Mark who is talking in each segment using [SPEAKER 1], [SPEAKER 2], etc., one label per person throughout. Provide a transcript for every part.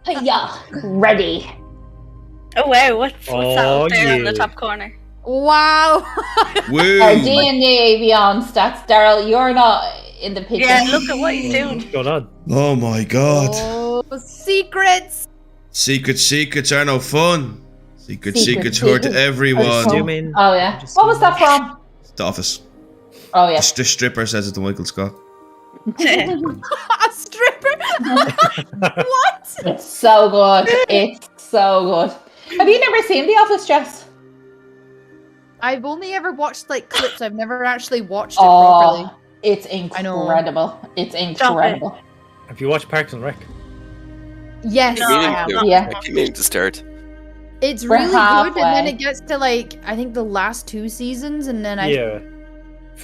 [SPEAKER 1] Yeah, ready.
[SPEAKER 2] Oh wow, what's that up there in the top corner?
[SPEAKER 3] Wow.
[SPEAKER 4] Woo!
[SPEAKER 1] Our D&D Beyond stats. Daryl, you're not in the picture.
[SPEAKER 2] Yeah, look at what he's doing.
[SPEAKER 5] What's going on?
[SPEAKER 4] Oh my god.
[SPEAKER 3] Oh, secrets.
[SPEAKER 4] Secrets are no fun. Secrets
[SPEAKER 1] Secrets
[SPEAKER 4] hurt everyone.
[SPEAKER 5] Zoom in.
[SPEAKER 1] Oh yeah. What was that from?
[SPEAKER 4] The Office.
[SPEAKER 1] Oh yeah.
[SPEAKER 4] The stripper says it to Michael Scott.
[SPEAKER 3] A stripper. What?
[SPEAKER 1] It's so good. It's so good. Have you never seen The Office, Jess?
[SPEAKER 3] I've only ever watched like clips. I've never actually watched it properly.
[SPEAKER 1] It's incredible. It's incredible.
[SPEAKER 5] Have you watched Parks and Rec?
[SPEAKER 3] Yes,
[SPEAKER 2] No,
[SPEAKER 3] I
[SPEAKER 2] I
[SPEAKER 3] have.
[SPEAKER 2] haven't.
[SPEAKER 1] Yeah.
[SPEAKER 6] I keep meaning to start.
[SPEAKER 3] It's
[SPEAKER 1] We're
[SPEAKER 3] really good, and then
[SPEAKER 1] halfway.
[SPEAKER 3] it gets to like I think the last 2 seasons, and then
[SPEAKER 5] Yeah.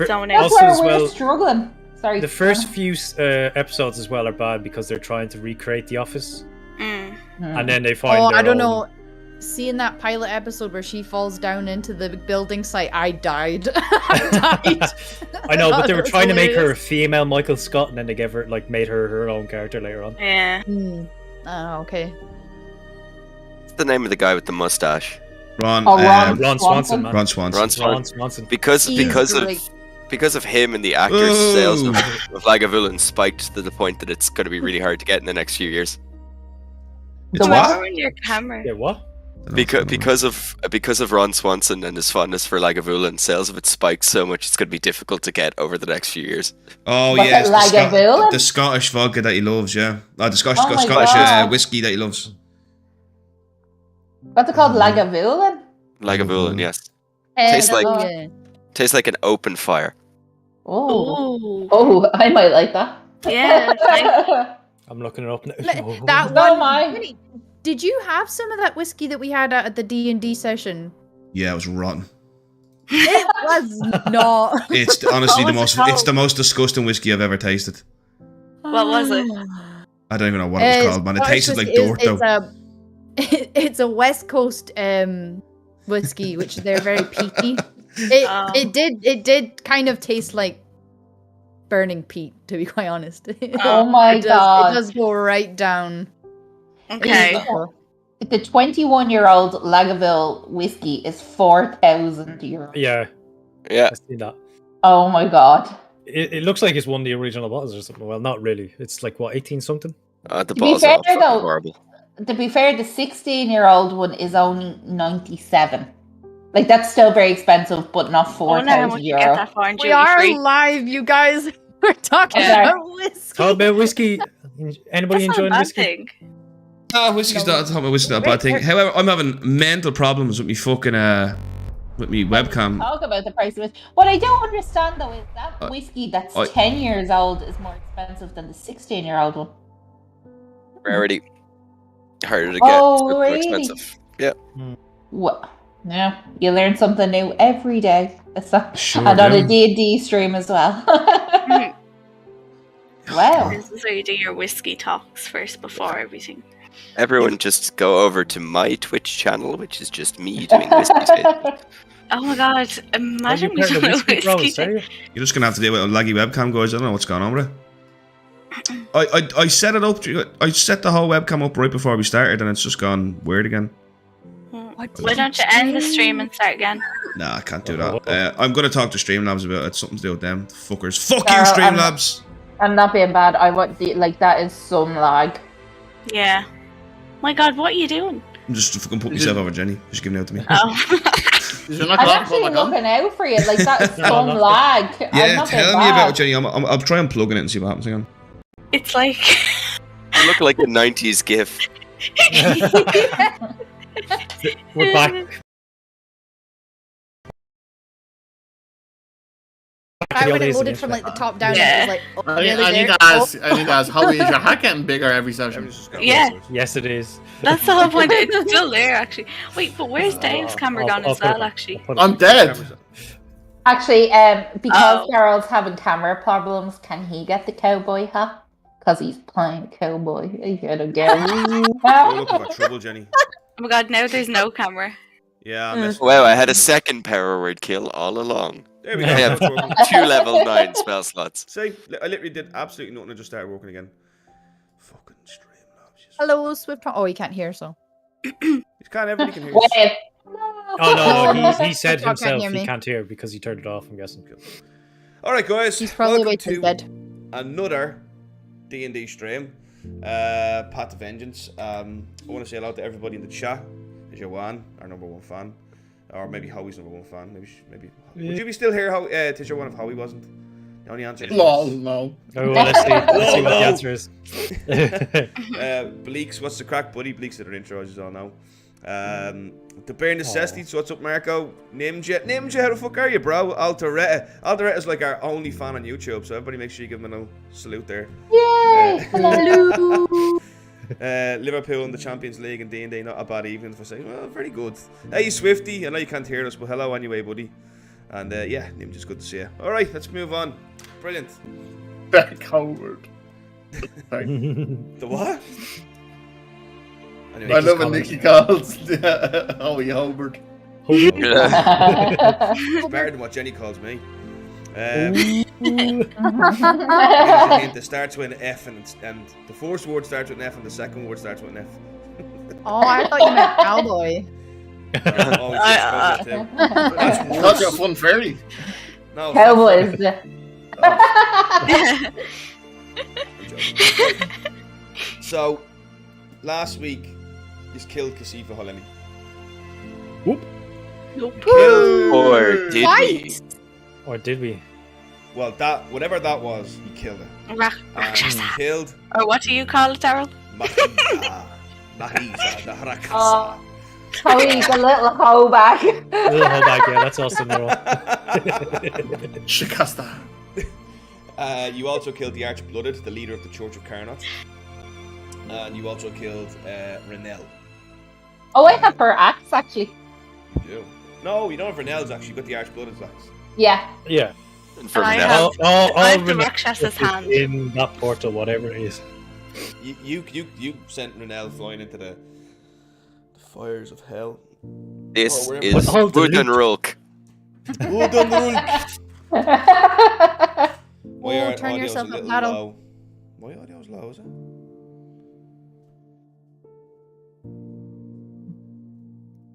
[SPEAKER 2] Don't know.
[SPEAKER 1] That's
[SPEAKER 5] Also,
[SPEAKER 1] where
[SPEAKER 5] as
[SPEAKER 1] we're
[SPEAKER 5] well,
[SPEAKER 1] struggling. Sorry.
[SPEAKER 5] the first few episodes as well are bad because they're trying to recreate The Office, and then they find.
[SPEAKER 3] I
[SPEAKER 5] their
[SPEAKER 3] don't
[SPEAKER 5] own-
[SPEAKER 3] know. Seeing that pilot episode where she falls down into the building site, I died.
[SPEAKER 5] I know, but they were
[SPEAKER 3] That's
[SPEAKER 5] trying to make her a
[SPEAKER 3] hilarious.
[SPEAKER 5] female Michael Scott, and then they gave her made her own character later on.
[SPEAKER 2] Yeah.
[SPEAKER 3] Oh, okay.
[SPEAKER 6] What's the name of the guy with the mustache?
[SPEAKER 4] Ron.
[SPEAKER 5] Ron Swanson, man.
[SPEAKER 4] Ron Swanson.
[SPEAKER 6] Ron Swanson.
[SPEAKER 5] Ron Swanson.
[SPEAKER 6] Because of him and the actors,
[SPEAKER 4] Ooh.
[SPEAKER 6] sales of Lagavulin spiked to the point that it's going to be really hard to get in the next few years.
[SPEAKER 4] It's
[SPEAKER 1] The
[SPEAKER 4] what?
[SPEAKER 2] Power in your camera.
[SPEAKER 5] Yeah, what?
[SPEAKER 6] Because of Ron Swanson and his fondness for Lagavulin, sales of it spiked so much it's going to be difficult to get over the next few years.
[SPEAKER 4] Oh
[SPEAKER 1] What's
[SPEAKER 4] yeah,
[SPEAKER 1] it,
[SPEAKER 4] it's the,
[SPEAKER 1] Lagavulin?
[SPEAKER 4] the Scottish vodka that he loves. Yeah, the Scottish
[SPEAKER 1] Oh my
[SPEAKER 4] Scottish
[SPEAKER 1] God.
[SPEAKER 4] whiskey that he loves.
[SPEAKER 1] What's it called? Lagavulin?
[SPEAKER 6] Lagavulin, yes.
[SPEAKER 3] Tastes
[SPEAKER 6] like- Tastes like an open fire.
[SPEAKER 1] Oh.
[SPEAKER 2] Ooh.
[SPEAKER 1] Oh, I might like that.
[SPEAKER 2] Yeah. Like,
[SPEAKER 5] I'm looking it up now.
[SPEAKER 3] That
[SPEAKER 1] No,
[SPEAKER 3] one.
[SPEAKER 1] mine.
[SPEAKER 3] Winnie, did you have some of that whiskey that we had at the D&D session?
[SPEAKER 4] Yeah, it was rotten.
[SPEAKER 3] It was not.
[SPEAKER 4] It's honestly
[SPEAKER 2] What
[SPEAKER 4] the
[SPEAKER 2] was
[SPEAKER 4] most.
[SPEAKER 2] it
[SPEAKER 4] It's the most disgusting whiskey I've ever tasted.
[SPEAKER 2] what was it?
[SPEAKER 4] I don't even know what it was called, man. It
[SPEAKER 3] Scottish
[SPEAKER 4] tasted like
[SPEAKER 3] whiskey.
[SPEAKER 4] dirt though.
[SPEAKER 3] It's a West Coast whiskey, which they're very peaty.
[SPEAKER 2] Oh.
[SPEAKER 3] It did kind of taste like burning peat, to be quite honest.
[SPEAKER 1] Oh my God.
[SPEAKER 3] It does go right down.
[SPEAKER 2] Okay.
[SPEAKER 1] The 21-year-old Lagavulin whiskey is €4,000.
[SPEAKER 5] Yeah,
[SPEAKER 6] Yeah.
[SPEAKER 5] I see that.
[SPEAKER 1] Oh my God.
[SPEAKER 5] It looks like it's one of the original bottles or something. Well, not really. It's like what, 18 something?
[SPEAKER 6] The
[SPEAKER 1] To be
[SPEAKER 6] balls
[SPEAKER 1] fair,
[SPEAKER 6] are fucking
[SPEAKER 1] though-
[SPEAKER 6] horrible.
[SPEAKER 1] To be fair, the 16-year-old one is only 97. Like, that's still very expensive, but not
[SPEAKER 2] I wonder how much
[SPEAKER 1] €4,000.
[SPEAKER 2] you get that for in
[SPEAKER 3] We
[SPEAKER 2] duty
[SPEAKER 3] are
[SPEAKER 2] free.
[SPEAKER 3] live, you guys. We're talking
[SPEAKER 1] Yeah.
[SPEAKER 3] about whiskey.
[SPEAKER 5] Talk about whiskey. Anybody
[SPEAKER 2] That's not a
[SPEAKER 5] enjoying
[SPEAKER 2] bad
[SPEAKER 5] whiskey?
[SPEAKER 2] thing.
[SPEAKER 4] Whiskey's not. Whiskey's not a bad thing. However, I'm having mental problems with me fucking with me webcam.
[SPEAKER 1] Talk about the price of it. What I don't understand, though, is that whiskey that's 10 years old is more expensive than the 16-year-old one.
[SPEAKER 6] Rarity. Harder to get.
[SPEAKER 1] Oh,
[SPEAKER 6] more
[SPEAKER 1] really?
[SPEAKER 6] expensive. Yeah.
[SPEAKER 1] What? Yeah, you learn something new every day. It's that.
[SPEAKER 4] Sure
[SPEAKER 1] And on a
[SPEAKER 4] do.
[SPEAKER 1] D&D stream as well. Wow.
[SPEAKER 2] This is where you do your whiskey talks first before everything.
[SPEAKER 6] Everyone just go over to my Twitch channel, which is just me doing whiskey tasting.
[SPEAKER 2] Oh my god,
[SPEAKER 5] Are you
[SPEAKER 2] imagine me
[SPEAKER 5] part of
[SPEAKER 2] doing
[SPEAKER 5] the
[SPEAKER 2] a
[SPEAKER 5] whiskey bros,
[SPEAKER 2] whiskey
[SPEAKER 5] are you?
[SPEAKER 4] You're just gonna have to deal with a laggy webcam, guys. I don't know what's going on with it. I set it up. I set the whole webcam up right before we started, and it's just gone weird again.
[SPEAKER 2] Why don't you end the stream and start again?
[SPEAKER 4] Nah, I can't do that. I'm gonna talk to Streamlabs about it. Something to do with them. Fuckers. Fuck you,
[SPEAKER 1] Daryl,
[SPEAKER 4] Streamlabs.
[SPEAKER 1] I'm not being bad. I want like that is some lag.
[SPEAKER 2] Yeah. My god, what are you doing?
[SPEAKER 4] I'm just fucking put myself over Jenny. She's giving it out to me.
[SPEAKER 2] Oh.
[SPEAKER 7] Is there not
[SPEAKER 1] I'm
[SPEAKER 7] clock?
[SPEAKER 1] actually
[SPEAKER 7] Oh my god.
[SPEAKER 1] looking out for you. Like that is
[SPEAKER 5] No,
[SPEAKER 1] some
[SPEAKER 5] not
[SPEAKER 1] lag. I'm
[SPEAKER 4] Yeah,
[SPEAKER 1] not being
[SPEAKER 4] tell me about
[SPEAKER 1] bad.
[SPEAKER 4] it, Jenny. I'll try unplugging it and see what happens again.
[SPEAKER 2] It's like
[SPEAKER 6] You look like a 90s gif.
[SPEAKER 5] We're back.
[SPEAKER 3] I would have
[SPEAKER 5] Amazing
[SPEAKER 3] loaded from like the top down.
[SPEAKER 2] Yeah.
[SPEAKER 3] And it was like, oh,
[SPEAKER 7] I need,
[SPEAKER 3] nearly
[SPEAKER 7] I need
[SPEAKER 3] there.
[SPEAKER 7] to ask. I need to ask. How is your hat getting bigger every session?
[SPEAKER 2] Yeah.
[SPEAKER 5] Yes, it is.
[SPEAKER 2] that's the whole point. It's still there actually. Wait, but where's Dave's camera gone
[SPEAKER 5] I'll
[SPEAKER 2] as
[SPEAKER 5] put it
[SPEAKER 2] well
[SPEAKER 5] back.
[SPEAKER 2] actually?
[SPEAKER 5] I'll put it
[SPEAKER 7] I'm
[SPEAKER 5] back.
[SPEAKER 7] dead.
[SPEAKER 1] Actually, because
[SPEAKER 2] Oh.
[SPEAKER 1] Daryl's having camera problems, can he get the cowboy hat? Because he's playing cowboy. He gotta get
[SPEAKER 4] You're looking for trouble, Jenny.
[SPEAKER 2] Oh my god, now there's no camera.
[SPEAKER 4] Yeah, I messed
[SPEAKER 6] Wow, I had a second power word kill all along.
[SPEAKER 4] There we
[SPEAKER 6] I
[SPEAKER 4] go.
[SPEAKER 6] have 2 level 9 spell slots.
[SPEAKER 4] See, I literally did absolutely nothing. I just started working again. Fucking Streamlabs.
[SPEAKER 3] Hello, Swift. Oh, you can't hear, so.
[SPEAKER 4] You can't. Everybody can hear.
[SPEAKER 1] Wait.
[SPEAKER 5] Oh no, he said
[SPEAKER 3] Swift can't
[SPEAKER 5] himself
[SPEAKER 3] hear me.
[SPEAKER 5] he can't hear because he turned it off. I'm guessing.
[SPEAKER 4] All right, guys.
[SPEAKER 3] He's probably
[SPEAKER 4] welcome
[SPEAKER 3] away to his bed.
[SPEAKER 4] another D&D stream. Path to Vengeance. I want to say hello to everybody in the chat. Is Joanne, our number one fan, or maybe Howie's number one fan? Maybe. Would you be still here? How Tisha one if Howie wasn't? The only answer is
[SPEAKER 7] Lol, no.
[SPEAKER 5] Oh, well, let's see what the answer is.
[SPEAKER 4] Bleaks, what's the crack, buddy? Bleaks did our intro, as you all know. The Bare Necessities, what's up, Marco? Nimja, how the fuck are you, bro? Alteretta is like our only fan on YouTube, so everybody make sure you give him a salute there.
[SPEAKER 1] Yay!
[SPEAKER 3] Hello.
[SPEAKER 4] Liverpool in the Champions League and D&D, not a bad evening for saying, well, very good. Hey, Swifty, I know you can't hear us, but hello anyway, buddy. And yeah, Nimja's good to see you. Alright, let's move on. Brilliant.
[SPEAKER 7] Back Howard.
[SPEAKER 4] The what? Anyway,
[SPEAKER 7] I love when Nicky calls Howie Hobart.
[SPEAKER 4] it's better than what Jenny calls me. It starts with an F and the first word starts with an F and the second word starts with an F.
[SPEAKER 3] Oh, I thought you meant cowboy.
[SPEAKER 7] That's your fun fairy.
[SPEAKER 4] No,
[SPEAKER 1] Cowboys.
[SPEAKER 4] So, last week, you killed Kasifa Holemi.
[SPEAKER 5] Whoop.
[SPEAKER 6] Or did we?
[SPEAKER 5] Or did we?
[SPEAKER 4] Well, whatever that was, you killed her.
[SPEAKER 2] Rakshasa.
[SPEAKER 4] You killed
[SPEAKER 2] Or what do you call it, Daryl?
[SPEAKER 4] Mahisa the Harakasa.
[SPEAKER 1] Howie's a little hoe back.
[SPEAKER 5] Little hold back, yeah, that's also no.
[SPEAKER 7] Shikasta.
[SPEAKER 4] You also killed the Arch-Blooded, the leader of the Church of Carnot. And you also killed Renel.
[SPEAKER 1] Oh, I have her axe, actually.
[SPEAKER 4] You do? No, you don't have Renel's actually. You got the Arch-Blooded's axe.
[SPEAKER 1] Yeah.
[SPEAKER 5] Yeah.
[SPEAKER 6] And for
[SPEAKER 2] I
[SPEAKER 6] now,
[SPEAKER 2] I have the
[SPEAKER 5] Renel
[SPEAKER 2] Rakshasa's hand.
[SPEAKER 5] in that portal, whatever it is.
[SPEAKER 4] You sent Renel flying into the fires of hell.
[SPEAKER 6] this
[SPEAKER 4] Or
[SPEAKER 6] is
[SPEAKER 5] wherever-
[SPEAKER 6] Wooden Rulk.
[SPEAKER 4] My
[SPEAKER 3] turn
[SPEAKER 4] audio's
[SPEAKER 3] yourself
[SPEAKER 4] a
[SPEAKER 3] up,
[SPEAKER 4] little
[SPEAKER 3] Paddle.
[SPEAKER 4] low. My audio's low, is it?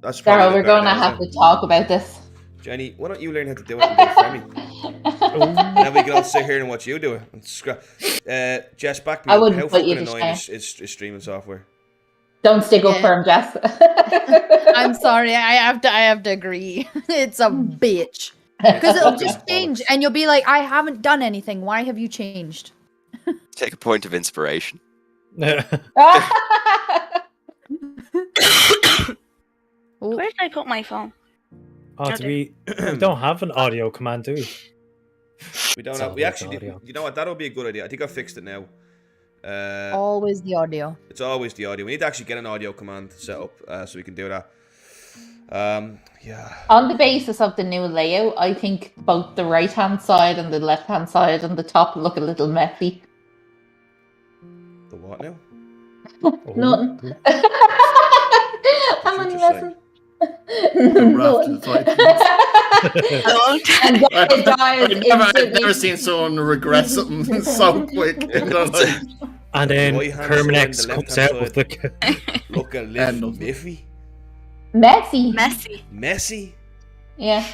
[SPEAKER 4] That's
[SPEAKER 1] Daryl,
[SPEAKER 4] probably
[SPEAKER 1] we're
[SPEAKER 4] better
[SPEAKER 1] going to
[SPEAKER 4] now,
[SPEAKER 1] have
[SPEAKER 4] isn't
[SPEAKER 1] to talk about this.
[SPEAKER 4] it? Jenny, why don't you learn how to do it and do it for me? And then we can all sit here and watch you do it. And Jess, back me
[SPEAKER 1] I
[SPEAKER 4] up.
[SPEAKER 1] wouldn't
[SPEAKER 4] How
[SPEAKER 1] put you
[SPEAKER 4] fucking
[SPEAKER 1] to
[SPEAKER 4] annoying
[SPEAKER 1] shame.
[SPEAKER 4] is streaming software?
[SPEAKER 1] Don't stick up
[SPEAKER 3] Yeah.
[SPEAKER 1] for him, Jess.
[SPEAKER 3] I'm sorry, I have to agree. It's a bitch. Because it'll just change, and you'll be like, I haven't done anything. Why have you changed?
[SPEAKER 6] Take a point of inspiration.
[SPEAKER 3] Oh,
[SPEAKER 2] Where did I put my phone?
[SPEAKER 5] Oh, do we don't have an audio command, do we?
[SPEAKER 4] We don't
[SPEAKER 5] It's
[SPEAKER 4] have. We
[SPEAKER 5] always
[SPEAKER 4] actually.
[SPEAKER 5] audio.
[SPEAKER 4] You know what? That'll be a good idea. I think I fixed it now.
[SPEAKER 3] always the audio.
[SPEAKER 4] It's always the audio. We need to actually get an audio command set up so we can do that. Yeah.
[SPEAKER 1] On the basis of the new layout, I think both the right-hand side and the left-hand side and the top look a little messy.
[SPEAKER 4] The what now?
[SPEAKER 1] Nothing. I'm
[SPEAKER 4] What
[SPEAKER 1] only
[SPEAKER 4] you say?
[SPEAKER 1] messing.
[SPEAKER 7] Rafted
[SPEAKER 1] Nothing. And then it dies
[SPEAKER 7] I've never
[SPEAKER 1] instantly.
[SPEAKER 7] seen someone regret something so quick in their life.
[SPEAKER 5] And then
[SPEAKER 4] Right hand
[SPEAKER 5] Kerminex
[SPEAKER 4] side, the
[SPEAKER 5] comes
[SPEAKER 4] left
[SPEAKER 5] out
[SPEAKER 4] hand
[SPEAKER 5] with the.
[SPEAKER 4] Look a
[SPEAKER 7] And
[SPEAKER 4] little
[SPEAKER 7] nothing.
[SPEAKER 4] miffy.
[SPEAKER 1] Messy.
[SPEAKER 2] Messy.
[SPEAKER 4] Messy.
[SPEAKER 1] Yeah.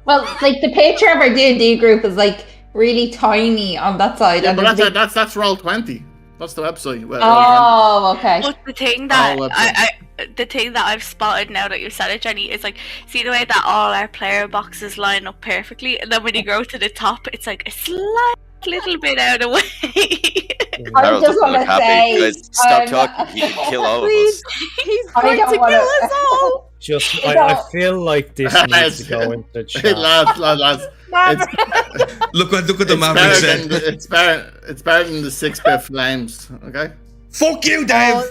[SPEAKER 1] Well, like the picture of our D&D group is like really tiny on that side.
[SPEAKER 7] Yeah,
[SPEAKER 1] and
[SPEAKER 7] but
[SPEAKER 1] there's
[SPEAKER 7] that's roll 20. That's the website. Well,
[SPEAKER 1] oh, okay.
[SPEAKER 2] But the thing that
[SPEAKER 7] All episodes.
[SPEAKER 2] the thing that I've spotted now that you've said it, Jenny, is like, see the way that all our player boxes line up perfectly, and then when you go to the top, it's like a slight little bit out of the way.
[SPEAKER 1] I
[SPEAKER 6] Daryl
[SPEAKER 1] just
[SPEAKER 6] doesn't
[SPEAKER 1] want
[SPEAKER 6] look
[SPEAKER 1] to
[SPEAKER 6] happy.
[SPEAKER 1] say,
[SPEAKER 6] Guys, stop talking. He can kill all of us.
[SPEAKER 3] He's
[SPEAKER 1] I
[SPEAKER 3] going
[SPEAKER 1] don't
[SPEAKER 3] to
[SPEAKER 1] wanna-
[SPEAKER 3] kill us all.
[SPEAKER 5] Just,
[SPEAKER 1] You
[SPEAKER 5] I
[SPEAKER 1] know-
[SPEAKER 5] feel like this needs to go into the chat.
[SPEAKER 7] lads.
[SPEAKER 4] Look what the map
[SPEAKER 7] better
[SPEAKER 4] said.
[SPEAKER 7] than it's better than the 6-bit flames. Okay.
[SPEAKER 4] Fuck you, Dave.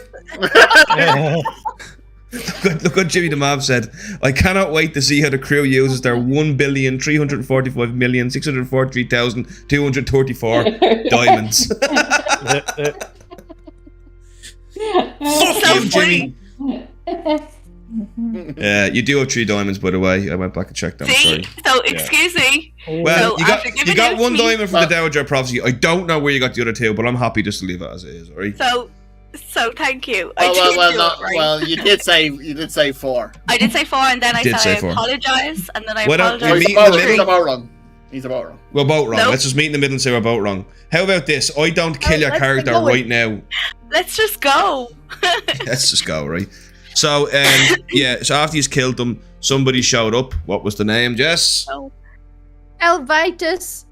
[SPEAKER 4] Look what Jimmy the Mav said. I cannot wait to see how the crew uses their 1,345,643,234 diamonds. Fuck
[SPEAKER 2] So
[SPEAKER 4] you, Jimmy.
[SPEAKER 2] funny.
[SPEAKER 4] You do have 3 diamonds, by the way. I went back and checked them.
[SPEAKER 2] See?
[SPEAKER 4] Sorry.
[SPEAKER 2] So, excuse me.
[SPEAKER 4] Well,
[SPEAKER 2] So after
[SPEAKER 4] you
[SPEAKER 2] giving
[SPEAKER 4] got
[SPEAKER 2] out
[SPEAKER 4] 1
[SPEAKER 2] to me-
[SPEAKER 4] diamond from the Dowager Prophecy. I don't know where you got the other 2, but I'm happy just to leave it as it is, alright?
[SPEAKER 2] So, So thank you.
[SPEAKER 7] Well, you did say 4.
[SPEAKER 2] I did say 4, and then I
[SPEAKER 4] Did say
[SPEAKER 2] said I
[SPEAKER 4] 4.
[SPEAKER 2] apologise, and then I
[SPEAKER 4] Why don't we
[SPEAKER 2] apologised.
[SPEAKER 4] meet in the middle?
[SPEAKER 7] He's about wrong.
[SPEAKER 4] We're both wrong.
[SPEAKER 2] Nope.
[SPEAKER 4] Let's just meet in the middle and say we're both wrong. How about this? I don't kill your
[SPEAKER 3] let's
[SPEAKER 4] character
[SPEAKER 3] go with-
[SPEAKER 4] right now.
[SPEAKER 2] Let's just go.
[SPEAKER 4] Let's just go, right? So, so after he's killed them, somebody showed up. What was the name, Jess?
[SPEAKER 3] Kelvytus.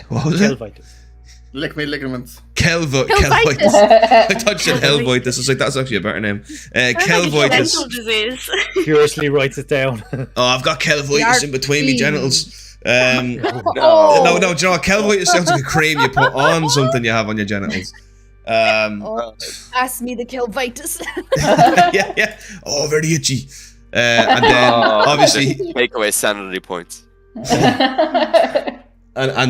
[SPEAKER 4] What was it?
[SPEAKER 5] Kelvytus.
[SPEAKER 7] Lick me ligaments.
[SPEAKER 4] Kelvytus. I thought you said Helvytus. I was like, that's actually a better name. Kelvytus.
[SPEAKER 2] Dental disease.
[SPEAKER 5] Furiously writes it down.
[SPEAKER 4] Oh, I've got Kelvytus in between me genitals. No, do you know what? Kelvytus sounds like a cream you put on something you have on your genitals.
[SPEAKER 3] Pass me the Kelvytus.
[SPEAKER 4] yeah. Oh, very itchy. And then obviously
[SPEAKER 6] take away sanity points.
[SPEAKER 4] and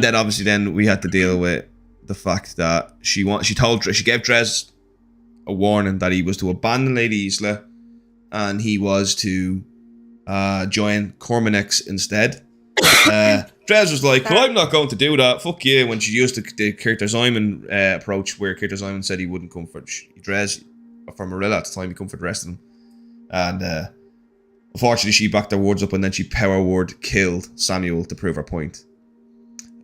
[SPEAKER 4] then obviously then we had to deal with the fact that she gave Dres a warning that he was to abandon Lady Isla and he was to join Cormanex instead. Dres was like, well, I'm not going to do that, fuck you, when she used the Kirta Simon approach where Kirta Simon said he wouldn't come for Dres, for Marilla at the time, he'd come for the rest of them. And unfortunately she backed her words up and then she power word killed Samuel to prove her point.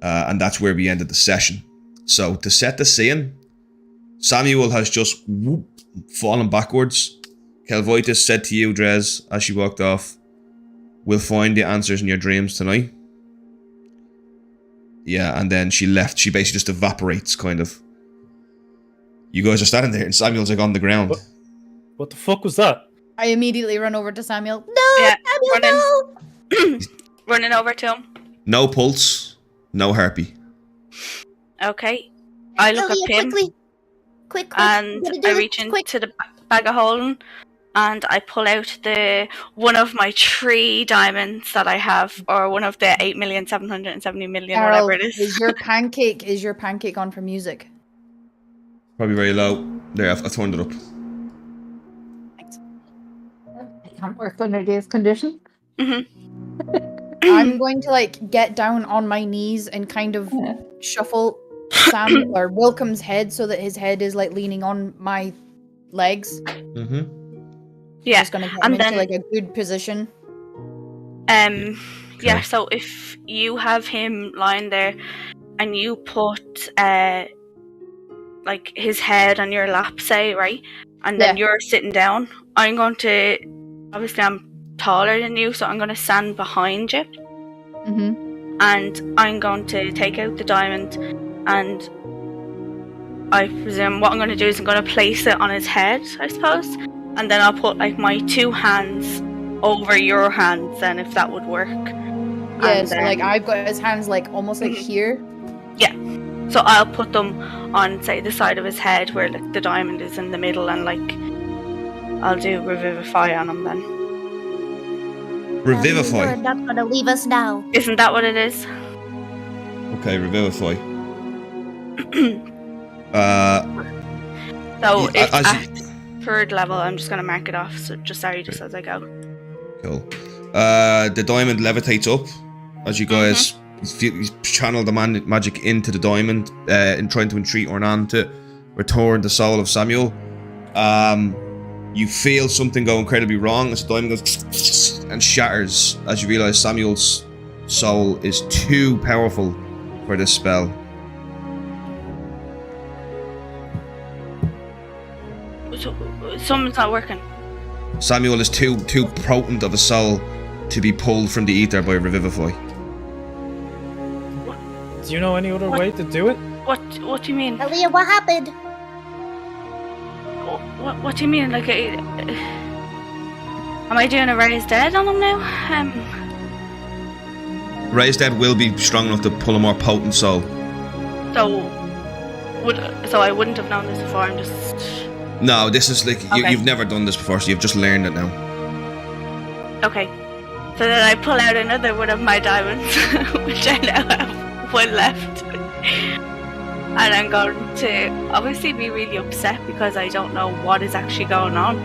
[SPEAKER 4] And that's where we ended the session. So to set the scene, Samuel has just fallen backwards. Kelvytus said to you, Dres, as she walked off, we'll find the answers in your dreams tonight. Yeah, and then she left. She basically just evaporates, kind of. You guys are standing there and Samuel's like on the ground.
[SPEAKER 5] What the fuck was that?
[SPEAKER 3] I immediately run over to Samuel. No,
[SPEAKER 2] Yeah,
[SPEAKER 3] Samuel, no!
[SPEAKER 2] Running over to him.
[SPEAKER 4] No pulse, no harpy.
[SPEAKER 2] Okay. I look at him.
[SPEAKER 3] Quick,
[SPEAKER 2] And I reach into the bag of holding and I pull out one of my 3 diamonds that I have, or one of the 8,770,000,000,
[SPEAKER 3] Carol,
[SPEAKER 2] whatever it is.
[SPEAKER 3] Is your pancake on for music?
[SPEAKER 4] Probably very low. There, I've turned it up.
[SPEAKER 1] It can't work under these conditions.
[SPEAKER 3] I'm going to get down on my knees and kind of shuffle Sam or Wilcome's head so that his head is leaning on my legs.
[SPEAKER 2] Yeah,
[SPEAKER 3] Just gonna get
[SPEAKER 2] and
[SPEAKER 3] him
[SPEAKER 2] then
[SPEAKER 3] into a good position.
[SPEAKER 2] yeah. So if you have him lying there, and you put his head on your lap, say, right, and then you're sitting down, I'm going to, obviously I'm taller than you, so I'm going to stand behind you, and I'm going to take out the diamond, and I presume what I'm going to do is I'm going to place it on his head, I suppose. And then I'll put my 2 hands over your hands, then, if that would work.
[SPEAKER 3] Yeah, so I've got his hands almost here.
[SPEAKER 2] Yeah. So I'll put them on, say, the side of his head where the diamond is in the middle, and I'll do Revivify on him then.
[SPEAKER 4] Revivify?
[SPEAKER 8] You're not gonna leave us now.
[SPEAKER 2] Isn't that what it is?
[SPEAKER 4] Okay, Revivify.
[SPEAKER 2] So it's at 3rd level. I'm just going to mark it off, so just as I go.
[SPEAKER 4] Cool. The diamond levitates up as you guys channel the magic into the diamond and trying to entreat Ornan to return the soul of Samuel. You feel something go incredibly wrong as the diamond goes and shatters as you realize Samuel's soul is too powerful for this spell.
[SPEAKER 2] Something's not working.
[SPEAKER 4] Samuel is too potent of a soul to be pulled from the ether by Revivify.
[SPEAKER 5] Do you know any other way to do it?
[SPEAKER 2] What do you mean?
[SPEAKER 8] Aaliyah, what happened?
[SPEAKER 2] What do you mean? Am I doing a Raised Dead on him now?
[SPEAKER 4] Raised Dead will be strong enough to pull a more potent soul.
[SPEAKER 2] So I wouldn't have known this before. I'm just.
[SPEAKER 4] No, this is
[SPEAKER 2] Okay.
[SPEAKER 4] you've never done this before, so you've just learned it now.
[SPEAKER 2] Okay. So then I pull out another one of my diamonds, which I now have 1 left. And I'm going to obviously be really upset because I don't know what is actually going on.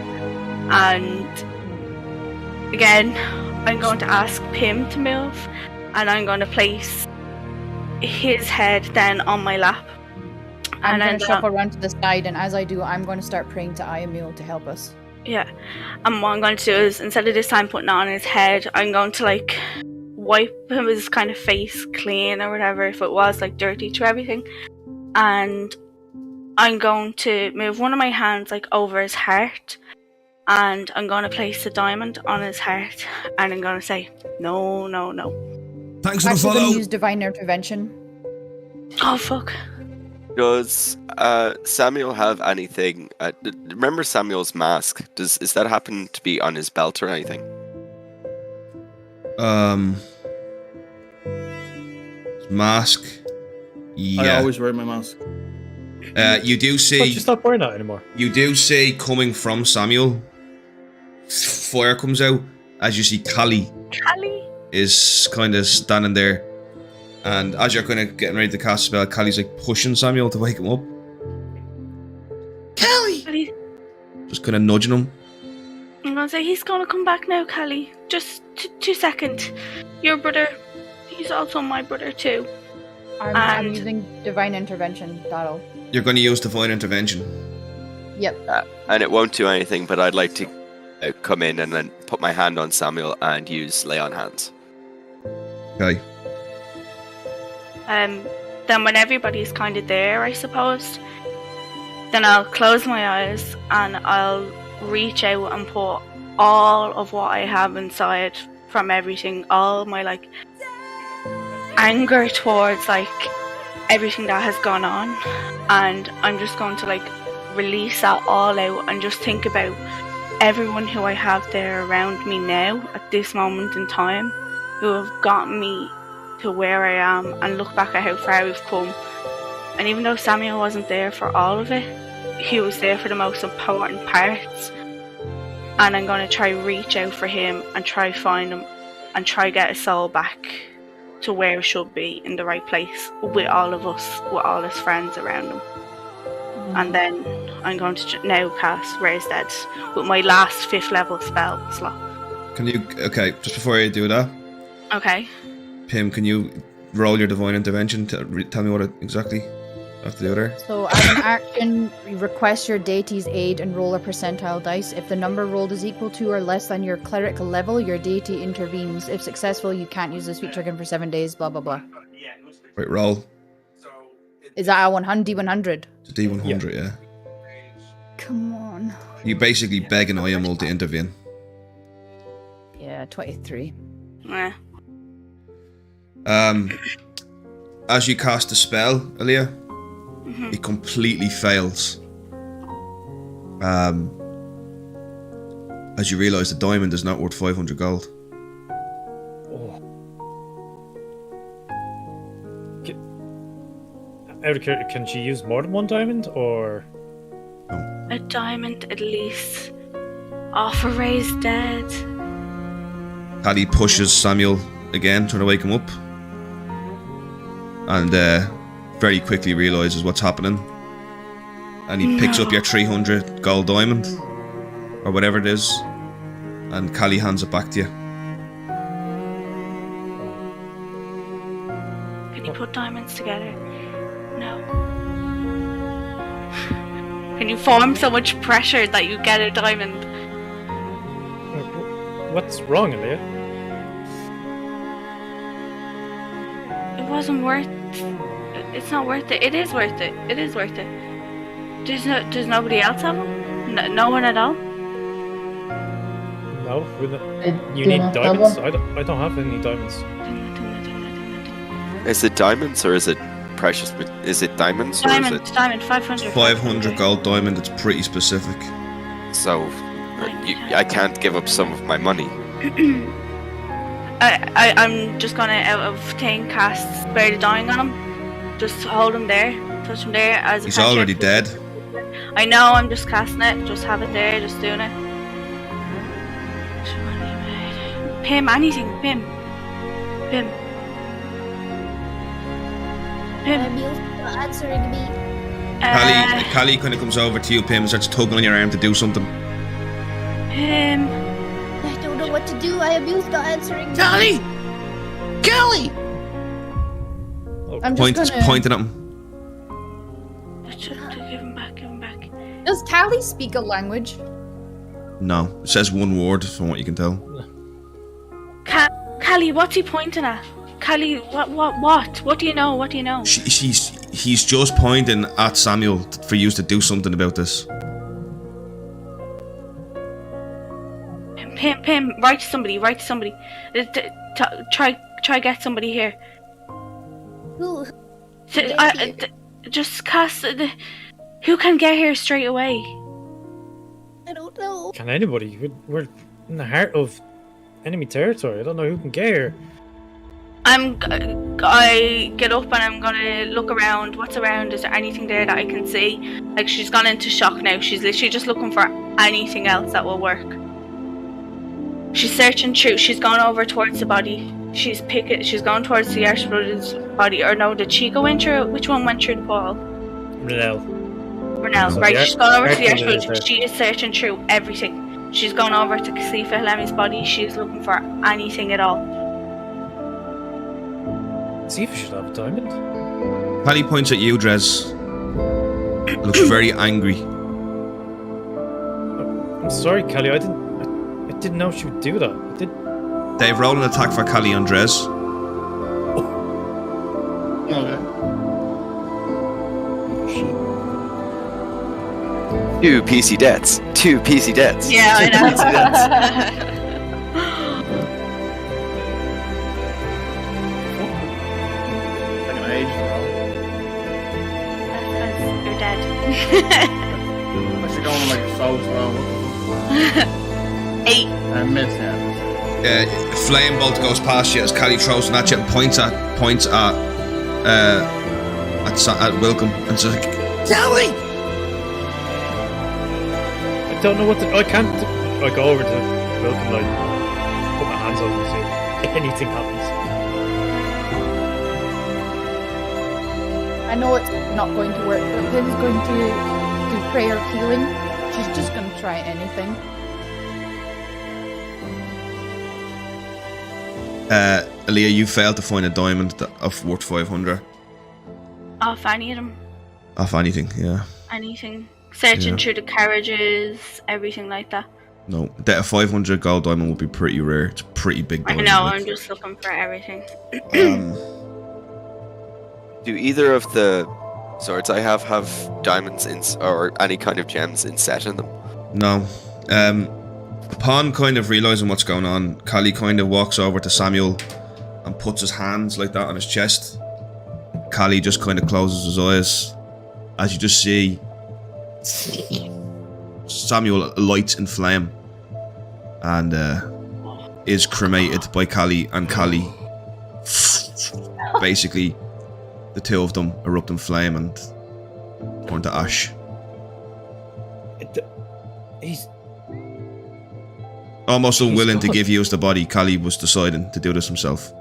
[SPEAKER 2] And again, I'm going to ask Pim to move, and I'm going to place his head then on my lap.
[SPEAKER 3] I'm going to shuffle around to the side, and as I do, I'm going to start praying to Ayamil to help us.
[SPEAKER 2] Yeah. And what I'm going to do is, instead of this time putting it on his head, I'm going to, like, wipe his kind of face clean or whatever, if it was, like, dirty to everything. And I'm going to move one of my hands, like, over his heart, and I'm going to place the diamond on his heart, and I'm going to say, no, no, no.
[SPEAKER 4] Thanks for the
[SPEAKER 3] I'm
[SPEAKER 4] follow.
[SPEAKER 3] going to use divine intervention.
[SPEAKER 2] Oh, fuck.
[SPEAKER 6] Does Samuel have anything? Remember Samuel's mask? Is that happen to be on his belt or anything?
[SPEAKER 4] Mask. Yeah.
[SPEAKER 7] I always wear my mask.
[SPEAKER 4] You do see.
[SPEAKER 5] But you stop wearing that anymore.
[SPEAKER 4] You do see coming from Samuel. Fire comes out as you see Callie.
[SPEAKER 2] Callie
[SPEAKER 4] is kind of standing there, and as you're kind of getting ready to cast a spell, Callie's like pushing Samuel to wake him up. Callie! Just kind of nudging him.
[SPEAKER 2] I'm gonna say he's gonna come back now, Callie. Just 2 seconds. Your brother, he's also my brother too.
[SPEAKER 3] I'm using divine intervention. That'll.
[SPEAKER 4] You're going to use divine intervention.
[SPEAKER 3] Yep.
[SPEAKER 6] And it won't do anything, but I'd like to come in and then put my hand on Samuel and use lay on hands.
[SPEAKER 4] Okay.
[SPEAKER 2] Then when everybody's kind of there, I suppose, then I'll close my eyes and I'll reach out and put all of what I have inside from everything, all my like anger towards like everything that has gone on, and I'm just going to like release that all out and just think about everyone who I have there around me now at this moment in time who have gotten me to where I am, and look back at how far we've come. And even though Samuel wasn't there for all of it, he was there for the most important parts, and I'm going to try reach out for him and try find him and try get his soul back to where it should be, in the right place with all of us, with all his friends around him. And then I'm going to now cast Raise Dead with my last 5th level spell slot.
[SPEAKER 4] Can you, okay, just before you do that.
[SPEAKER 2] Okay.
[SPEAKER 4] Pim, can you roll your divine intervention to tell me what exactly I have to do there?
[SPEAKER 3] So as an action, request your deity's aid and roll a percentile dice. If the number rolled is equal to or less than your clerical level, your deity intervenes. If successful, you can't use this feature again for 7 days, blah, blah, blah.
[SPEAKER 4] Right, roll.
[SPEAKER 3] Is that a D100?
[SPEAKER 4] It's a D100, yeah.
[SPEAKER 3] Come on.
[SPEAKER 4] You basically beg an Ayamil to intervene.
[SPEAKER 3] Yeah, 23.
[SPEAKER 2] Yeah.
[SPEAKER 4] As you cast the spell, Aaliyah, it completely fails. As you realise the diamond is not worth 500 gold.
[SPEAKER 5] Oh. Can she use more than one diamond, or?
[SPEAKER 2] A diamond at least. For Raised Dead.
[SPEAKER 4] Callie pushes Samuel again, trying to wake him up. And very quickly realises what's happening. And he picks up your 300 gold diamond, or whatever it is, and Callie hands it back to you.
[SPEAKER 2] Can you put diamonds together? No. Can you form so much pressure that you get a diamond?
[SPEAKER 5] What's wrong, Aaliyah?
[SPEAKER 2] It wasn't worth. It's not worth it. It is worth it. It is worth it. Does nobody else have them? No one at all?
[SPEAKER 5] No, you need diamonds? I don't have any diamonds.
[SPEAKER 6] Is it diamonds or is it precious? Is it diamonds?
[SPEAKER 2] Diamond,
[SPEAKER 6] or is it...
[SPEAKER 2] diamond, 500.
[SPEAKER 4] 500 gold diamond, it's pretty specific.
[SPEAKER 6] So, I can't give up some of my money.
[SPEAKER 2] I'm just gonna, out of 10 casts, Spare the Dying on him. Just hold him there, touch him there as a
[SPEAKER 4] He's already dead.
[SPEAKER 2] I know, I'm just casting it, just have it there, just doing it. Pim, anything, Pim. Pim.
[SPEAKER 8] You're not answering me.
[SPEAKER 4] Callie kind of comes over to you, Pim, and starts tugging on your arm to do something.
[SPEAKER 2] Pim.
[SPEAKER 8] I don't know what to do. Ayamu's not answering me.
[SPEAKER 7] Callie!
[SPEAKER 3] I'm just
[SPEAKER 4] Pointing at him.
[SPEAKER 3] Does Callie speak a language?
[SPEAKER 4] No, it says one word from what you can tell.
[SPEAKER 2] Callie, what's he pointing at? Callie, what do you know? What do you know?
[SPEAKER 4] He's just pointing at Samuel for you to do something about this.
[SPEAKER 2] Pim, write to somebody. Try get somebody here.
[SPEAKER 8] Who?
[SPEAKER 2] Just cast who can get here straight away?
[SPEAKER 8] I don't know.
[SPEAKER 5] Can anybody? We're in the heart of enemy territory. I don't know who can get here.
[SPEAKER 2] I get up and I'm gonna look around. What's around? Is there anything there that I can see? Like, she's gone into shock now. She's literally just looking for anything else that will work. She's searching through. She's gone over towards the body. She's gone towards the Archbrother's body. Or no, did she go in through? Which one went through the portal?
[SPEAKER 5] Renelle,
[SPEAKER 2] so right. She's gone over to the Archbrother. She is searching through everything. She's gone over to Kasifa Holemi's body. She's looking for anything at all.
[SPEAKER 5] Kasifa should have a diamond.
[SPEAKER 4] Paddy points at you, Dres. Looks very angry.
[SPEAKER 5] I'm sorry, Callie. I didn't know she would do that.
[SPEAKER 4] Dave, roll an attack for Callie on Dres.
[SPEAKER 7] Okay.
[SPEAKER 6] 2 PC deaths. 2 PC deaths.
[SPEAKER 2] Yeah, I know.
[SPEAKER 7] Taking an age now.
[SPEAKER 2] You're dead.
[SPEAKER 7] Unless you're going like a soul slow.
[SPEAKER 2] 8.
[SPEAKER 7] I miss him.
[SPEAKER 4] Flame bolt goes past you as Callie throws an at you and points at Wilcome and says, Callie!
[SPEAKER 5] I don't know what to. I can't. I go over to Wilcome, like, put my hands over and see if anything happens.
[SPEAKER 3] I know it's not going to work, but Pim's going to do prayer of healing. She's just going to try anything.
[SPEAKER 4] Aaliyah, you failed to find a diamond of worth 500.
[SPEAKER 2] Off any of them.
[SPEAKER 4] Off anything, yeah.
[SPEAKER 2] Anything. Searching through the carriages, everything like that.
[SPEAKER 4] No, that 500 gold diamond would be pretty rare. It's a pretty big diamond.
[SPEAKER 2] I know, I'm just looking for everything.
[SPEAKER 6] Do either of the swords I have diamonds or any kind of gems inset in them?
[SPEAKER 4] No. Upon kind of realising what's going on, Callie kind of walks over to Samuel and puts his hands like that on his chest. Callie just kind of closes his eyes. As you just see, Samuel lights in flame and is cremated by Callie, and Callie, basically, the two of them erupt in flame and turn to ash.
[SPEAKER 5] He's
[SPEAKER 4] almost unwilling to give you the body. Callie was deciding to do this himself.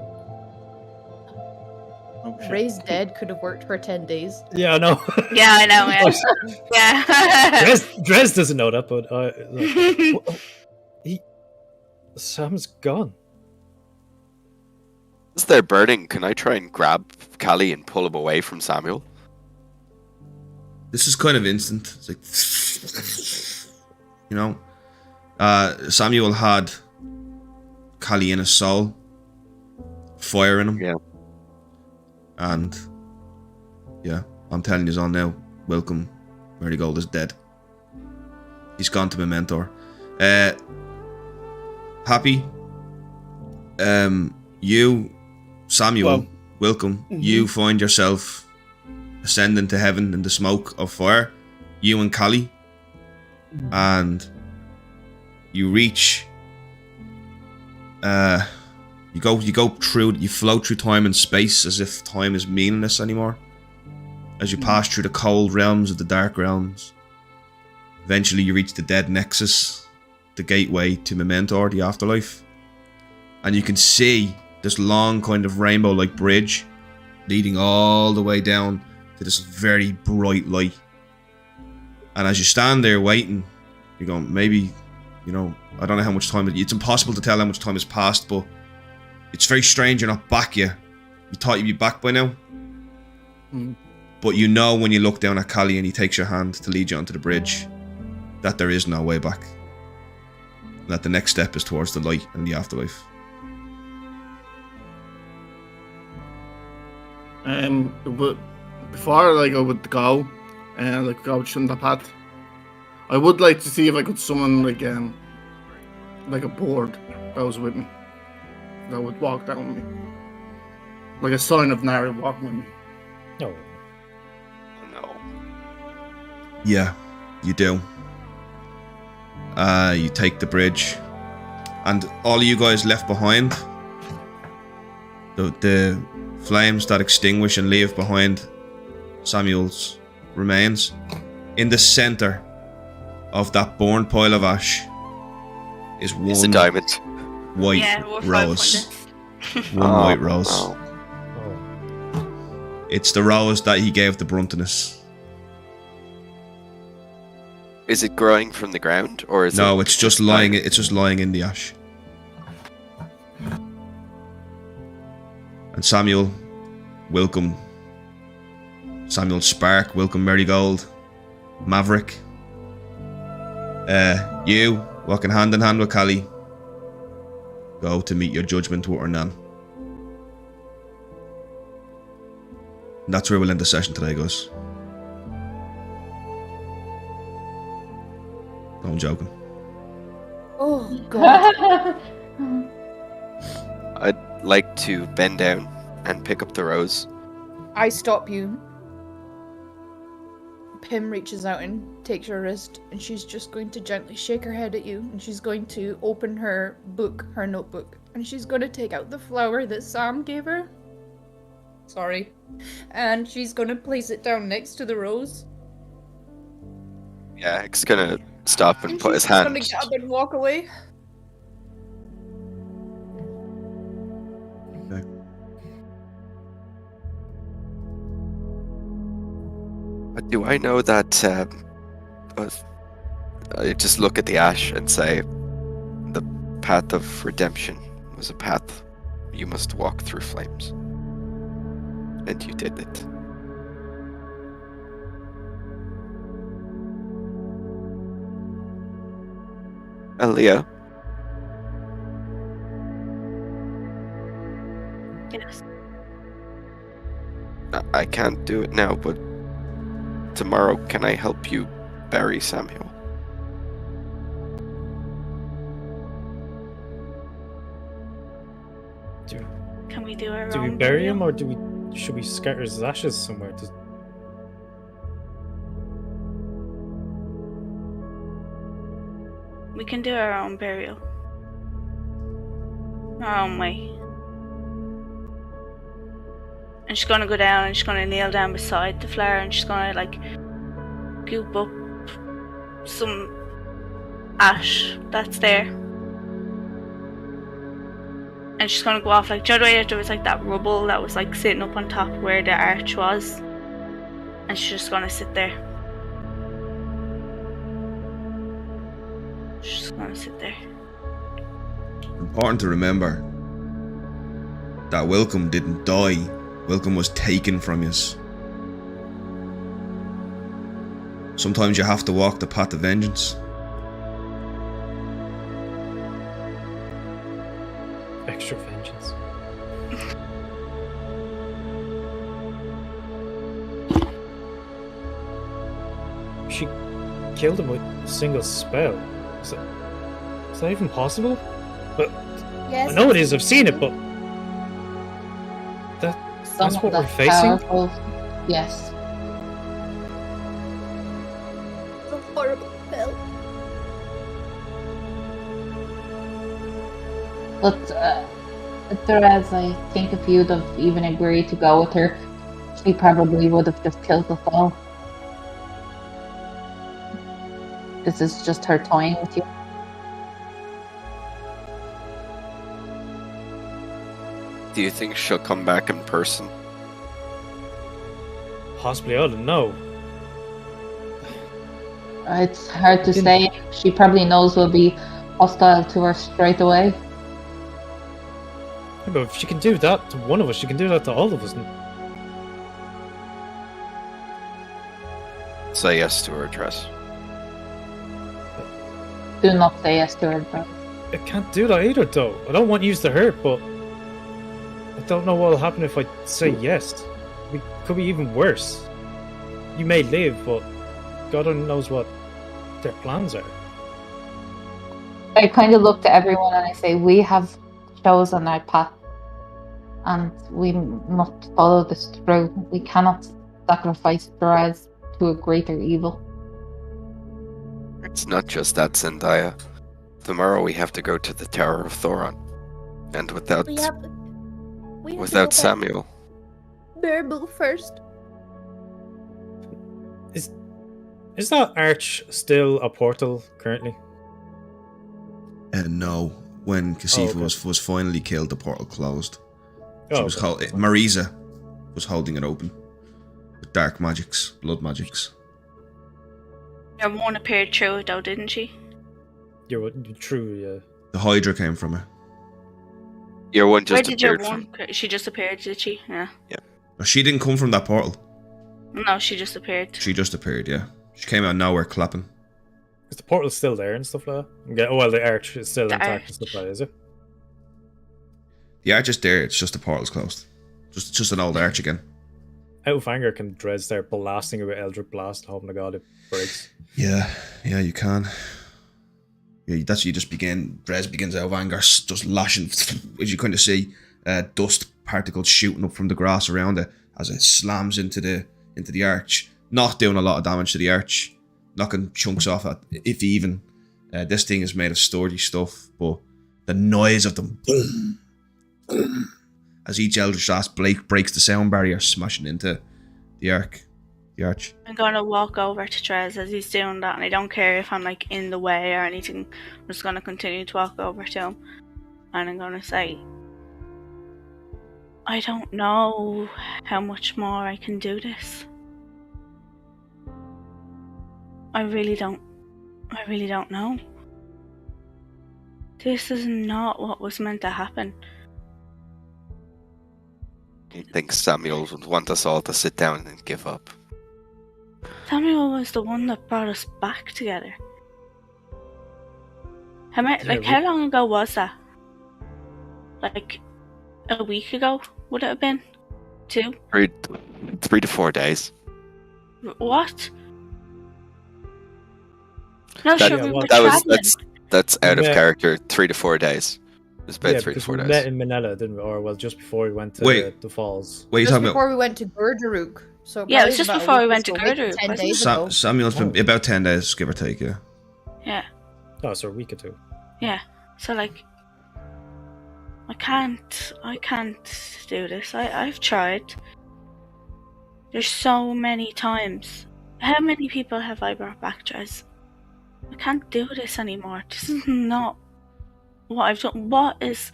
[SPEAKER 3] Ray's dead could have worked for 10 days.
[SPEAKER 5] Yeah, I know.
[SPEAKER 2] Yeah, I know, yeah. Yeah.
[SPEAKER 5] Dres doesn't know that, but Sam's gone.
[SPEAKER 6] As they're burning, can I try and grab Callie and pull him away from Samuel?
[SPEAKER 4] This is kind of instant. It's like, you know, Samuel had Callie in his soul, fire in him.
[SPEAKER 6] Yeah.
[SPEAKER 4] And yeah, I'm telling you all now, Wilcome Merigold is dead. He's gone to my mentor. Happy. You, Samuel, Wilcome, you find yourself ascending to heaven in the smoke of fire. You and Callie. And you reach you float through time and space as if time is meaningless anymore. As you pass through the cold realms of the dark realms. Eventually you reach the dead nexus, the gateway to Mementor, the afterlife. And you can see this long kind of rainbow-like bridge leading all the way down to this very bright light. And as you stand there waiting, you're going, maybe, you know, I don't know how much time, it's impossible to tell how much time has passed, but it's very strange you're not back yet. You thought you'd be back by now. But you know when you look down at Callie and he takes your hand to lead you onto the bridge, that there is no way back. That the next step is towards the light and the afterlife.
[SPEAKER 7] But before like I would go and like go down the path, I would like to see if I could summon like a board that was with me, that would walk down with me, like a sign of Nari walking with me.
[SPEAKER 5] No.
[SPEAKER 6] No.
[SPEAKER 4] Yeah, you do. You take the bridge, and all of you guys left behind, the flames that extinguish and leave behind Samuel's remains, in the center of that burned pile of ash is
[SPEAKER 6] It's a
[SPEAKER 4] one
[SPEAKER 6] diamond.
[SPEAKER 4] white
[SPEAKER 2] Yeah, we're
[SPEAKER 4] rose.
[SPEAKER 2] 500.
[SPEAKER 4] One white rose.
[SPEAKER 6] Oh.
[SPEAKER 4] It's the rose that he gave the Bruntinus.
[SPEAKER 6] Is it growing from the ground, or is it?
[SPEAKER 4] No, it's just lying. It's just lying in the ash. And Samuel, Wilcome, Samuel Spark, Wilcome Merigold, Maverick. You walking hand in hand with Callie. Go to meet your judgment with Hernan. And that's where we'll end the session today, guys. No, I'm joking.
[SPEAKER 3] Oh, God.
[SPEAKER 6] I'd like to bend down and pick up the rose.
[SPEAKER 3] I stop you. Pim reaches out and takes your wrist, and she's just going to gently shake her head at you, and she's going to open her book, her notebook, and she's going to take out the flower that Sam gave her. Sorry. And she's going to place it down next to the rose.
[SPEAKER 6] Yeah, he's gonna stop and put his
[SPEAKER 3] She's
[SPEAKER 6] hand.
[SPEAKER 3] going to get up and walk away.
[SPEAKER 4] Okay.
[SPEAKER 6] Do I know that? I just look at the ash and say, the path of redemption was a path you must walk through flames, and you did it. Aaliyah,
[SPEAKER 2] Yes.
[SPEAKER 6] I can't do it now, but tomorrow, can I help you bury Samuel?
[SPEAKER 2] Can we do our
[SPEAKER 5] Do we
[SPEAKER 2] own
[SPEAKER 5] bury
[SPEAKER 2] burial?
[SPEAKER 5] him, or should we scatter his ashes somewhere?
[SPEAKER 2] We can do our own burial. Our own way. And she's gonna go down and she's gonna kneel down beside the flower and she's gonna like goop up some ash that's there. And she's gonna go off like, do you know the way that there was like that rubble that was like sitting up on top where the arch was? And she's just gonna sit there. She's just gonna sit there.
[SPEAKER 4] Important to remember that Wilcome didn't die. Wilcome was taken from you. Sometimes you have to walk the path of vengeance.
[SPEAKER 5] Extra vengeance. She killed him with a single spell. Is that even possible? But
[SPEAKER 3] Yes.
[SPEAKER 5] I know it is. I've seen it, but that's what we're facing.
[SPEAKER 1] Powerful. Yes.
[SPEAKER 8] It's a horrible spell.
[SPEAKER 1] But Dres, I think if you'd have even agreed to go with her, she probably would have just killed us all. This is just her toying with you.
[SPEAKER 6] Do you think she'll come back in person?
[SPEAKER 5] Possibly, I don't know.
[SPEAKER 1] It's hard to say. She probably knows we'll be hostile to her straight away.
[SPEAKER 5] Yeah, but if she can do that to one of us, she can do that to all of us.
[SPEAKER 6] Say yes to her, Dres.
[SPEAKER 1] Do not say yes to it, bro.
[SPEAKER 5] I can't do that either, though. I don't want you to hurt, but I don't know what'll happen if I say yes. It could be even worse. You may live, but God only knows what their plans are.
[SPEAKER 1] I kind of look to everyone and I say, we have chosen our path, and we must follow this through. We cannot sacrifice Dres to a greater evil.
[SPEAKER 6] It's not just that, Zendaya. Tomorrow we have to go to the Tower of Thoron. And without
[SPEAKER 8] We have to
[SPEAKER 6] without
[SPEAKER 8] go
[SPEAKER 6] Samuel.
[SPEAKER 8] back. Burble first.
[SPEAKER 5] Is that arch still a portal currently?
[SPEAKER 4] No. When Kasifa
[SPEAKER 5] okay.
[SPEAKER 4] was finally killed, the portal closed.
[SPEAKER 5] Oh,
[SPEAKER 4] She was Marisa was holding it open with dark magics, blood magics.
[SPEAKER 2] Your one appeared through it though, didn't she?
[SPEAKER 5] You're true, yeah.
[SPEAKER 4] The Hydra came from it.
[SPEAKER 6] Your one
[SPEAKER 2] Where
[SPEAKER 6] just
[SPEAKER 2] did your
[SPEAKER 6] appeared
[SPEAKER 2] one?
[SPEAKER 6] from.
[SPEAKER 2] She just appeared, did she? Yeah.
[SPEAKER 4] No, she didn't come from that portal.
[SPEAKER 2] No, she just appeared.
[SPEAKER 4] She just appeared, yeah. She came out of nowhere clapping.
[SPEAKER 5] Is the portal still there and stuff like that? Yeah, well, the arch is still
[SPEAKER 2] The
[SPEAKER 5] intact
[SPEAKER 2] arch.
[SPEAKER 5] and stuff like that, is it?
[SPEAKER 4] The arch is there, it's just the portal's closed. Just an old arch again.
[SPEAKER 5] Out of anger, can Dres start blasting it with Eldritch Blast, hoping to God it breaks?
[SPEAKER 4] Yeah, you can. Yeah, that's you just begin. Dres begins out of anger, just lashing, as you kind of see, dust particles shooting up from the grass around it as it slams into the arch, not doing a lot of damage to the arch, knocking chunks off it, if even. This thing is made of sturdy stuff, but the noise of them boom, boom, as each Eldritch Blast breaks the sound barrier, smashing into the arch.
[SPEAKER 2] I'm gonna walk over to Dres as he's doing that, and I don't care if I'm like in the way or anything. I'm just gonna continue to walk over to him, and I'm gonna say, I don't know how much more I can do this. I really don't know. This is not what was meant to happen.
[SPEAKER 6] You think Samuel would want us all to sit down and give up?
[SPEAKER 2] Samuel was the one that brought us back together. How long ago was that? Like a week ago? Would it have been? 2?
[SPEAKER 6] 3 to 4 days.
[SPEAKER 2] What? No,
[SPEAKER 6] That-
[SPEAKER 2] sure, we were
[SPEAKER 6] that was
[SPEAKER 2] traveling.
[SPEAKER 6] that's out of
[SPEAKER 5] Yeah.
[SPEAKER 6] character. 3 to 4 days. It was about 3 to
[SPEAKER 5] because
[SPEAKER 6] 4
[SPEAKER 5] we
[SPEAKER 6] days.
[SPEAKER 5] met in Manila, didn't we? Or, well, just before we went to
[SPEAKER 4] Wait.
[SPEAKER 5] the falls.
[SPEAKER 4] What are you
[SPEAKER 3] Just
[SPEAKER 4] talking about?
[SPEAKER 3] before we went to Gurdaruk. So
[SPEAKER 2] Yeah, it was
[SPEAKER 3] probably
[SPEAKER 2] just
[SPEAKER 3] about a
[SPEAKER 2] before we
[SPEAKER 3] week
[SPEAKER 2] went to
[SPEAKER 3] or so, maybe
[SPEAKER 2] Gurdaruk,
[SPEAKER 3] 10
[SPEAKER 2] wasn't
[SPEAKER 3] days
[SPEAKER 2] it?
[SPEAKER 3] ago.
[SPEAKER 4] Samuel's been about 10 days, give or take, yeah.
[SPEAKER 2] Yeah,
[SPEAKER 5] Oh, so a week or two.
[SPEAKER 2] yeah. So like, I can't do this. I've tried. There's so many times. How many people have I brought back, Dres? I can't do this anymore. This is not what I've done. What is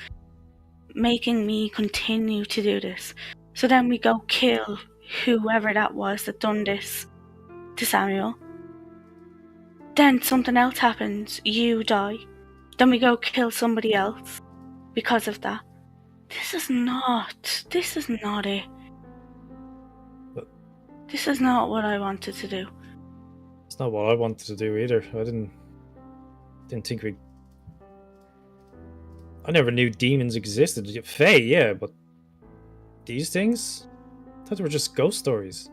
[SPEAKER 2] making me continue to do this? So then we go kill whoever that was that done this to Samuel. Then something else happens. You die. Then we go kill somebody else because of that. This is not it.
[SPEAKER 5] But-
[SPEAKER 2] This is not what I wanted to do.
[SPEAKER 5] It's not what I wanted to do either. I didn't think we. I never knew demons existed. Fae, yeah, but these things? I thought they were just ghost stories.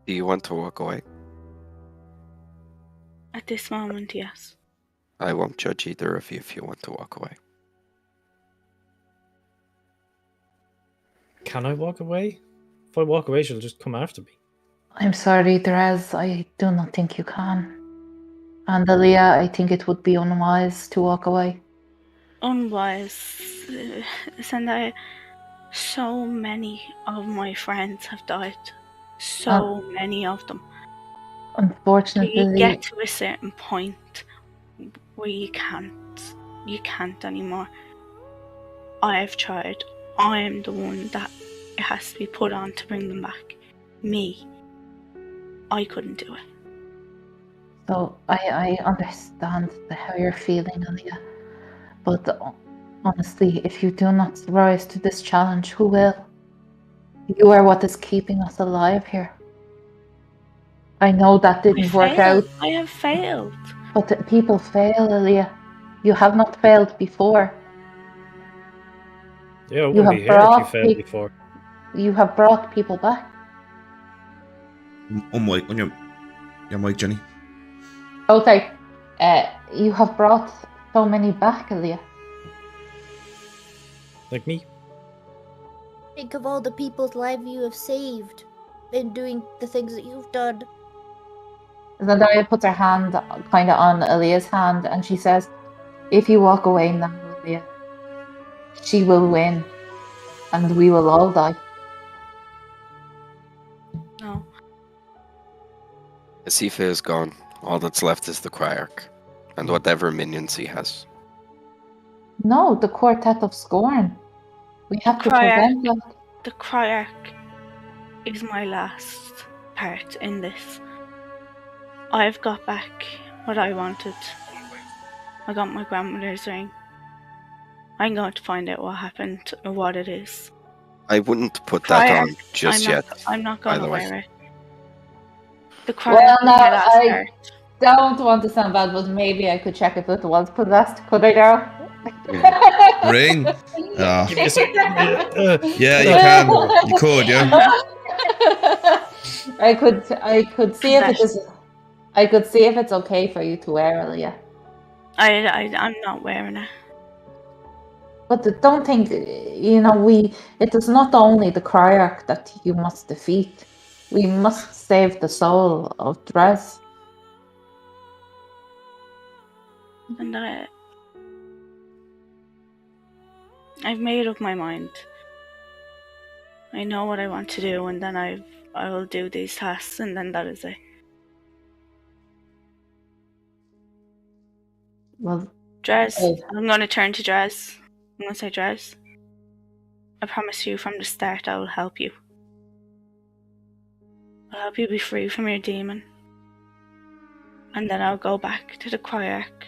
[SPEAKER 6] Do you want to walk away?
[SPEAKER 2] At this moment, yes.
[SPEAKER 6] I won't judge either of you if you want to walk away.
[SPEAKER 5] Can I walk away? If I walk away, she'll just come after me.
[SPEAKER 1] I'm sorry, Dres. I do not think you can. And Aaliyah, I think it would be unwise to walk away.
[SPEAKER 2] Unwise. Sendai, so many of my friends have died. So many of them.
[SPEAKER 1] Unfortunately,
[SPEAKER 2] You get to a certain point where you can't anymore. I've tried. I am the one that it has to be put on to bring them back. Me. I couldn't do it.
[SPEAKER 1] so I understand how you're feeling, Aaliyah. But honestly, if you do not rise to this challenge, who will? You are what is keeping us alive here. I know that didn't work out,
[SPEAKER 2] I have failed.
[SPEAKER 1] but people fail, Aaliyah. You have not failed before.
[SPEAKER 5] Yeah, I
[SPEAKER 1] You
[SPEAKER 5] wouldn't
[SPEAKER 1] have
[SPEAKER 5] be here if you
[SPEAKER 1] brought
[SPEAKER 5] failed before.
[SPEAKER 1] You have brought people back.
[SPEAKER 4] On your mic, Jenny.
[SPEAKER 1] Okay. You have brought so many back, Aaliyah.
[SPEAKER 5] Like me.
[SPEAKER 8] Think of all the people's lives you have saved in doing the things that you've done.
[SPEAKER 1] Zendaya puts her hand kind of on Aaliyah's hand and she says, if you walk away now, Aaliyah, she will win and we will all die.
[SPEAKER 2] No.
[SPEAKER 6] Kasifa is gone. All that's left is the Cryarch, and whatever minions he has.
[SPEAKER 1] No, the Quartet of Scorn. We have to prevent that.
[SPEAKER 2] The Cryarch is my last part in this. I've got back what I wanted. I got my grandmother's ring. I'm going to find out what happened or what it is.
[SPEAKER 6] I wouldn't put that on just yet.
[SPEAKER 2] I'm not going to wear it. The Cryarch
[SPEAKER 1] Well,
[SPEAKER 2] is
[SPEAKER 1] no,
[SPEAKER 2] my last
[SPEAKER 1] I
[SPEAKER 2] part.
[SPEAKER 1] don't want to sound bad, but maybe I could check if it was possessed. Could I now?
[SPEAKER 4] Ring? Ah.
[SPEAKER 5] Give me a second.
[SPEAKER 4] Yeah, you can. You could, yeah.
[SPEAKER 1] I could see if it is. I could see if it's okay for you to wear, Aaliyah.
[SPEAKER 2] I'm not wearing it.
[SPEAKER 1] But don't think, it is not only the Cryarch that you must defeat. We must save the soul of Dres.
[SPEAKER 2] And I've made up my mind. I know what I want to do, and then I will do these tasks, and then that is it.
[SPEAKER 1] Well,
[SPEAKER 2] Dres,
[SPEAKER 1] Oh.
[SPEAKER 2] I'm going to turn to Dres. I'm going to say, Dres, I promise you from the start I will help you. I'll help you be free from your demon. And then I'll go back to the Cryarch,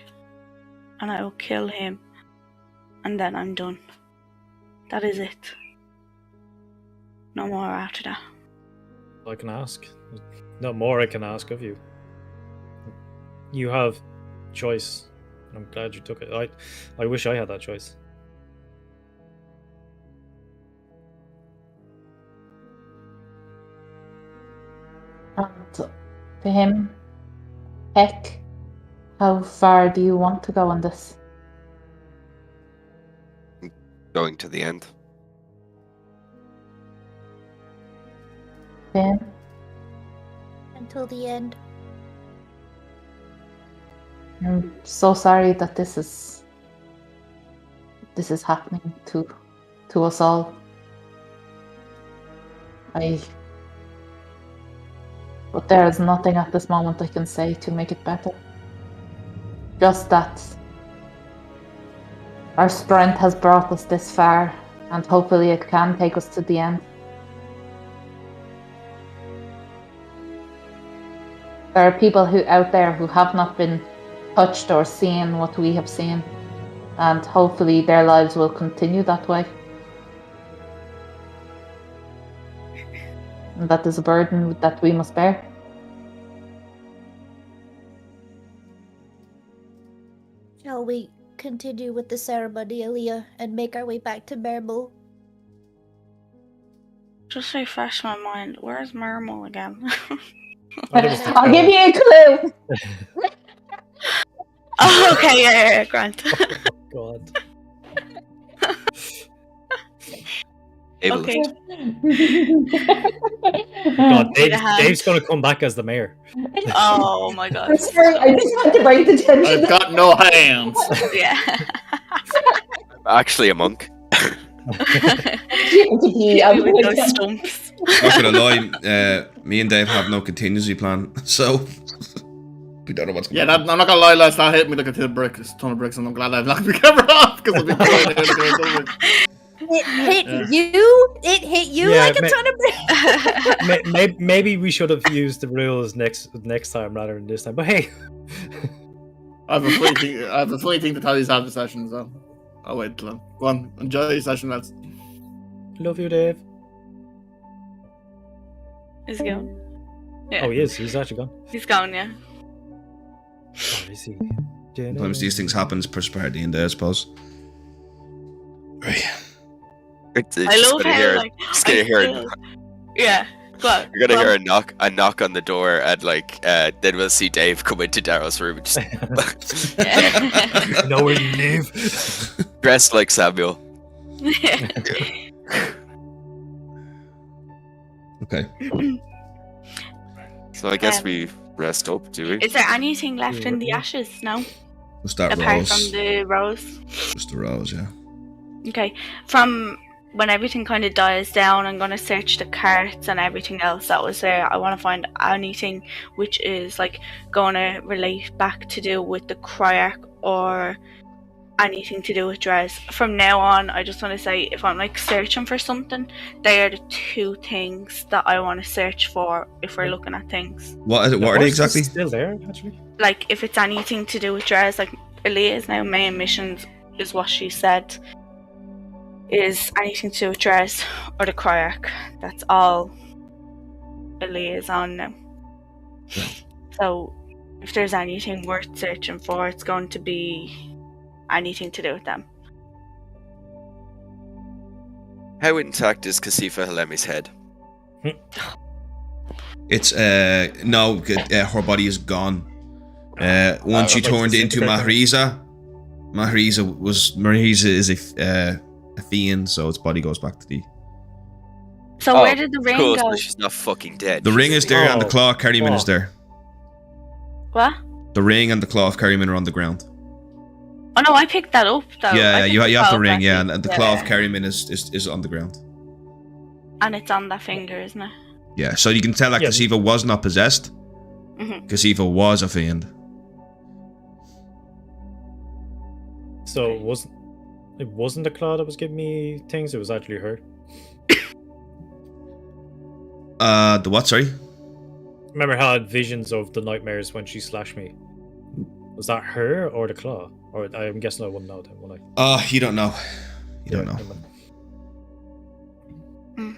[SPEAKER 2] and I will kill him, and then I'm done. That is it. No more after that.
[SPEAKER 5] I can ask. No more I can ask of you. You have choice. I'm glad you took it. I wish I had that choice.
[SPEAKER 1] and to him, heck, how far do you want to go on this?
[SPEAKER 6] Going to the end.
[SPEAKER 1] Ben?
[SPEAKER 8] Until the end.
[SPEAKER 1] I'm so sorry that this is happening to us all. But there is nothing at this moment I can say to make it better. Just that our strength has brought us this far, and hopefully it can take us to the end. There are people out there who have not been touched or seen what we have seen, and hopefully their lives will continue that way. And that is a burden that we must bear.
[SPEAKER 8] Shall we continue with the ceremony, Aaliyah, and make our way back to Mermel?
[SPEAKER 2] Just refresh my mind. Where's Mermel again?
[SPEAKER 1] I'll give you a clue.
[SPEAKER 2] Oh, okay, yeah, Grant.
[SPEAKER 5] Oh, God.
[SPEAKER 2] Okay.
[SPEAKER 5] God, Dave's going to come back as the mayor.
[SPEAKER 2] Oh my God.
[SPEAKER 1] I'm sorry, I just want to bring the attention.
[SPEAKER 7] I've got no hands.
[SPEAKER 2] Yeah.
[SPEAKER 6] Actually, a monk.
[SPEAKER 2] With those stumps.
[SPEAKER 4] Not gonna lie, me and Dave have no contingency plan, so we don't know what's going
[SPEAKER 7] Yeah,
[SPEAKER 4] on.
[SPEAKER 7] I'm not gonna lie, lads, that hit me like a ton of bricks, and I'm glad I've locked the camera off because I've been trying to hit
[SPEAKER 8] It hit
[SPEAKER 7] Yeah.
[SPEAKER 8] you? It hit you
[SPEAKER 5] Yeah,
[SPEAKER 8] like a ton of bricks?
[SPEAKER 5] Maybe we should have used the rules next time rather than this time. But hey,
[SPEAKER 7] I have a funny thing to tell you after the session, so I'll wait till then. Go on, enjoy your session, lads.
[SPEAKER 5] love you, Dave.
[SPEAKER 2] Is he gone? Yeah.
[SPEAKER 5] Oh, he is. He's actually gone.
[SPEAKER 2] He's gone, yeah.
[SPEAKER 5] Oh, is he?
[SPEAKER 4] Sometimes these things happen as part of D&D, I suppose. Right.
[SPEAKER 2] I love how, like, yeah. Go on.
[SPEAKER 6] You're gonna hear a knock on the door, and like then we'll see Dave come into Daryl's room and just
[SPEAKER 5] Know where you live.
[SPEAKER 6] dressed like Samuel.
[SPEAKER 4] Okay.
[SPEAKER 6] So I guess we rest up, do we?
[SPEAKER 2] Is there anything left in the ashes now?
[SPEAKER 4] We'll start
[SPEAKER 2] Apart
[SPEAKER 4] rolls.
[SPEAKER 2] from the rose?
[SPEAKER 4] Just the rolls, yeah.
[SPEAKER 2] Okay. From when everything kind of dies down, I'm going to search the carts and everything else that was there. I want to find anything which is like going to relate back to do with the Cryarch or anything to do with Dres. From now on, I just want to say, if I'm like searching for something, they are the two things that I want to search for if we're looking at things.
[SPEAKER 4] What are they exactly?
[SPEAKER 5] Still there, actually.
[SPEAKER 2] Like, if it's anything to do with Dres, like Aaliyah's now main missions is what she said. Is anything to do with Dres or the Cryarch. That's all Aaliyah is on now.
[SPEAKER 4] Yeah.
[SPEAKER 2] So, if there's anything worth searching for, it's going to be anything to do with them.
[SPEAKER 6] How intact is Kasifa Holemi's head?
[SPEAKER 4] It's no, her body is gone. Once she turned into Mahriza, Mahriza is a fiend, so its body goes back to the.
[SPEAKER 2] So where did the ring
[SPEAKER 6] cool,
[SPEAKER 2] go?
[SPEAKER 6] so she's not fucking dead.
[SPEAKER 4] The ring is there, and the claw of Carryman is there.
[SPEAKER 2] What?
[SPEAKER 4] The ring and the claw of Carryman are on the ground.
[SPEAKER 2] Oh no, I picked that up though.
[SPEAKER 4] Yeah, you have the ring, yeah, and the claw of
[SPEAKER 2] Yeah.
[SPEAKER 4] Carryman is on the ground.
[SPEAKER 2] And it's on that finger, isn't it?
[SPEAKER 4] Yeah, so you can tell that
[SPEAKER 5] Yeah.
[SPEAKER 4] Kasifa was not possessed.
[SPEAKER 2] Mm-hmm.
[SPEAKER 4] Kasifa was a fiend.
[SPEAKER 5] So it wasn't the claw that was giving me things, it was actually her.
[SPEAKER 4] The what, sorry?
[SPEAKER 5] Remember how I had visions of the nightmares when she slashed me? Was that her or the claw? Or I'm guessing I wouldn't know then, would I?
[SPEAKER 4] You don't know. You don't know.
[SPEAKER 5] never mind.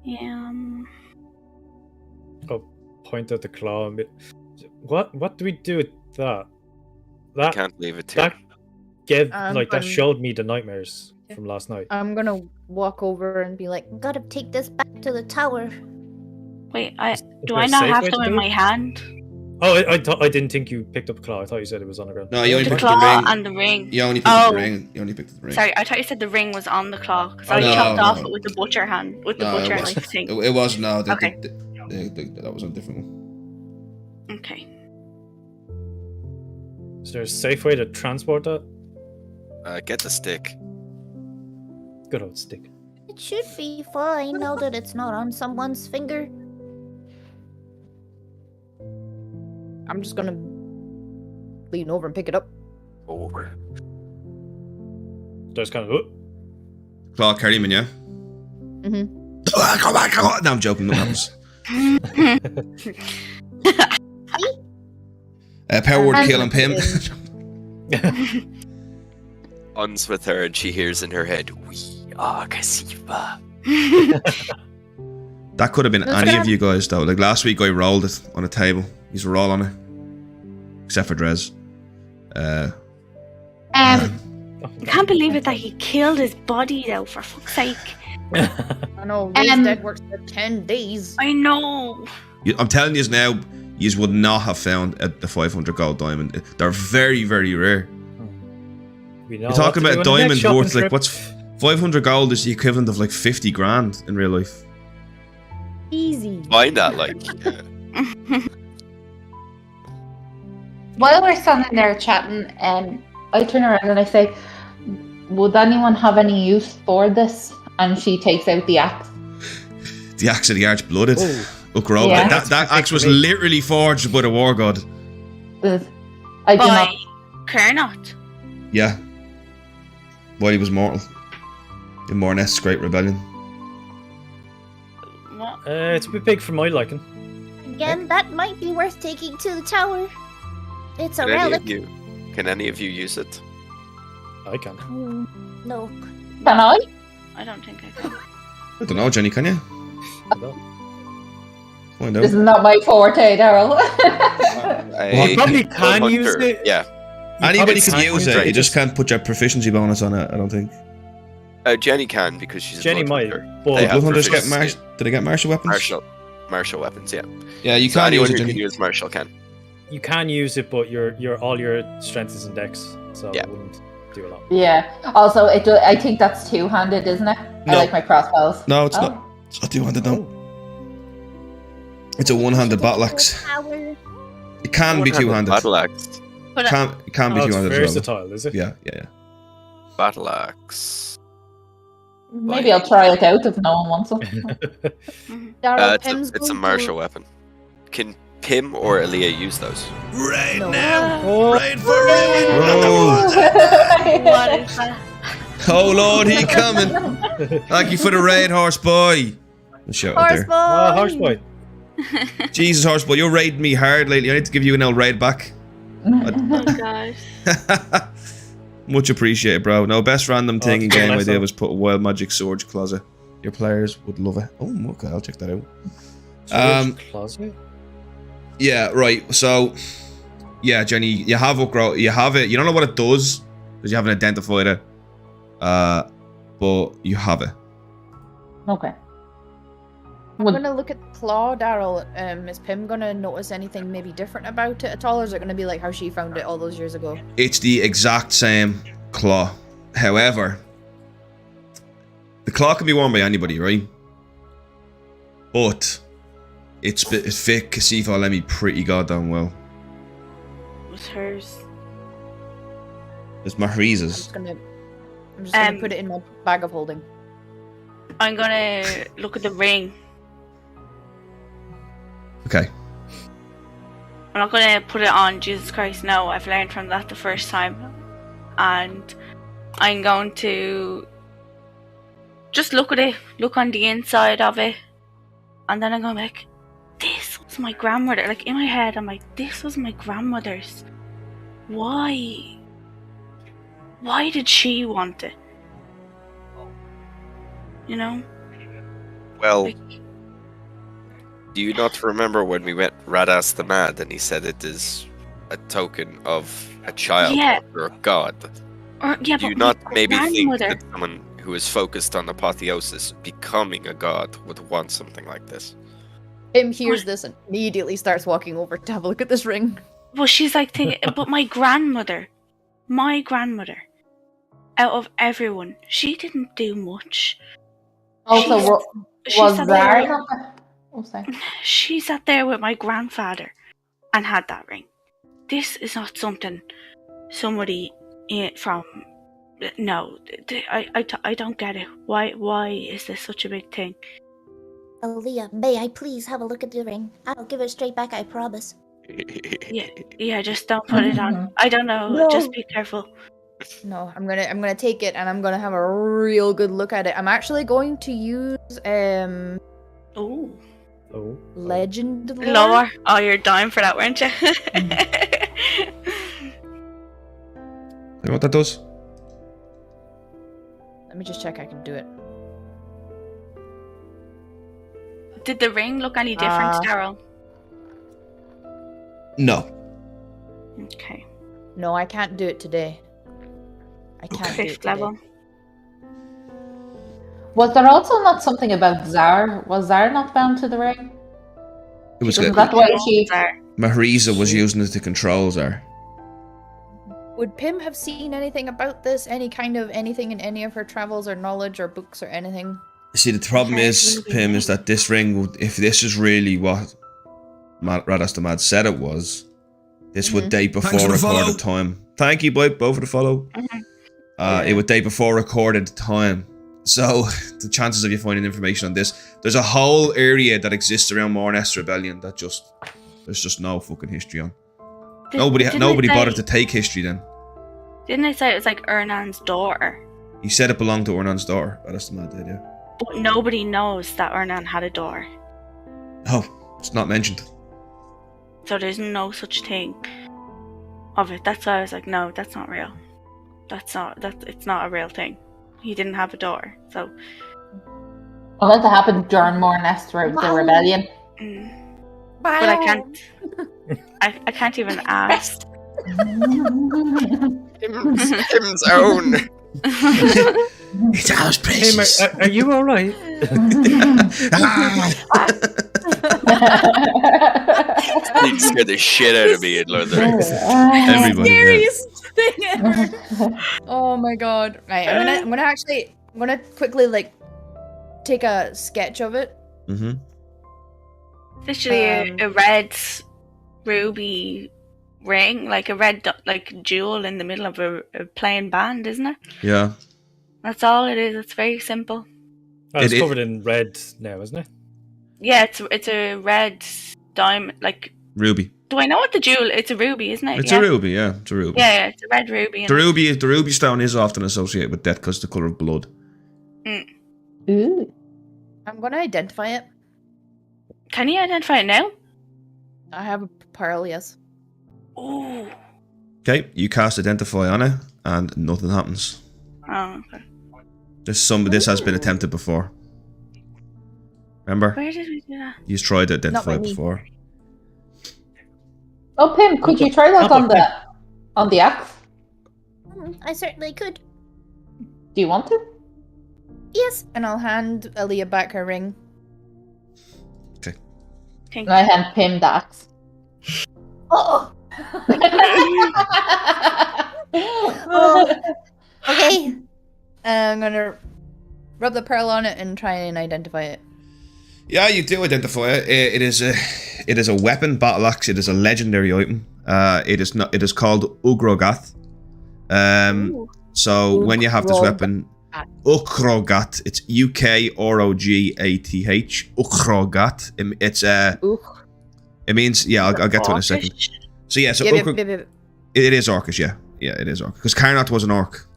[SPEAKER 2] Yeah.
[SPEAKER 5] Oh, point at the claw. And what do we do with that? That
[SPEAKER 6] Can't leave it here.
[SPEAKER 5] that gave that
[SPEAKER 3] I'm-
[SPEAKER 5] showed me the nightmares from last night.
[SPEAKER 3] I'm gonna walk over and be like,
[SPEAKER 8] Gotta take this back to the tower.
[SPEAKER 2] Wait,
[SPEAKER 5] Is
[SPEAKER 2] do
[SPEAKER 5] there
[SPEAKER 2] I
[SPEAKER 5] a
[SPEAKER 2] not
[SPEAKER 5] safe
[SPEAKER 2] have
[SPEAKER 5] way
[SPEAKER 2] them
[SPEAKER 5] to
[SPEAKER 2] in
[SPEAKER 5] do
[SPEAKER 2] my
[SPEAKER 5] it?
[SPEAKER 2] hand?
[SPEAKER 5] Oh, I didn't think you picked up a claw. I thought you said it was on the ground.
[SPEAKER 4] No, you only
[SPEAKER 2] The
[SPEAKER 4] picked up the
[SPEAKER 2] claw
[SPEAKER 4] ring.
[SPEAKER 2] and the ring.
[SPEAKER 4] You only picked up
[SPEAKER 2] Oh.
[SPEAKER 4] the ring. You only picked up the ring.
[SPEAKER 2] Sorry, I thought you said the ring was on the claw because
[SPEAKER 5] Oh,
[SPEAKER 2] I
[SPEAKER 5] no,
[SPEAKER 2] chopped off
[SPEAKER 4] no.
[SPEAKER 2] it with the butcher hand, with the
[SPEAKER 4] No,
[SPEAKER 2] butcher
[SPEAKER 4] it
[SPEAKER 2] knife thing.
[SPEAKER 4] It was no.
[SPEAKER 2] Okay.
[SPEAKER 4] That was a different one.
[SPEAKER 2] Okay.
[SPEAKER 5] Is there a safe way to transport that?
[SPEAKER 6] Get the stick.
[SPEAKER 5] Good old stick.
[SPEAKER 8] It should be fine now that it's not on someone's finger.
[SPEAKER 3] I'm just gonna lean over and pick it up.
[SPEAKER 6] Oh.
[SPEAKER 5] Just kind of.
[SPEAKER 4] Claw Carryman, yeah.
[SPEAKER 3] Mm-hmm.
[SPEAKER 4] Come on. No, I'm joking. No happens. Power word kill and Pim.
[SPEAKER 6] Uns with her, and she hears in her head, "We are Kasifa."
[SPEAKER 4] That could have been
[SPEAKER 3] That's
[SPEAKER 4] any
[SPEAKER 3] fine.
[SPEAKER 4] of you guys though. Like last week, I rolled it on a table. He's a roll on it, except for Dres.
[SPEAKER 2] I can't believe it that he killed his body though, for fuck's sake.
[SPEAKER 3] I know, Raised Dead works for 10 days.
[SPEAKER 2] I know.
[SPEAKER 4] I'm telling you now, you would not have found the 500 gold diamond. They're very, very rare.
[SPEAKER 5] We know
[SPEAKER 4] You're talking
[SPEAKER 5] what
[SPEAKER 4] about
[SPEAKER 5] to do on the next
[SPEAKER 4] diamonds
[SPEAKER 5] shopping
[SPEAKER 4] worth like
[SPEAKER 5] trip.
[SPEAKER 4] what's 500 gold is the equivalent of like 50 grand in real life.
[SPEAKER 3] Easy.
[SPEAKER 6] Find that, like.
[SPEAKER 1] While we're standing there chatting, I turn around and I say, would anyone have any use for this? And she takes out the axe.
[SPEAKER 4] The axe of the arch-blooded.
[SPEAKER 5] Oh.
[SPEAKER 4] Ukro.
[SPEAKER 1] Yeah.
[SPEAKER 4] That axe was literally forged by the war god.
[SPEAKER 1] I do
[SPEAKER 2] By
[SPEAKER 1] not.
[SPEAKER 2] Kernot.
[SPEAKER 4] Yeah. While he was mortal. In Morness' Great Rebellion.
[SPEAKER 2] What?
[SPEAKER 5] It's a bit big for my liking.
[SPEAKER 8] Again, that might be worth taking to the tower. It's a
[SPEAKER 6] Can any
[SPEAKER 8] relic.
[SPEAKER 6] of you? Can any of you use it?
[SPEAKER 5] I can.
[SPEAKER 8] No.
[SPEAKER 1] Can I?
[SPEAKER 2] I don't think I can.
[SPEAKER 4] I don't know, Jenny, can you? Find
[SPEAKER 1] This is
[SPEAKER 4] out.
[SPEAKER 1] not my forte, Daryl.
[SPEAKER 5] You probably can use it.
[SPEAKER 6] Yeah.
[SPEAKER 4] Anybody
[SPEAKER 6] It's
[SPEAKER 4] can use it.
[SPEAKER 6] right.
[SPEAKER 4] You just can't put your proficiency bonus on it. I don't think.
[SPEAKER 6] Jenny can because she's
[SPEAKER 5] Jenny
[SPEAKER 6] a
[SPEAKER 5] might,
[SPEAKER 6] bloodhunter.
[SPEAKER 5] but
[SPEAKER 6] They have
[SPEAKER 4] Bloodhunters get
[SPEAKER 6] proficiency.
[SPEAKER 4] Do they get martial weapons?
[SPEAKER 6] Martial weapons, yeah.
[SPEAKER 4] Yeah, you
[SPEAKER 6] So
[SPEAKER 4] can't
[SPEAKER 6] anyone
[SPEAKER 4] use
[SPEAKER 6] who
[SPEAKER 4] it.
[SPEAKER 6] can
[SPEAKER 4] Jenny.
[SPEAKER 6] use martial can.
[SPEAKER 5] you can use it, but your all your strength is in dex, so
[SPEAKER 6] Yeah.
[SPEAKER 5] it wouldn't do a lot.
[SPEAKER 1] Yeah. Also, I think that's two-handed, isn't it? I
[SPEAKER 4] No.
[SPEAKER 1] like my crossbows.
[SPEAKER 4] No, it's
[SPEAKER 1] Oh.
[SPEAKER 4] not. It's not two-handed. No, it's a one-handed battle axe.
[SPEAKER 8] Power.
[SPEAKER 4] It can be two-handed.
[SPEAKER 6] Battle axe.
[SPEAKER 2] But
[SPEAKER 4] It can be
[SPEAKER 5] Oh, it's
[SPEAKER 4] two-handed as well.
[SPEAKER 5] versatile, is it?
[SPEAKER 4] Yeah.
[SPEAKER 6] Battle axe.
[SPEAKER 1] Maybe I'll try it out if no one wants it.
[SPEAKER 3] Daryl,
[SPEAKER 6] It's
[SPEAKER 3] Pim's
[SPEAKER 6] a
[SPEAKER 3] going to-
[SPEAKER 6] martial weapon. Can Pim or Aaliyah use those?
[SPEAKER 4] Right
[SPEAKER 3] No.
[SPEAKER 4] now,
[SPEAKER 5] Oh,
[SPEAKER 4] right for Raven.
[SPEAKER 2] what is that?
[SPEAKER 4] Oh Lord, he coming! Thank you for the raid, horse boy. Shout out there.
[SPEAKER 5] horse boy.
[SPEAKER 4] Jesus, horse boy, you're raiding me hard lately. I need to give you an old raid back.
[SPEAKER 2] Oh gosh.
[SPEAKER 4] Much appreciated, bro. No, best random thing in
[SPEAKER 5] it's
[SPEAKER 4] game
[SPEAKER 5] nice
[SPEAKER 4] I did
[SPEAKER 5] one.
[SPEAKER 4] was put a wild magic sword closet. Your players would love it. Oh, okay, I'll check that out.
[SPEAKER 5] Closet?
[SPEAKER 4] Yeah, right. So, yeah, Jenny, you have upgrade. You have it. You don't know what it does because you haven't identified it. But you have it.
[SPEAKER 1] Okay.
[SPEAKER 3] I'm gonna look at the claw, Daryl. Is Pim gonna notice anything maybe different about it at all, or is it gonna be like how she found it all those years ago?
[SPEAKER 4] It's the exact same claw. However, the claw can be worn by anybody, right? But it fit Kasifa Holemi pretty goddamn well.
[SPEAKER 2] Was hers.
[SPEAKER 4] It's
[SPEAKER 3] I'm
[SPEAKER 4] Mahriza's.
[SPEAKER 3] just gonna put it in my bag of holding.
[SPEAKER 2] I'm gonna look at the ring.
[SPEAKER 4] Okay.
[SPEAKER 2] I'm not gonna put it on. Jesus Christ, no! I've learned from that the first time, and I'm going to just look at it, look on the inside of it, and then I'm going like, "This was my grandmother." Like in my head, I'm like, "This was my grandmother's. Why? Why did she want it? You know?"
[SPEAKER 6] Well,
[SPEAKER 2] Like,
[SPEAKER 6] do you not remember when we met Radas the Mad and he said it is a token of a child
[SPEAKER 2] Yeah.
[SPEAKER 6] or a god?
[SPEAKER 2] or yeah,
[SPEAKER 6] Do you
[SPEAKER 2] but my
[SPEAKER 6] not maybe think
[SPEAKER 2] grandmother.
[SPEAKER 6] that someone who is focused on apotheosis becoming a god would want something like this?
[SPEAKER 3] Pim hears this and immediately starts walking over to have a look at this ring.
[SPEAKER 2] Well, she's like thinking, but my grandmother, out of everyone, she didn't do much.
[SPEAKER 1] Also,
[SPEAKER 2] She's- She
[SPEAKER 1] was
[SPEAKER 2] sat
[SPEAKER 1] there?
[SPEAKER 2] there.
[SPEAKER 1] Oh, sorry.
[SPEAKER 2] She sat there with my grandfather, and had that ring. This is not something somebody from. No, I don't get it. Why is this such a big thing?
[SPEAKER 8] Aaliyah, may I please have a look at the ring? I'll give it straight back, I promise.
[SPEAKER 2] Yeah, just don't put it on. I don't know.
[SPEAKER 8] No.
[SPEAKER 2] Just be careful.
[SPEAKER 3] No, I'm gonna take it and I'm gonna have a real good look at it. I'm actually going to use
[SPEAKER 2] Ooh,
[SPEAKER 5] Oh.
[SPEAKER 3] legend
[SPEAKER 2] lower. Oh, you're dying for that, weren't you?
[SPEAKER 4] You know what that does?
[SPEAKER 3] Let me just check I can do it.
[SPEAKER 2] Did the ring look any different, Daryl?
[SPEAKER 4] No.
[SPEAKER 2] Okay.
[SPEAKER 3] No, I can't do it today. I can't do it
[SPEAKER 2] Fifth
[SPEAKER 3] today.
[SPEAKER 2] level.
[SPEAKER 1] Was there also not something about Zar? Was Zar not bound to the ring?
[SPEAKER 4] It was
[SPEAKER 1] Isn't that the way she?
[SPEAKER 2] There.
[SPEAKER 4] Mahriza was using it to control her.
[SPEAKER 3] Would Pim have seen anything about this? Anything in any of her travels or knowledge or books or anything?
[SPEAKER 4] See, the problem is,
[SPEAKER 2] Maybe.
[SPEAKER 4] Pim, is that this ring would, if this is really what Radas the Mad said it was, this would date before
[SPEAKER 9] Thanks for the follow.
[SPEAKER 4] recorded time. Thank you, boy, both for the follow. It would date before recorded time. So, the chances of you finding information on this, there's a whole area that exists around Mornest Rebellion that there's just no fucking history on.
[SPEAKER 2] Didn't
[SPEAKER 4] Nobody
[SPEAKER 2] they
[SPEAKER 4] bothered
[SPEAKER 2] say-
[SPEAKER 4] to take history then.
[SPEAKER 2] Didn't they say it was like Ernan's daughter?
[SPEAKER 4] He said it belonged to Ornan's daughter. Radas the Mad did, yeah.
[SPEAKER 2] But nobody knows that Ernan had a daughter.
[SPEAKER 4] No, it's not mentioned.
[SPEAKER 2] So there's no such thing of it. That's why I was like, no, that's not real. It's not a real thing. He didn't have a daughter, so
[SPEAKER 1] I want to happen during more nest throughout the rebellion.
[SPEAKER 2] But I can't. I can't even ask.
[SPEAKER 6] Him's own.
[SPEAKER 4] It's ours, precious.
[SPEAKER 5] Hey, are you all right?
[SPEAKER 6] He scared the shit out of me in London.
[SPEAKER 4] Everybody.
[SPEAKER 3] Scariest thing ever. Oh my god! Right, I'm gonna quickly like take a sketch of it.
[SPEAKER 4] Mm-hmm.
[SPEAKER 2] It's literally a red ruby ring, like a red like jewel in the middle of a playing band, isn't it?
[SPEAKER 4] Yeah.
[SPEAKER 2] That's all it is. It's very simple.
[SPEAKER 5] Oh, it's covered in red now, isn't it?
[SPEAKER 2] Yeah, it's a red diamond, like
[SPEAKER 4] Ruby.
[SPEAKER 2] Do I know what the jewel? It's a ruby, isn't it?
[SPEAKER 4] It's a ruby, yeah. It's a ruby.
[SPEAKER 2] Yeah, it's a red ruby.
[SPEAKER 4] The ruby stone is often associated with death because the colour of blood.
[SPEAKER 1] Ooh.
[SPEAKER 3] I'm gonna identify it.
[SPEAKER 2] Can you identify it now?
[SPEAKER 3] I have a pearl, yes.
[SPEAKER 2] Ooh.
[SPEAKER 4] Okay, you cast Identify on it, and nothing happens.
[SPEAKER 2] Oh, okay.
[SPEAKER 4] This has been attempted before. Remember?
[SPEAKER 2] Where did we do that?
[SPEAKER 4] You tried to identify it
[SPEAKER 3] me.
[SPEAKER 4] before.
[SPEAKER 1] Oh, Pim, could you try that on the axe?
[SPEAKER 8] I certainly could.
[SPEAKER 1] Do you want to?
[SPEAKER 8] Yes.
[SPEAKER 3] And I'll hand Aaliyah back her ring.
[SPEAKER 4] Okay.
[SPEAKER 2] Thank
[SPEAKER 1] And I hand Pim the axe.
[SPEAKER 8] Oh. Okay.
[SPEAKER 3] I'm gonna rub the pearl on it and try and identify it.
[SPEAKER 4] Yeah, you do identify it. It is a weapon, battle axe. It is a legendary item. It is called Ugrogath. So when you have this weapon, Ukrogath, it's Ukrogath. Ukrogath. It means I'll get to it in a second. So so
[SPEAKER 3] Yep.
[SPEAKER 4] it is orcish, yeah, it is orc because Karnath was an orc.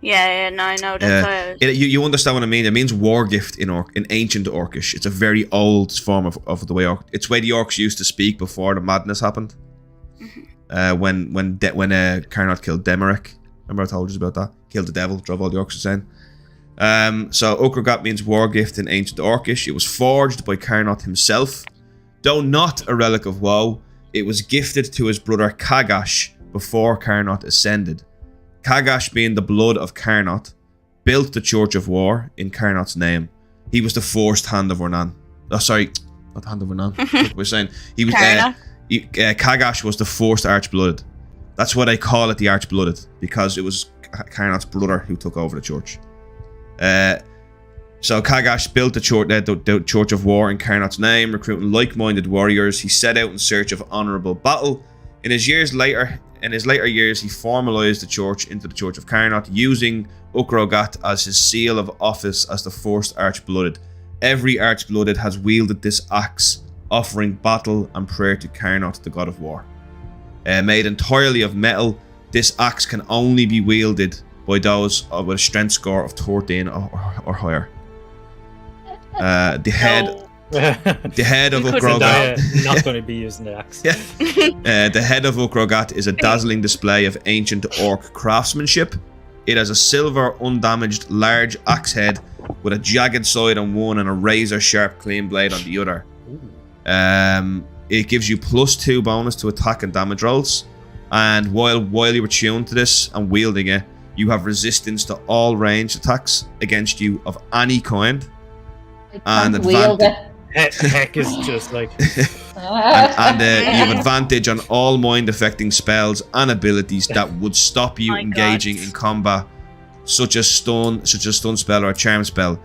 [SPEAKER 2] Yeah, no, I know. That's why
[SPEAKER 4] You understand what I mean? It means war gift in ancient Orcish. It's a very old form of the way it's the way the orcs used to speak before the madness happened. When Karnath killed Demeric. Remember I told you about that? Killed the devil, drove all the orcs insane. So Ukrogat means war gift in ancient Orcish. It was forged by Karnath himself. Though not a relic of woe, it was gifted to his brother Kagash before Karnath ascended. Kagash, being the blood of Karnath, built the Church of War in Karnath's name. He was the first Hand of Ornan. Oh, sorry, not Hand of Ornan. What we're saying. He was Kagash was the first Archblooded. That's why they call it the Archblooded, because it was Karnath's brother who took over the church. So Kagash built the Church of War in Karnath's name, recruiting like-minded warriors. He set out in search of honourable battle. In his later years, he formalized the church into the Church of Karnath, using Ukrogat as his seal of office as the first Archblooded. Every Archblooded has wielded this axe, offering battle and prayer to Karnath, the god of war. Made entirely of metal, this axe can only be wielded by those with a strength score of 13 or higher. The head of Ukrogat.
[SPEAKER 5] Not going to be using the axe.
[SPEAKER 4] The head of Ukrogat is a dazzling display of ancient orc craftsmanship. It has a silver, undamaged, large axe head with a jagged side on one and a razor-sharp, clean blade on the other. It gives you +2 bonus to attack and damage rolls. And while you were tuned to this and wielding it, you have resistance to all ranged attacks against you of any kind. And advantage.
[SPEAKER 5] Heck is just like.
[SPEAKER 4] and you have advantage on all mind-affecting spells and abilities that would stop you engaging in combat, such as stun spell or a charm spell.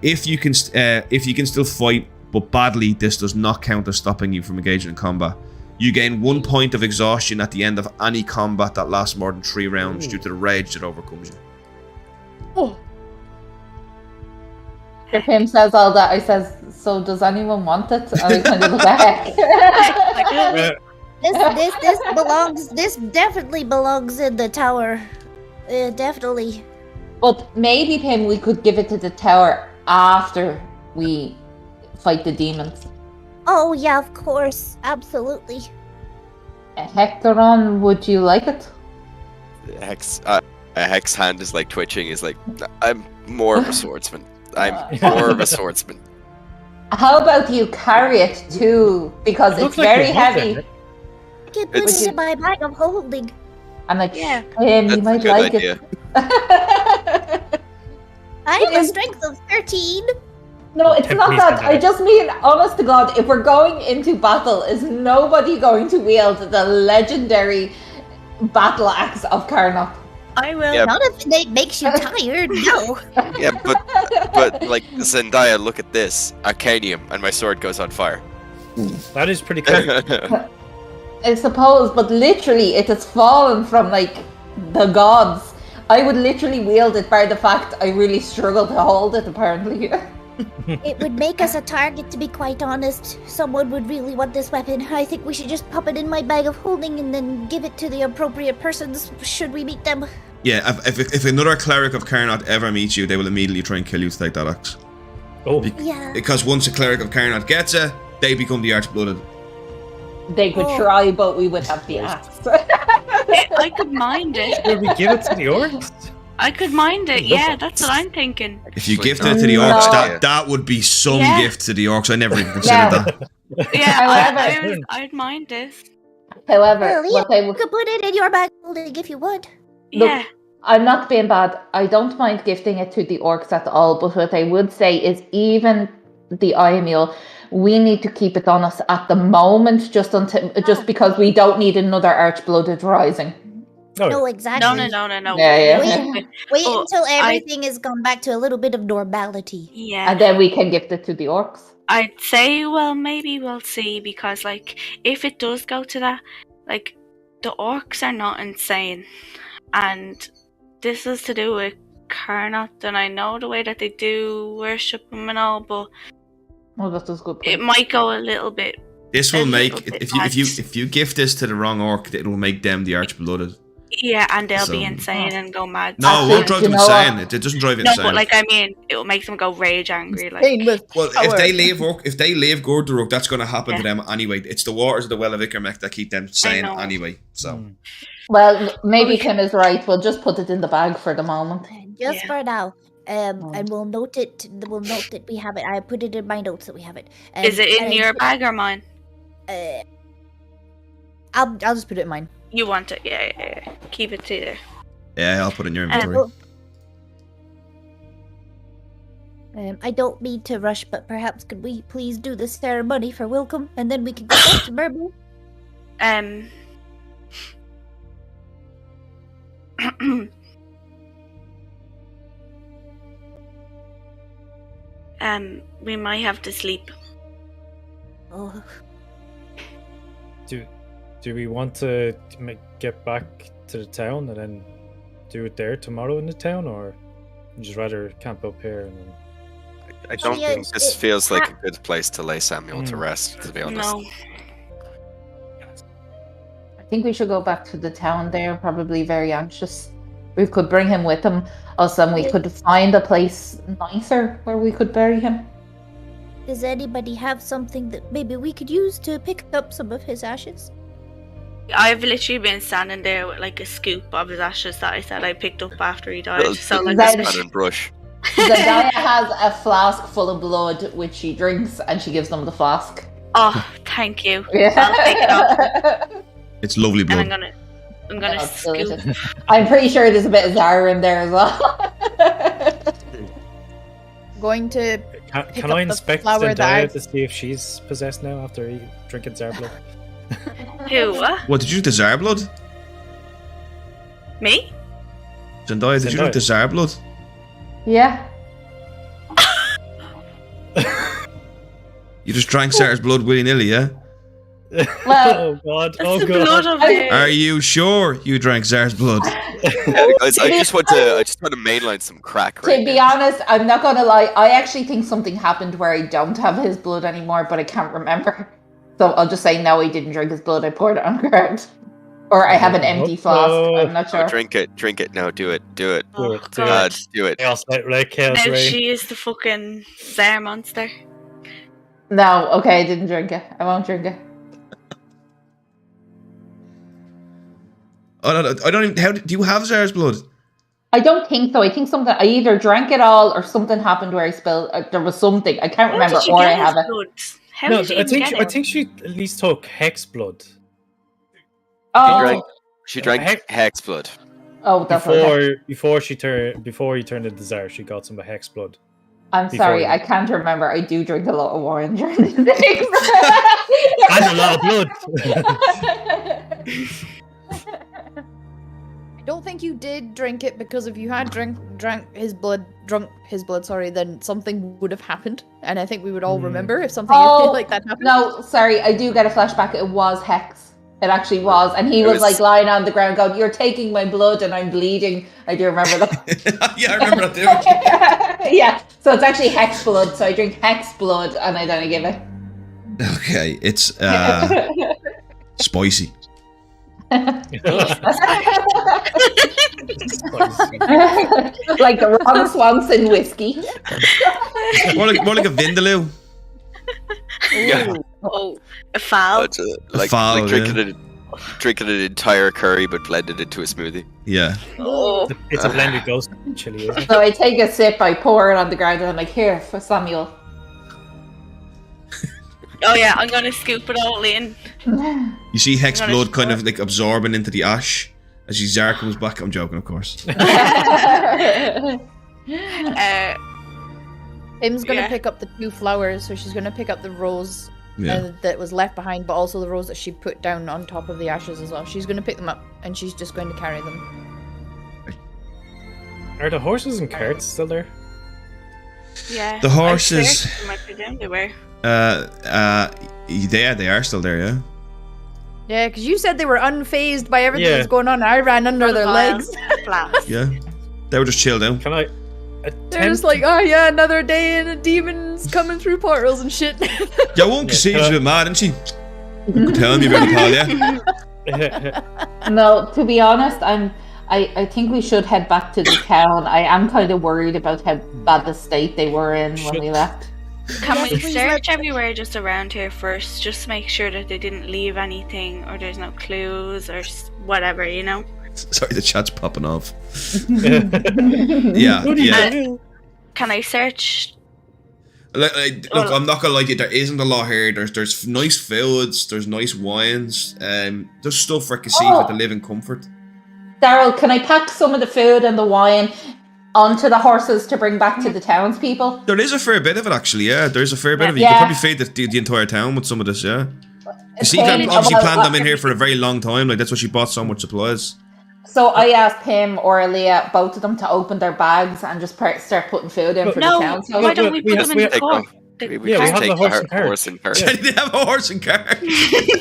[SPEAKER 4] If you can still fight, but badly, this does not count as stopping you from engaging in combat. You gain 1 point of exhaustion at the end of any combat that lasts more than 3 rounds due to the rage that overcomes you.
[SPEAKER 1] Oh. If him says all that, I says, so does anyone want it? And I kind of look back.
[SPEAKER 8] This definitely belongs in the tower. Definitely.
[SPEAKER 1] But maybe, Pim, we could give it to the tower after we fight the demons.
[SPEAKER 8] Oh yeah, of course. Absolutely.
[SPEAKER 1] Hectoron, would you like it?
[SPEAKER 6] Hex hand is like twitching. Is like, I'm more of a swordsman. I'm more of a swordsman.
[SPEAKER 1] How about you carry it too? Because
[SPEAKER 5] It
[SPEAKER 1] it's
[SPEAKER 5] looks like
[SPEAKER 1] very
[SPEAKER 5] you have
[SPEAKER 1] heavy.
[SPEAKER 5] it.
[SPEAKER 8] I can put
[SPEAKER 6] It's-
[SPEAKER 8] it in my bag of holding.
[SPEAKER 1] I'm like,
[SPEAKER 2] Yeah.
[SPEAKER 1] you
[SPEAKER 6] That's a
[SPEAKER 1] might
[SPEAKER 6] good
[SPEAKER 1] like
[SPEAKER 6] idea.
[SPEAKER 1] it.
[SPEAKER 8] I have a
[SPEAKER 1] is-
[SPEAKER 8] strength of 13.
[SPEAKER 1] No, it's not
[SPEAKER 5] Please
[SPEAKER 1] that.
[SPEAKER 5] do
[SPEAKER 1] I
[SPEAKER 5] that.
[SPEAKER 1] just mean, honest to God, if we're going into battle, is nobody going to wield the legendary battle axe of Karnok?
[SPEAKER 2] I will.
[SPEAKER 6] Yeah.
[SPEAKER 8] Not if it makes you tired, no.
[SPEAKER 6] Yeah, but like Zendaya, look at this. Arcanium, and my sword goes on fire.
[SPEAKER 5] That is pretty cool.
[SPEAKER 1] I suppose, but literally, it has fallen from like the gods. I would literally wield it by the fact I really struggle to hold it, apparently.
[SPEAKER 8] It would make us a target, to be quite honest. Someone would really want this weapon. I think we should just pop it in my bag of holding and then give it to the appropriate persons should we meet them.
[SPEAKER 4] Yeah, if another cleric of Karnot ever meets you, they will immediately try and kill you to take that axe.
[SPEAKER 5] Oh,
[SPEAKER 8] Yeah.
[SPEAKER 4] Because once a cleric of Karnot gets it, they become the Archblooded.
[SPEAKER 1] They could
[SPEAKER 8] Oh.
[SPEAKER 1] try, but we would have the axe.
[SPEAKER 2] I could mind it.
[SPEAKER 5] will we give it to the orcs?
[SPEAKER 2] I could mind it. Yeah, that's what I'm thinking.
[SPEAKER 4] If you
[SPEAKER 6] Actually,
[SPEAKER 4] gift it to the
[SPEAKER 1] no.
[SPEAKER 4] orcs,
[SPEAKER 6] Yeah.
[SPEAKER 4] that would be some
[SPEAKER 2] Yeah.
[SPEAKER 4] gift to the orcs. I never even considered
[SPEAKER 1] Yeah.
[SPEAKER 4] that.
[SPEAKER 2] Yeah,
[SPEAKER 1] However-
[SPEAKER 2] I'd mind this.
[SPEAKER 1] However,
[SPEAKER 8] Well, yeah,
[SPEAKER 1] what I
[SPEAKER 8] you
[SPEAKER 1] would,
[SPEAKER 8] could put it in your bag of holding if you would.
[SPEAKER 1] Look,
[SPEAKER 2] Yeah.
[SPEAKER 1] I'm not being bad. I don't mind gifting it to the orcs at all, but what I would say is even the Iamule, we need to keep it on us at the moment, just because we don't need another Archblooded rising.
[SPEAKER 5] Oh,
[SPEAKER 8] No, exactly.
[SPEAKER 2] No.
[SPEAKER 1] Yeah.
[SPEAKER 8] Wait
[SPEAKER 2] Oh,
[SPEAKER 8] until
[SPEAKER 2] I-
[SPEAKER 8] everything has gone back to a little bit of normality.
[SPEAKER 2] Yeah.
[SPEAKER 1] And then we can gift it to the orcs.
[SPEAKER 2] I'd say, well, maybe we'll see, because, like, if it does go to that, like, the orcs are not insane. And this is to do with Karnot, and I know the way that they do worship him and all, but
[SPEAKER 1] Oh, that was a good
[SPEAKER 2] it
[SPEAKER 1] point.
[SPEAKER 2] might go a little bit.
[SPEAKER 4] This will
[SPEAKER 2] A
[SPEAKER 4] make
[SPEAKER 2] little bit
[SPEAKER 4] if you gift this to the wrong orc, it will make them the Archblooded.
[SPEAKER 2] Yeah, and they'll be
[SPEAKER 4] So-
[SPEAKER 2] insane and go mad.
[SPEAKER 4] No, it
[SPEAKER 1] Actually,
[SPEAKER 4] won't drive
[SPEAKER 1] you
[SPEAKER 4] them
[SPEAKER 1] know what?
[SPEAKER 4] insane. It doesn't drive it
[SPEAKER 2] No,
[SPEAKER 4] insane.
[SPEAKER 2] but, like, I mean, it will make them go rage angry. Like,
[SPEAKER 4] Well, if they leave Gorduruk, that's going to happen to
[SPEAKER 2] Yeah.
[SPEAKER 4] them anyway. It's the waters of the Well of Ikermek that keep them sane
[SPEAKER 2] know.
[SPEAKER 4] anyway. So
[SPEAKER 5] Hmm.
[SPEAKER 1] Well, maybe Tim is right. We'll just put it in the bag for the moment.
[SPEAKER 8] Just
[SPEAKER 2] Yeah.
[SPEAKER 8] for now.
[SPEAKER 1] Oh.
[SPEAKER 8] And we'll note it. We'll note that we have it. I put it in my notes that we have it.
[SPEAKER 2] is it in
[SPEAKER 8] and
[SPEAKER 2] your bag or mine?
[SPEAKER 8] I'll
[SPEAKER 3] I'll just put it in mine.
[SPEAKER 2] You want it? Yeah. Keep it to there.
[SPEAKER 4] yeah, I'll put it in your inventory.
[SPEAKER 8] I don't mean to rush, but perhaps could we please do the ceremony for Wilcome, and then we can go back to Burble?
[SPEAKER 2] We might have to sleep.
[SPEAKER 8] Oh,
[SPEAKER 5] Do we want to get back to the town and then do it there tomorrow in the town, or just rather camp up here? And then...
[SPEAKER 6] I don't
[SPEAKER 8] Yeah,
[SPEAKER 6] think this
[SPEAKER 8] it-
[SPEAKER 6] feels like a good place to lay Samuel to rest, to be honest.
[SPEAKER 2] No.
[SPEAKER 1] I think we should go back to the town. They're probably very anxious. We could bring him with us, and we could find a place nicer where we could bury him.
[SPEAKER 8] does anybody have something that maybe we could use to pick up some of his ashes?
[SPEAKER 2] I've literally been standing there with like a scoop of his ashes that I said I picked up after he died.
[SPEAKER 6] Little
[SPEAKER 2] So like,
[SPEAKER 1] That-
[SPEAKER 6] span and brush.
[SPEAKER 1] Zendaya has a flask full of blood, which she drinks, and she gives them the flask.
[SPEAKER 2] oh, thank you.
[SPEAKER 1] Yeah.
[SPEAKER 2] I'll take it off,
[SPEAKER 4] It's lovely
[SPEAKER 2] and
[SPEAKER 4] blood.
[SPEAKER 2] I'm gonna
[SPEAKER 1] Yeah, it's
[SPEAKER 2] scoop.
[SPEAKER 1] delicious. I'm pretty sure there's a bit of Zara in there as well.
[SPEAKER 3] Going to
[SPEAKER 5] Can,
[SPEAKER 3] Pick
[SPEAKER 5] can
[SPEAKER 3] up
[SPEAKER 5] I
[SPEAKER 3] the
[SPEAKER 5] inspect
[SPEAKER 3] flower
[SPEAKER 5] Zendaya
[SPEAKER 3] that
[SPEAKER 5] to see if she's possessed now after drinking Zar blood?
[SPEAKER 2] Who? What?
[SPEAKER 4] What did you drink the Tsar blood?
[SPEAKER 2] Me?
[SPEAKER 4] Zendaya, did you drink
[SPEAKER 5] Zendaya.
[SPEAKER 4] the Tsar blood?
[SPEAKER 1] Yeah.
[SPEAKER 4] You just drank Tsar's blood willy nilly, yeah?
[SPEAKER 1] Well,
[SPEAKER 5] Oh god!
[SPEAKER 2] That's
[SPEAKER 5] Oh
[SPEAKER 2] the blood
[SPEAKER 5] god!
[SPEAKER 2] of it.
[SPEAKER 4] Are you sure you drank Tsar's blood?
[SPEAKER 6] Yeah, guys, I just want to mainline some crack right
[SPEAKER 1] to be
[SPEAKER 6] now.
[SPEAKER 1] honest, I'm not gonna lie. I actually think something happened where I don't have his blood anymore, but I can't remember. So I'll just say no, I didn't drink his blood. I poured it on the ground, or I have an empty flask. I'm not
[SPEAKER 6] Oh,
[SPEAKER 1] sure.
[SPEAKER 6] drink it. No, do it.
[SPEAKER 2] Oh,
[SPEAKER 5] Do it, do
[SPEAKER 2] God.
[SPEAKER 6] God, do it.
[SPEAKER 5] Chaos, like chaos
[SPEAKER 2] Now
[SPEAKER 5] rain.
[SPEAKER 2] she is the fucking Zar monster.
[SPEAKER 1] No, okay, I didn't drink it. I won't drink it.
[SPEAKER 4] I don't even. How do you have Tsar's blood?
[SPEAKER 1] I don't think so. I think something. I either drank it all or something happened where I spilled. There was something. I can't remember.
[SPEAKER 2] How did you
[SPEAKER 1] Or
[SPEAKER 2] get
[SPEAKER 1] I have
[SPEAKER 2] his
[SPEAKER 1] it.
[SPEAKER 2] blood? How
[SPEAKER 5] No,
[SPEAKER 2] did you
[SPEAKER 5] I
[SPEAKER 2] even
[SPEAKER 5] think
[SPEAKER 2] get
[SPEAKER 5] I
[SPEAKER 2] it?
[SPEAKER 5] think she at least took hex blood
[SPEAKER 1] Oh,
[SPEAKER 6] She drank hex blood.
[SPEAKER 1] oh, that's okay.
[SPEAKER 5] before he turned into Czar. She got some hex blood.
[SPEAKER 1] I'm
[SPEAKER 5] before
[SPEAKER 1] sorry.
[SPEAKER 5] you-
[SPEAKER 1] I can't remember. I do drink a lot of wine during the day.
[SPEAKER 5] And a lot of blood.
[SPEAKER 3] I don't think you did drink it because if you had drunk his blood, sorry, then something would have happened, and I think we would all remember if something like that happened.
[SPEAKER 1] No, sorry. I do get a flashback. It was Hex. It actually was, and he
[SPEAKER 6] It
[SPEAKER 1] was
[SPEAKER 6] was-
[SPEAKER 1] like lying on the ground, going, "You're taking my blood, and I'm bleeding." I do remember that.
[SPEAKER 4] Yeah, I remember that too.
[SPEAKER 1] Yeah, so it's actually Hex blood. So I drink Hex blood, and I then give it.
[SPEAKER 4] Okay, it's spicy.
[SPEAKER 1] Like the Ron Swanson whiskey.
[SPEAKER 4] More like a Vindaloo.
[SPEAKER 6] Yeah.
[SPEAKER 2] Oh, a foul.
[SPEAKER 6] It's like
[SPEAKER 4] foul,
[SPEAKER 6] drinking an entire curry but blended into a smoothie.
[SPEAKER 4] Yeah.
[SPEAKER 2] Oh,
[SPEAKER 5] It's a blended ghost chili. Isn't it?
[SPEAKER 1] So I take a sip, I pour it on the ground, and I'm like, "Here for Samuel."
[SPEAKER 2] oh yeah, I'm gonna scoop it all in.
[SPEAKER 4] You see Hex
[SPEAKER 2] I'm gonna
[SPEAKER 4] blood kind
[SPEAKER 2] pour-
[SPEAKER 4] of like absorbing into the ash as Zara comes back. I'm joking, of course.
[SPEAKER 3] Tim's gonna
[SPEAKER 2] Yeah.
[SPEAKER 3] pick up the 2 flowers, so she's gonna pick up the rose
[SPEAKER 4] Yeah.
[SPEAKER 3] that was left behind, but also the rose that she put down on top of the ashes as well. She's gonna pick them up, and she's just going to carry them.
[SPEAKER 5] Are the horses and carts still there?
[SPEAKER 2] Yeah.
[SPEAKER 4] The horses-
[SPEAKER 2] I searched them, I presume they were.
[SPEAKER 4] They are still there, yeah.
[SPEAKER 3] Yeah, because you said they were unfazed by everything
[SPEAKER 5] Yeah.
[SPEAKER 3] that's going on. I ran under their legs.
[SPEAKER 2] Flat.
[SPEAKER 4] Yeah. They were just chilled out.
[SPEAKER 5] Can I?
[SPEAKER 3] They're just like, oh yeah, another day and a demon's coming through portals and shit.
[SPEAKER 4] Yeah, one Kasifa's a bit mad, isn't she? Tell me about it, pal, yeah?
[SPEAKER 1] No, to be honest, I think we should head back to the town. I am kind of worried about how bad the state they were in when we left.
[SPEAKER 2] Can
[SPEAKER 3] Yes,
[SPEAKER 2] we
[SPEAKER 3] please
[SPEAKER 2] search everywhere just around here first, just to make sure that they didn't leave anything, or there's no clues, or whatever, you know?
[SPEAKER 4] Sorry, the chat's popping off. Yeah, yeah.
[SPEAKER 2] Can I search?
[SPEAKER 4] Look, I'm not gonna lie to you, there isn't a lot here. There's nice foods, there's nice wines, there's stuff for Kasifa to live in comfort.
[SPEAKER 1] Daryl, can I pack some of the food and the wine onto the horses to bring back to the townspeople?
[SPEAKER 4] There is a fair bit of it, actually, yeah. There's a fair bit of it. You
[SPEAKER 1] Yeah.
[SPEAKER 4] could probably feed the entire town with some of this, yeah. Kasifa
[SPEAKER 1] Okay,
[SPEAKER 4] obviously
[SPEAKER 1] well,
[SPEAKER 4] planned them in here for a very long time, like that's why she bought so much supplies.
[SPEAKER 1] So I asked him or Aaliyah, both of them, to open their bags and just start putting food in for
[SPEAKER 2] No,
[SPEAKER 1] the town. So
[SPEAKER 2] why don't we
[SPEAKER 5] we
[SPEAKER 2] put them
[SPEAKER 5] have-
[SPEAKER 2] in the
[SPEAKER 6] Take
[SPEAKER 2] car?
[SPEAKER 6] them. We
[SPEAKER 5] Yeah, we
[SPEAKER 6] just
[SPEAKER 5] have
[SPEAKER 6] take
[SPEAKER 5] the horse and cart.
[SPEAKER 6] horse and cart.
[SPEAKER 4] They have a horse and cart.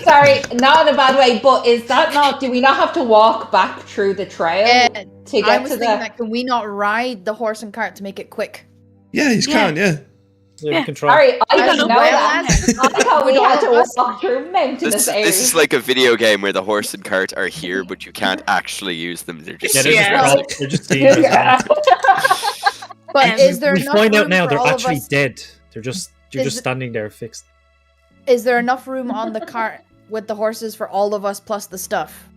[SPEAKER 1] sorry, not in a bad way, but is that not? Do we not have to walk back through the trail
[SPEAKER 3] Yeah,
[SPEAKER 1] to
[SPEAKER 3] I
[SPEAKER 1] get
[SPEAKER 3] was
[SPEAKER 1] to
[SPEAKER 3] thinking
[SPEAKER 1] the?
[SPEAKER 3] that can we not ride the horse and cart to make it quick?
[SPEAKER 4] Yeah, you can, yeah.
[SPEAKER 5] Yeah, we can try.
[SPEAKER 1] Sorry, I
[SPEAKER 3] I
[SPEAKER 1] didn't
[SPEAKER 3] don't
[SPEAKER 1] know
[SPEAKER 3] know
[SPEAKER 1] that.
[SPEAKER 3] that.
[SPEAKER 1] I thought we had to
[SPEAKER 3] Us-
[SPEAKER 1] walk through mountainous areas.
[SPEAKER 6] This is like a video game where the horse and cart are here, but you can't actually use them. They're just
[SPEAKER 5] Yeah, they're
[SPEAKER 2] Yeah.
[SPEAKER 5] they're just dangerous.
[SPEAKER 1] Yeah.
[SPEAKER 3] But is there
[SPEAKER 5] We
[SPEAKER 3] enough
[SPEAKER 5] find out
[SPEAKER 3] room
[SPEAKER 5] now
[SPEAKER 3] for
[SPEAKER 5] they're
[SPEAKER 3] all of
[SPEAKER 5] actually
[SPEAKER 3] us?
[SPEAKER 5] dead. You're just
[SPEAKER 3] Is-
[SPEAKER 5] standing there fixed.
[SPEAKER 3] Is there enough room on the cart with the horses for all of us plus the stuff?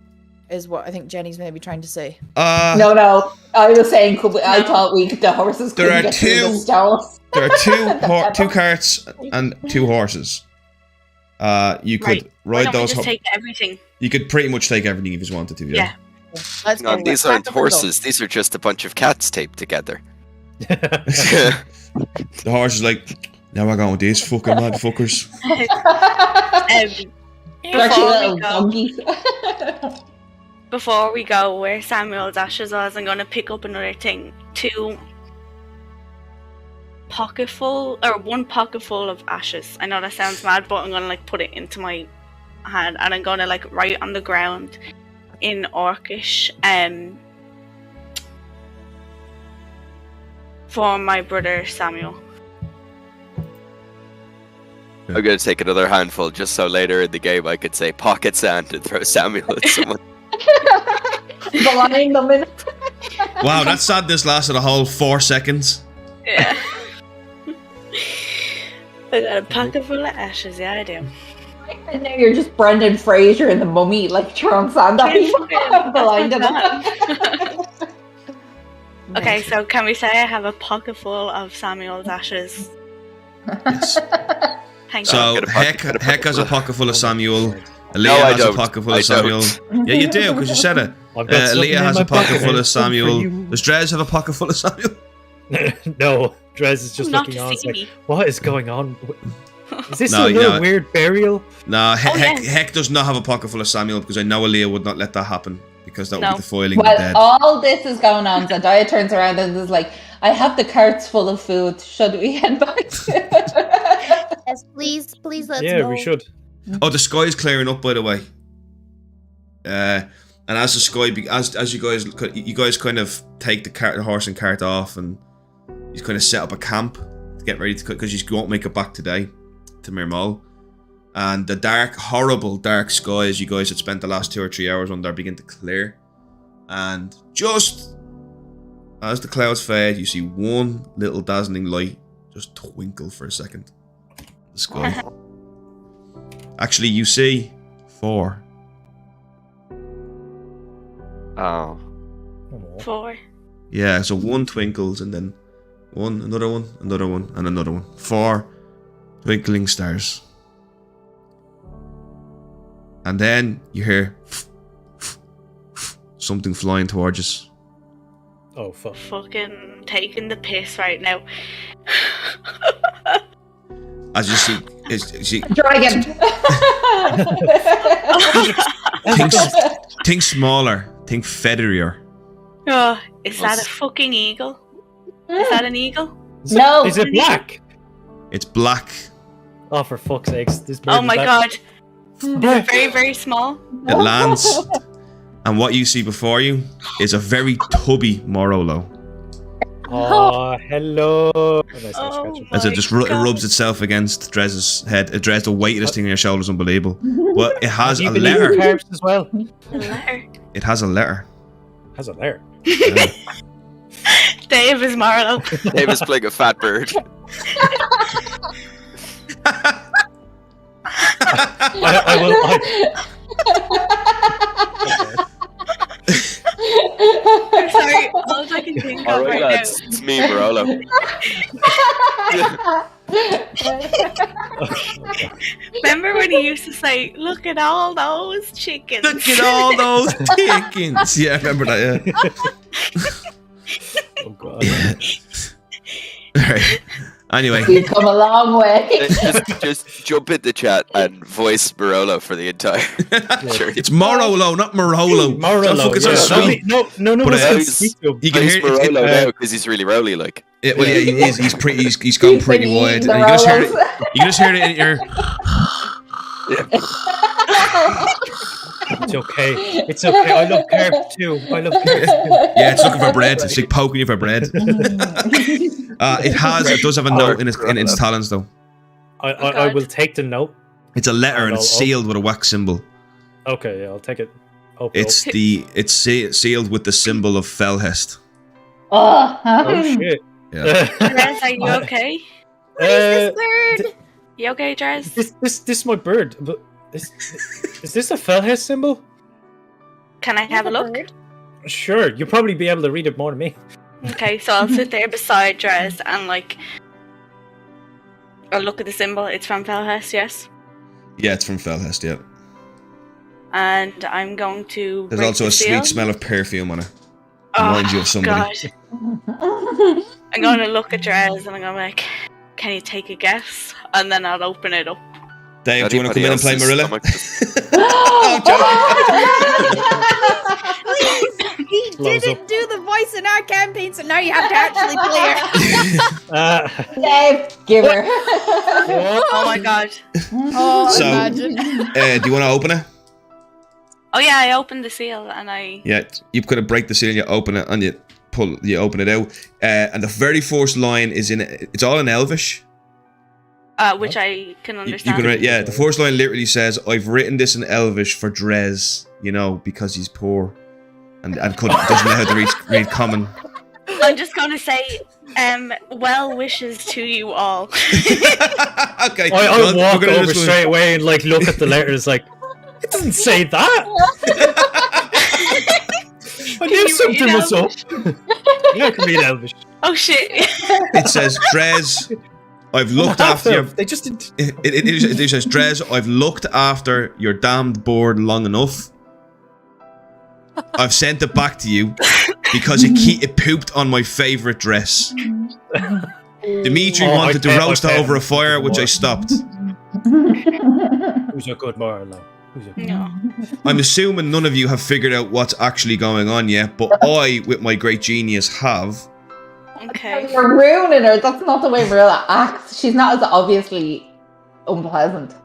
[SPEAKER 3] Is what I think Jenny's maybe trying to say.
[SPEAKER 1] No. I was saying, I thought the horses
[SPEAKER 4] There
[SPEAKER 1] couldn't
[SPEAKER 4] are
[SPEAKER 1] get through the
[SPEAKER 4] two-
[SPEAKER 1] stones.
[SPEAKER 4] There are two carts and 2 horses. You could
[SPEAKER 2] Right. Why
[SPEAKER 4] ride
[SPEAKER 2] don't we
[SPEAKER 4] those.
[SPEAKER 2] just take everything?
[SPEAKER 4] You could pretty much take everything if you wanted to. Yeah.
[SPEAKER 3] Let's
[SPEAKER 6] No,
[SPEAKER 3] go.
[SPEAKER 6] these
[SPEAKER 3] Back
[SPEAKER 6] aren't
[SPEAKER 3] up and go.
[SPEAKER 6] horses. These are just a bunch of cats taped together.
[SPEAKER 4] The horse is like, now we're going with these fucking motherfuckers.
[SPEAKER 1] They're actually
[SPEAKER 2] Before
[SPEAKER 1] little
[SPEAKER 2] we go,
[SPEAKER 1] donkeys.
[SPEAKER 2] before we go where Samuel's ashes was, I'm gonna pick up another thing. 1 pocketful of ashes. I know that sounds mad, but I'm gonna like put it into my hand, and I'm gonna like write on the ground in Orcish, for my brother Samuel.
[SPEAKER 6] I'm gonna take another handful just so later in the game I could say pocket sand and throw Samuel at someone.
[SPEAKER 1] Blind them in.
[SPEAKER 4] Wow, that sadness lasted a whole 4 seconds.
[SPEAKER 2] Yeah. I got a pocket full of ashes, yeah I do.
[SPEAKER 1] And now you're just Brendan Fraser in The Mummy, like throwing sand at people. Blind them.
[SPEAKER 2] Okay, so can we say I have a pocket full of Samuel's ashes?
[SPEAKER 4] Yes.
[SPEAKER 2] Thank
[SPEAKER 4] So
[SPEAKER 2] you.
[SPEAKER 4] Heck has a pocket full of Samuel.
[SPEAKER 6] No,
[SPEAKER 4] Leah
[SPEAKER 6] I
[SPEAKER 4] has a
[SPEAKER 6] don't.
[SPEAKER 4] pocket full
[SPEAKER 6] I
[SPEAKER 4] of Samuel.
[SPEAKER 6] don't.
[SPEAKER 4] Yeah, you do, because you said it.
[SPEAKER 5] I've got something
[SPEAKER 4] Leah
[SPEAKER 5] in
[SPEAKER 4] has
[SPEAKER 5] my
[SPEAKER 4] a pocket
[SPEAKER 5] pocket.
[SPEAKER 4] full of
[SPEAKER 5] Something for
[SPEAKER 4] Samuel.
[SPEAKER 5] you.
[SPEAKER 4] Does Dres have a pocket full of Samuel?
[SPEAKER 5] No, Dres is just
[SPEAKER 2] Not
[SPEAKER 5] looking
[SPEAKER 2] to
[SPEAKER 5] on.
[SPEAKER 2] see
[SPEAKER 5] It's
[SPEAKER 2] me.
[SPEAKER 5] like, what is going on? Is this
[SPEAKER 4] No,
[SPEAKER 5] another
[SPEAKER 4] yeah.
[SPEAKER 5] weird burial?
[SPEAKER 4] No,
[SPEAKER 2] yes.
[SPEAKER 4] Heck does not have a pocket full of Samuel because I know Leah would not let that happen because that would
[SPEAKER 2] No.
[SPEAKER 4] be defiling the
[SPEAKER 1] Well,
[SPEAKER 4] dead.
[SPEAKER 1] all this is going on. Zendaya turns around and is like, I have the carts full of food. Should we head back?
[SPEAKER 8] Yes, please let's
[SPEAKER 5] Yeah,
[SPEAKER 8] go.
[SPEAKER 5] we should.
[SPEAKER 4] Oh, the sky is clearing up, by the way. And as the sky, as you guys kind of take the horse and cart off, and you kind of set up a camp to get ready to, because you won't make it back today to Mirmol. And the dark, horrible dark sky, as you guys had spent the last 2 or 3 hours under, begin to clear. And just as the clouds fade, you see one little dazzling light just twinkle for a second. The sky. Actually, you see 4.
[SPEAKER 6] Oh.
[SPEAKER 2] 4.
[SPEAKER 4] Yeah, so 1 twinkles and then 1, another one, another one, and another one. 4 twinkling stars. And then you hear something flying towards us.
[SPEAKER 5] Oh, fuck.
[SPEAKER 2] Fucking taking the piss right now.
[SPEAKER 4] As you see,
[SPEAKER 1] Dragon.
[SPEAKER 4] think smaller, think featherier.
[SPEAKER 2] Oh, is that a fucking eagle? Is that an eagle?
[SPEAKER 1] No.
[SPEAKER 5] Is it black?
[SPEAKER 4] It's black.
[SPEAKER 5] Oh, for fuck's sakes. This bird
[SPEAKER 2] Oh
[SPEAKER 5] is
[SPEAKER 2] my
[SPEAKER 5] black.
[SPEAKER 2] god. It's very, very small.
[SPEAKER 4] It lands, and what you see before you is a very tubby Morolo.
[SPEAKER 5] Oh, hello. Oh, nice,
[SPEAKER 2] Oh.
[SPEAKER 5] scratch.
[SPEAKER 4] As it
[SPEAKER 2] My
[SPEAKER 4] just
[SPEAKER 2] God.
[SPEAKER 4] rubs itself against Dres's head. Dres, the weightless thing on your shoulder is unbelievable. But it has
[SPEAKER 5] You
[SPEAKER 4] a
[SPEAKER 5] believe in
[SPEAKER 4] letter.
[SPEAKER 5] carbs as well?
[SPEAKER 2] A letter.
[SPEAKER 4] It has a letter.
[SPEAKER 5] Has a letter.
[SPEAKER 4] Yeah.
[SPEAKER 2] Dave is Marlowe.
[SPEAKER 6] David's playing a fat bird.
[SPEAKER 5] I will.
[SPEAKER 2] I'm sorry, all I can think of
[SPEAKER 6] Alright,
[SPEAKER 2] right
[SPEAKER 6] lads, it's me, Barolo.
[SPEAKER 2] now. Remember when he used to say, "Look at all those chickens."
[SPEAKER 4] Look at all those chickens. Yeah, I remember that, yeah.
[SPEAKER 5] Oh god.
[SPEAKER 4] Alright. Anyway,
[SPEAKER 1] We've come a long way.
[SPEAKER 6] just jump in the chat and voice Barolo for the entire journey.
[SPEAKER 4] it's Morolo, not Morolo.
[SPEAKER 5] Morolo.
[SPEAKER 4] Don't fucking
[SPEAKER 5] Yeah.
[SPEAKER 4] sound sweet.
[SPEAKER 5] No,
[SPEAKER 4] But
[SPEAKER 5] one's
[SPEAKER 6] it
[SPEAKER 5] gonna
[SPEAKER 6] is-
[SPEAKER 5] speak to him.
[SPEAKER 4] You can
[SPEAKER 6] He's
[SPEAKER 4] hear
[SPEAKER 6] Barolo
[SPEAKER 4] it.
[SPEAKER 6] now because he's really roly like.
[SPEAKER 4] Well, yeah, he is. He's pretty. He's gone pretty
[SPEAKER 1] Been
[SPEAKER 4] wide.
[SPEAKER 1] eating
[SPEAKER 4] And
[SPEAKER 1] the
[SPEAKER 4] you just hear it.
[SPEAKER 1] Rolos.
[SPEAKER 4] You can just hear it in your.
[SPEAKER 5] It's okay. It's okay. I love carbs too.
[SPEAKER 4] Yeah, it's looking for bread. It's like poking you for bread. It does have a note in its talons though.
[SPEAKER 5] I will take the note.
[SPEAKER 4] It's a letter and it's
[SPEAKER 5] I'll-
[SPEAKER 4] sealed with a wax symbol.
[SPEAKER 5] Okay, yeah, I'll take it. Open
[SPEAKER 4] It's sealed with the symbol of Felhest.
[SPEAKER 1] Oh,
[SPEAKER 5] Oh shit.
[SPEAKER 4] Yeah.
[SPEAKER 2] Dres, are you okay?
[SPEAKER 8] What is this bird?
[SPEAKER 2] You okay, Dres?
[SPEAKER 5] This is my bird. But is this a Felhest symbol?
[SPEAKER 2] Can I have a look?
[SPEAKER 8] Bird?
[SPEAKER 5] Sure, you'll probably be able to read it more than me.
[SPEAKER 2] Okay, so I'll sit there beside Dres and I'll look at the symbol. It's from Felhest, yes.
[SPEAKER 4] Yeah, it's from Felhest. Yeah.
[SPEAKER 2] And I'm going to.
[SPEAKER 4] There's
[SPEAKER 2] break
[SPEAKER 4] also
[SPEAKER 2] the
[SPEAKER 4] a
[SPEAKER 2] seal.
[SPEAKER 4] sweet smell of perfume on it.
[SPEAKER 2] Oh,
[SPEAKER 4] Reminds you of somebody.
[SPEAKER 2] God. I'm going to look at Dres and I'm going to be like, can you take a guess? And then I'll open it up.
[SPEAKER 4] Dave, do you want to come in and play Marilla?
[SPEAKER 8] He
[SPEAKER 5] Blows
[SPEAKER 8] didn't do the voice in our campaign, so now you have to actually play her.
[SPEAKER 1] Dave, give her.
[SPEAKER 2] Oh my god.
[SPEAKER 3] Oh,
[SPEAKER 4] So-
[SPEAKER 3] imagine.
[SPEAKER 4] Do you want to open it?
[SPEAKER 2] Oh yeah, I opened the seal and I.
[SPEAKER 4] Yeah, you could have break the seal, you open it, and you open it out. And the very first line is it's all in Elvish.
[SPEAKER 2] Which I can
[SPEAKER 4] You
[SPEAKER 2] understand.
[SPEAKER 4] can read, yeah, the first line literally says, "I've written this in Elvish for Dres, because he's poor and doesn't know how to read common."
[SPEAKER 2] I'm just going to say, well wishes to you all.
[SPEAKER 4] Okay,
[SPEAKER 5] I walk
[SPEAKER 4] we're gonna
[SPEAKER 5] over
[SPEAKER 4] just-
[SPEAKER 5] straight away and look at the letters like, it doesn't say that.
[SPEAKER 4] Elvish.
[SPEAKER 5] I knew something was up. Yeah, I can read Elvish.
[SPEAKER 2] Oh shit!
[SPEAKER 4] It says, Dres, I've looked after your...
[SPEAKER 5] They just didn't...
[SPEAKER 4] It says, Dres, I've looked after your damned board long enough. I've sent it back to you because it pooped on my favourite dress. Dimitri wanted to roast it over a fire, which I stopped.
[SPEAKER 5] Who's a good Marlow?
[SPEAKER 2] No.
[SPEAKER 4] I'm assuming none of you have figured out what's actually going on yet, but I, with my great genius, have.
[SPEAKER 2] Okay.
[SPEAKER 1] You're ruining her. That's not the way Marilla acts. She's not as obviously unpleasant.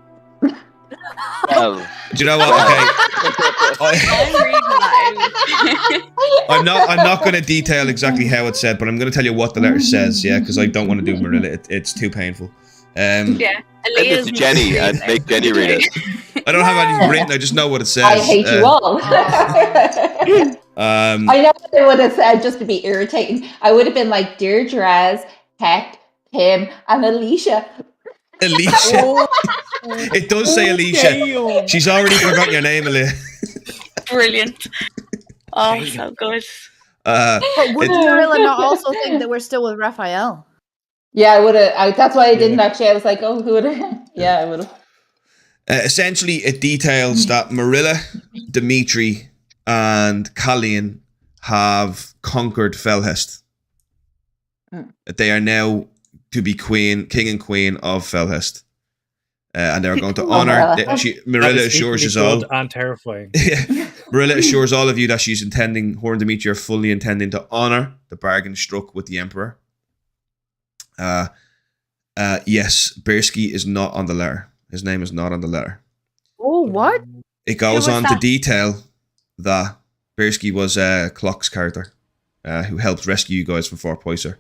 [SPEAKER 6] Well,
[SPEAKER 4] Do you know what? Okay.
[SPEAKER 2] I'm reading that
[SPEAKER 4] I'm not going to detail exactly how it's said, but I'm going to tell you what the letter says, yeah, because I don't want to do Marilla. It's too painful.
[SPEAKER 2] Yeah.
[SPEAKER 6] send it to Jenny and make Jenny read it.
[SPEAKER 4] I don't have anything written. I just know what it says.
[SPEAKER 1] I hate you all. I know what I would have said just to be irritating. I would have been like, dear Dres, Heck, Tim, and Alicia.
[SPEAKER 4] Alicia. It does say Alicia. She's already forgotten your name, Alicia.
[SPEAKER 2] Brilliant. Oh, so good.
[SPEAKER 3] Would Marilla not also think that we're still with Raphael?
[SPEAKER 1] Yeah, I would have. That's why I didn't actually. I was like, oh, who would have? Yeah, I would have.
[SPEAKER 4] Essentially, it details that Marilla, Dimitri, and Colleen have conquered Felhest. They are now to be king and queen of Felhest. And they're going to honor... Marilla assures us all...
[SPEAKER 5] and terrifying.
[SPEAKER 4] Marilla assures all of you that she's intending... Her and Dimitri are fully intending to honor the bargain struck with the Emperor. Yes, Birsky is not on the letter. His name is not on the letter.
[SPEAKER 3] Oh, what?
[SPEAKER 4] It goes on to detail that Birsky was Clock's character, who helped rescue you guys from Fort Poiser.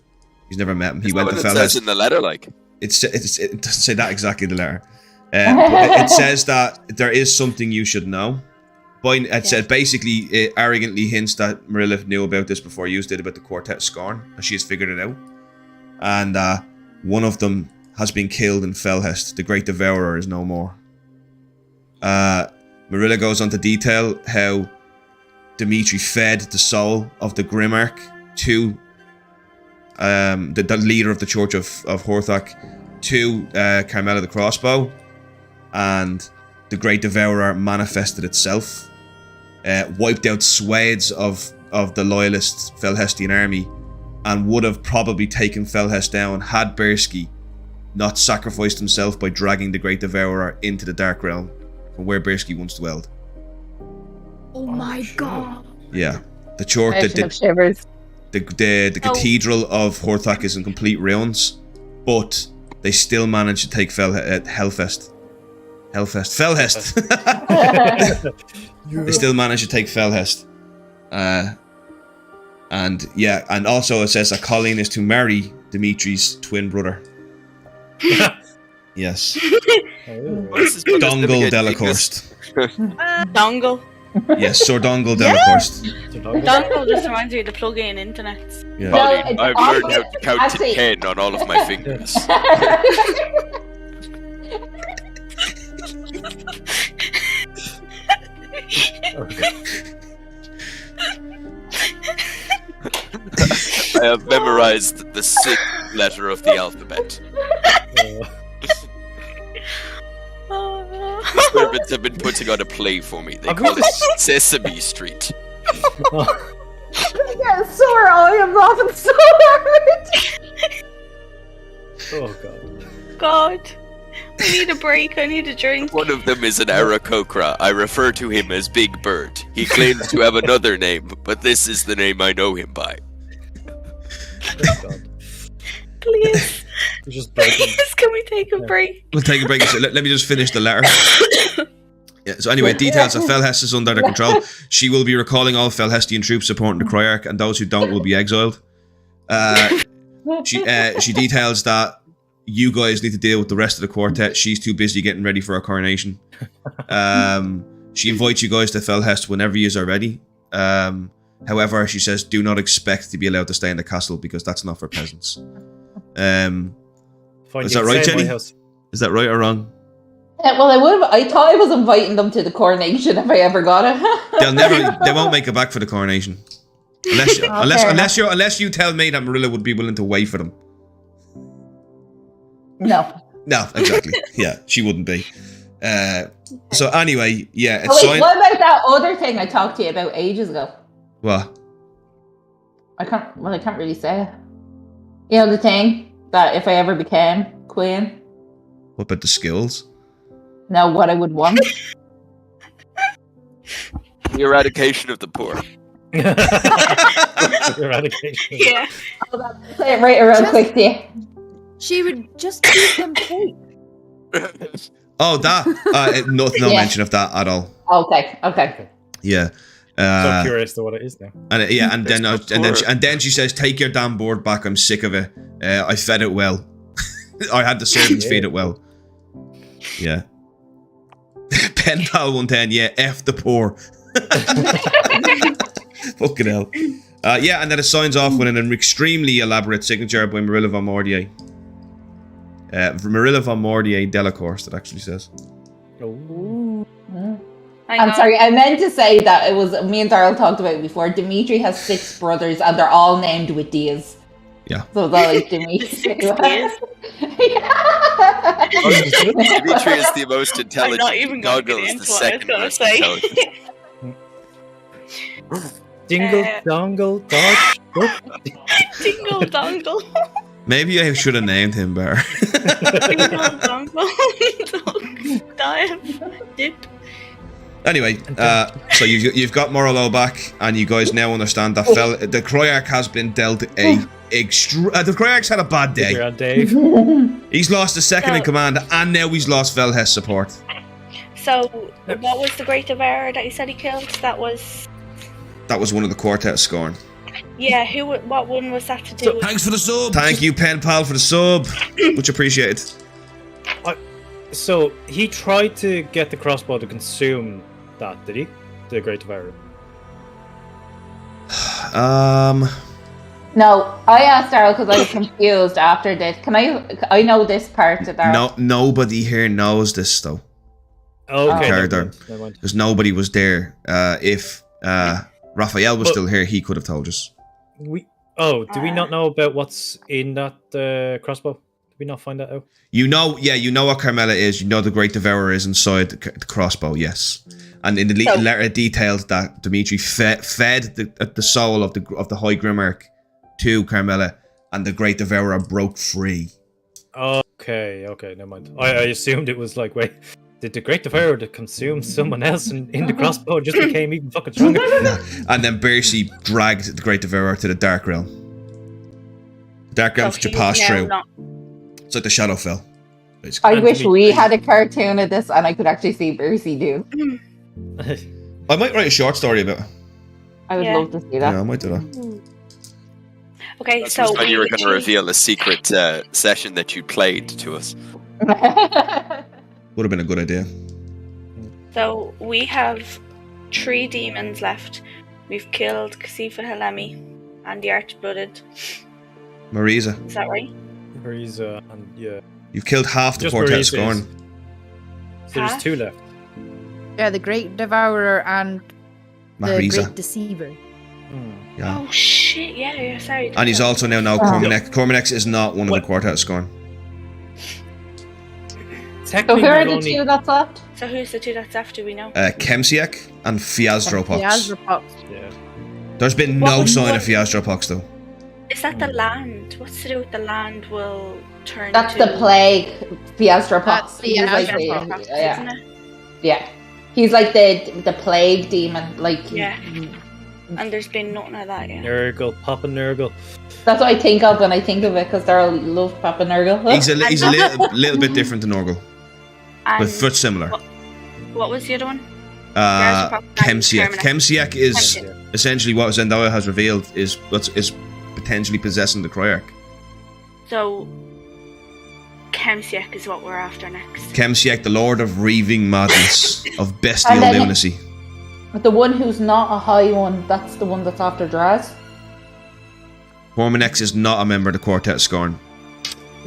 [SPEAKER 4] He's never met him. He went to Felhest. It says
[SPEAKER 6] in the letter, like
[SPEAKER 4] it doesn't say that exactly in the letter. But it says that there is something you should know. It said basically it arrogantly hints that Marilla knew about this before you did about the Quartet of Scorn, and she has figured it out. And one of them has been killed in Felhest. The Great Devourer is no more. Marilla goes on to detail how Dimitri fed the soul of the Grimarch to the leader of the Church of Horthak to Carmela the Crossbow, and the Great Devourer manifested itself, wiped out swathes of the loyalist Felhestian army, and would have probably taken Felhest down had Birsky not sacrificed himself by dragging the Great Devourer into the Dark Realm from where Birsky once dwelled.
[SPEAKER 3] Oh my god.
[SPEAKER 4] Yeah. The church, the cathedral of Horthak is in complete ruins, but they still managed to take Felhest. They still managed to take Felhest. And yeah, and also it says that Colleen is to marry Dimitri's twin brother. Yes. Dongle Delacourse.
[SPEAKER 2] Dongle.
[SPEAKER 4] Yes, Sir Dongle Delacourse.
[SPEAKER 2] Dongle just reminds me of the plug-in internet.
[SPEAKER 4] Yeah.
[SPEAKER 6] Colleen, I've learned how to count to 10 on all of my fingers. I have memorized the 6th letter of the alphabet. The servants have been putting on a play for me. They call it Sesame Street.
[SPEAKER 1] Yeah, sore. I am laughing so hard.
[SPEAKER 5] Oh god.
[SPEAKER 2] God. I need a break. I need a drink.
[SPEAKER 6] One of them is an Aarakocra. I refer to him as Big Bird. He claims to have another name, but this is the name I know him by.
[SPEAKER 5] Oh god.
[SPEAKER 2] Please.
[SPEAKER 5] Just
[SPEAKER 2] Please, can we take a break?
[SPEAKER 4] We'll take a break. So let me just finish the letter. Yeah, so anyway, details of Felhest is under their control. She will be recalling all Felhestian troops supporting the Cryarch, and those who don't will be exiled. She details that you guys need to deal with the rest of the quartet. She's too busy getting ready for her coronation. She invites you guys to Felhest whenever you are ready. However, she says do not expect to be allowed to stay in the castle because that's not for peasants. Is that right, Jenny? Is that right or wrong?
[SPEAKER 1] Well, I thought I was inviting them to the coronation if I ever got it.
[SPEAKER 4] They won't make it back for the coronation. Unless you tell me that Marilla would be willing to wait for them.
[SPEAKER 1] No.
[SPEAKER 4] No, exactly. Yeah, she wouldn't be. So anyway, yeah.
[SPEAKER 1] Oh, wait, what about that other thing I talked to you about ages ago?
[SPEAKER 4] What?
[SPEAKER 1] I can't really say it. You know the thing that if I ever became queen?
[SPEAKER 4] What about the skills?
[SPEAKER 1] No, what I would want.
[SPEAKER 6] The eradication of the poor.
[SPEAKER 5] Eradication.
[SPEAKER 2] Yeah.
[SPEAKER 1] Say it right around quick to you.
[SPEAKER 3] She would just give them cake.
[SPEAKER 4] Oh, that. No mention of that at all.
[SPEAKER 1] Okay.
[SPEAKER 4] Yeah.
[SPEAKER 5] So curious to what it is now.
[SPEAKER 4] And then she says, "Take your damn board back. I'm sick of it. I fed it well. I had the servants feed it well." Yeah. Pen pal 110. Yeah. F the poor. Fucking hell. Yeah, and then it signs off with an extremely elaborate signature by Marilla von Mordier. Marilla von Mordier Delacourse, that actually says.
[SPEAKER 5] Oh.
[SPEAKER 1] I'm sorry, I meant to say that it was me and Darryl talked about it before. Dimitri has 6 brothers and they're all named with D's.
[SPEAKER 4] Yeah.
[SPEAKER 1] So it's all like Dimitri.
[SPEAKER 2] 6 D's?
[SPEAKER 6] Dimitri is the most intelligent.
[SPEAKER 2] I'm not even going to
[SPEAKER 6] Goggle
[SPEAKER 2] get
[SPEAKER 6] is
[SPEAKER 2] into
[SPEAKER 6] the
[SPEAKER 2] what I
[SPEAKER 6] second
[SPEAKER 2] was
[SPEAKER 6] most
[SPEAKER 2] going to
[SPEAKER 6] intelligent.
[SPEAKER 5] Dingle, dongle, dodge.
[SPEAKER 2] Dingle dongle.
[SPEAKER 4] Maybe I should have named him better.
[SPEAKER 2] Dingle dongle. Dive. Dip.
[SPEAKER 4] Anyway, so you've got Morello back, and you guys now understand that the Kroyak has been dealt the Kroyak's had a bad day.
[SPEAKER 5] You're on Dave.
[SPEAKER 4] He's lost the second in command, and now he's lost Velhes support.
[SPEAKER 2] So, what was the Great Devourer that he said he killed? That was
[SPEAKER 4] one of the Quartet of Scorn.
[SPEAKER 2] Yeah, what one was that to do with?
[SPEAKER 4] Thanks for the sub. Thank you, Pen Pal, for the sub. Much appreciated.
[SPEAKER 5] So he tried to get the crossbow to consume that, did he? The Great Devourer.
[SPEAKER 1] No, I asked Darryl because I was confused after this. I know this part of Darryl.
[SPEAKER 4] No, nobody here knows this though.
[SPEAKER 5] Okay.
[SPEAKER 4] Because nobody was there. If Raphael was still here, he could have told us.
[SPEAKER 5] Do we not know about what's in that crossbow? Did we not find that out? You know what Carmela is. You know the Great Devourer is inside the crossbow, yes. And in the letter it detailed that Dimitri fed the soul of the High Grimmarch to Carmela, and the Great Devourer broke free. Okay, never mind. I assumed it was like, wait, did the Great Devourer to consume someone else in the crossbow just became even fucking stronger?
[SPEAKER 4] And then Bercy dragged the Great Devourer to the Dark Realm. The Dark Realm to pass through. It's like the Shadowfell, basically.
[SPEAKER 1] I wish we had a cartoon of this and I could actually see Bercy do.
[SPEAKER 4] I might write a short story about it.
[SPEAKER 1] I would love to see that.
[SPEAKER 4] Yeah, I might do that.
[SPEAKER 2] Okay,
[SPEAKER 6] That's
[SPEAKER 2] so
[SPEAKER 6] when you were going to reveal a secret session that you played to us.
[SPEAKER 4] Would have been a good idea.
[SPEAKER 2] So we have 3 demons left. We've killed Kasifa Holemi and the Archblooded.
[SPEAKER 4] Marisa.
[SPEAKER 2] Is that right?
[SPEAKER 5] Marisa and yeah.
[SPEAKER 4] You've killed half the Quartet of Scorn.
[SPEAKER 5] So there's 2 left.
[SPEAKER 3] Yeah, the Great Devourer and
[SPEAKER 4] Marisa.
[SPEAKER 3] the Great Deceiver.
[SPEAKER 4] Yeah.
[SPEAKER 2] Oh shit! Yeah. Sorry.
[SPEAKER 4] And he's also now Cormanex. Cormanex is not one of the Quartet of Scorn.
[SPEAKER 1] So who are the 2 that's left?
[SPEAKER 2] So who's the 2 that's left? Do we know?
[SPEAKER 4] Kemsiak and Fiazdropox.
[SPEAKER 3] Yeah.
[SPEAKER 4] There's been no sign of Fiazdropox though.
[SPEAKER 2] Is that the land? What's to do with the land will turn
[SPEAKER 1] That's
[SPEAKER 2] to...
[SPEAKER 1] the plague, Fiazdropox.
[SPEAKER 3] That's the
[SPEAKER 2] Fiazdropox, isn't it?
[SPEAKER 1] Yeah. He's like the plague demon, like...
[SPEAKER 2] Yeah. And there's been nothing of that yet.
[SPEAKER 5] Nurgle, Papa Nurgle.
[SPEAKER 1] That's what I think of when I think of it, because Darryl loves Papa Nurgle.
[SPEAKER 4] He's a little bit different than Nurgle. But similar.
[SPEAKER 2] What was the other one?
[SPEAKER 4] Kemsiak. Kemsiak is essentially what Zendaya has revealed is potentially possessing the Kroyak.
[SPEAKER 2] So Kemsiak is what we're after next.
[SPEAKER 4] Kemsiak, the Lord of Reaving Madness, of Bestial Lunacy.
[SPEAKER 1] The one who's not a high one, that's the one that's after Dres.
[SPEAKER 4] Cormanex is not a member of the Quartet of Scorn.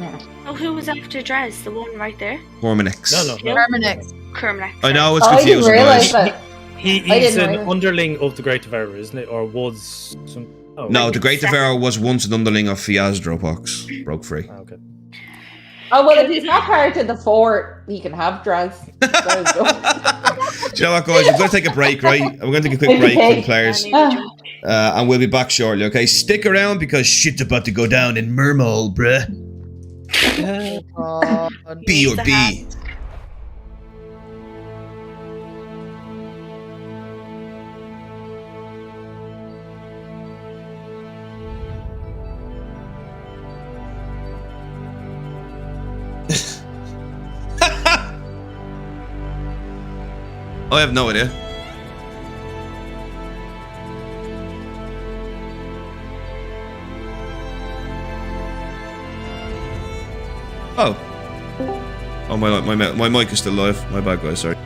[SPEAKER 1] Yeah.
[SPEAKER 2] Oh, who was after Dres? The one right there?
[SPEAKER 4] Cormanex.
[SPEAKER 5] No.
[SPEAKER 3] Cormanex.
[SPEAKER 2] Cormanex.
[SPEAKER 4] I know it's
[SPEAKER 1] I didn't
[SPEAKER 4] confusing,
[SPEAKER 1] realise
[SPEAKER 4] guys.
[SPEAKER 1] that.
[SPEAKER 5] He's
[SPEAKER 1] didn't
[SPEAKER 5] an
[SPEAKER 1] really-
[SPEAKER 5] underling of the Great Devourer, isn't it? Or was some... Oh,
[SPEAKER 4] No, the Great Devourer was once an underling of Fiazdropox. Broke free.
[SPEAKER 5] Oh, okay.
[SPEAKER 1] Oh, well, if he's not part of the fort, he can have Dres.
[SPEAKER 4] Do you know what, guys? We're going to take a break, right? We're going to take a quick break from players. And we'll be back shortly, okay? Stick around because shit's about to go down in Mermol, bruh. B or B. I have no idea. Oh. Oh, my mic is still live. My bad, guys. Sorry.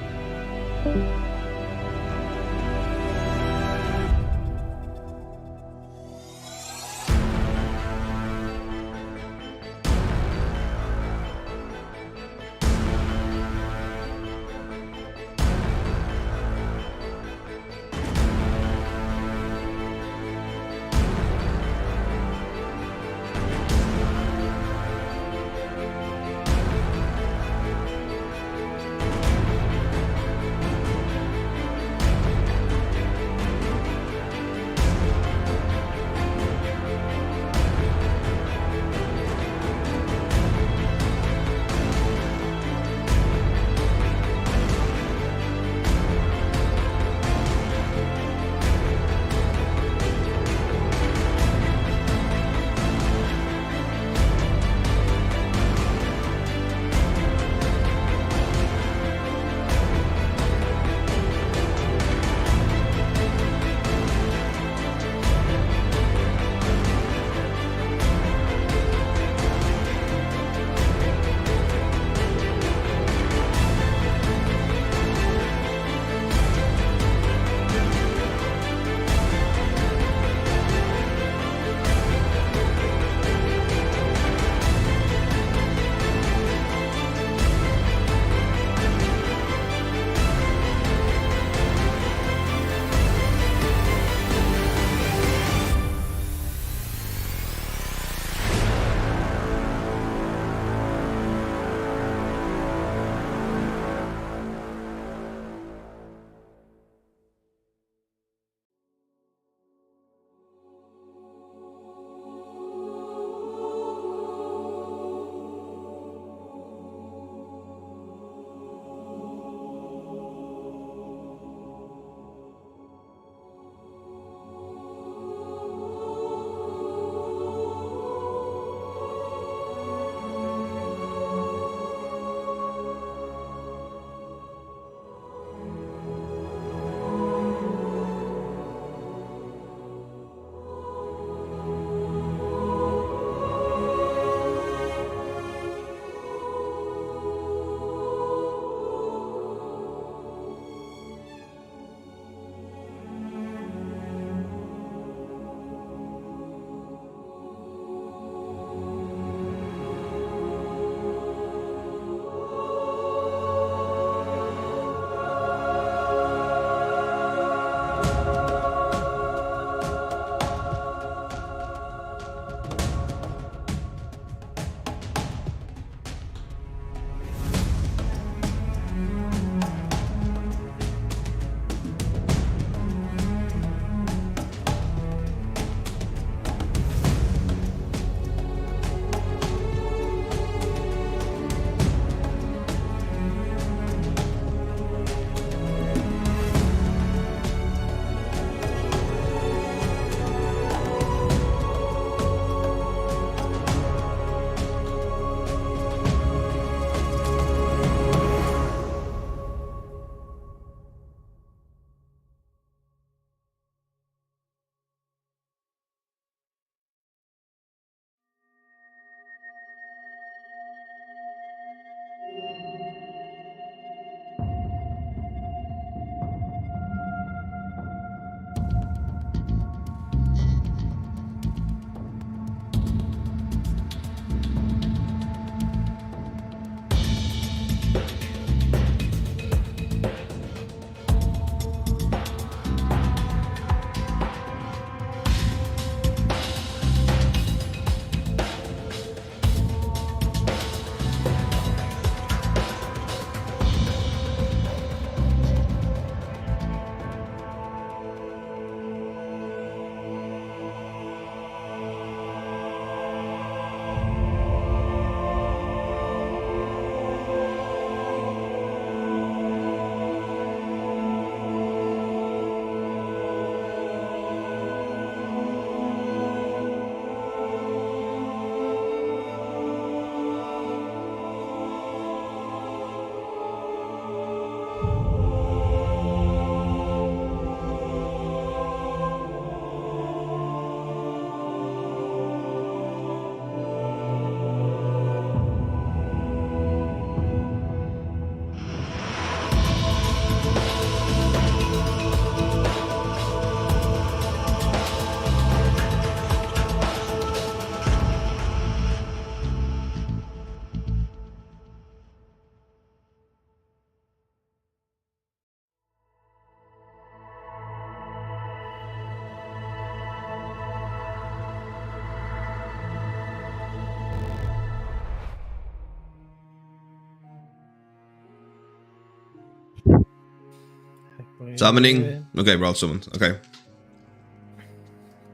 [SPEAKER 4] Summoning. Okay, we're all summoned. Okay.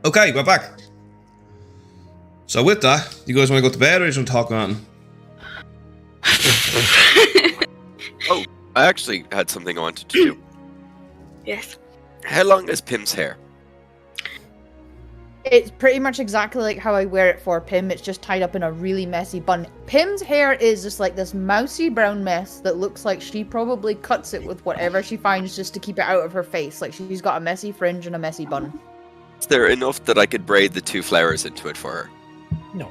[SPEAKER 4] Okay, we're back. So with that, you guys want to go to bed or you just want to talk on?
[SPEAKER 6] Oh, I actually had something I wanted to do.
[SPEAKER 2] Yes.
[SPEAKER 6] How long is Pim's hair?
[SPEAKER 3] It's pretty much exactly like how I wear it for Pim. It's just tied up in a really messy bun. Pim's hair is just like this mousy brown mess that looks like she probably cuts it with whatever she finds just to keep it out of her face. Like she's got a messy fringe and a messy bun.
[SPEAKER 6] Is there enough that I could braid the 2 flowers into it for her?
[SPEAKER 5] No.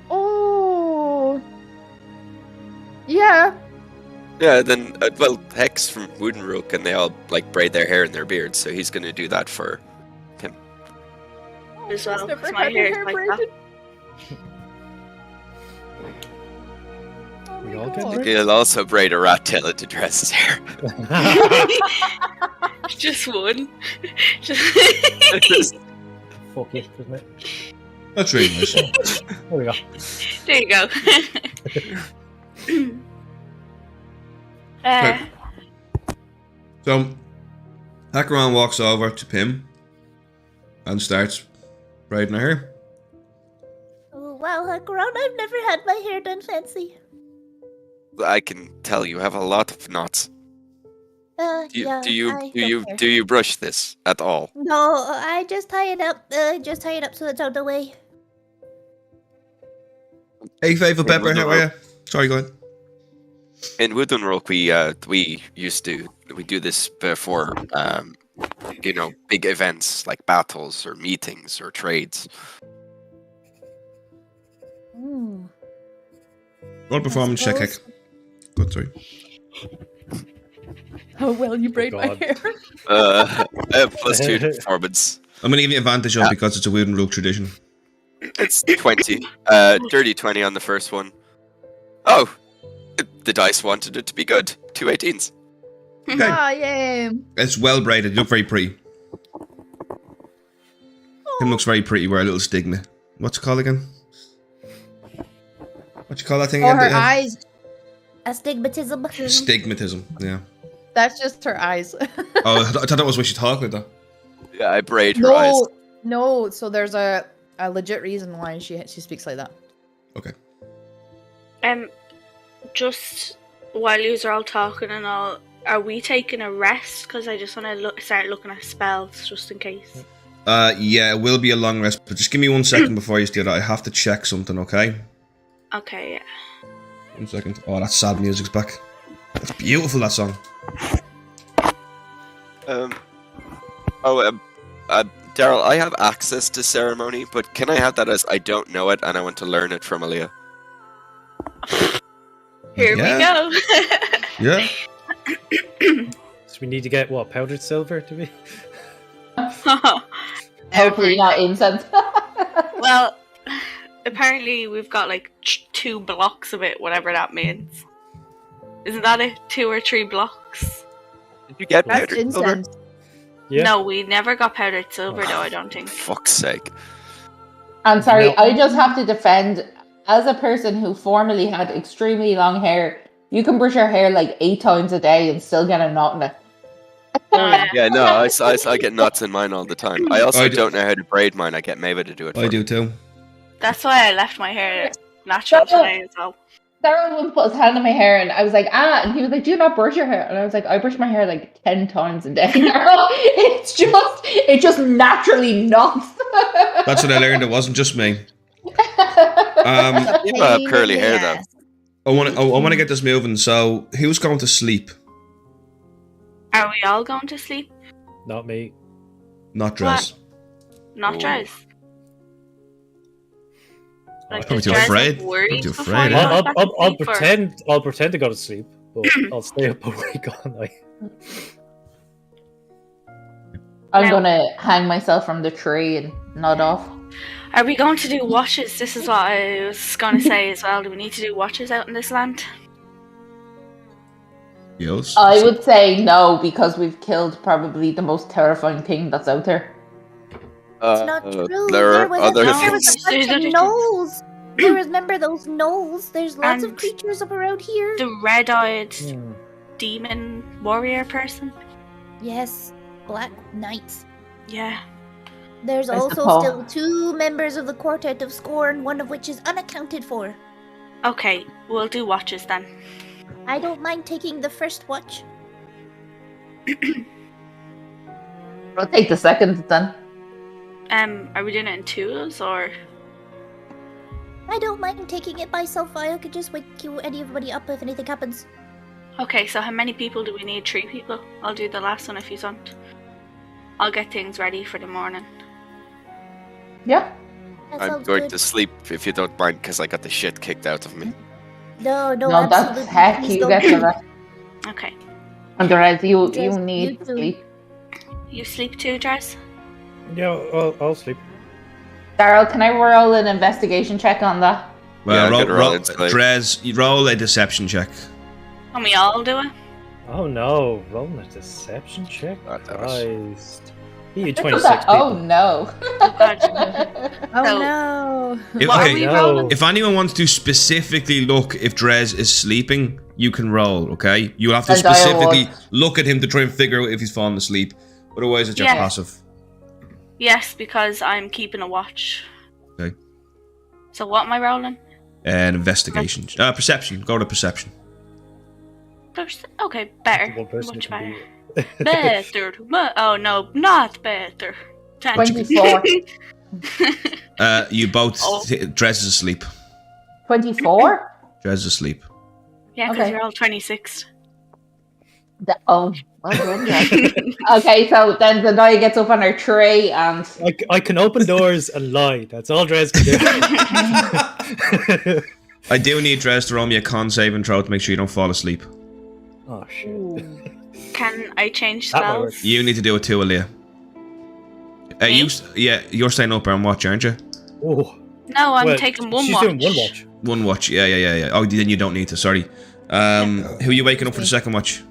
[SPEAKER 3] Oh. Yeah.
[SPEAKER 6] Yeah, then, well, Hex from Woodenrook and they all, like, braid their hair in their beards, so he's gonna do that for Pim.
[SPEAKER 2] As well,
[SPEAKER 3] Never
[SPEAKER 2] 'cause my
[SPEAKER 3] had
[SPEAKER 2] hair
[SPEAKER 3] your
[SPEAKER 2] is like
[SPEAKER 3] braided.
[SPEAKER 5] We
[SPEAKER 3] my
[SPEAKER 5] all get
[SPEAKER 3] God.
[SPEAKER 5] braided?
[SPEAKER 6] He'll also braid a rat tail into Dres's hair.
[SPEAKER 2] just one.
[SPEAKER 5] Fuck it, isn't it?
[SPEAKER 4] That's really nice.
[SPEAKER 5] There we go.
[SPEAKER 2] There you go.
[SPEAKER 4] Right. So, Acheron walks over to Pim and starts braiding her hair.
[SPEAKER 8] Oh, wow, Hakuron, I've never had my hair done fancy.
[SPEAKER 6] I can tell you have a lot of knots. Do you,
[SPEAKER 8] Yeah,
[SPEAKER 6] do you
[SPEAKER 8] I
[SPEAKER 6] do
[SPEAKER 8] don't
[SPEAKER 6] you
[SPEAKER 8] care.
[SPEAKER 6] do you brush this at all?
[SPEAKER 8] No, I just tie it up. Just tie it up so it's out of the way.
[SPEAKER 4] Hey, Faithful Pepper, how are you? Sorry, go ahead.
[SPEAKER 6] In Woodenrook, we do this before big events like battles or meetings or trades.
[SPEAKER 8] Hmm.
[SPEAKER 4] Roll performance check, Heck.
[SPEAKER 8] suppose-
[SPEAKER 4] Good, sorry.
[SPEAKER 3] How well you braid my
[SPEAKER 5] God.
[SPEAKER 3] hair.
[SPEAKER 6] I have +2 to performance.
[SPEAKER 4] I'm going to give you advantage on because it's a weird and rogue tradition.
[SPEAKER 6] It's 20. Dirty 20 on the first one. Oh, the dice wanted it to be good. 2 18s.
[SPEAKER 4] Okay.
[SPEAKER 3] Ah, yeah.
[SPEAKER 4] It's well braided. You look very pretty. Him looks very pretty. Wear a little stigma. What's it called again? What you call that thing
[SPEAKER 3] Oh,
[SPEAKER 4] again?
[SPEAKER 3] her
[SPEAKER 4] that you have?
[SPEAKER 3] eyes.
[SPEAKER 8] Astigmatism.
[SPEAKER 4] Stigmatism. Yeah.
[SPEAKER 3] That's just her eyes.
[SPEAKER 4] Oh, I thought that was what she talked about.
[SPEAKER 6] Yeah, I braid her eyes.
[SPEAKER 3] No. So there's a legit reason why she speaks like that.
[SPEAKER 4] Okay.
[SPEAKER 2] Just while you are all talking and all, are we taking a rest? Because I just want to start looking at spells just in case.
[SPEAKER 4] Yeah, it will be a long rest, but just give me 1 second before you do that. I have to check something, okay?
[SPEAKER 2] Okay, yeah.
[SPEAKER 4] 1 second. Oh, that sad music's back. That's beautiful, that song.
[SPEAKER 6] Daryl, I have access to ceremony, but can I have that as I don't know it and I want to learn it from Aaliyah?
[SPEAKER 2] Here we go.
[SPEAKER 4] Yeah.
[SPEAKER 5] So we need to get what, powdered silver to be?
[SPEAKER 1] Hopefully not incense.
[SPEAKER 2] Well, apparently we've got like 2 blocks of it, whatever that means. Isn't that it? 2 or 3 blocks?
[SPEAKER 6] Did you get
[SPEAKER 3] That's
[SPEAKER 6] powdered silver?
[SPEAKER 3] incense.
[SPEAKER 5] Yeah.
[SPEAKER 2] No, we never got powdered silver though, I don't think.
[SPEAKER 6] Fuck's sake.
[SPEAKER 1] I'm sorry,
[SPEAKER 5] No.
[SPEAKER 1] I just have to defend. As a person who formerly had extremely long hair, you can brush your hair like 8 times a day and still get a knot in it.
[SPEAKER 6] Yeah, no, I get knots in mine all the time. I also
[SPEAKER 4] I do-
[SPEAKER 6] don't know how to braid mine. I get Maeva to do it for
[SPEAKER 4] I
[SPEAKER 6] me.
[SPEAKER 4] do too.
[SPEAKER 2] That's why I left my hair natural today as well.
[SPEAKER 1] Darren once put his hand in my hair and I was like, and he was like, do you not brush your hair? And I was like, I brush my hair like 10 times a day. It just naturally knots.
[SPEAKER 4] That's what I learned. It wasn't just me.
[SPEAKER 6] You have curly hair though.
[SPEAKER 4] I want to get this moving. So, who's going to sleep?
[SPEAKER 2] Are we all going to sleep?
[SPEAKER 5] Not me.
[SPEAKER 4] Not Dres.
[SPEAKER 2] Not
[SPEAKER 6] Ooh.
[SPEAKER 2] Dres. Like,
[SPEAKER 4] Probably
[SPEAKER 2] does
[SPEAKER 4] too
[SPEAKER 2] Dres
[SPEAKER 4] afraid.
[SPEAKER 2] have worries
[SPEAKER 4] Probably too
[SPEAKER 2] before
[SPEAKER 4] afraid,
[SPEAKER 2] he
[SPEAKER 4] yeah.
[SPEAKER 2] goes back to
[SPEAKER 5] I'll
[SPEAKER 2] sleep, or-
[SPEAKER 5] pretend. I'll pretend to go to sleep, but I'll stay up awake all night.
[SPEAKER 1] I'm
[SPEAKER 2] Now-
[SPEAKER 1] going to hang myself from the tree and nod off.
[SPEAKER 2] Are we going to do watches? This is what I was going to say as well. Do we need to do watches out in this land?
[SPEAKER 4] Yes.
[SPEAKER 1] I would say no, because we've killed probably the most terrifying thing that's out there.
[SPEAKER 8] It's not true.
[SPEAKER 6] There are
[SPEAKER 8] was
[SPEAKER 6] other
[SPEAKER 8] there was
[SPEAKER 6] things.
[SPEAKER 8] a bunch of gnolls. Remember those gnolls? There's lots of
[SPEAKER 2] And
[SPEAKER 8] creatures up around here.
[SPEAKER 2] The red-eyed
[SPEAKER 5] Hmm.
[SPEAKER 2] demon warrior person.
[SPEAKER 8] Yes, Black Knights.
[SPEAKER 2] Yeah.
[SPEAKER 8] There's
[SPEAKER 1] Where's the
[SPEAKER 8] also
[SPEAKER 1] call?
[SPEAKER 8] still 2 members of the Quartet of Scorn, one of which is unaccounted for.
[SPEAKER 2] Okay, we'll do watches then.
[SPEAKER 8] I don't mind taking the first watch.
[SPEAKER 1] I'll take the second then.
[SPEAKER 2] Are we doing it in twos or?
[SPEAKER 8] I don't mind taking it myself. I could just wake anybody up if anything happens.
[SPEAKER 2] Okay, so how many people do we need? 3 people? I'll do the last one if you want. I'll get things ready for the morning.
[SPEAKER 1] Yeah.
[SPEAKER 8] That
[SPEAKER 6] I'm
[SPEAKER 8] sounds
[SPEAKER 6] going
[SPEAKER 8] good.
[SPEAKER 6] to sleep if you don't mind, because I got the shit kicked out of me.
[SPEAKER 8] No,
[SPEAKER 1] No,
[SPEAKER 8] absolutely.
[SPEAKER 1] that's heck.
[SPEAKER 8] Please
[SPEAKER 1] You
[SPEAKER 8] don't.
[SPEAKER 1] get to that.
[SPEAKER 2] Okay.
[SPEAKER 1] And Dres, you
[SPEAKER 8] Dres,
[SPEAKER 1] need
[SPEAKER 8] you too.
[SPEAKER 1] sleep.
[SPEAKER 2] You sleep too, Dres?
[SPEAKER 5] Yeah, I'll sleep.
[SPEAKER 1] Daryl, can I roll an investigation check on that?
[SPEAKER 4] Well,
[SPEAKER 6] Yeah, I'm
[SPEAKER 4] roll,
[SPEAKER 6] gonna roll
[SPEAKER 4] roll,
[SPEAKER 6] insight.
[SPEAKER 4] Dres, you roll a deception check.
[SPEAKER 2] Can we all do it?
[SPEAKER 5] Oh no, rolling a deception check?
[SPEAKER 6] Oh, that was-
[SPEAKER 5] Christ. You
[SPEAKER 1] Look at
[SPEAKER 5] 26
[SPEAKER 1] that.
[SPEAKER 5] people.
[SPEAKER 1] Oh no.
[SPEAKER 3] Oh
[SPEAKER 2] So-
[SPEAKER 3] no.
[SPEAKER 4] If,
[SPEAKER 2] What are
[SPEAKER 4] okay,
[SPEAKER 2] we
[SPEAKER 5] no.
[SPEAKER 2] rolling?
[SPEAKER 4] if anyone wants to specifically look if Dres is sleeping, you can roll, okay? You'll have to
[SPEAKER 1] And I
[SPEAKER 4] specifically
[SPEAKER 1] would.
[SPEAKER 4] look at him to try and figure out if he's fallen asleep. Otherwise, it's just
[SPEAKER 2] Yeah.
[SPEAKER 4] passive.
[SPEAKER 2] Yes, because I'm keeping a watch.
[SPEAKER 4] Okay.
[SPEAKER 2] So what am I rolling?
[SPEAKER 4] And investigation. Perception. Go to perception.
[SPEAKER 2] Okay, better.
[SPEAKER 5] One person
[SPEAKER 2] Much
[SPEAKER 5] can
[SPEAKER 2] better.
[SPEAKER 5] be-
[SPEAKER 2] Better. Oh no, not better.
[SPEAKER 1] 24.
[SPEAKER 4] You both.
[SPEAKER 2] Oh.
[SPEAKER 4] Dres is asleep.
[SPEAKER 1] 24?
[SPEAKER 4] Dres is asleep.
[SPEAKER 2] Yeah, because
[SPEAKER 1] Okay.
[SPEAKER 2] you're all 26.
[SPEAKER 1] Oh, well done, Dres. Okay, so then Zendaya gets up on her tray and
[SPEAKER 5] I can open doors and lie. That's all Dres can do.
[SPEAKER 4] I do need Dres to roll me a con save and throw to make sure you don't fall asleep.
[SPEAKER 5] Oh shit.
[SPEAKER 2] Can I change
[SPEAKER 5] That might
[SPEAKER 2] spells?
[SPEAKER 5] work.
[SPEAKER 4] You need to do it too, Aaliyah.
[SPEAKER 2] Me?
[SPEAKER 4] You're staying up and watch, aren't you?
[SPEAKER 5] Oh.
[SPEAKER 2] No, I'm
[SPEAKER 5] Well,
[SPEAKER 2] taking one
[SPEAKER 5] she's
[SPEAKER 2] watch.
[SPEAKER 5] doing one watch.
[SPEAKER 4] One watch. Yeah. Oh, then you don't need to. Sorry. Who are you waking up for the second watch?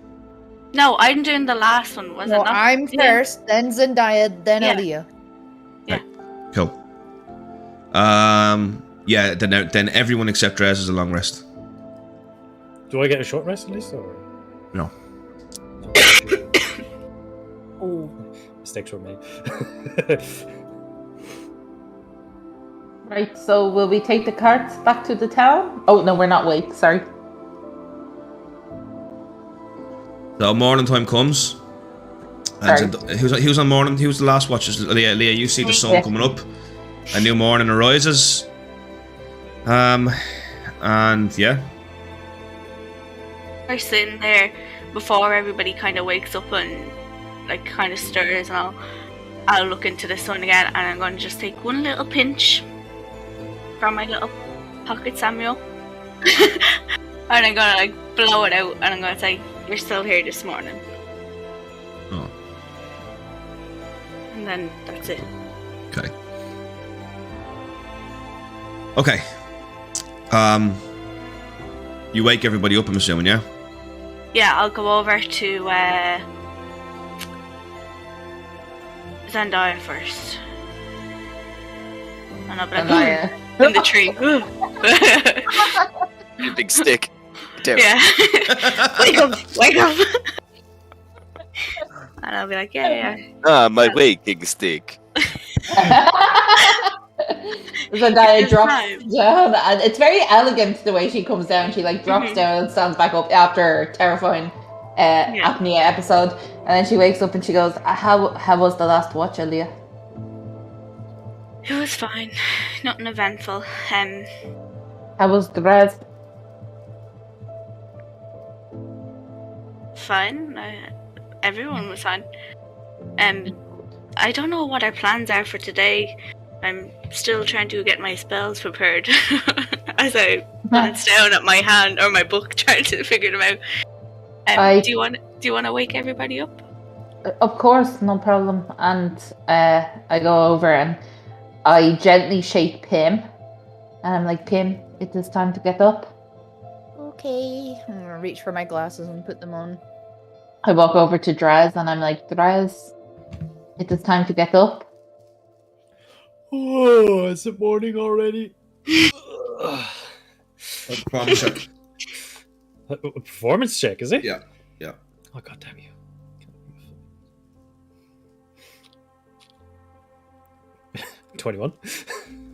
[SPEAKER 2] No, I'm doing the last one, was
[SPEAKER 3] No,
[SPEAKER 2] it not?
[SPEAKER 3] I'm
[SPEAKER 2] Yeah.
[SPEAKER 3] first, then Zendaya, then
[SPEAKER 2] Yeah.
[SPEAKER 3] Aaliyah.
[SPEAKER 4] Cool. Yeah. Then everyone except Dres is a long rest.
[SPEAKER 5] Do I get a short rest at least, or
[SPEAKER 4] No.
[SPEAKER 5] no?
[SPEAKER 3] Oh.
[SPEAKER 5] Mistakes were made.
[SPEAKER 1] right, so will we take the carts back to the town? Oh no, we're not awake, sorry.
[SPEAKER 4] So morning time comes. And
[SPEAKER 1] Sorry.
[SPEAKER 4] who's on morning? Who's the last watch? Leah, you see the sun
[SPEAKER 1] Yeah.
[SPEAKER 4] coming up. A new morning arises. And yeah.
[SPEAKER 2] We're sitting there before everybody kind of wakes up and like kind of stirs, and I'll look into the sun again, and I'm going to just take one little pinch from my little pocket Samuel, and I'm going to like blow it out, and I'm going to say, "You're still here this morning,"
[SPEAKER 4] Oh,
[SPEAKER 2] and then that's it.
[SPEAKER 4] okay. Okay. You wake everybody up, I'm assuming, yeah?
[SPEAKER 2] Yeah, I'll go over to Zendaya first, and I'll be like,
[SPEAKER 1] Zendaya.
[SPEAKER 2] in the tree.
[SPEAKER 6] You big stick. Damn.
[SPEAKER 2] Yeah. Wake up! Wake up! And I'll be like, yeah.
[SPEAKER 6] Ah, my waking stick.
[SPEAKER 1] Zendaya
[SPEAKER 2] It's
[SPEAKER 1] drops
[SPEAKER 2] time.
[SPEAKER 1] down, and it's very elegant the way she comes down. She like drops
[SPEAKER 2] Mhm.
[SPEAKER 1] down and stands back up after her terrifying apnea episode, and then she wakes up and she goes, "How was the last watch, Aaliyah?"
[SPEAKER 2] It was fine. Nothing eventful.
[SPEAKER 1] How was the rest?
[SPEAKER 2] Fine. Everyone was fine. I don't know what our plans are for today. I'm still trying to get my spells prepared as I glance down at my hand or my book, trying to figure them out. Do you want to wake everybody up?
[SPEAKER 1] Of course, no problem. And I go over and I gently shake Pim, and I'm like, "Pim, it is time to get up."
[SPEAKER 8] Okay.
[SPEAKER 3] I'm gonna reach for my glasses and put them on.
[SPEAKER 1] I walk over to Dres and I'm like, "Dres, it is time to get up."
[SPEAKER 5] Oh, is it morning already?
[SPEAKER 4] Performance check.
[SPEAKER 5] A performance check, is it?
[SPEAKER 4] Yeah. Yeah.
[SPEAKER 5] Oh, god damn you. $21.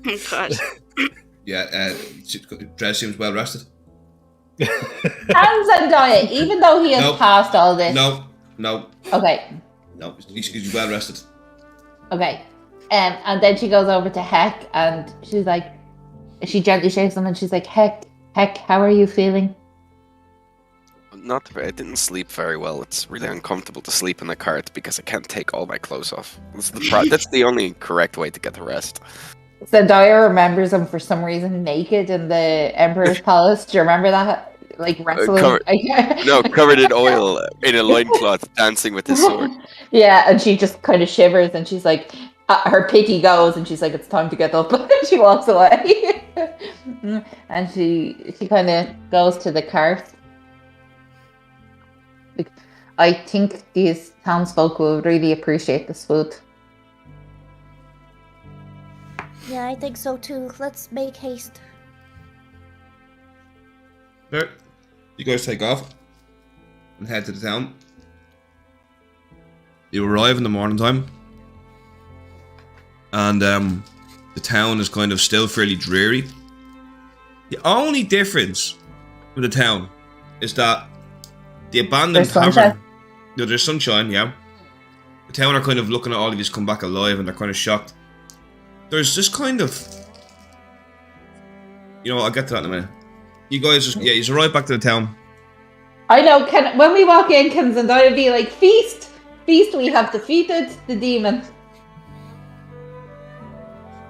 [SPEAKER 2] Oh, God.
[SPEAKER 4] Yeah, Dres seems well rested.
[SPEAKER 1] Hands and diet, even though he has
[SPEAKER 4] Nope.
[SPEAKER 1] passed all this.
[SPEAKER 4] No.
[SPEAKER 1] Okay.
[SPEAKER 4] No, he's well rested.
[SPEAKER 1] Okay. And then she goes over to Heck and she's like, she gently shakes him and she's like, Heck, how are you feeling?
[SPEAKER 6] Not very. I didn't sleep very well. It's really uncomfortable to sleep in the cart because I can't take all my clothes off. That's the only correct way to get the rest.
[SPEAKER 1] Zendaya remembers him for some reason naked in the Emperor's Palace. Do you remember that? Like wrestling?
[SPEAKER 6] Covered in oil in a loincloth, dancing with his sword.
[SPEAKER 1] Yeah, and she just kind of shivers and she's like, her pity goes and she's like, it's time to get up. And she walks away. And she kind of goes to the cart. I think these townsfolk will really appreciate this food.
[SPEAKER 8] Yeah, I think so too. Let's make haste.
[SPEAKER 4] Right. You guys take off and head to the town. You arrive in the morning time. And the town is kind of still fairly dreary. The only difference with the town is that the abandoned tavern... There's sunshine, yeah. The town are kind of looking at all of these come back alive and they're kind of shocked. There's this kind of... You know what, I'll get to that in a minute. You guys just... Yeah, you arrive back to the town.
[SPEAKER 1] I know, when we walk in, can Zendaya be like, Feast! Feast, we have defeated the demon.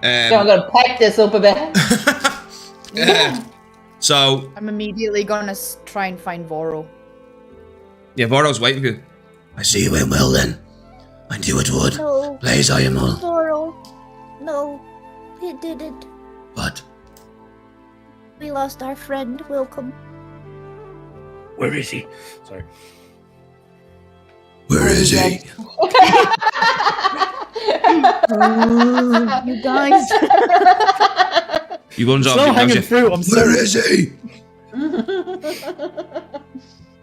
[SPEAKER 1] I'm gonna pack this up a bit.
[SPEAKER 4] So...
[SPEAKER 3] I'm immediately gonna try and find Voro.
[SPEAKER 4] Yeah, Voro's waiting for you. I see you went well then. I knew it would.
[SPEAKER 8] No.
[SPEAKER 4] Blaze I am all.
[SPEAKER 8] Voro. No, it didn't.
[SPEAKER 4] What?
[SPEAKER 8] We lost our friend, Wilcome.
[SPEAKER 5] Where is he? Sorry.
[SPEAKER 4] Where is he?
[SPEAKER 3] You guys.
[SPEAKER 4] He runs off.
[SPEAKER 5] Slow hanging fruit. I'm sorry.
[SPEAKER 4] Where is he?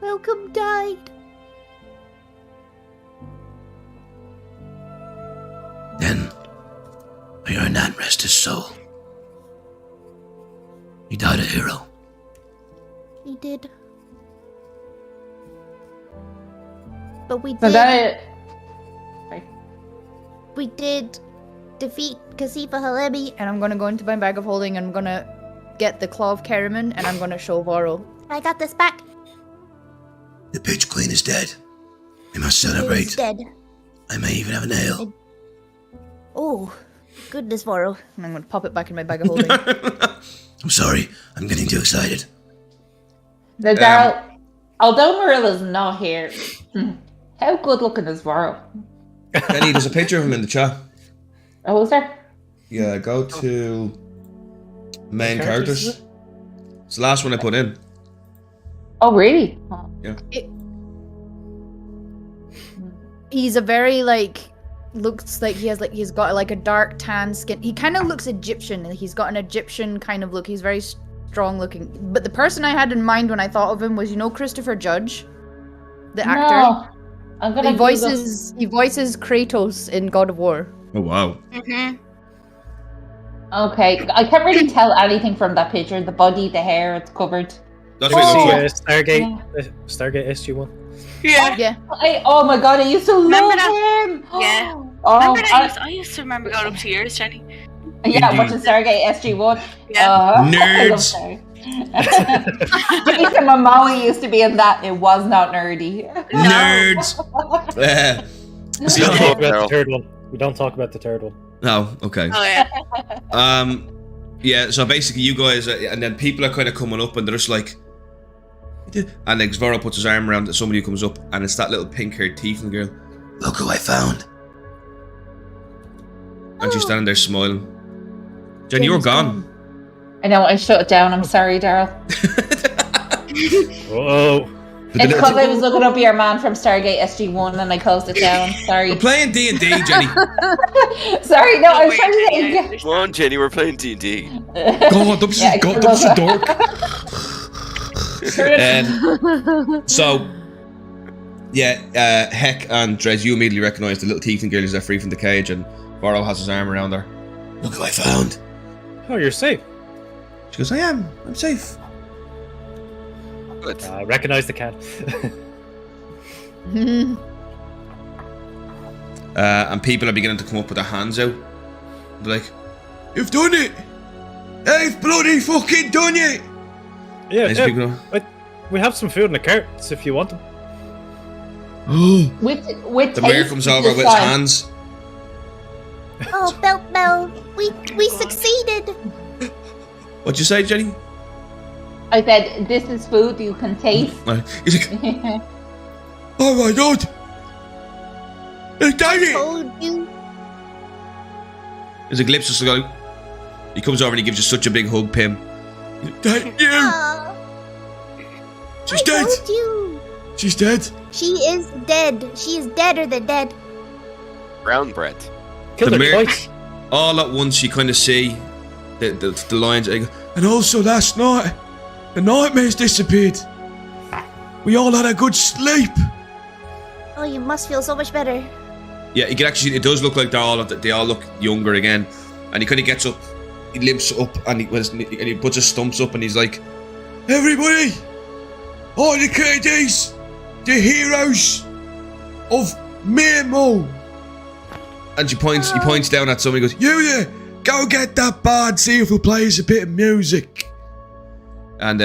[SPEAKER 8] Wilcome died.
[SPEAKER 4] Then, may our Nan rest his soul. He died a hero.
[SPEAKER 8] He did. But we
[SPEAKER 1] So
[SPEAKER 8] did.
[SPEAKER 1] that...
[SPEAKER 8] We did defeat Kasifa Holemi.
[SPEAKER 3] And I'm gonna go into my bag of holding and I'm gonna get the Claw of Keramin and I'm gonna show Voro.
[SPEAKER 8] I got this back.
[SPEAKER 4] The Pitch Queen is dead. We must
[SPEAKER 8] He is
[SPEAKER 4] celebrate.
[SPEAKER 8] dead.
[SPEAKER 4] I may even have an ale.
[SPEAKER 8] Oh, goodness, Voro.
[SPEAKER 3] And I'm gonna pop it back in my bag of holding.
[SPEAKER 4] I'm sorry. I'm getting too excited.
[SPEAKER 1] The Daryl, although Marilla's not here, how good looking is Voro?
[SPEAKER 4] Penny, there's a picture of him in the chat.
[SPEAKER 1] Oh, is there?
[SPEAKER 4] Yeah, go to main
[SPEAKER 5] Characters,
[SPEAKER 4] characters. It's the last one I put in.
[SPEAKER 1] Oh, really? Oh.
[SPEAKER 3] He's a very looks like he's got like a dark tan skin. He kind of looks Egyptian. He's got an Egyptian kind of look. He's very strong looking. But the person I had in mind when I thought of him was, Christopher Judge, the actor.
[SPEAKER 1] No. I'm gonna
[SPEAKER 3] He voices Kratos in God of War.
[SPEAKER 4] Oh, wow.
[SPEAKER 2] Mm-hmm.
[SPEAKER 1] Okay, I can't really tell anything from that picture. The body, the hair, it's covered.
[SPEAKER 4] That's
[SPEAKER 5] See,
[SPEAKER 4] really good.
[SPEAKER 5] Stargate SG-1.
[SPEAKER 2] Yeah.
[SPEAKER 3] Yeah.
[SPEAKER 1] Oh my god, I used to
[SPEAKER 2] Remember
[SPEAKER 1] love him!
[SPEAKER 2] Yeah.
[SPEAKER 1] Oh,
[SPEAKER 2] Remember that? I used to remember going up to yours, Jenny.
[SPEAKER 1] yeah,
[SPEAKER 4] Indeed.
[SPEAKER 1] watching Stargate SG-1.
[SPEAKER 2] Yeah.
[SPEAKER 4] Nerds.
[SPEAKER 1] Jason Momoa used to be in that. It was not nerdy.
[SPEAKER 4] Nerds.
[SPEAKER 5] We don't talk about the third one. We don't talk about the third one.
[SPEAKER 4] No, okay.
[SPEAKER 2] Oh yeah.
[SPEAKER 4] Yeah, so basically you guys, and then people are kind of coming up and they're just like, and then Voro puts his arm around somebody who comes up and it's that little pink-haired tiefling girl. Look who I found. And she's standing there smiling. Jen, you were gone.
[SPEAKER 1] I know, I shut it down. I'm sorry, Daryl.
[SPEAKER 5] Whoa.
[SPEAKER 1] It's because I was looking up your man from Stargate SG-1 and I closed it down. Sorry.
[SPEAKER 4] We're playing D&D, Jenny.
[SPEAKER 1] Sorry, no, I was trying to think.
[SPEAKER 6] Come on, Jenny, we're playing D&D.
[SPEAKER 4] God, that's
[SPEAKER 1] Yeah,
[SPEAKER 4] God, that's a dork. So, Yeah, Heck and Dres, you immediately recognise the little tiefling girl who's there free from the cage, and Varro has his arm around her. Look what I found.
[SPEAKER 5] Oh, you're safe.
[SPEAKER 4] She goes, I'm safe.
[SPEAKER 6] Good.
[SPEAKER 5] Recognize the cat.
[SPEAKER 4] And people are beginning to come up with their hands out. They're like, you've done it! They've bloody fucking done it!
[SPEAKER 5] Yeah,
[SPEAKER 4] These people are,
[SPEAKER 5] we have some food in the carts if you want them.
[SPEAKER 1] With
[SPEAKER 4] the mayor
[SPEAKER 1] taste
[SPEAKER 4] comes over with his
[SPEAKER 1] design.
[SPEAKER 4] hands.
[SPEAKER 8] Oh, Bell, we succeeded.
[SPEAKER 4] What'd you say, Jenny?
[SPEAKER 1] I said, this is food you can taste.
[SPEAKER 4] He's like, oh my god! They done it!
[SPEAKER 8] Told you.
[SPEAKER 4] There's a glimpse of the guy. He comes over and he gives you such a big hug, Pim. Thank you!
[SPEAKER 8] Aw,
[SPEAKER 4] She's
[SPEAKER 8] I
[SPEAKER 4] dead!
[SPEAKER 8] told you.
[SPEAKER 4] She's dead!
[SPEAKER 8] She is dead. She is deader than dead.
[SPEAKER 6] Brown bread.
[SPEAKER 5] Killed
[SPEAKER 4] The
[SPEAKER 5] her
[SPEAKER 4] mayor-
[SPEAKER 5] twice.
[SPEAKER 4] All at once you kind of see the lines. And also last night, the nightmares disappeared. We all had a good sleep.
[SPEAKER 8] Oh, you must feel so much better.
[SPEAKER 4] Yeah, you can actually. It does look like they all look younger again. And he kind of gets up, he limps up, and he puts his stumps up, and he's like, "Everybody, all the KDs, the heroes of Memo." And he points down at somebody. He goes, "You there, go get that bard. See if he'll play us a bit of music." And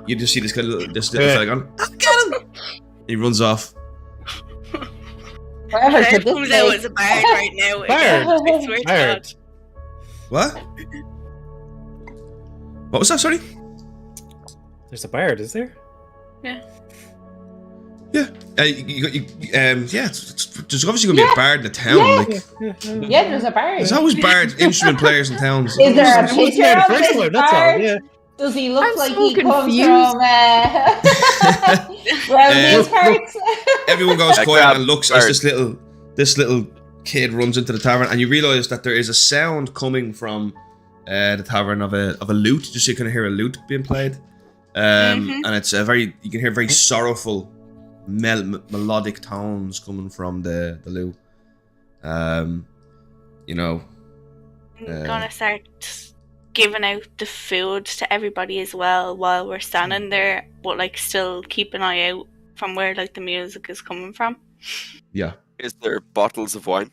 [SPEAKER 4] you just see this little fella going, "I'll get him!" He runs off.
[SPEAKER 1] Wherever
[SPEAKER 2] Ed
[SPEAKER 1] to this
[SPEAKER 2] comes out
[SPEAKER 1] place.
[SPEAKER 2] as a bard right now.
[SPEAKER 5] Bard.
[SPEAKER 2] I swear to
[SPEAKER 5] Bard.
[SPEAKER 2] God.
[SPEAKER 4] What? What was that? Sorry.
[SPEAKER 5] There's a bard, is there?
[SPEAKER 2] Yeah.
[SPEAKER 4] Yeah. There's obviously gonna be a bard in the town.
[SPEAKER 1] Yeah.
[SPEAKER 4] Like,
[SPEAKER 1] Yeah, there's a bard.
[SPEAKER 4] there's always bard instrument players in towns.
[SPEAKER 1] Is there a
[SPEAKER 5] It wasn't
[SPEAKER 1] picture
[SPEAKER 5] there the
[SPEAKER 1] of
[SPEAKER 5] first
[SPEAKER 1] this
[SPEAKER 5] time, that's all,
[SPEAKER 1] bard?
[SPEAKER 5] yeah.
[SPEAKER 1] Does he look
[SPEAKER 3] I'm
[SPEAKER 1] like
[SPEAKER 3] so
[SPEAKER 1] he comes
[SPEAKER 3] confused.
[SPEAKER 1] from around these parts?
[SPEAKER 4] Everyone goes
[SPEAKER 6] I
[SPEAKER 4] quiet
[SPEAKER 6] grab
[SPEAKER 4] and looks
[SPEAKER 6] bard.
[SPEAKER 4] as this little kid runs into the tavern, and you realise that there is a sound coming from the tavern of a lute. Just so you can hear a lute being played, and it's you can hear very sorrowful, melodic tones coming from the lute. You know,
[SPEAKER 2] I'm gonna start giving out the food to everybody as well while we're standing there, but like still keep an eye out from where like the music is coming from.
[SPEAKER 4] yeah.
[SPEAKER 6] Is there bottles of wine?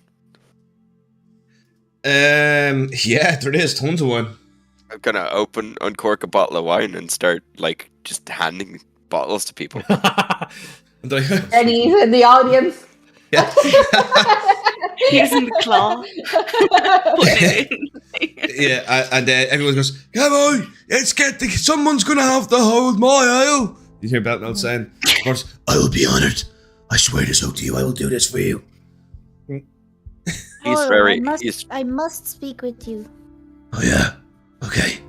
[SPEAKER 4] Yeah, there is tons of wine.
[SPEAKER 6] I'm gonna uncork a bottle of wine and start like just handing bottles to people.
[SPEAKER 4] And they're like,
[SPEAKER 1] And he's in the audience.
[SPEAKER 4] yeah.
[SPEAKER 2] Using the claw. Putting it in.
[SPEAKER 4] Yeah, and everyone goes, "Come on, let's get someone's gonna have to hold my ale." You hear Beltnell saying, "Of course, I will be honoured. I swear this out to you. I will do this for you."
[SPEAKER 6] He's very.
[SPEAKER 8] I must speak with you.
[SPEAKER 4] Oh yeah, okay.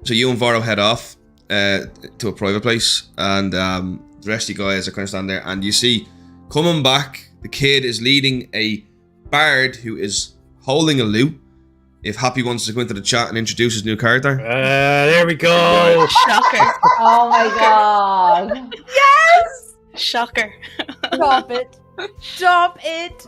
[SPEAKER 4] So you and Varro head off to a private place, and the rest of you guys are kind of standing there, and you see coming back, the kid is leading a bard who is holding a lute. If Happy wants to go into the chat and introduce his new character.
[SPEAKER 5] There we go.
[SPEAKER 2] Shocker.
[SPEAKER 1] Oh my god.
[SPEAKER 3] Yes!
[SPEAKER 2] Shocker.
[SPEAKER 3] Stop it. Stop it.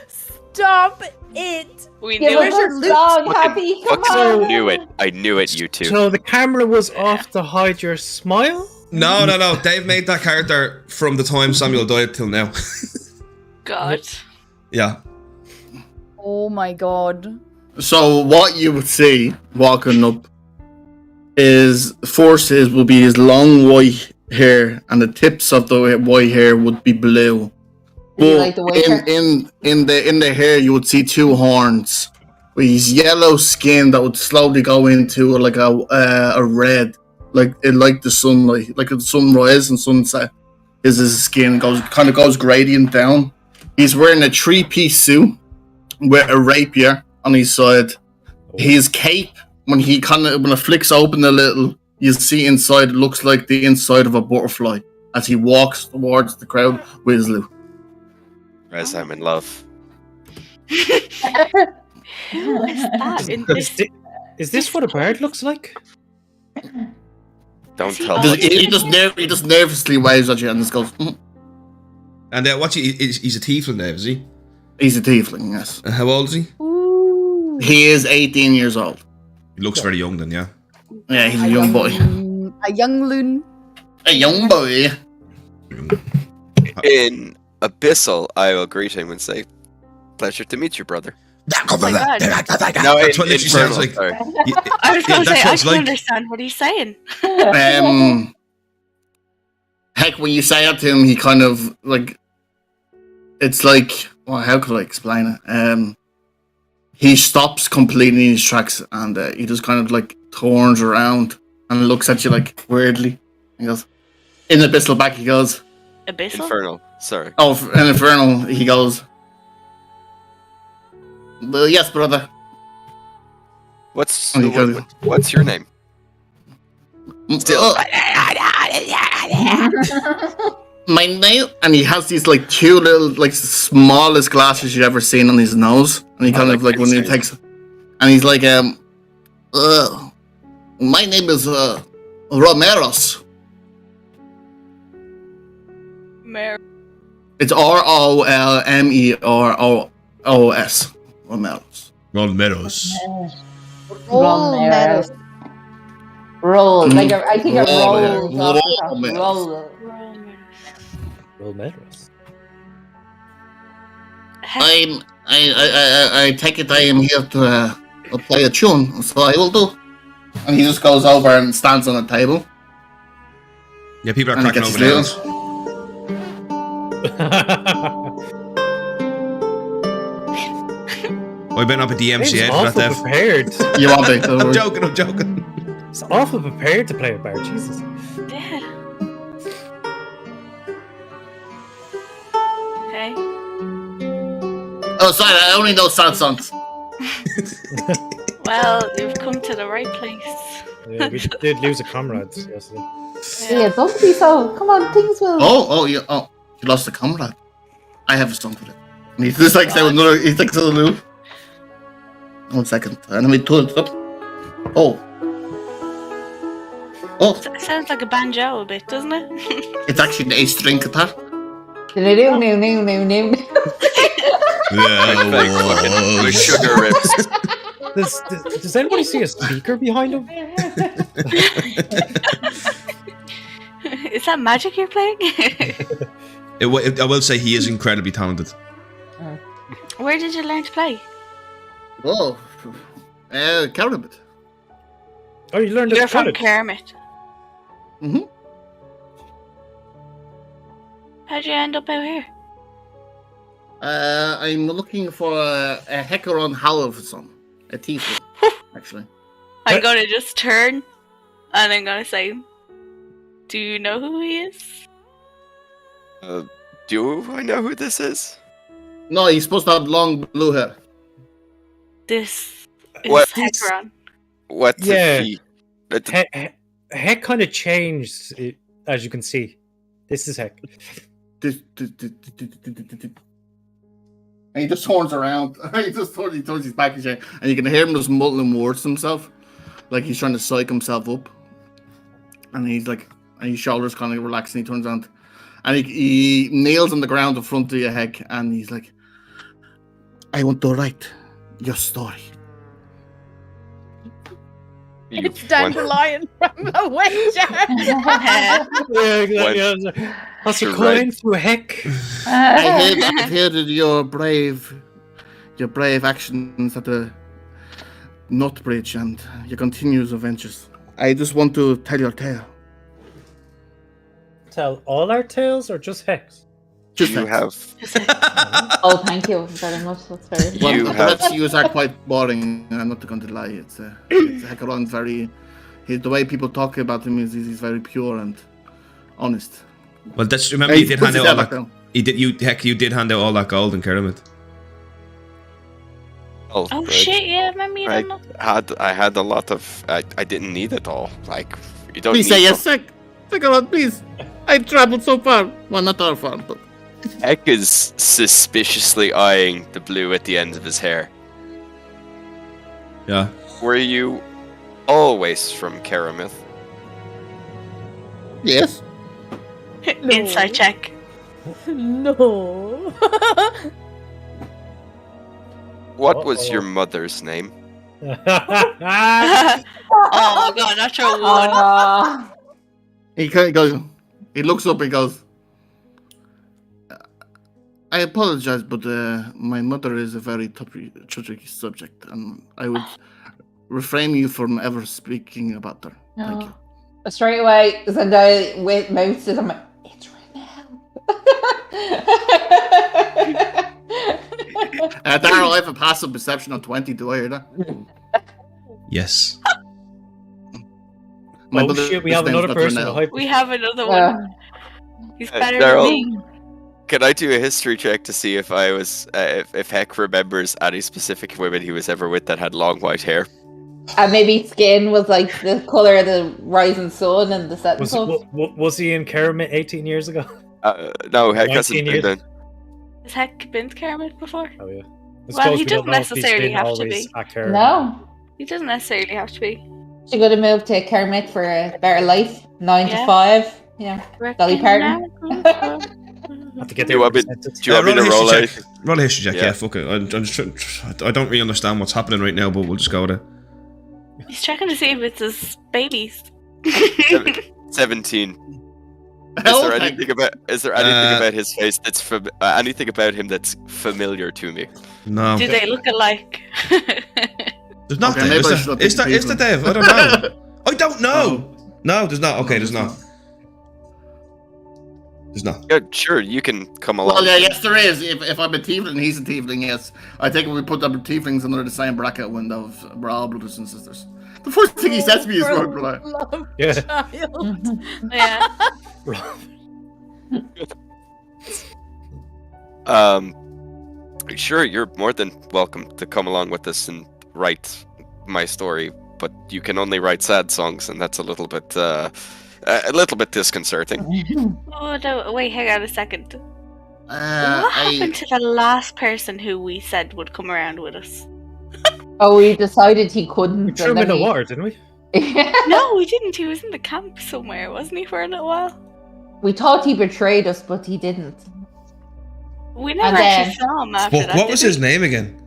[SPEAKER 3] Stop it.
[SPEAKER 2] We
[SPEAKER 1] Give
[SPEAKER 2] knew
[SPEAKER 1] us
[SPEAKER 2] it.
[SPEAKER 1] a song, Happy. Come
[SPEAKER 6] Fucking
[SPEAKER 1] on.
[SPEAKER 6] knew it. I knew it, you two.
[SPEAKER 5] So the camera was off to hide your smile?
[SPEAKER 4] No. Dave made that character from the time Samuel died till now.
[SPEAKER 2] God.
[SPEAKER 4] Yeah.
[SPEAKER 3] Oh my god.
[SPEAKER 7] So what you would see walking up is forces will be his long white hair, and the tips of the white hair would be blue.
[SPEAKER 1] Do you
[SPEAKER 7] But
[SPEAKER 1] like the waiter?
[SPEAKER 7] in the hair you would see two horns with his yellow skin that would slowly go into like a red, like the sunlight, like the sunrise and sunset. His skin goes gradient down. He's wearing a 3-piece suit with a rapier on his side. His cape, when it flicks open a little, you see inside it looks like the inside of a butterfly as he walks towards the crowd with his lute.
[SPEAKER 6] As I'm in love.
[SPEAKER 2] Who is that in this?
[SPEAKER 5] Is this what a bard looks like?
[SPEAKER 6] Don't
[SPEAKER 2] Is he
[SPEAKER 6] tell
[SPEAKER 2] on?
[SPEAKER 6] me.
[SPEAKER 7] He just nervously waves at you and just goes,
[SPEAKER 4] And what's he's a tiefling now, is he?
[SPEAKER 7] He's a tiefling, yes.
[SPEAKER 4] How old is he?
[SPEAKER 3] Ooh.
[SPEAKER 7] He is 18 years old.
[SPEAKER 4] He looks very young then, yeah.
[SPEAKER 7] Yeah, he's a young boy.
[SPEAKER 3] A young loon.
[SPEAKER 7] A young boy.
[SPEAKER 6] In Abyssal, I will greet him and say, "Pleasure to meet you, brother."
[SPEAKER 2] Oh my God.
[SPEAKER 6] No,
[SPEAKER 4] That's what literally sounds like.
[SPEAKER 6] Sorry.
[SPEAKER 2] I was going to say,
[SPEAKER 4] that's
[SPEAKER 2] I
[SPEAKER 4] what it's
[SPEAKER 2] can
[SPEAKER 4] like.
[SPEAKER 2] understand what he's saying.
[SPEAKER 7] Heck, when you say that to him, he kind of like. It's like, well, how could I explain it? He stops completely in his tracks, and he just kind of like turns around and looks at you like weirdly. He goes, in Abyssal back, he goes,
[SPEAKER 2] Abyssal?
[SPEAKER 6] Infernal. Sorry.
[SPEAKER 7] oh, in Infernal, he goes, well, yes, brother.
[SPEAKER 6] What's
[SPEAKER 7] Oh, you got it.
[SPEAKER 6] what's your name? Still.
[SPEAKER 7] My name, and he has these like two little, like smallest glasses you've ever seen on his nose, and he kind of like when he takes, and he's like, my name is Romeros. It's ROLMEROS. Romeros.
[SPEAKER 4] Ron Meadows.
[SPEAKER 1] Roll. Roll. Like I think it
[SPEAKER 7] Roll, yeah.
[SPEAKER 1] rolls off the top.
[SPEAKER 7] Roll.
[SPEAKER 1] Roll.
[SPEAKER 5] Well, Medros.
[SPEAKER 7] I take it I am here to play a tune, so I will do. And he just goes over and stands on a table.
[SPEAKER 4] Yeah, people are
[SPEAKER 7] And he
[SPEAKER 4] cracking
[SPEAKER 7] gets
[SPEAKER 4] over
[SPEAKER 7] his
[SPEAKER 4] now. I better not be the
[SPEAKER 5] He's
[SPEAKER 4] MCA for
[SPEAKER 5] awful
[SPEAKER 4] that, Dev.
[SPEAKER 5] prepared.
[SPEAKER 7] You want me to?
[SPEAKER 4] I'm joking.
[SPEAKER 5] He's awful prepared to play a bar. Jesus.
[SPEAKER 2] Yeah. Okay.
[SPEAKER 7] Oh, sorry, I only know sad songs.
[SPEAKER 2] Well, you've come to the right place.
[SPEAKER 5] Yeah, we did lose a comrade yesterday.
[SPEAKER 1] Yeah, don't be so. Come on, things will.
[SPEAKER 7] You lost a comrade. I have a song for it. And he's just like saying another. He's like so loop. 1 second. And let me turn it up. Oh,
[SPEAKER 2] It sounds like a banjo a bit, doesn't it?
[SPEAKER 7] it's actually a string guitar.
[SPEAKER 1] No.
[SPEAKER 6] With sugar rips.
[SPEAKER 5] Does anybody see a speaker behind him?
[SPEAKER 2] Is that magic you're playing?
[SPEAKER 4] I will say he is incredibly talented.
[SPEAKER 2] Where did you learn to play?
[SPEAKER 7] Oh, Calbre.
[SPEAKER 5] Oh, you learned
[SPEAKER 2] You're
[SPEAKER 5] at
[SPEAKER 2] from
[SPEAKER 5] college.
[SPEAKER 2] Kermit.
[SPEAKER 7] Mhm.
[SPEAKER 2] How'd you end up out here?
[SPEAKER 7] I'm looking for a Hecaron Halvorson, a tiefling, actually.
[SPEAKER 2] I'm
[SPEAKER 5] What?
[SPEAKER 2] gonna just turn and I'm gonna say, do you know who he is?
[SPEAKER 6] Do I know who this is?
[SPEAKER 7] No, he's supposed to have long blue hair.
[SPEAKER 2] This is
[SPEAKER 6] What?
[SPEAKER 2] Hecaron.
[SPEAKER 6] What's
[SPEAKER 5] Yeah.
[SPEAKER 6] he?
[SPEAKER 5] Heck kind of changed, as you can see. This is Heck.
[SPEAKER 7] And he just turns around. He turns his back and you can hear him just muttering words to himself, like he's trying to psych himself up. And he's like, and his shoulders kind of relax, and he turns around, and he kneels on the ground in front of you, Heck, and he's like, "I want to write your story."
[SPEAKER 6] You
[SPEAKER 3] It's Dandelion from the Witcher.
[SPEAKER 5] That's a
[SPEAKER 6] You're
[SPEAKER 5] coin
[SPEAKER 6] right.
[SPEAKER 5] through Heck.
[SPEAKER 7] I've heard of your brave actions at the Nut Bridge and your continuous adventures. I just want to tell your tale.
[SPEAKER 5] Tell all our tales or just Heck's?
[SPEAKER 7] Just
[SPEAKER 6] You have
[SPEAKER 1] Oh, thank you very much. That's very.
[SPEAKER 7] Well,
[SPEAKER 6] You
[SPEAKER 7] the
[SPEAKER 6] have-
[SPEAKER 7] rescues are quite boring. I'm not going to lie. It's Hecaron's very. The way people talk about him is he's very pure and honest.
[SPEAKER 4] Well, that's remember
[SPEAKER 7] Hey,
[SPEAKER 4] you did
[SPEAKER 7] puts
[SPEAKER 4] hand
[SPEAKER 7] his
[SPEAKER 4] out all
[SPEAKER 7] head back
[SPEAKER 4] that.
[SPEAKER 7] down.
[SPEAKER 4] You did hand out all that gold in Kermit.
[SPEAKER 2] Oh
[SPEAKER 6] right.
[SPEAKER 2] shit, yeah, remember you
[SPEAKER 6] I
[SPEAKER 2] done that?
[SPEAKER 6] I had a lot of. I didn't need it all. Like you don't.
[SPEAKER 7] Please
[SPEAKER 6] need
[SPEAKER 7] say yes, Hecaron, please. I traveled so far. Well, not that far, but.
[SPEAKER 6] Heck is suspiciously eyeing the blue at the end of his hair.
[SPEAKER 4] Yeah.
[SPEAKER 6] Were you always from Karamith?
[SPEAKER 7] Yes.
[SPEAKER 2] Inside check.
[SPEAKER 3] No.
[SPEAKER 6] What was your mother's name?
[SPEAKER 2] Oh my god, natural one.
[SPEAKER 7] He kind of goes. He looks up and goes. I apologize, but my mother is a very touchy subject, and I would refrain you from ever speaking about her. Thank you.
[SPEAKER 1] Straight away, Zendaya with mouth says, I'm like, it's Renelle.
[SPEAKER 7] Daryl, I have a passive perception of 20. Do I hear that?
[SPEAKER 9] Yes.
[SPEAKER 7] My
[SPEAKER 5] Oh
[SPEAKER 7] mother's
[SPEAKER 5] shit, we have
[SPEAKER 7] name's
[SPEAKER 5] another
[SPEAKER 7] not
[SPEAKER 5] person.
[SPEAKER 7] Renelle.
[SPEAKER 5] behind-
[SPEAKER 2] We have another one. He's better
[SPEAKER 6] Daryl.
[SPEAKER 2] than me.
[SPEAKER 6] Can I do a history check to see if I was, if Heck remembers any specific women he was ever with that had long white hair?
[SPEAKER 1] And maybe skin was like the colour of the rising sun and the setting sun.
[SPEAKER 5] Was he in Kermit 18 years ago?
[SPEAKER 6] No, Heck
[SPEAKER 5] 19
[SPEAKER 6] hasn't been
[SPEAKER 5] years?
[SPEAKER 6] then.
[SPEAKER 2] Has Heck been to Kermit before?
[SPEAKER 5] Oh yeah. I
[SPEAKER 2] Well,
[SPEAKER 5] suppose
[SPEAKER 2] he
[SPEAKER 5] we don't
[SPEAKER 2] doesn't
[SPEAKER 5] know if he's
[SPEAKER 2] necessarily
[SPEAKER 5] been
[SPEAKER 2] have to
[SPEAKER 5] always
[SPEAKER 2] be.
[SPEAKER 5] at Kermit.
[SPEAKER 1] No.
[SPEAKER 2] He doesn't necessarily have to be.
[SPEAKER 1] She could have moved to Kermit for a better life. 9 to
[SPEAKER 2] Yeah.
[SPEAKER 1] 5. Yeah. Dolly Parton.
[SPEAKER 5] Have to get
[SPEAKER 6] Do you
[SPEAKER 5] their
[SPEAKER 6] want me,
[SPEAKER 5] percentage.
[SPEAKER 6] do you want me to roll
[SPEAKER 9] history
[SPEAKER 6] out?
[SPEAKER 9] check. Roll a history check,
[SPEAKER 6] Yeah.
[SPEAKER 9] yeah, fuck it. I'm just I don't really understand what's happening right now, but we'll just go with it.
[SPEAKER 2] He's checking to see if it's his babies.
[SPEAKER 6] 17.
[SPEAKER 7] Hell,
[SPEAKER 6] Is there
[SPEAKER 7] Heck.
[SPEAKER 6] anything about his face that's anything about him that's familiar to me?
[SPEAKER 9] No.
[SPEAKER 2] Do they look alike?
[SPEAKER 9] There's nothing.
[SPEAKER 7] maybe I
[SPEAKER 9] Is
[SPEAKER 7] should
[SPEAKER 9] there,
[SPEAKER 7] think
[SPEAKER 9] is there, Dave? I don't know. I don't know. No, there's not. Okay, there's not. There's not.
[SPEAKER 6] Yeah, sure, you can come along.
[SPEAKER 7] Well, yeah, yes, there is. If I'm a tiefling and he's a tiefling, yes. I think we put the tieflings under the same bracket window. We're all brothers and sisters. The first thing he says to me is, "Rogue."
[SPEAKER 5] Yeah.
[SPEAKER 3] Child.
[SPEAKER 2] Yeah.
[SPEAKER 6] Sure, you're more than welcome to come along with us and write my story, but you can only write sad songs, and that's a little bit disconcerting.
[SPEAKER 2] Oh no! Wait, hang on a second. What
[SPEAKER 7] I
[SPEAKER 2] happened to the last person who we said would come around with us?
[SPEAKER 1] Oh, we decided he couldn't.
[SPEAKER 5] We threw him in the water, didn't we?
[SPEAKER 2] No, we didn't. He was in the camp somewhere, wasn't he, for a little while?
[SPEAKER 1] We thought he betrayed us, but he didn't.
[SPEAKER 2] We never
[SPEAKER 1] And
[SPEAKER 2] actually
[SPEAKER 1] then-
[SPEAKER 2] saw him after that.
[SPEAKER 9] What was
[SPEAKER 2] did
[SPEAKER 9] his name again?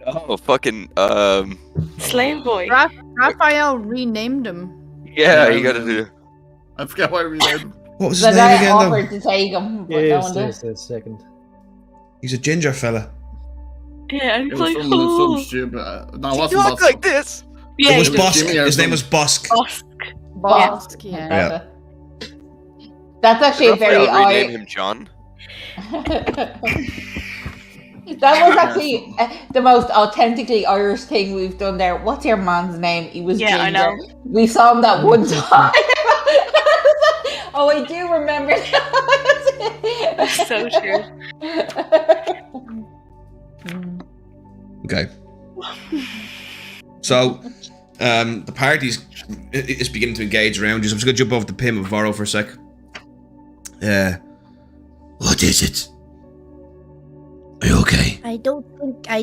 [SPEAKER 6] Oh, fucking
[SPEAKER 2] we? Slave boy.
[SPEAKER 3] Raphael renamed him.
[SPEAKER 6] yeah, you gotta do.
[SPEAKER 7] I forget what we said.
[SPEAKER 9] What was
[SPEAKER 1] The
[SPEAKER 9] his name
[SPEAKER 1] guy
[SPEAKER 9] again,
[SPEAKER 1] offered
[SPEAKER 9] though?
[SPEAKER 1] to take him, but no
[SPEAKER 5] Yes,
[SPEAKER 1] one did.
[SPEAKER 5] yes, yes, second.
[SPEAKER 9] He's a ginger fella.
[SPEAKER 2] Yeah, and
[SPEAKER 7] It
[SPEAKER 2] he's
[SPEAKER 7] was
[SPEAKER 2] like,
[SPEAKER 7] some
[SPEAKER 2] oh.
[SPEAKER 7] stupid. No, it
[SPEAKER 6] You
[SPEAKER 7] wasn't.
[SPEAKER 6] look like this.
[SPEAKER 2] Yeah,
[SPEAKER 9] It was
[SPEAKER 2] he
[SPEAKER 9] Bosk.
[SPEAKER 7] Jimmy or
[SPEAKER 9] His name
[SPEAKER 7] something.
[SPEAKER 9] was Bosk.
[SPEAKER 2] Bosk.
[SPEAKER 1] Boss.
[SPEAKER 3] Yeah.
[SPEAKER 9] Yeah.
[SPEAKER 1] That's actually a very
[SPEAKER 6] Raphael rename
[SPEAKER 1] Irish.
[SPEAKER 6] him John.
[SPEAKER 1] That was actually the most authentically Irish thing we've done there. What's your man's name? He was
[SPEAKER 2] Yeah, I
[SPEAKER 1] ginger.
[SPEAKER 2] know.
[SPEAKER 1] We saw him that one time. Oh, I do remember that.
[SPEAKER 2] That's so true.
[SPEAKER 9] Okay. So, the party's is beginning to engage around you. So I'm just gonna jump over to Pim and Voro for a sec. What is it? Are you okay?
[SPEAKER 8] I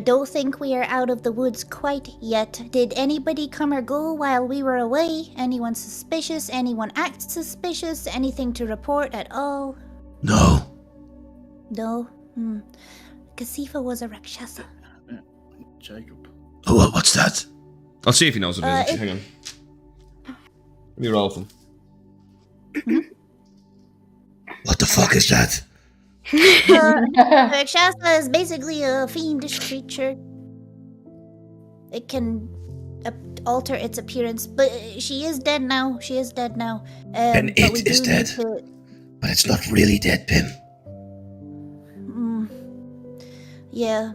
[SPEAKER 8] don't think we are out of the woods quite yet. Did anybody come or go while we were away? Anyone suspicious? Anyone act suspicious? Anything to report at all?
[SPEAKER 9] No.
[SPEAKER 8] No? Kasifa was a Rakshasa.
[SPEAKER 7] Jacob.
[SPEAKER 9] Oh, what's that? I'll see if he knows what it is.
[SPEAKER 8] it-
[SPEAKER 9] Hang on. Let me roll for him. What the fuck is that?
[SPEAKER 8] Rakshasa is basically a fiendish creature. It can alter its appearance, but she is dead now.
[SPEAKER 9] And
[SPEAKER 8] but we
[SPEAKER 9] it is
[SPEAKER 8] do need
[SPEAKER 9] dead.
[SPEAKER 8] to-
[SPEAKER 9] But it's not really dead, Pim.
[SPEAKER 8] Yeah,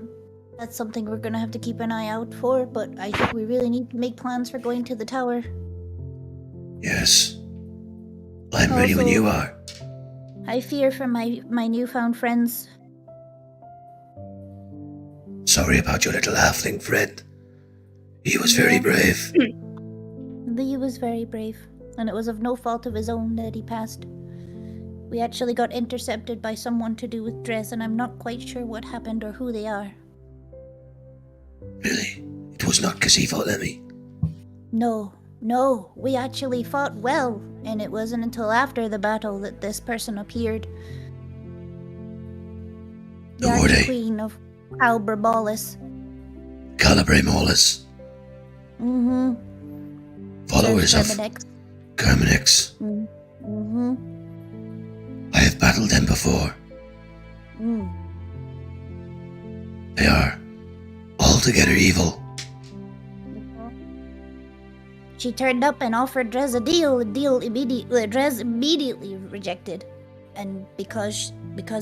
[SPEAKER 8] that's something we're gonna have to keep an eye out for, but I think we really need to make plans for going to the tower.
[SPEAKER 9] Yes. I'm ready when
[SPEAKER 8] Also-
[SPEAKER 9] you are.
[SPEAKER 8] I fear for my newfound friends.
[SPEAKER 9] Sorry about your little halfling friend. He was very brave.
[SPEAKER 8] He was very brave, and it was of no fault of his own that he passed. We actually got intercepted by someone to do with Dres, and I'm not quite sure what happened or who they are.
[SPEAKER 9] Really? It was not Kasifa Holemi.
[SPEAKER 8] No, No, we actually fought well, and it wasn't until after the battle that this person appeared. The
[SPEAKER 9] Who were they?
[SPEAKER 8] Queen of Calbre Mawlus.
[SPEAKER 9] Calbre Mawlus.
[SPEAKER 8] Mm-hmm.
[SPEAKER 9] Followers of
[SPEAKER 8] Terminix.
[SPEAKER 9] Kerminix.
[SPEAKER 8] Mm-hmm.
[SPEAKER 9] I have battled them before.
[SPEAKER 8] Mm.
[SPEAKER 9] They are altogether evil.
[SPEAKER 8] She turned up and offered Dres a deal. Dres immediately rejected. And because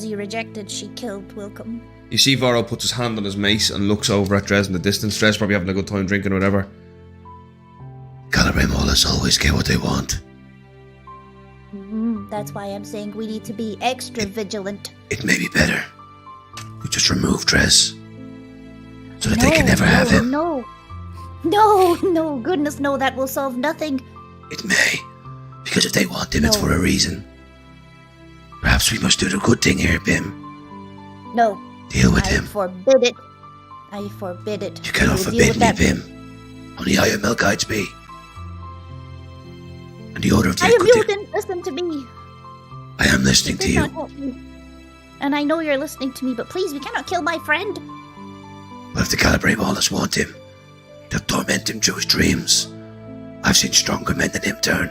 [SPEAKER 8] he rejected, she killed Wilcome.
[SPEAKER 9] You see Varro puts his hand on his mace and looks over at Dres in the distance. Dres probably having a good time drinking or whatever. Calbre Mawlus always get what they want.
[SPEAKER 8] That's why I'm saying we need to be extra vigilant.
[SPEAKER 9] It may be better. We just remove Dres. So that they can never have him.
[SPEAKER 8] No, goodness no, that will solve nothing.
[SPEAKER 9] It may. Because if they want him, it's for a reason. Perhaps we must do the good thing here, Bim.
[SPEAKER 8] No.
[SPEAKER 9] Deal with him.
[SPEAKER 8] I forbid it. I forbid it.
[SPEAKER 9] You cannot forbid me, Bim. Only I am Melkite's be. And the order of the
[SPEAKER 8] you didn't listen to me.
[SPEAKER 9] I am listening to you.
[SPEAKER 8] And I know you're listening to me, but please, we cannot kill my friend.
[SPEAKER 9] Well, if the Calbre Mawlus want him, they'll torment him through his dreams. I've seen stronger men than him turn.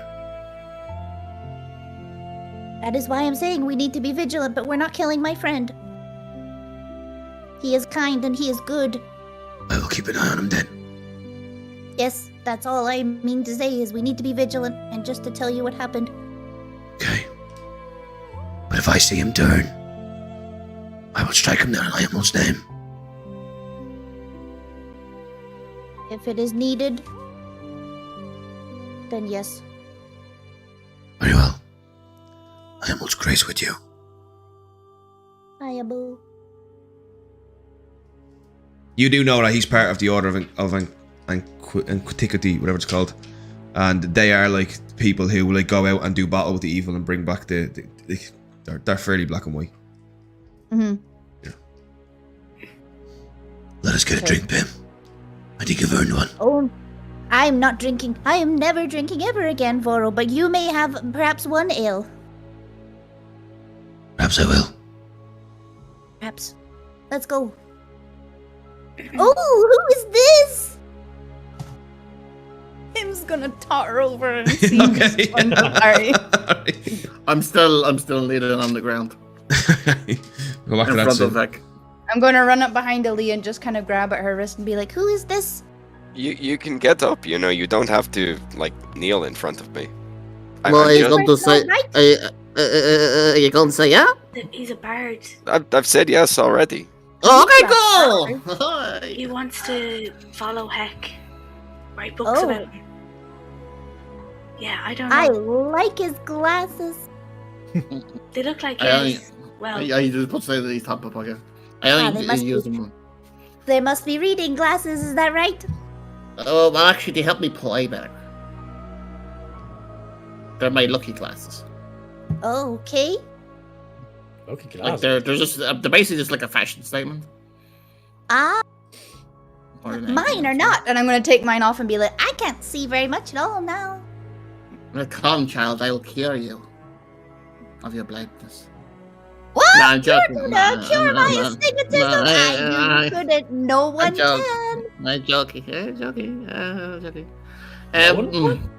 [SPEAKER 8] That is why I'm saying we need to be vigilant, but we're not killing my friend. He is kind and he is good.
[SPEAKER 9] I will keep an eye on him then.
[SPEAKER 8] Yes, that's all I mean to say is we need to be vigilant, and just to tell you what happened.
[SPEAKER 9] Okay. But if I see him turn, I will strike him down in Lionel's name.
[SPEAKER 8] If it is needed, then yes.
[SPEAKER 9] Very well. Lionel's grace with you.
[SPEAKER 8] Ayabu.
[SPEAKER 9] You do know that he's part of the Order of Antiquity, whatever it's called, and they are like people who like go out and do battle with the evil and bring back they're fairly black and white.
[SPEAKER 3] Mm-hmm.
[SPEAKER 9] Yeah. Let us get a drink, Pim. I think you've earned one.
[SPEAKER 8] Oh, I'm not drinking. I am never drinking ever again, Voro, but you may have perhaps one ale.
[SPEAKER 9] Perhaps I will.
[SPEAKER 8] Perhaps. Let's go. Oh, who is this?
[SPEAKER 3] Tim's gonna totter over and see
[SPEAKER 9] Okay.
[SPEAKER 3] Sorry.
[SPEAKER 7] I'm still leaning on the ground.
[SPEAKER 9] Go back
[SPEAKER 7] In
[SPEAKER 9] to that
[SPEAKER 7] front
[SPEAKER 9] scene.
[SPEAKER 7] of Vec.
[SPEAKER 3] I'm gonna run up behind Ali and just kind of grab at her wrist and be like,
[SPEAKER 8] Who is this?
[SPEAKER 6] You can get up, you know, you don't have to, like, kneel in front of me.
[SPEAKER 7] Well,
[SPEAKER 6] I'm
[SPEAKER 7] are you
[SPEAKER 6] just-
[SPEAKER 7] going to say... Are you going to say yeah?
[SPEAKER 2] He's a bard.
[SPEAKER 6] I've said yes already.
[SPEAKER 7] Okay, cool!
[SPEAKER 2] He wants to follow Heck. Write books
[SPEAKER 8] Oh.
[SPEAKER 2] about him. Yeah, I don't know.
[SPEAKER 8] I like his glasses.
[SPEAKER 2] They look like
[SPEAKER 7] I
[SPEAKER 2] his. Well,
[SPEAKER 7] I just put say that he's top of pocket. I
[SPEAKER 8] they
[SPEAKER 7] only
[SPEAKER 8] must
[SPEAKER 7] use
[SPEAKER 8] be-
[SPEAKER 7] them.
[SPEAKER 8] They must be reading glasses, is that right?
[SPEAKER 7] Oh, well, actually, they help me play better. They're my lucky glasses.
[SPEAKER 8] Okay.
[SPEAKER 5] Okay,
[SPEAKER 7] Like they're just they're basically just like a fashion statement.
[SPEAKER 8] Ah,
[SPEAKER 7] More than
[SPEAKER 8] mine
[SPEAKER 7] anything
[SPEAKER 8] are
[SPEAKER 7] else.
[SPEAKER 8] not.
[SPEAKER 3] and I'm gonna take mine off
[SPEAKER 8] And be like, I can't see very much at all now.
[SPEAKER 7] Come, child, I will cure you of your blindness.
[SPEAKER 8] What?
[SPEAKER 7] No, I'm joking.
[SPEAKER 8] You're gonna cure my astigmatism? I
[SPEAKER 7] I'm
[SPEAKER 8] couldn't. No one
[SPEAKER 7] joking.
[SPEAKER 8] can.
[SPEAKER 7] I'm joking. I'm joking. I'm joking.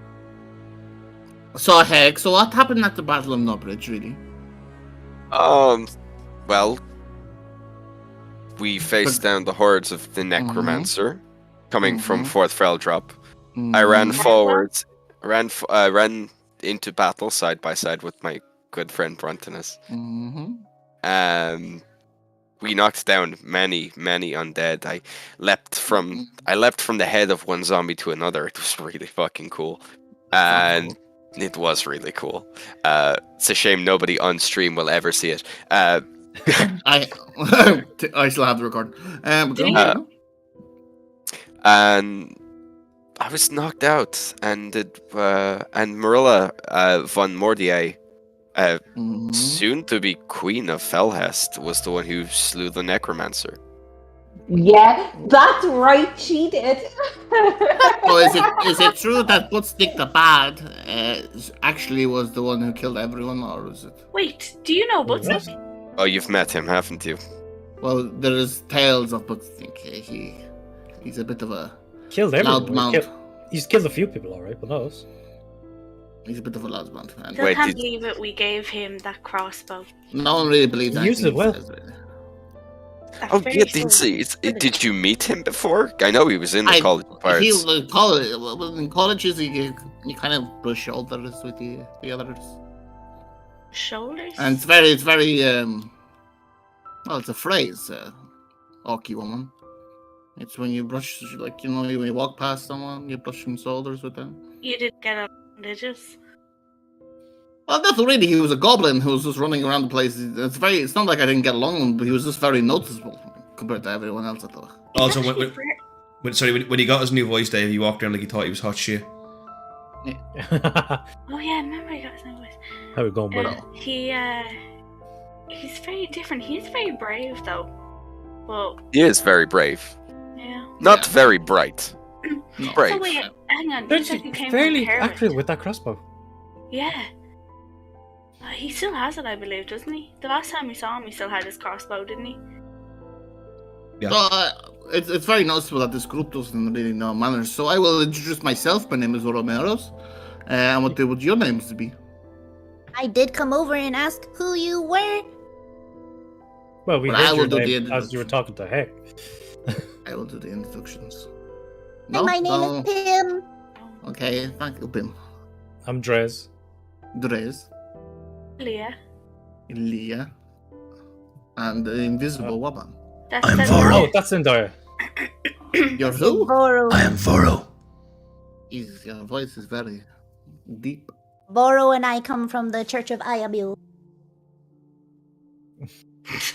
[SPEAKER 7] So, Heg, so what happened at the Battle of Nobridge, really?
[SPEAKER 6] Well, we faced down the hordes of the Necromancer coming from Fourth Feldrop. I ran forwards, ran into battle side by side with my good friend Brontinus. We knocked down many undead. I leapt from the head of one zombie to another. It was really fucking cool, and it was really cool. It's a shame nobody on stream will ever see it.
[SPEAKER 7] I still have the record.
[SPEAKER 6] And I was knocked out, and Marilla von Mordier, soon to be Queen of Felhest, was the one who slew the Necromancer.
[SPEAKER 1] Yeah, that's right, she did.
[SPEAKER 7] So is it true that Butstick the Bad actually was the one who killed everyone, or is it?
[SPEAKER 2] Wait, do you know
[SPEAKER 5] What?
[SPEAKER 2] Butstick?
[SPEAKER 6] Oh, you've met him, haven't you?
[SPEAKER 7] Well, there is tales of Butstick. He's a bit of a
[SPEAKER 5] Killed everyone.
[SPEAKER 7] loudmouth.
[SPEAKER 5] He's killed a few people, alright, but not us.
[SPEAKER 7] He's a bit of a loudmouth, man.
[SPEAKER 2] Still
[SPEAKER 6] Wait,
[SPEAKER 2] can't
[SPEAKER 6] did-
[SPEAKER 2] believe it. We gave him that crossbow.
[SPEAKER 7] No one really believes
[SPEAKER 5] He used
[SPEAKER 7] anything
[SPEAKER 5] it well.
[SPEAKER 7] he says, really.
[SPEAKER 2] That's
[SPEAKER 6] Oh,
[SPEAKER 2] very
[SPEAKER 6] yeah,
[SPEAKER 2] cool.
[SPEAKER 6] did you meet him before? I know he was in the college of pirates.
[SPEAKER 7] He was in colleges. You kind of brush shoulders with the others,
[SPEAKER 2] Shoulders?
[SPEAKER 7] and it's very well, it's a phrase, orky woman. It's when you brush, like, when you walk past someone, you brush some shoulders with them.
[SPEAKER 2] You didn't get up, did you?
[SPEAKER 7] Well, not really. He was a goblin who was just running around the place. It's not like I didn't get along with him, but he was just very noticeable compared to everyone else, I thought.
[SPEAKER 9] Also, when he got his new voice, Dave, he walked around like he thought he was hot shit.
[SPEAKER 2] Oh yeah, I remember he got his new voice.
[SPEAKER 5] How we going, buddy?
[SPEAKER 2] He's very different. He's very brave though. Well,
[SPEAKER 6] He is very brave.
[SPEAKER 2] yeah.
[SPEAKER 6] Not very bright.
[SPEAKER 7] No.
[SPEAKER 6] Brave.
[SPEAKER 2] So wait, hang on. You
[SPEAKER 5] Don't
[SPEAKER 2] said you
[SPEAKER 5] you
[SPEAKER 2] came
[SPEAKER 5] fairly
[SPEAKER 2] from Calbre.
[SPEAKER 5] accurate with that crossbow?
[SPEAKER 2] Yeah. He still has it, I believe, doesn't he? The last time we saw him, he still had his crossbow, didn't he?
[SPEAKER 9] Yeah.
[SPEAKER 7] So, it's very noticeable that this group doesn't really know manners. So I will introduce myself. My name is Romeros. And what would your names be?
[SPEAKER 8] I did come over and ask who you were.
[SPEAKER 5] Well, we
[SPEAKER 7] But I
[SPEAKER 5] heard
[SPEAKER 7] will
[SPEAKER 5] your
[SPEAKER 7] do the
[SPEAKER 5] name as you were talking to Heck.
[SPEAKER 7] I will do the introductions.
[SPEAKER 8] And my name is Pim.
[SPEAKER 7] Okay, thank you, Pim.
[SPEAKER 5] I'm Dres.
[SPEAKER 7] Dres,
[SPEAKER 2] Leah.
[SPEAKER 7] Leah, and the invisible woman.
[SPEAKER 2] That's
[SPEAKER 9] I'm
[SPEAKER 2] the-
[SPEAKER 9] Voro.
[SPEAKER 5] Oh, that's Indira.
[SPEAKER 7] You're who?
[SPEAKER 8] Boro.
[SPEAKER 9] I am Voro.
[SPEAKER 7] Your voice is very deep.
[SPEAKER 8] Boro and I come from the Church of Ayabil.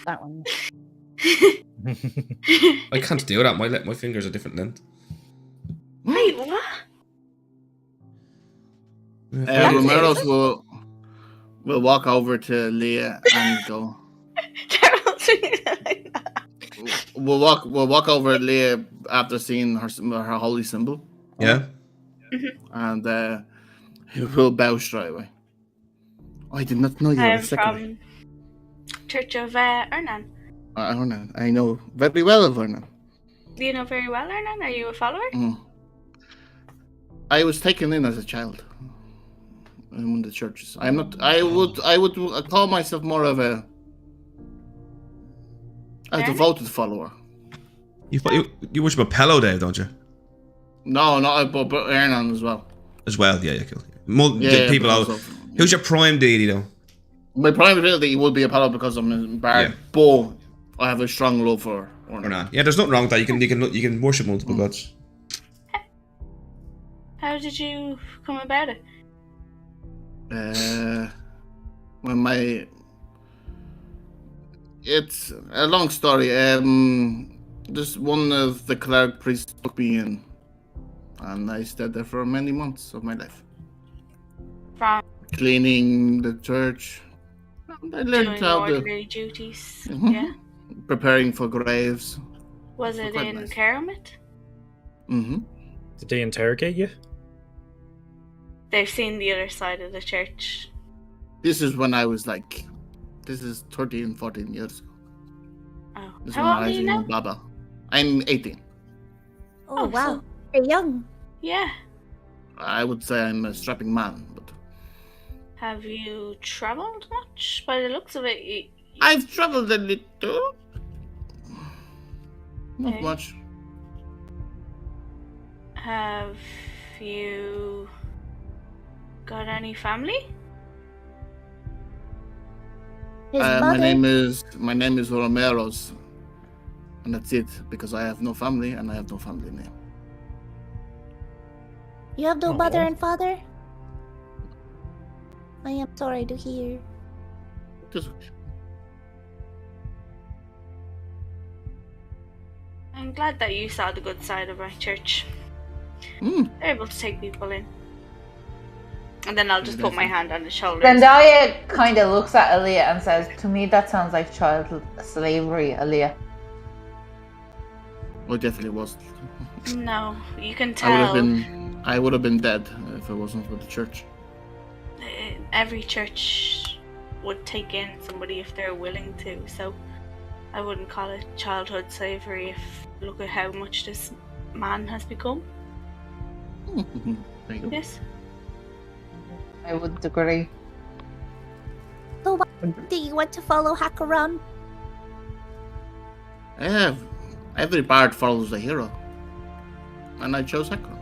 [SPEAKER 8] That one.
[SPEAKER 9] I can't do that. My fingers are different then.
[SPEAKER 2] Wait, what?
[SPEAKER 7] Romeros will walk over to Leah and go. We'll walk over to Leah after seeing her holy symbol.
[SPEAKER 9] Yeah.
[SPEAKER 7] And he will bow straight away. Oh, I did not know you were
[SPEAKER 2] I'm
[SPEAKER 7] a secretary.
[SPEAKER 2] from Church of Ernan.
[SPEAKER 7] Vernon. I know very well Vernon.
[SPEAKER 2] Do you know very well, Ernan? Are you a follower?
[SPEAKER 7] I was taken in as a child in the churches. I'm not. I would call myself more of a devoted follower.
[SPEAKER 9] You worship a pillow, Dave, don't you?
[SPEAKER 7] No, not but Ernan as well.
[SPEAKER 9] As well, yeah, cool. People
[SPEAKER 7] because
[SPEAKER 9] out.
[SPEAKER 7] of-
[SPEAKER 9] Who's your prime deity, though?
[SPEAKER 7] My prime ability would be Apollo because I'm a bard,
[SPEAKER 9] Yeah.
[SPEAKER 7] but I have a strong love for
[SPEAKER 9] Or
[SPEAKER 7] Ornan.
[SPEAKER 9] not? Yeah, there's nothing wrong with that. You can worship multiple gods.
[SPEAKER 2] How did you come about it?
[SPEAKER 7] When it's a long story. Just one of the cleric priests took me in, and I stayed there for many months of my life,
[SPEAKER 2] From
[SPEAKER 7] cleaning the church. I learned
[SPEAKER 2] doing
[SPEAKER 7] how to
[SPEAKER 2] ordinary duties.
[SPEAKER 7] Mhm.
[SPEAKER 2] Yeah.
[SPEAKER 7] preparing for graves.
[SPEAKER 2] Was it
[SPEAKER 7] Quite
[SPEAKER 2] in
[SPEAKER 7] nice.
[SPEAKER 2] Kermit?
[SPEAKER 5] Did they interrogate you?
[SPEAKER 2] They've seen the other side of the church.
[SPEAKER 7] This is when I was this is 13, 14 years ago.
[SPEAKER 2] Oh.
[SPEAKER 7] This is
[SPEAKER 2] How
[SPEAKER 7] when
[SPEAKER 2] old
[SPEAKER 7] I
[SPEAKER 2] are
[SPEAKER 7] was
[SPEAKER 2] you
[SPEAKER 7] in
[SPEAKER 2] now?
[SPEAKER 7] Baba. I'm 18.
[SPEAKER 8] Oh,
[SPEAKER 2] Oh,
[SPEAKER 8] wow.
[SPEAKER 2] so-
[SPEAKER 8] You're young.
[SPEAKER 2] Yeah.
[SPEAKER 7] I would say I'm a strapping man, but
[SPEAKER 2] Have you traveled much? By the looks of it,
[SPEAKER 7] I've traveled a little. Not
[SPEAKER 2] Okay.
[SPEAKER 7] much.
[SPEAKER 2] have you got any family?
[SPEAKER 8] His
[SPEAKER 7] My
[SPEAKER 8] mother.
[SPEAKER 7] name is Romeros, and that's it because I have no family and I have no family name.
[SPEAKER 8] You have no
[SPEAKER 5] Oh.
[SPEAKER 8] mother and father? I am sorry to hear.
[SPEAKER 7] Just
[SPEAKER 2] I'm glad that you saw the good side of our church.
[SPEAKER 7] Mm.
[SPEAKER 2] They're able to take people in. And then I'll just put my hand on his shoulder.
[SPEAKER 1] Zendaya kind of looks at Aaliyah and says, "To me, that sounds like child slavery, Aaliyah."
[SPEAKER 7] I definitely was.
[SPEAKER 2] No, you can
[SPEAKER 7] I would have
[SPEAKER 2] tell.
[SPEAKER 7] been dead if it wasn't for the church.
[SPEAKER 2] Every church would take in somebody if they're willing to, so I wouldn't call it childhood slavery if look at how much this man has become.
[SPEAKER 7] There you go.
[SPEAKER 2] Yes.
[SPEAKER 1] I would agree.
[SPEAKER 8] So why do you want to follow Hakaron?
[SPEAKER 7] Every bard follows a hero. And I chose Hakaron.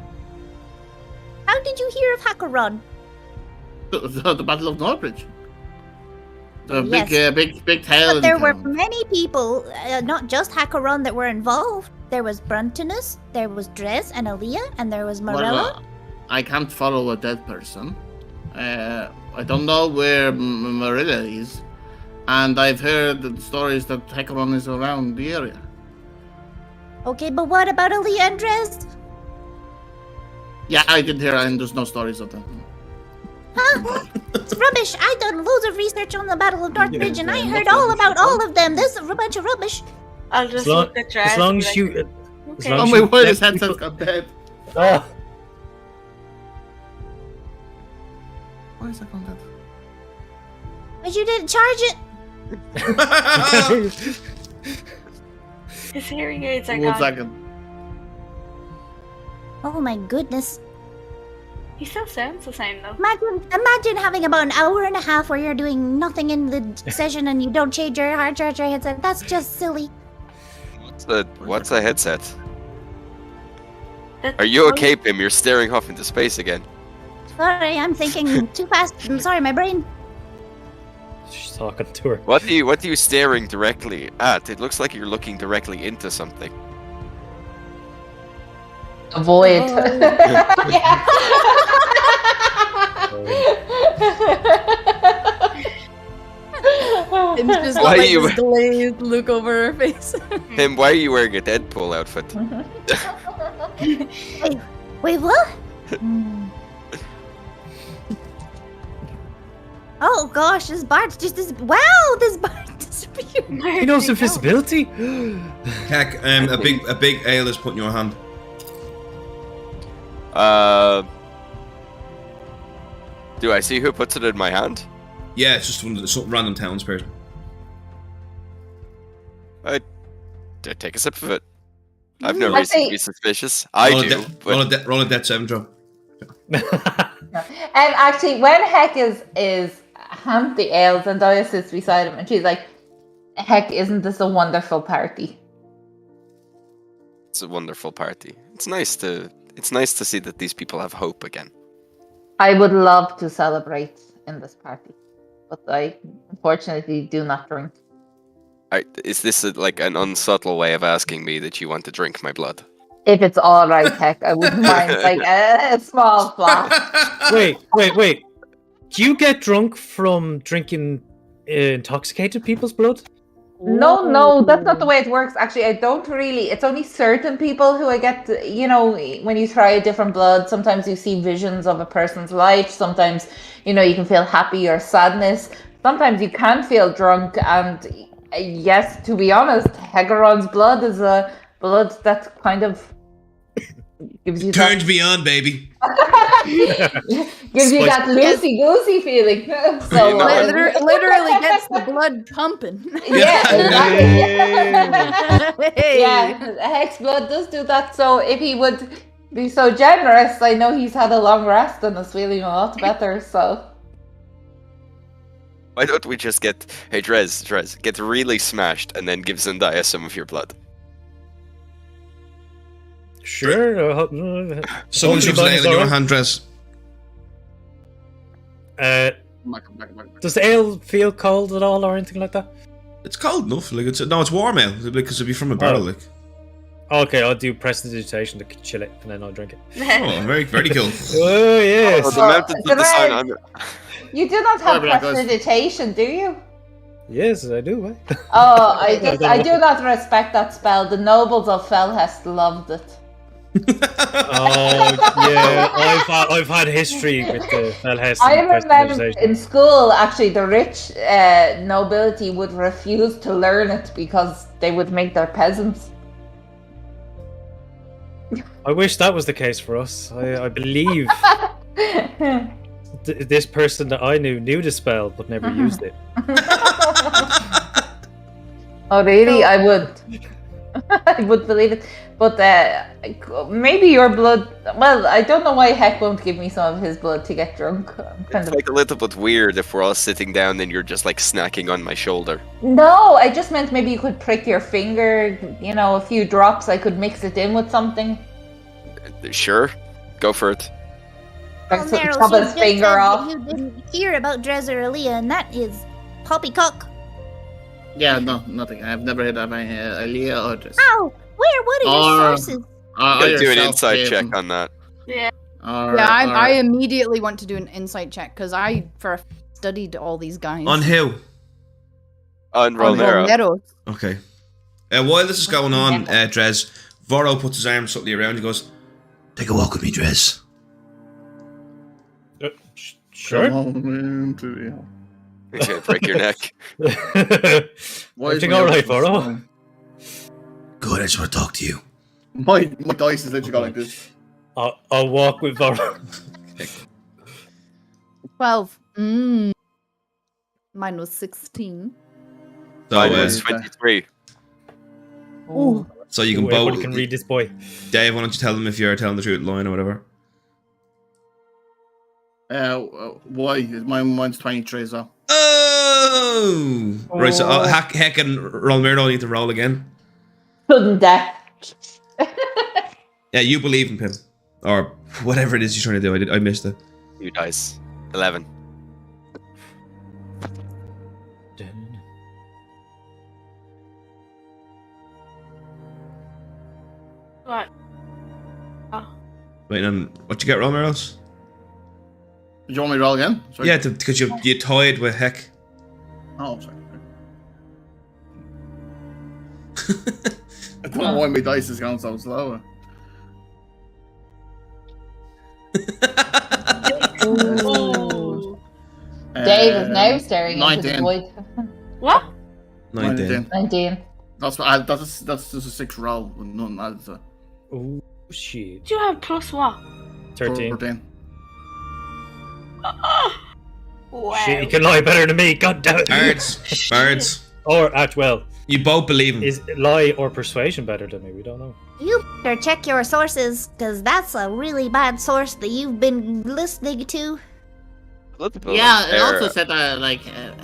[SPEAKER 8] How did you hear of Hakaron?
[SPEAKER 7] The Battle of Northbridge. The
[SPEAKER 8] Yes.
[SPEAKER 7] big tale.
[SPEAKER 8] But there
[SPEAKER 7] in
[SPEAKER 8] were
[SPEAKER 7] town.
[SPEAKER 8] many people, not just Hakaron, that were involved. There was Bruntinus, there was Dres and Aaliyah, and there was Morella.
[SPEAKER 7] Well, I can't follow a dead person. I don't know where Marilla is. And I've heard the stories that Hakaron is around the area.
[SPEAKER 8] Okay, but what about Aaliyah and Dres?
[SPEAKER 7] Yeah, I did hear, and there's no stories of them.
[SPEAKER 8] Huh? It's rubbish. I done loads of research on the Battle of Northbridge, and I heard all about all of them. This is a bunch of rubbish.
[SPEAKER 2] I'll just look at Dres.
[SPEAKER 5] as long
[SPEAKER 2] and
[SPEAKER 5] as
[SPEAKER 2] be
[SPEAKER 5] you.
[SPEAKER 2] like,
[SPEAKER 5] As
[SPEAKER 2] okay.
[SPEAKER 5] long
[SPEAKER 7] Oh
[SPEAKER 5] as
[SPEAKER 7] my
[SPEAKER 5] you
[SPEAKER 7] word, his
[SPEAKER 5] let
[SPEAKER 7] headset's
[SPEAKER 5] people-
[SPEAKER 7] got dead.
[SPEAKER 5] Ah.
[SPEAKER 7] Why is that gone dead?
[SPEAKER 8] But you didn't charge it.
[SPEAKER 2] His hearing aids are
[SPEAKER 7] 1
[SPEAKER 2] gone.
[SPEAKER 7] second.
[SPEAKER 8] Oh my goodness.
[SPEAKER 2] He still sounds the same though.
[SPEAKER 8] Imagine having about an hour and a half where you're doing nothing in the session and you don't change your hard charge your headset. That's just silly.
[SPEAKER 6] What's a headset?
[SPEAKER 2] That's
[SPEAKER 6] Are you
[SPEAKER 2] all-
[SPEAKER 6] okay, Pim? You're staring off into space again.
[SPEAKER 8] Sorry, I'm thinking too fast. I'm sorry, my brain.
[SPEAKER 5] She's talking to her.
[SPEAKER 6] What are you staring directly at? It looks like you're looking directly into something.
[SPEAKER 1] Avoid.
[SPEAKER 3] It's just
[SPEAKER 6] Why
[SPEAKER 3] like
[SPEAKER 6] you-
[SPEAKER 3] this glazed look over her face.
[SPEAKER 6] Pim, why are you wearing a Deadpool outfit?
[SPEAKER 8] Wait, what? Oh gosh, this bard just this. Wow, this bard disappeared.
[SPEAKER 5] He knows invisibility.
[SPEAKER 9] Heck, a big ale is put in your hand.
[SPEAKER 6] Do I see who puts it in my hand?
[SPEAKER 9] Yeah, it's just one of the some random townsperson.
[SPEAKER 6] I take a sip of it. I've no
[SPEAKER 1] I
[SPEAKER 6] reason to
[SPEAKER 1] think-
[SPEAKER 6] be suspicious. I do, but
[SPEAKER 9] Roll a death 7 drop.
[SPEAKER 1] And actually, when Heck is hand the ales and Dia sits beside him, and she's like, "Heck, isn't this a wonderful party?"
[SPEAKER 6] it's a wonderful party. It's nice to see that these people have hope again.
[SPEAKER 1] I would love to celebrate in this party, but I unfortunately do not drink.
[SPEAKER 6] Is this like an unsubtle way of asking me that you want to drink my blood?
[SPEAKER 1] If it's all right, Heck, I wouldn't mind like a small flask.
[SPEAKER 5] Wait. Do you get drunk from drinking intoxicated people's blood?
[SPEAKER 1] No, that's not the way it works. Actually, I don't really. It's only certain people who I get. When you try a different blood, sometimes you see visions of a person's life. Sometimes, you can feel happy or sadness. Sometimes you can feel drunk. And yes, to be honest, Hegaron's blood is a blood that kind of gives you
[SPEAKER 9] Turned me on, baby.
[SPEAKER 1] gives you that loosey goosey feeling. So
[SPEAKER 6] You know what?
[SPEAKER 3] Literally gets the blood pumping.
[SPEAKER 1] yeah, exactly.
[SPEAKER 3] Hey.
[SPEAKER 1] Yeah, Hex blood does do that. So if he would be so generous, I know he's had a long rest and is feeling a lot better. So
[SPEAKER 6] Why don't we just get, hey Dres, get really smashed and then give Zendaya some of your blood?
[SPEAKER 5] Sure.
[SPEAKER 9] Someone shoves an ale in your
[SPEAKER 5] alright.
[SPEAKER 9] hand, Dres.
[SPEAKER 7] Back.
[SPEAKER 5] Does the ale feel cold at all or anything like that?
[SPEAKER 9] It's cold enough. Like it's warm ale because it'd be from a barrel. Like
[SPEAKER 5] Okay, I'll do prestidigitation to chill it, and then I'll drink it.
[SPEAKER 9] oh, very very cool.
[SPEAKER 5] Oh yes.
[SPEAKER 6] Oh, the mountains of the sun.
[SPEAKER 1] you do not have
[SPEAKER 7] Sorry, Black Ghost.
[SPEAKER 1] prestidigitation, do you?
[SPEAKER 5] Yes, I do. Eh?
[SPEAKER 1] Oh, I do not respect that spell. The nobles of Felhest loved it.
[SPEAKER 5] Oh yeah, I've had history with the Felhest.
[SPEAKER 1] I
[SPEAKER 5] and
[SPEAKER 1] remember
[SPEAKER 5] prestidigitation.
[SPEAKER 1] in school, actually, the rich nobility would refuse to learn it because they would make their peasants.
[SPEAKER 5] I wish that was the case for us. I believe this person that I knew the spell but never used it.
[SPEAKER 1] Oh, really? I would. I would believe it. But maybe your blood... Well, I don't know why Heck won't give me some of his blood to get drunk.
[SPEAKER 6] It's like a little bit weird if we're all sitting down and you're just like snacking on my shoulder.
[SPEAKER 1] No, I just meant maybe you could prick your finger, a few drops. I could mix it in with something.
[SPEAKER 6] Sure, go for it.
[SPEAKER 8] Well,
[SPEAKER 1] So
[SPEAKER 8] Neros,
[SPEAKER 1] chop
[SPEAKER 8] you
[SPEAKER 1] his
[SPEAKER 8] just
[SPEAKER 1] finger
[SPEAKER 8] said
[SPEAKER 1] off.
[SPEAKER 8] that you didn't hear about Dres or Aaliyah, and that is poppycock.
[SPEAKER 7] Yeah, no, nothing. I've never heard of Aaliyah or Dres.
[SPEAKER 8] Ow! What are your sources?
[SPEAKER 6] Go do an insight check on that.
[SPEAKER 2] Yeah.
[SPEAKER 3] I immediately want to do an insight check because I studied all these guys.
[SPEAKER 9] On who?
[SPEAKER 6] On Romero.
[SPEAKER 3] Romero.
[SPEAKER 9] Okay. While this is going on, Dres, Voro puts his arm slightly around. He goes, "Take a walk with me, Dres."
[SPEAKER 5] Sure.
[SPEAKER 7] Come on into the...
[SPEAKER 6] He's gonna break your neck.
[SPEAKER 5] Everything all right, Voro?
[SPEAKER 9] Good. I just want to talk to you.
[SPEAKER 7] My dice is literally going like this.
[SPEAKER 5] I'll walk with Voro.
[SPEAKER 3] 12. Mine was 16.
[SPEAKER 9] So,
[SPEAKER 6] Mine was 23.
[SPEAKER 3] Ooh.
[SPEAKER 9] so you can
[SPEAKER 5] Everybody
[SPEAKER 9] both.
[SPEAKER 5] can read this boy.
[SPEAKER 9] Dave, why don't you tell them if you're telling the truth, lying, or whatever?
[SPEAKER 7] Why? Mine's 23, so.
[SPEAKER 9] Oh! Right, so Heck and Rolmiro need to roll again.
[SPEAKER 1] Sudden death.
[SPEAKER 9] Yeah, you believe in Pim. Or whatever it is you're trying to do. I missed it.
[SPEAKER 6] 2 dice. 11.
[SPEAKER 2] What?
[SPEAKER 9] Wait, and what you get, Rolmiros?
[SPEAKER 7] Do you want me to roll again? Sorry.
[SPEAKER 9] Yeah, because you tied with Heck.
[SPEAKER 7] Oh, sorry. I don't know why my dice is going so slow.
[SPEAKER 2] Oh.
[SPEAKER 1] Dave is now staring into
[SPEAKER 7] 19.
[SPEAKER 1] the void.
[SPEAKER 2] What?
[SPEAKER 9] 19.
[SPEAKER 1] 19.
[SPEAKER 7] That's just a 6 roll with nothing added to it.
[SPEAKER 5] Oh, shit.
[SPEAKER 2] Do you have plus what?
[SPEAKER 5] 13.
[SPEAKER 7] 14.
[SPEAKER 2] Wow.
[SPEAKER 5] Shit, you can lie better than me. God damn it.
[SPEAKER 9] Birds.
[SPEAKER 5] Or, well,
[SPEAKER 9] You both believe him.
[SPEAKER 5] is lie or persuasion better than me? We don't know.
[SPEAKER 8] You better check your sources, because that's a really bad source that you've been listening to.
[SPEAKER 7] Yeah, it also said that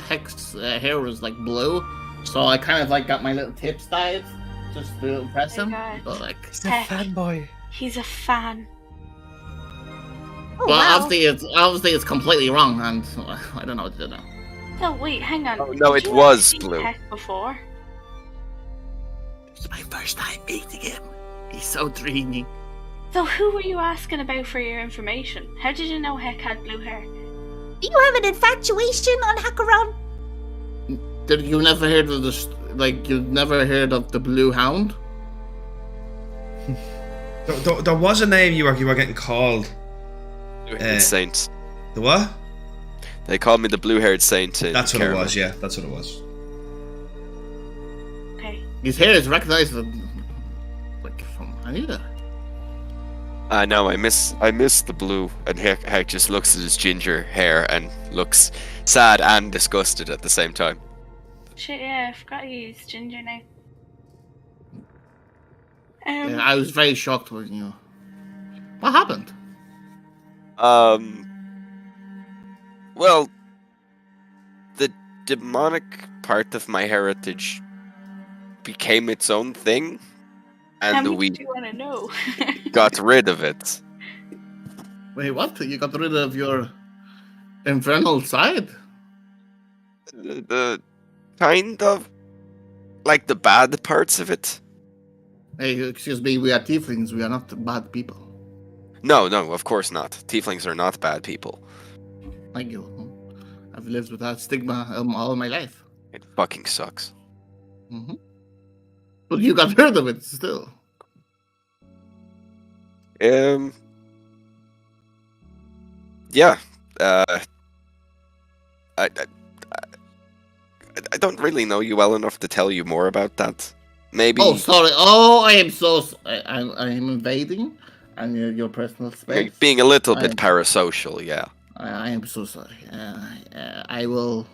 [SPEAKER 7] Heck's hair was like blue, so I kind of got my little tips dyed just to impress him.
[SPEAKER 2] Okay.
[SPEAKER 7] But
[SPEAKER 5] He's a
[SPEAKER 2] Heck.
[SPEAKER 5] fanboy.
[SPEAKER 2] He's a fan.
[SPEAKER 8] Oh,
[SPEAKER 7] well,
[SPEAKER 8] wow.
[SPEAKER 7] obviously it's completely wrong, and I don't know what to do now.
[SPEAKER 2] No, wait, hang on.
[SPEAKER 6] Oh, no,
[SPEAKER 2] Did
[SPEAKER 6] it
[SPEAKER 2] you
[SPEAKER 6] was
[SPEAKER 2] ever see
[SPEAKER 6] blue.
[SPEAKER 2] Heck before?
[SPEAKER 7] It's my first time meeting him. He's so dreamy.
[SPEAKER 2] So who were you asking about for your information? How did you know Heck had blue hair?
[SPEAKER 8] Do you have an infatuation on Hackaron?
[SPEAKER 7] Did you never heard of this? You've never heard of the Blue Hound?
[SPEAKER 9] There was a name you were getting called.
[SPEAKER 6] Blue-haired Saint.
[SPEAKER 9] The what?
[SPEAKER 6] They called me the blue-haired saint. In
[SPEAKER 9] That's what it
[SPEAKER 6] Calbre.
[SPEAKER 9] was, yeah. That's what it was.
[SPEAKER 2] Okay.
[SPEAKER 7] His hair is recognizable, from Anita.
[SPEAKER 6] No, I miss the blue, and Heck just looks at his ginger hair and looks sad and disgusted at the same time.
[SPEAKER 2] Shit, yeah, I forgot he's ginger now.
[SPEAKER 7] Yeah, I was very shocked when you. What happened?
[SPEAKER 6] Well, the demonic part of my heritage became its own thing,
[SPEAKER 2] How
[SPEAKER 6] and
[SPEAKER 2] much
[SPEAKER 6] we
[SPEAKER 2] do you want to know?
[SPEAKER 6] got rid of it.
[SPEAKER 7] Wait, what? You got rid of your infernal side?
[SPEAKER 6] The kind of like the bad parts of it.
[SPEAKER 7] Hey, excuse me, we are tieflings, we are not bad people.
[SPEAKER 6] No, of course not. Tieflings are not bad people.
[SPEAKER 7] Thank you. I've lived with that stigma all my life.
[SPEAKER 6] It fucking sucks.
[SPEAKER 7] Mm-hmm. But you got rid of it still.
[SPEAKER 6] Yeah. I don't really know you well enough to tell you more about that. Maybe
[SPEAKER 7] Oh, sorry. Oh, I am so. I am invading, and your personal space.
[SPEAKER 6] being a little bit
[SPEAKER 7] I-
[SPEAKER 6] parasocial. Yeah.
[SPEAKER 7] I am so sorry. I will,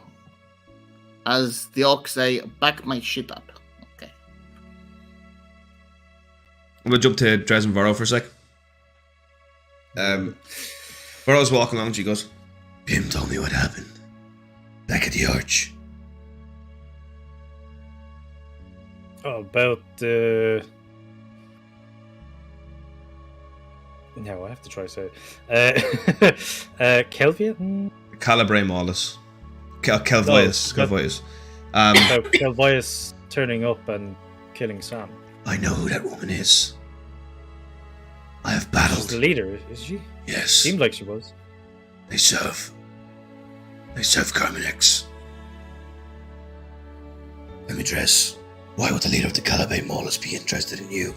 [SPEAKER 7] as the orcs say, back my shit up. Okay.
[SPEAKER 9] I'm gonna jump to Dres and Varro for a sec. Varro's walking along and she goes, Pim told me what happened. Back at the arch.
[SPEAKER 5] Oh, about the. No, I have to try to say it. Kelvytus?
[SPEAKER 9] Calbre Mawlus. Kelvytus.
[SPEAKER 5] No,
[SPEAKER 9] Kelvytus.
[SPEAKER 5] About Kelvytus turning up and killing Sam.
[SPEAKER 9] I know who that woman is. I have
[SPEAKER 5] She's
[SPEAKER 9] battled.
[SPEAKER 5] the leader, is she?
[SPEAKER 9] Yes.
[SPEAKER 5] Seemed like she was.
[SPEAKER 9] They serve Carmenex. Let me Dres. Why would the leader of the Calbre Mawlus be interested in you?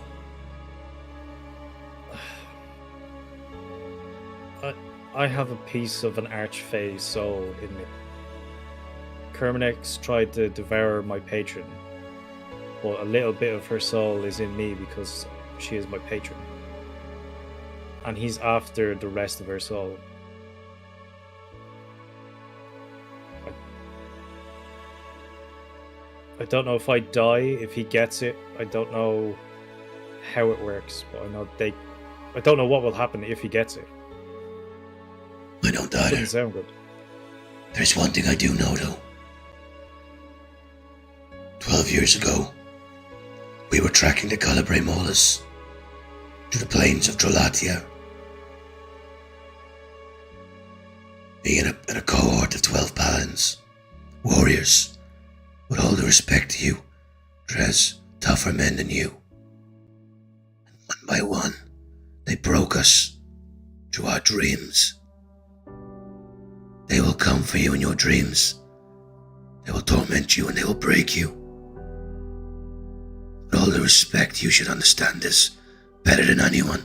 [SPEAKER 5] I have a piece of an archfey soul in me. Kermenex tried to devour my patron, but a little bit of her soul is in me because she is my patron. And he's after the rest of her soul. I don't know if I die, if he gets it. I don't know how it works, but I know I don't know what will happen if he gets it.
[SPEAKER 9] I don't
[SPEAKER 5] Doesn't
[SPEAKER 9] either.
[SPEAKER 5] sound good.
[SPEAKER 9] There's one thing I do know though. 12 years ago, we were tracking the Calbre Mawlus through the plains of Drolatia. Me and a cohort of 12 paladins, warriors, with all the respect to you, Dres, tougher men than you. And one by one, they broke us through our dreams. They will come for you in your dreams. They will torment you and they will break you. With all the respect, you should understand this better than anyone.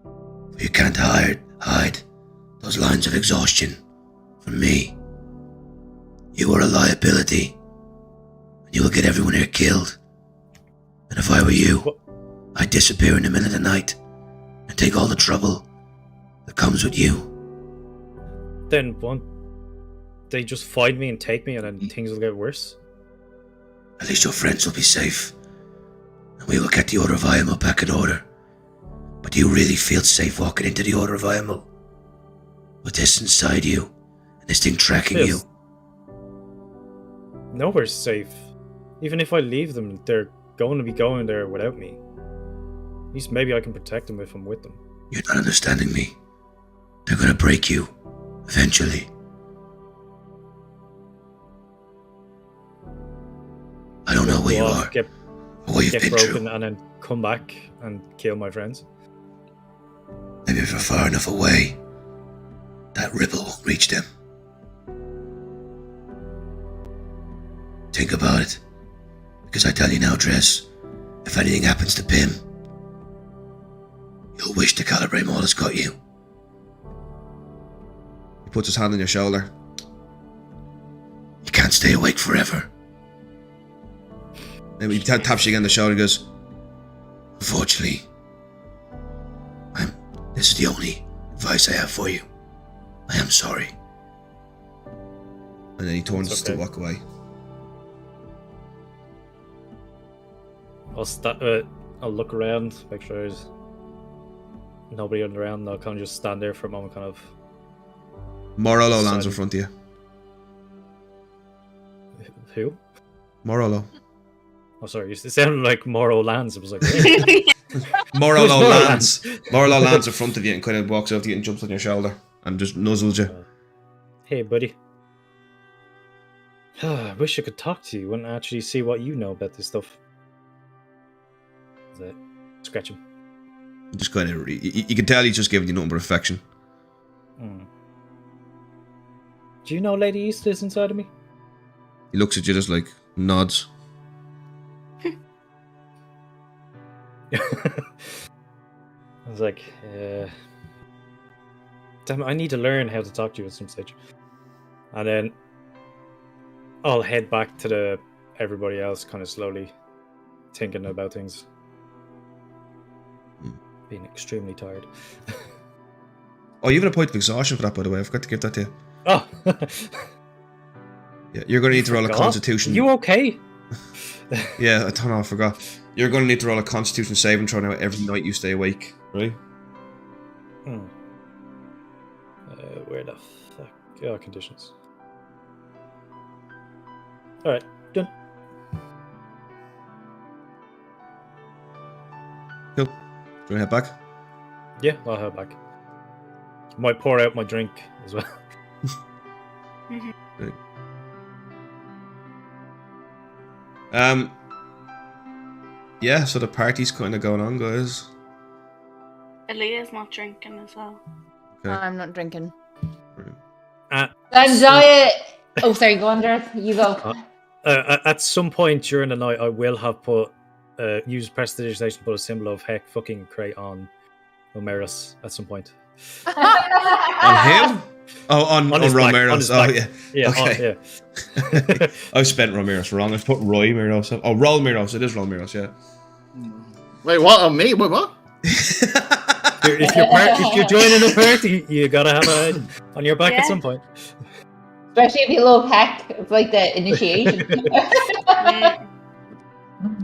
[SPEAKER 9] For you can't hide those lines of exhaustion from me. You are a liability, and you will get everyone here killed. And if I were you, I'd disappear in the middle of the night and take all the trouble that comes with you.
[SPEAKER 5] Then won't they just find me and take me and then things will get worse?
[SPEAKER 9] At least your friends will be safe, and we will get the Order of Iamel back in order. But do you really feel safe walking into the Order of Iamel? With this inside you, and this thing tracking
[SPEAKER 5] Yes.
[SPEAKER 9] you?
[SPEAKER 5] Nowhere's safe. Even if I leave them, they're going to be going there without me. At least maybe I can protect them if I'm with them.
[SPEAKER 9] You're not understanding me. They're gonna break you, eventually. I don't know where you
[SPEAKER 5] Go off,
[SPEAKER 9] are,
[SPEAKER 5] Get,
[SPEAKER 9] or what you've
[SPEAKER 5] get
[SPEAKER 9] been
[SPEAKER 5] broken
[SPEAKER 9] through.
[SPEAKER 5] and then come back and kill my friends.
[SPEAKER 9] Maybe if you're far enough away, that ripple won't reach them. Think about it. Because I tell you now, Dres, if anything happens to Pim, you'll wish the Calbre Mawlus got you. He puts his hand on your shoulder. You can't stay awake forever. Then he taps you again on the shoulder and goes, unfortunately, this is the only advice I have for you. I am sorry. And then he turns
[SPEAKER 5] It's okay.
[SPEAKER 9] to walk away.
[SPEAKER 5] I'll look around, make sure there's nobody around. I'll kind of just stand there for a moment, kind of.
[SPEAKER 9] Morolo lands in
[SPEAKER 5] Silent.
[SPEAKER 9] front of you.
[SPEAKER 5] Who?
[SPEAKER 9] Morolo.
[SPEAKER 5] Oh, sorry. It sounded like Morrow Lands. It was like, hey.
[SPEAKER 9] Morolo
[SPEAKER 5] Morolo
[SPEAKER 9] lands. Morolo lands in front of you and kind of walks over to you and jumps on your shoulder and just nuzzles you.
[SPEAKER 5] Hey, buddy. I wish I could talk to you and actually see what you know about this stuff. Is it? Scratch him.
[SPEAKER 9] Just kind of, you can tell he's just giving you nothing but affection.
[SPEAKER 5] Hmm. Do you know Lady East is inside of me?
[SPEAKER 9] He looks at you just like nods.
[SPEAKER 5] I was like, damn it, I need to learn how to talk to you at some stage. And then I'll head back to everybody else kind of slowly. thinking about things.
[SPEAKER 9] Hmm.
[SPEAKER 5] Being extremely tired.
[SPEAKER 9] Oh, you have a point of exhaustion for that, by the way. I forgot to give that to you.
[SPEAKER 5] Oh!
[SPEAKER 9] Yeah, you're going to need to roll a
[SPEAKER 5] Forgot?
[SPEAKER 9] Constitution.
[SPEAKER 5] You okay?
[SPEAKER 9] Yeah, I don't know. I forgot. You're going to need to roll a Constitution saving throw now every night you stay awake, right?
[SPEAKER 5] Where the fuck? Oh, conditions. Alright, done.
[SPEAKER 9] Cool. Do you want to head back?
[SPEAKER 5] Yeah, I'll head back. Might pour out my drink as well.
[SPEAKER 9] Right. Yeah, so the party's kind of going on, guys.
[SPEAKER 2] Aaliyah's not drinking as well.
[SPEAKER 9] Okay.
[SPEAKER 3] I'm not drinking.
[SPEAKER 1] Zendaya. Oh, sorry. Go on, Dres. You go.
[SPEAKER 5] At some point during the night, I will have put used prestidigitation to put a symbol of heck fucking crate on Romeros at some point.
[SPEAKER 9] On him? Oh, on
[SPEAKER 5] his back,
[SPEAKER 9] Romeros.
[SPEAKER 5] on his
[SPEAKER 9] Oh,
[SPEAKER 5] back.
[SPEAKER 9] yeah.
[SPEAKER 5] Yeah,
[SPEAKER 9] Okay.
[SPEAKER 5] yeah.
[SPEAKER 9] I spent Romeros wrong. I put Roy Meros. Oh, Rolmeros. It is Rolmeros, yeah.
[SPEAKER 7] Wait, what? On me? Wait, what?
[SPEAKER 5] If you're joining a party, you gotta have a on your back at some point.
[SPEAKER 1] Especially if you love heck. It's like the initiation.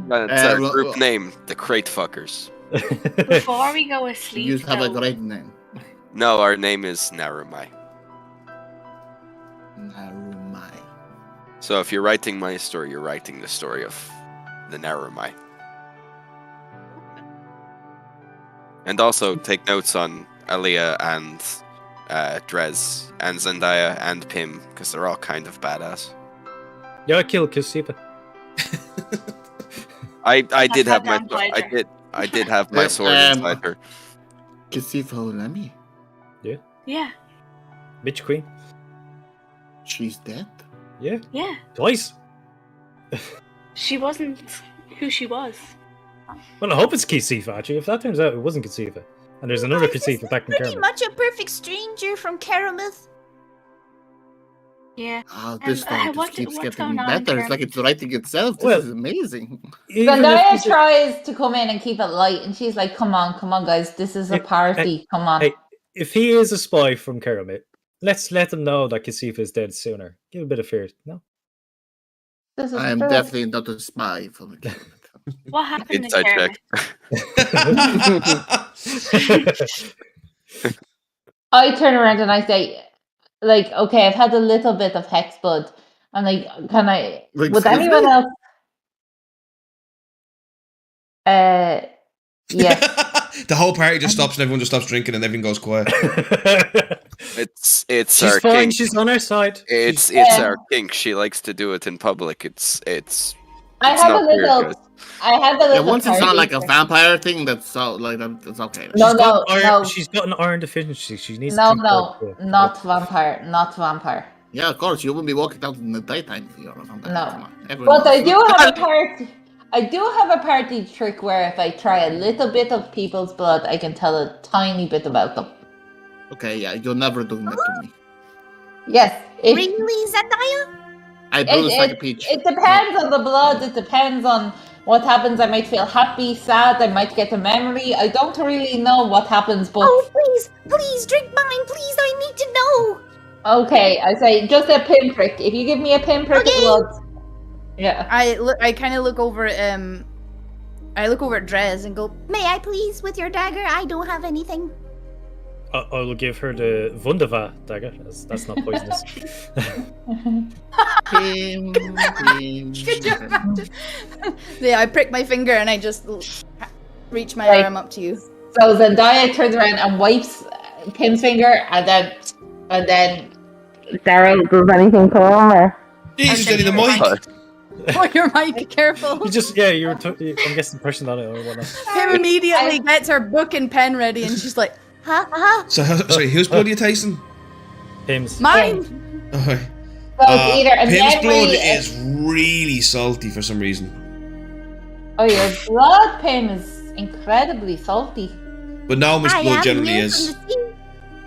[SPEAKER 6] That's our group name, the Crate Fuckers.
[SPEAKER 2] Before we go asleep,
[SPEAKER 7] You have a
[SPEAKER 2] though,
[SPEAKER 7] great name.
[SPEAKER 6] No, our name is Narumai.
[SPEAKER 7] Narumai.
[SPEAKER 6] So if you're writing my story, you're writing the story of the Narumai. And also take notes on Aaliyah and Dres and Zendaya and Pim, because they're all kind of badass.
[SPEAKER 5] Yeah, I killed Kasifa.
[SPEAKER 6] I did have
[SPEAKER 2] that
[SPEAKER 6] my
[SPEAKER 2] down later.
[SPEAKER 6] I did have my sword inside her.
[SPEAKER 7] Kasifa Holemi.
[SPEAKER 2] Yeah,
[SPEAKER 5] Bitch Queen.
[SPEAKER 7] She's dead.
[SPEAKER 5] Yeah,
[SPEAKER 2] yeah.
[SPEAKER 5] twice.
[SPEAKER 2] She wasn't who she was.
[SPEAKER 5] Well, I hope it's Kasifa, actually. If that turns out it wasn't Kasifa, and there's another Kasifa back in
[SPEAKER 8] Pretty
[SPEAKER 5] Kermit.
[SPEAKER 8] much a perfect stranger from Karamith.
[SPEAKER 2] Yeah.
[SPEAKER 7] Oh, this
[SPEAKER 2] And,
[SPEAKER 7] story just
[SPEAKER 2] what's
[SPEAKER 7] keeps getting
[SPEAKER 2] going on
[SPEAKER 7] better.
[SPEAKER 2] here?
[SPEAKER 7] It's like it's writing itself. This
[SPEAKER 5] Well-
[SPEAKER 7] is amazing.
[SPEAKER 5] Even if
[SPEAKER 1] Zendaya
[SPEAKER 5] it's a-
[SPEAKER 1] tries to come in and keep it light, and she's like, come on, guys. This is a
[SPEAKER 5] Hey,
[SPEAKER 1] party. Come on.
[SPEAKER 5] Hey, if he is a spy from Kermit, let's let them know that Kasifa is dead sooner. Give a bit of fear. No?
[SPEAKER 1] This is
[SPEAKER 7] I am
[SPEAKER 1] true.
[SPEAKER 7] definitely not a spy from the Kermit.
[SPEAKER 2] What happened in
[SPEAKER 6] Inside
[SPEAKER 2] Kermit?
[SPEAKER 6] check.
[SPEAKER 1] I turn around and I say, like, okay, I've had a little bit of hex blood. I'm like, can I?
[SPEAKER 7] Like,
[SPEAKER 1] Would
[SPEAKER 7] excuse
[SPEAKER 1] anyone
[SPEAKER 7] me?
[SPEAKER 1] else? Yeah.
[SPEAKER 9] The whole party just stops and everyone just stops drinking and everything goes quiet.
[SPEAKER 6] It's
[SPEAKER 5] She's
[SPEAKER 6] our
[SPEAKER 5] fine.
[SPEAKER 6] kink.
[SPEAKER 5] She's on our side.
[SPEAKER 6] It's
[SPEAKER 1] Yeah.
[SPEAKER 6] our kink. She likes to do it in public. It's
[SPEAKER 1] I
[SPEAKER 6] it's
[SPEAKER 1] have a
[SPEAKER 6] not weird,
[SPEAKER 1] little.
[SPEAKER 6] guys.
[SPEAKER 1] I have a
[SPEAKER 7] Yeah,
[SPEAKER 1] little.
[SPEAKER 7] once it's not
[SPEAKER 1] party
[SPEAKER 7] like a
[SPEAKER 1] thing.
[SPEAKER 7] vampire thing, that's so like that's okay.
[SPEAKER 1] No,
[SPEAKER 5] She's got
[SPEAKER 1] no,
[SPEAKER 5] iron,
[SPEAKER 1] no.
[SPEAKER 5] She's got an iron deficiency. She needs
[SPEAKER 1] No,
[SPEAKER 5] to
[SPEAKER 1] no,
[SPEAKER 5] drink blood.
[SPEAKER 1] not vampire, not vampire.
[SPEAKER 7] Yeah, of course, you wouldn't be walking out in the daytime if you're a vampire.
[SPEAKER 1] No.
[SPEAKER 7] Come on, everyone
[SPEAKER 1] But I
[SPEAKER 7] knows.
[SPEAKER 1] do have a party. I do have a party trick where if I try a little bit of people's blood, I can tell a tiny bit about them.
[SPEAKER 7] Okay, yeah, you're never doing that to me.
[SPEAKER 1] Yes.
[SPEAKER 8] Really, Zendaya?
[SPEAKER 7] I bruise like a peach.
[SPEAKER 1] It depends on the blood. It depends on what happens. I might feel happy, sad. I might get a memory. I don't really know what happens, but
[SPEAKER 8] Oh, please, please drink mine, please. I need to know.
[SPEAKER 1] okay. I say just a pinprick. If you give me a pinprick of
[SPEAKER 8] Okay.
[SPEAKER 1] blood, yeah.
[SPEAKER 3] I kind of look over at I look over at Dres and go,
[SPEAKER 8] May I please, with your dagger? I don't have anything.
[SPEAKER 5] I will give her the Wunderwa dagger. That's not poisonous.
[SPEAKER 7] Pim, pim.
[SPEAKER 3] Good job. Yeah, I prick my finger and I just reach my
[SPEAKER 1] Right.
[SPEAKER 3] arm up to you.
[SPEAKER 1] So Zendaya turns around and wipes Pim's finger, and then Daryl does anything to him. Or?
[SPEAKER 9] Jesus, Jenny, the mic.
[SPEAKER 3] Oh, your mic, careful.
[SPEAKER 5] You just you're I'm guessing pushing on it or whatnot.
[SPEAKER 3] Him immediately gets her book and pen ready and she's like,
[SPEAKER 8] Huh?
[SPEAKER 9] So, sorry, whose blood are you tasting?
[SPEAKER 5] Pim's.
[SPEAKER 3] mine.
[SPEAKER 9] Oh,
[SPEAKER 1] So it's either a
[SPEAKER 9] Pim's
[SPEAKER 1] memory.
[SPEAKER 9] blood is really salty for some reason.
[SPEAKER 1] Oh, your blood, Pim, is incredibly salty.
[SPEAKER 9] But gnomish
[SPEAKER 8] I
[SPEAKER 9] blood
[SPEAKER 8] am
[SPEAKER 9] generally
[SPEAKER 8] new
[SPEAKER 9] is.
[SPEAKER 8] from the sea.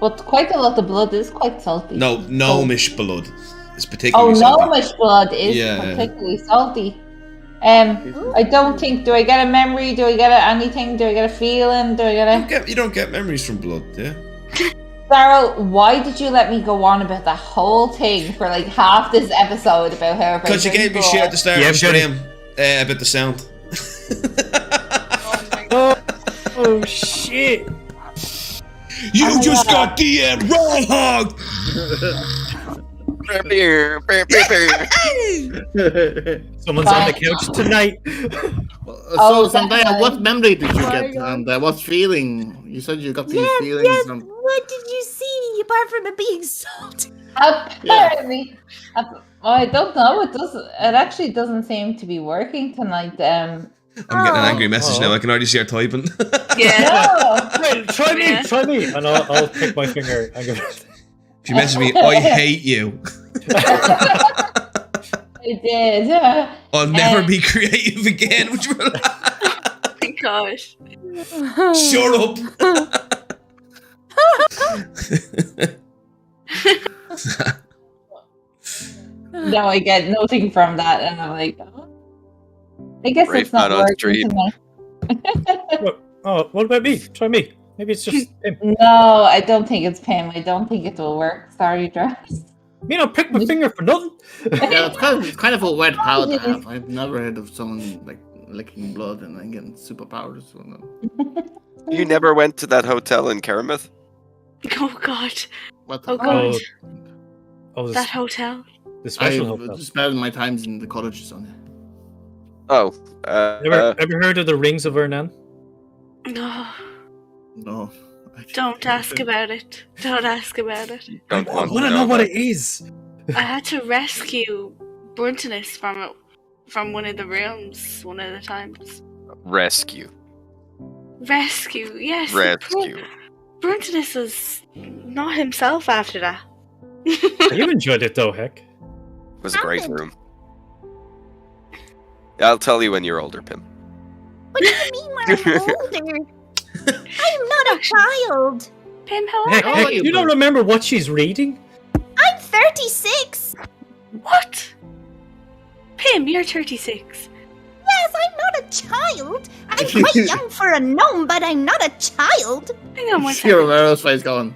[SPEAKER 1] But quite a lot of blood is quite salty.
[SPEAKER 9] No, gnomish blood is
[SPEAKER 1] Oh,
[SPEAKER 9] particularly salty.
[SPEAKER 1] gnomish blood is
[SPEAKER 9] Yeah.
[SPEAKER 1] particularly salty. I don't think. Do I get a memory? Do I get anything? Do I get a feeling? Do I get a?
[SPEAKER 9] You don't get memories from blood, yeah?
[SPEAKER 1] Daryl, why did you let me go on about that whole thing for like half this episode about how?
[SPEAKER 9] Because you gave me shit at the start of the stream about the sound.
[SPEAKER 5] Oh shit!
[SPEAKER 9] You just got DM wrong!
[SPEAKER 5] Someone's on the couch tonight.
[SPEAKER 7] So, Zendaya, what memory did you get, and what feeling? You said you got these feelings.
[SPEAKER 8] Yes. What did you see apart from it being salty?
[SPEAKER 1] Apparently, I don't know. It actually doesn't seem to be working tonight.
[SPEAKER 9] I'm getting an angry message now. I can already see her typing.
[SPEAKER 2] Yeah.
[SPEAKER 5] Wait, try me, and I'll pick my finger and go.
[SPEAKER 9] She messaged me, I hate you.
[SPEAKER 1] I did.
[SPEAKER 9] I'll never be creative again. Which
[SPEAKER 2] Oh my gosh.
[SPEAKER 9] Shut up.
[SPEAKER 1] No, I get nothing from that, and I'm like, I guess it's not working tonight.
[SPEAKER 5] What about me? Try me. Maybe it's just him.
[SPEAKER 1] No, I don't think it's Pim. I don't think it will work. Sorry, Dres.
[SPEAKER 5] Me not prick my finger for nothing.
[SPEAKER 7] Yeah, it's kind of a weird power to have. I've never heard of someone like licking blood and then getting superpowers.
[SPEAKER 6] You never went to that hotel in Karamith?
[SPEAKER 2] Oh god.
[SPEAKER 7] What
[SPEAKER 2] Oh god.
[SPEAKER 5] Oh,
[SPEAKER 2] That hotel.
[SPEAKER 5] the special
[SPEAKER 7] I've
[SPEAKER 5] hotel.
[SPEAKER 7] spent my times in the cottages on it.
[SPEAKER 6] Oh.
[SPEAKER 5] Ever heard of the Rings of Vernan?
[SPEAKER 2] No.
[SPEAKER 7] No.
[SPEAKER 2] Don't ask about it. Don't ask about it.
[SPEAKER 6] Don't
[SPEAKER 5] I
[SPEAKER 6] want
[SPEAKER 5] want to know what it is.
[SPEAKER 2] I had to rescue Bruntinus from one of the rooms one of the times.
[SPEAKER 6] Rescue.
[SPEAKER 2] Rescue, yes.
[SPEAKER 6] Rescue.
[SPEAKER 2] Bruntinus was not himself after that.
[SPEAKER 5] You enjoyed it though, heck.
[SPEAKER 6] It was a great room. I'll tell you when you're older, Pim.
[SPEAKER 8] What do you mean when I'm older? I'm not a child.
[SPEAKER 2] Pim, how
[SPEAKER 5] Heck,
[SPEAKER 2] old
[SPEAKER 7] are
[SPEAKER 2] are
[SPEAKER 5] you
[SPEAKER 2] you?
[SPEAKER 5] don't remember what she's reading?
[SPEAKER 8] I'm 36.
[SPEAKER 2] What? Pim, you're 36.
[SPEAKER 8] Yes, I'm not a child. I'm quite young for a gnome, but I'm not a child.
[SPEAKER 2] Hang on one
[SPEAKER 7] See your
[SPEAKER 2] second.
[SPEAKER 7] Romero's face going.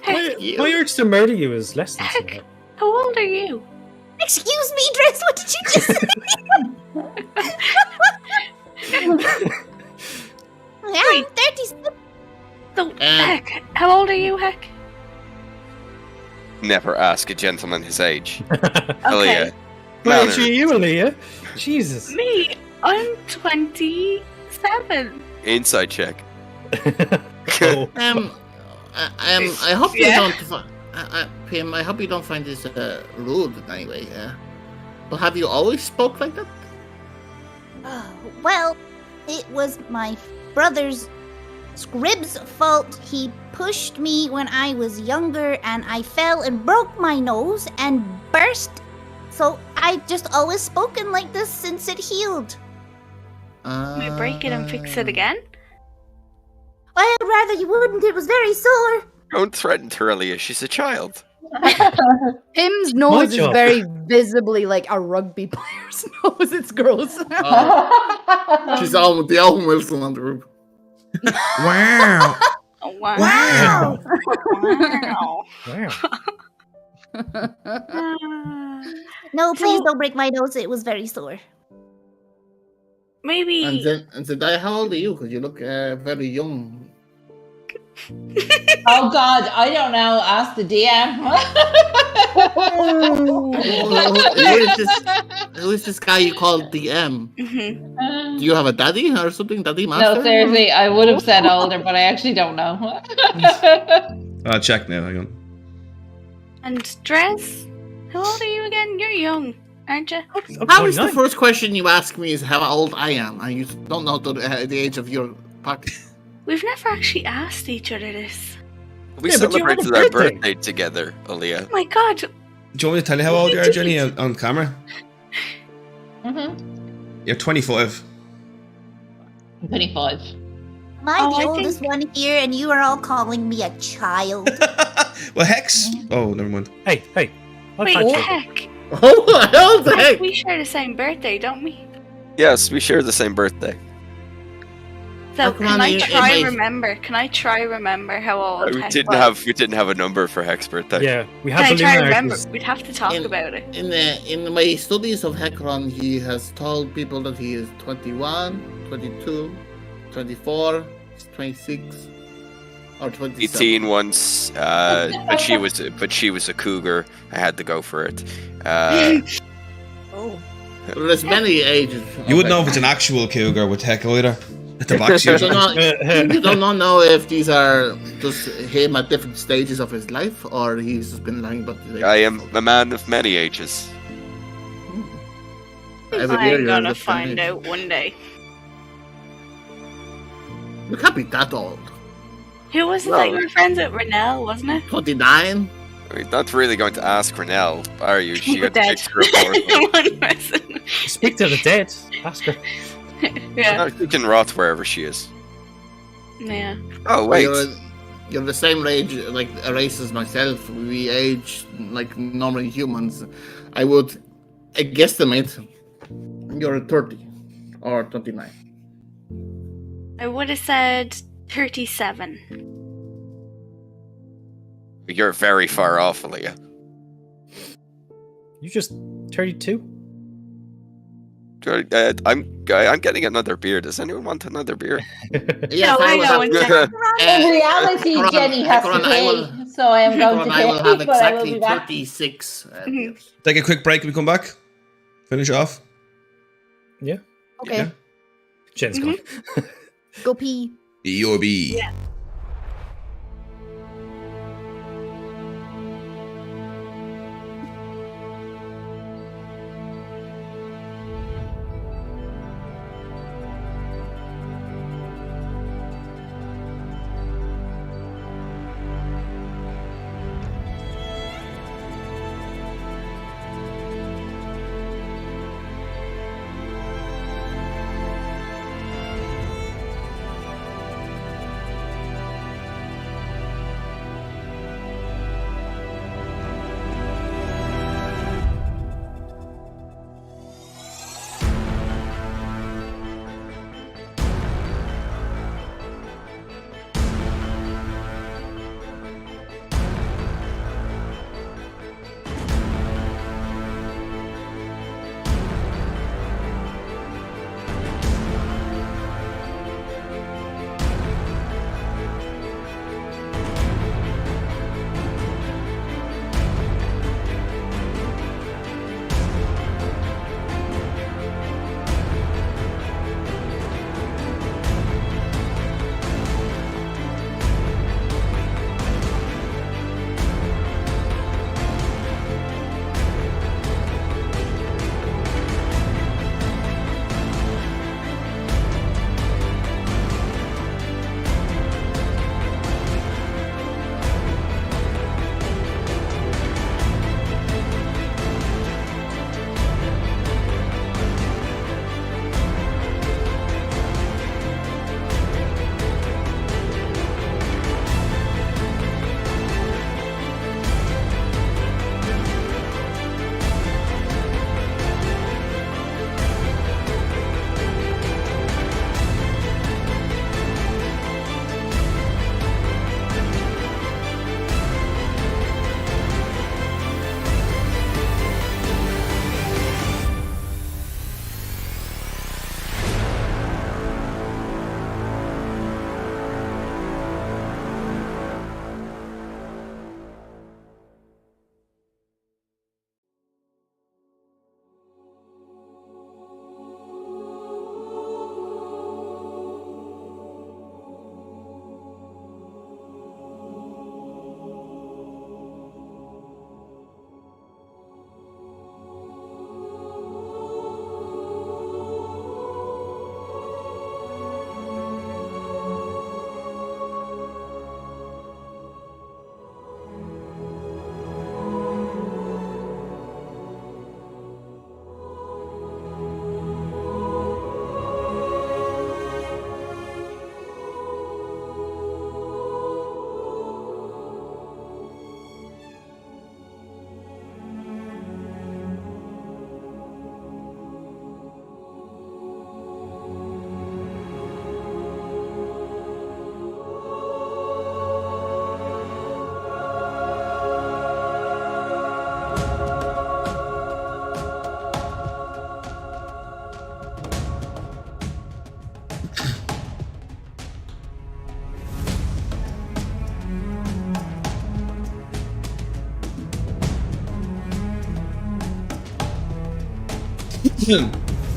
[SPEAKER 5] My urge to murder you is less than
[SPEAKER 2] Heck.
[SPEAKER 5] that.
[SPEAKER 2] How old are you?
[SPEAKER 8] Excuse me, Dres, what did you just say? Yeah, I'm 36.
[SPEAKER 2] So, Heck, how old are you, Heck?
[SPEAKER 6] Never ask a gentleman his age.
[SPEAKER 2] Okay.
[SPEAKER 6] Aaliyah.
[SPEAKER 5] Well,
[SPEAKER 6] Manner.
[SPEAKER 5] you, Aaliyah. Jesus.
[SPEAKER 2] Me, I'm 27.
[SPEAKER 6] Inside check.
[SPEAKER 5] Oh.
[SPEAKER 7] I hope you
[SPEAKER 2] Yeah.
[SPEAKER 7] don't. Pim, I hope you don't find this rude in any way. But have you always spoke like that?
[SPEAKER 8] Well, it was my brother's Scrib's fault. He pushed me when I was younger and I fell and broke my nose and burst. So I've just always spoken like this since it healed.
[SPEAKER 2] Can we break it and fix it again?
[SPEAKER 8] I'd rather you wouldn't. It was very sore.
[SPEAKER 6] Don't threaten her, Aaliyah. She's a child.
[SPEAKER 3] Tim's nose is
[SPEAKER 5] job.
[SPEAKER 3] very visibly like a rugby player's nose. It's gross.
[SPEAKER 7] She's on with the Owen Wilson on the roof.
[SPEAKER 9] Wow.
[SPEAKER 2] Oh, wow.
[SPEAKER 8] Wow.
[SPEAKER 2] Wow.
[SPEAKER 5] Wow.
[SPEAKER 8] No, please
[SPEAKER 2] So-
[SPEAKER 8] don't break my nose. It was very sore.
[SPEAKER 2] Maybe.
[SPEAKER 7] And Zendaya, how old are you? Because you look very young.
[SPEAKER 1] Oh God, I don't know. Ask the DM.
[SPEAKER 7] Who is this guy you called DM?
[SPEAKER 2] Mhm.
[SPEAKER 7] Do you have a daddy or something? Daddy master?
[SPEAKER 1] No, seriously, I would have said older, but I actually don't know.
[SPEAKER 9] I'll check now. Hang on.
[SPEAKER 2] And Dres, how old are you again? You're young, aren't you?
[SPEAKER 7] How is the
[SPEAKER 5] 29.
[SPEAKER 7] first question you ask me is how old I am, and you don't know the age of your partner?
[SPEAKER 2] We've never actually asked each other this.
[SPEAKER 6] We
[SPEAKER 5] Yeah, but you have a
[SPEAKER 6] celebrated our
[SPEAKER 5] birthday.
[SPEAKER 6] birthday together, Aaliyah.
[SPEAKER 2] Oh my god.
[SPEAKER 9] Do you want me to tell you how old you are, Jenny, on camera?
[SPEAKER 1] Mm-hmm.
[SPEAKER 9] You're 25.
[SPEAKER 1] 25.
[SPEAKER 8] Am I
[SPEAKER 2] Oh,
[SPEAKER 8] the
[SPEAKER 2] I
[SPEAKER 8] oldest one here, and you are all calling me a child?
[SPEAKER 9] Well, Hex. Oh, never mind.
[SPEAKER 5] Hey. I'll
[SPEAKER 2] Wait,
[SPEAKER 5] catch you.
[SPEAKER 2] heck.
[SPEAKER 7] Oh, how old the
[SPEAKER 2] Heck,
[SPEAKER 7] heck?
[SPEAKER 2] we share the same birthday, don't we?
[SPEAKER 6] Yes, we share the same birthday.
[SPEAKER 2] So
[SPEAKER 7] come
[SPEAKER 2] can
[SPEAKER 7] on,
[SPEAKER 2] I
[SPEAKER 7] it
[SPEAKER 2] try
[SPEAKER 7] might-
[SPEAKER 2] remember? Can I try remember how old?
[SPEAKER 6] We
[SPEAKER 2] Heck
[SPEAKER 6] didn't
[SPEAKER 2] was?
[SPEAKER 6] have a number for Heck's birthday.
[SPEAKER 5] Yeah, we
[SPEAKER 2] Can
[SPEAKER 5] have
[SPEAKER 2] I
[SPEAKER 5] the
[SPEAKER 2] try
[SPEAKER 5] lunar
[SPEAKER 2] remember?
[SPEAKER 5] arches.
[SPEAKER 2] We'd have to talk about it.
[SPEAKER 7] In my studies of Hecron, he has told people that he is 21, 22, 24, 26, or 27.
[SPEAKER 6] 18 once, but she was a cougar. I had to go for it.
[SPEAKER 3] Oh.
[SPEAKER 7] But there's many ages.
[SPEAKER 9] You wouldn't know if it's an actual cougar with heck either. At the back
[SPEAKER 7] You don't know if these are just him at different stages of his life, or he's just been lying about the
[SPEAKER 6] I am a man of many ages.
[SPEAKER 7] Every year
[SPEAKER 2] I'm
[SPEAKER 7] you're
[SPEAKER 2] gonna
[SPEAKER 7] different
[SPEAKER 2] find
[SPEAKER 7] age.
[SPEAKER 2] out one day.
[SPEAKER 7] You can't be that old.
[SPEAKER 2] Who was it that you were friends with? Renelle, wasn't it?
[SPEAKER 7] 29?
[SPEAKER 6] You're not really going to ask Renelle, are you? She got
[SPEAKER 2] Dead.
[SPEAKER 6] picked for a board.
[SPEAKER 2] One person.
[SPEAKER 5] Speak to the dead. Ask her.
[SPEAKER 2] Yeah.
[SPEAKER 6] She can rot wherever she is.
[SPEAKER 2] Yeah.
[SPEAKER 6] Oh wait,
[SPEAKER 7] You're the same age, like a race as myself. We age like normal humans. I would guesstimate you're 30 or 29.
[SPEAKER 2] I would have said 37.
[SPEAKER 6] you're very far off, Aaliyah.
[SPEAKER 5] You just 32?
[SPEAKER 6] I'm getting another beer. Does anyone want another beer?
[SPEAKER 7] Yes,
[SPEAKER 2] No, I
[SPEAKER 7] will
[SPEAKER 2] know,
[SPEAKER 7] have-
[SPEAKER 2] in fact.
[SPEAKER 1] In reality,
[SPEAKER 7] Hecron-
[SPEAKER 1] Jenny has to
[SPEAKER 7] Hecron, I
[SPEAKER 1] pay,
[SPEAKER 7] will-
[SPEAKER 1] so I am going
[SPEAKER 7] Hecron,
[SPEAKER 1] to
[SPEAKER 7] I will
[SPEAKER 1] pay,
[SPEAKER 7] have
[SPEAKER 1] but I will
[SPEAKER 7] exactly
[SPEAKER 1] be back.
[SPEAKER 7] 36
[SPEAKER 2] Mhm.
[SPEAKER 7] years.
[SPEAKER 9] Take a quick break and we come back. Finish off.
[SPEAKER 5] Yeah.
[SPEAKER 3] Okay.
[SPEAKER 9] Yeah.
[SPEAKER 5] Jen's gone.
[SPEAKER 3] Go pee.
[SPEAKER 9] EOB.
[SPEAKER 2] Yeah.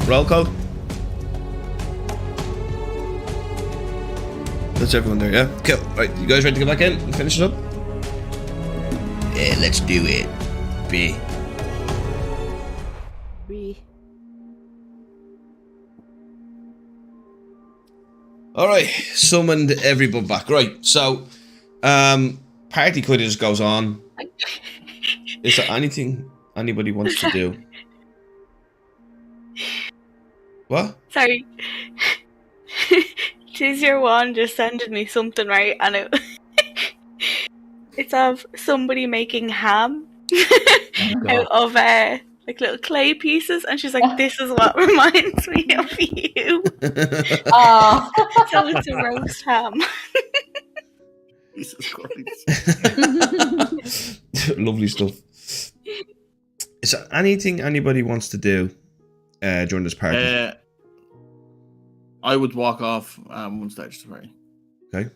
[SPEAKER 9] Roll call. That's everyone there, yeah? Cool. Right, you guys ready to go back in and finish it up? Yeah, let's do it. B. Alright, summoned everyone back. Right, so, party kind of just goes on. Is there anything anybody wants to do? What?
[SPEAKER 2] Sorry. Tis your wand just sending me something, right? And it's of somebody making ham out of like little clay pieces, and she's like, "This is what reminds me of you."
[SPEAKER 1] Oh.
[SPEAKER 2] So it's a roast ham.
[SPEAKER 7] Jesus Christ.
[SPEAKER 9] Lovely stuff. Is there anything anybody wants to do during this party?
[SPEAKER 7] I would walk off one stage to party.
[SPEAKER 9] Okay.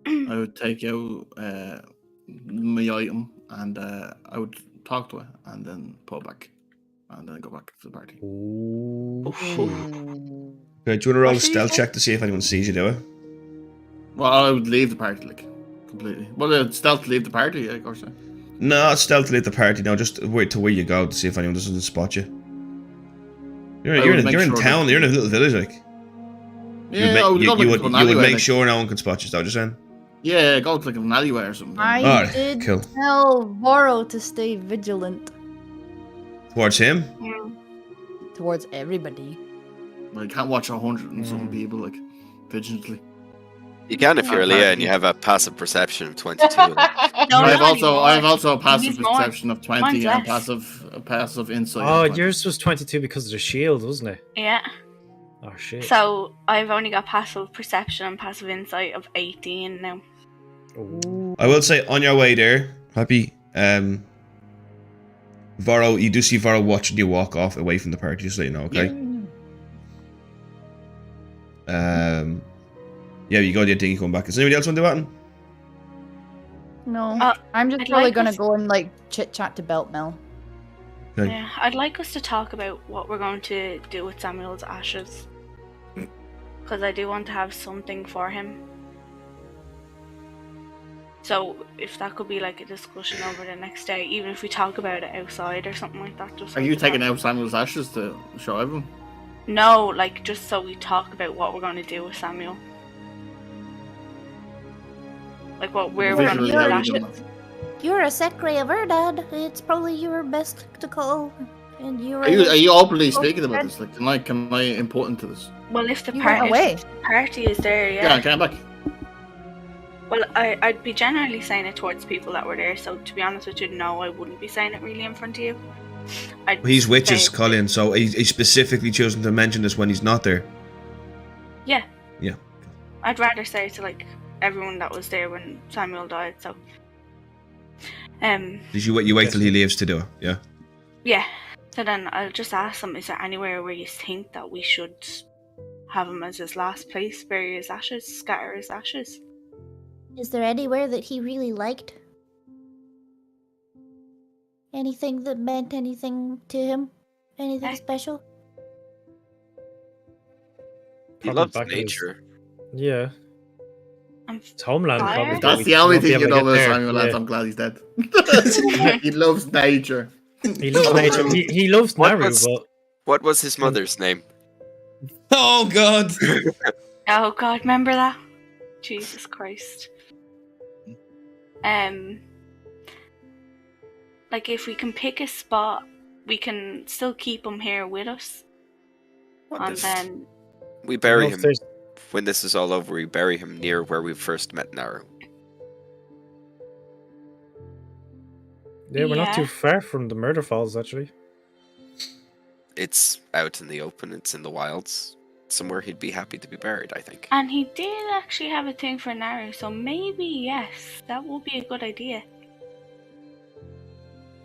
[SPEAKER 7] I would take out my item and I would talk to it and then pull it back and then go back to the party.
[SPEAKER 9] Okay, do you want to roll a stealth check to see if anyone sees you do it?
[SPEAKER 7] Well, I would leave the party, like, completely. Well, stealth to leave the party, yeah, of course.
[SPEAKER 9] No, it's stealth to leave the party. No, just wait to where you go to see if anyone doesn't spot you. You're in town. You're in a little village, like.
[SPEAKER 7] Yeah,
[SPEAKER 9] you would make sure no one can spot you. Is that what you're saying?
[SPEAKER 7] Yeah, go to like an alleyway or something.
[SPEAKER 3] I did tell Voro to stay vigilant.
[SPEAKER 9] Towards him?
[SPEAKER 2] Yeah.
[SPEAKER 3] Towards everybody.
[SPEAKER 7] Well, you can't watch 100 and some people like vigilantly.
[SPEAKER 6] You can if you're Leah and you have a passive perception of 22.
[SPEAKER 7] I have also a passive perception of 20 and a passive insight.
[SPEAKER 5] Oh, yours was 22 because of the shield, wasn't it?
[SPEAKER 2] Yeah.
[SPEAKER 5] Oh shit.
[SPEAKER 2] So I've only got passive perception and passive insight of 18 now.
[SPEAKER 5] Ooh.
[SPEAKER 9] I will say on your way there, Happy, Voro, you do see Voro watching you walk off away from the party, just so you know, okay? Yeah, you go to your thing, you come back. Does anybody else want to do that?
[SPEAKER 3] No. I'm just
[SPEAKER 2] I'd
[SPEAKER 3] probably
[SPEAKER 2] like
[SPEAKER 3] gonna
[SPEAKER 2] us-
[SPEAKER 3] go and like chit chat to Beltmill.
[SPEAKER 9] Okay.
[SPEAKER 2] Yeah, I'd like us to talk about what we're going to do with Samuel's ashes. Because I do want to have something for him. So if that could be like a discussion over the next day, even if we talk about it outside or something like that. Just
[SPEAKER 7] Are you taking out Samuel's ashes to show everyone?
[SPEAKER 2] No, like just so we talk about what we're going to do with Samuel. Like what we're going to do with ashes.
[SPEAKER 8] You're a Secretary of Erdad. It's probably your best to call. And
[SPEAKER 7] Are you openly speaking about this? Like, can I input into this?
[SPEAKER 2] Well, if the
[SPEAKER 3] You went away.
[SPEAKER 2] party is there,
[SPEAKER 7] Yeah,
[SPEAKER 2] yeah.
[SPEAKER 7] I came back.
[SPEAKER 2] Well, I'd be generally saying it towards people that were there, so to be honest with you, no, I wouldn't be saying it really in front of you.
[SPEAKER 9] He's witches,
[SPEAKER 2] say-
[SPEAKER 9] Colin, so he's specifically chosen to mention this when he's not there.
[SPEAKER 2] Yeah.
[SPEAKER 9] Yeah.
[SPEAKER 2] I'd rather say it to like everyone that was there when Samuel died, so
[SPEAKER 9] Did you wait till he leaves to do it? Yeah.
[SPEAKER 2] yeah. So then I'll just ask them, is there anywhere where you think that we should have him as his last place, bury his ashes, scatter his ashes?
[SPEAKER 8] Is there anywhere that he really liked? Anything that meant anything to him? Anything special?
[SPEAKER 6] He
[SPEAKER 5] Probably
[SPEAKER 6] loves
[SPEAKER 5] back in his-
[SPEAKER 6] nature.
[SPEAKER 5] Yeah.
[SPEAKER 2] I'm
[SPEAKER 5] It's homeland,
[SPEAKER 2] Fire?
[SPEAKER 5] probably.
[SPEAKER 7] If that's
[SPEAKER 5] but
[SPEAKER 7] the
[SPEAKER 5] we
[SPEAKER 7] only
[SPEAKER 5] won't be
[SPEAKER 7] thing you
[SPEAKER 5] able
[SPEAKER 7] know
[SPEAKER 5] to
[SPEAKER 7] about
[SPEAKER 5] get there.
[SPEAKER 7] Samuel, lads,
[SPEAKER 5] Yeah.
[SPEAKER 7] I'm glad he's dead. He loves nature.
[SPEAKER 5] He loves nature. He loves
[SPEAKER 6] What
[SPEAKER 5] Naru,
[SPEAKER 6] was-
[SPEAKER 5] but
[SPEAKER 6] What was his mother's name?
[SPEAKER 9] Oh, God!
[SPEAKER 2] Oh god, remember that? Jesus Christ. Like if we can pick a spot, we can still keep him here with us. And then
[SPEAKER 6] We bury
[SPEAKER 5] if
[SPEAKER 6] him.
[SPEAKER 5] there's-
[SPEAKER 6] When this is all over, we bury him near where we first met Naru.
[SPEAKER 5] yeah, we're not
[SPEAKER 2] Yeah.
[SPEAKER 5] too far from the murder falls, actually.
[SPEAKER 6] It's out in the open, it's in the wilds. Somewhere he'd be happy to be buried, I think.
[SPEAKER 2] and he did actually have a thing for Naru, so maybe yes, that would be a good idea.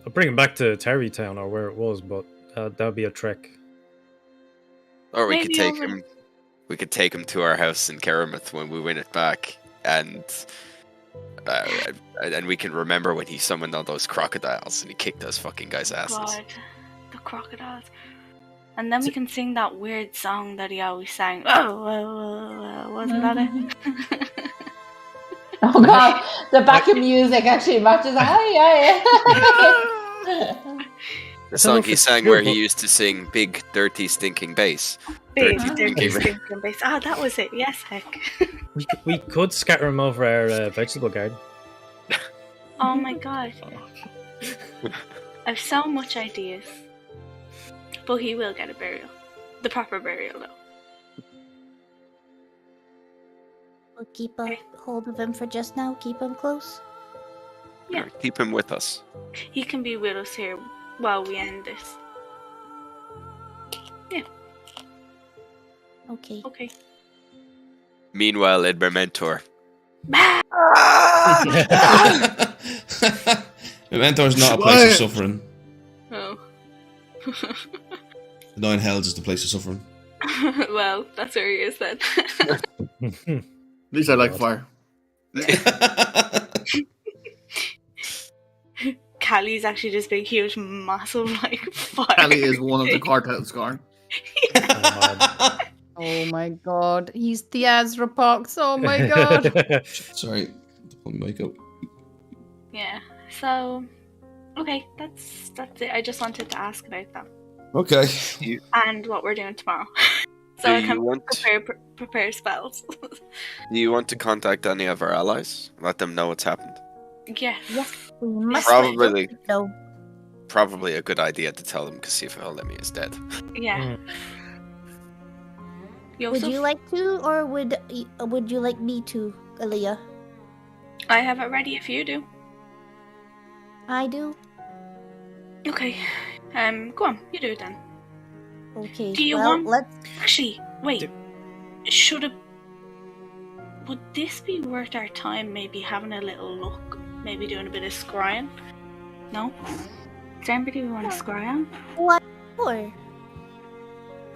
[SPEAKER 5] I'll bring him back to Terrytown or where it was, but that would be a trek.
[SPEAKER 6] Or we
[SPEAKER 2] Maybe
[SPEAKER 6] could take
[SPEAKER 2] over-
[SPEAKER 6] him. We could take him to our house in Keramith when we win it back, and we can remember when he summoned all those crocodiles and he kicked those fucking guys' asses.
[SPEAKER 2] God, the crocodiles. And then we can sing that weird song that he always sang. Oh, wasn't that it?
[SPEAKER 1] Oh god, the backing music actually matches.
[SPEAKER 6] The song he sang where he used to sing big, dirty, stinking bass.
[SPEAKER 2] Big,
[SPEAKER 6] Dirty,
[SPEAKER 2] dirty,
[SPEAKER 6] stinking
[SPEAKER 2] stinking bass. Ah, that was it. Yes, heck.
[SPEAKER 5] We could scatter him over our vegetable garden.
[SPEAKER 2] Oh my god. I've so much ideas. But he will get a burial. The proper burial, though.
[SPEAKER 8] We'll keep a hold of him for just now. Keep him close.
[SPEAKER 2] Yeah.
[SPEAKER 6] Or keep him with us.
[SPEAKER 2] He can be with us here while we end this. Yeah.
[SPEAKER 8] Okay.
[SPEAKER 2] Okay.
[SPEAKER 6] Meanwhile, in Mentor.
[SPEAKER 9] Mementor's not a place of suffering.
[SPEAKER 2] Oh.
[SPEAKER 9] The Nine Hells is the place of suffering.
[SPEAKER 2] Well, that's where he is then.
[SPEAKER 7] At least I like fire.
[SPEAKER 2] Callie's actually this big, huge, massive, like, fire.
[SPEAKER 7] Callie is one of the Quartet of Scorn.
[SPEAKER 3] Oh my god, he's Theazrapox. Oh my god.
[SPEAKER 9] Sorry, to pull my mic up.
[SPEAKER 2] Yeah. So, okay, that's it. I just wanted to ask about that
[SPEAKER 9] Okay.
[SPEAKER 2] and what we're doing tomorrow, so
[SPEAKER 6] Do
[SPEAKER 2] I can
[SPEAKER 6] you want-
[SPEAKER 2] prepare spells.
[SPEAKER 6] Do you want to contact any of our allies? Let them know what's happened.
[SPEAKER 2] Yeah.
[SPEAKER 8] Yes, we must.
[SPEAKER 6] Probably.
[SPEAKER 8] No.
[SPEAKER 6] Probably a good idea to tell them Kasifa Holemi is dead.
[SPEAKER 2] Yeah.
[SPEAKER 8] Would
[SPEAKER 2] Yosef,
[SPEAKER 8] you like to, or would you like me to, Aaliyah?
[SPEAKER 2] I have it ready if you do.
[SPEAKER 8] I do.
[SPEAKER 2] Okay. Go on. You do it then.
[SPEAKER 8] Okay.
[SPEAKER 2] Do you
[SPEAKER 8] well,
[SPEAKER 2] want-
[SPEAKER 8] Let's.
[SPEAKER 2] Actually, wait. Would this be worth our time? Maybe having a little look. Maybe doing a bit of scrying. No. Does anybody want to scry on?
[SPEAKER 8] What for?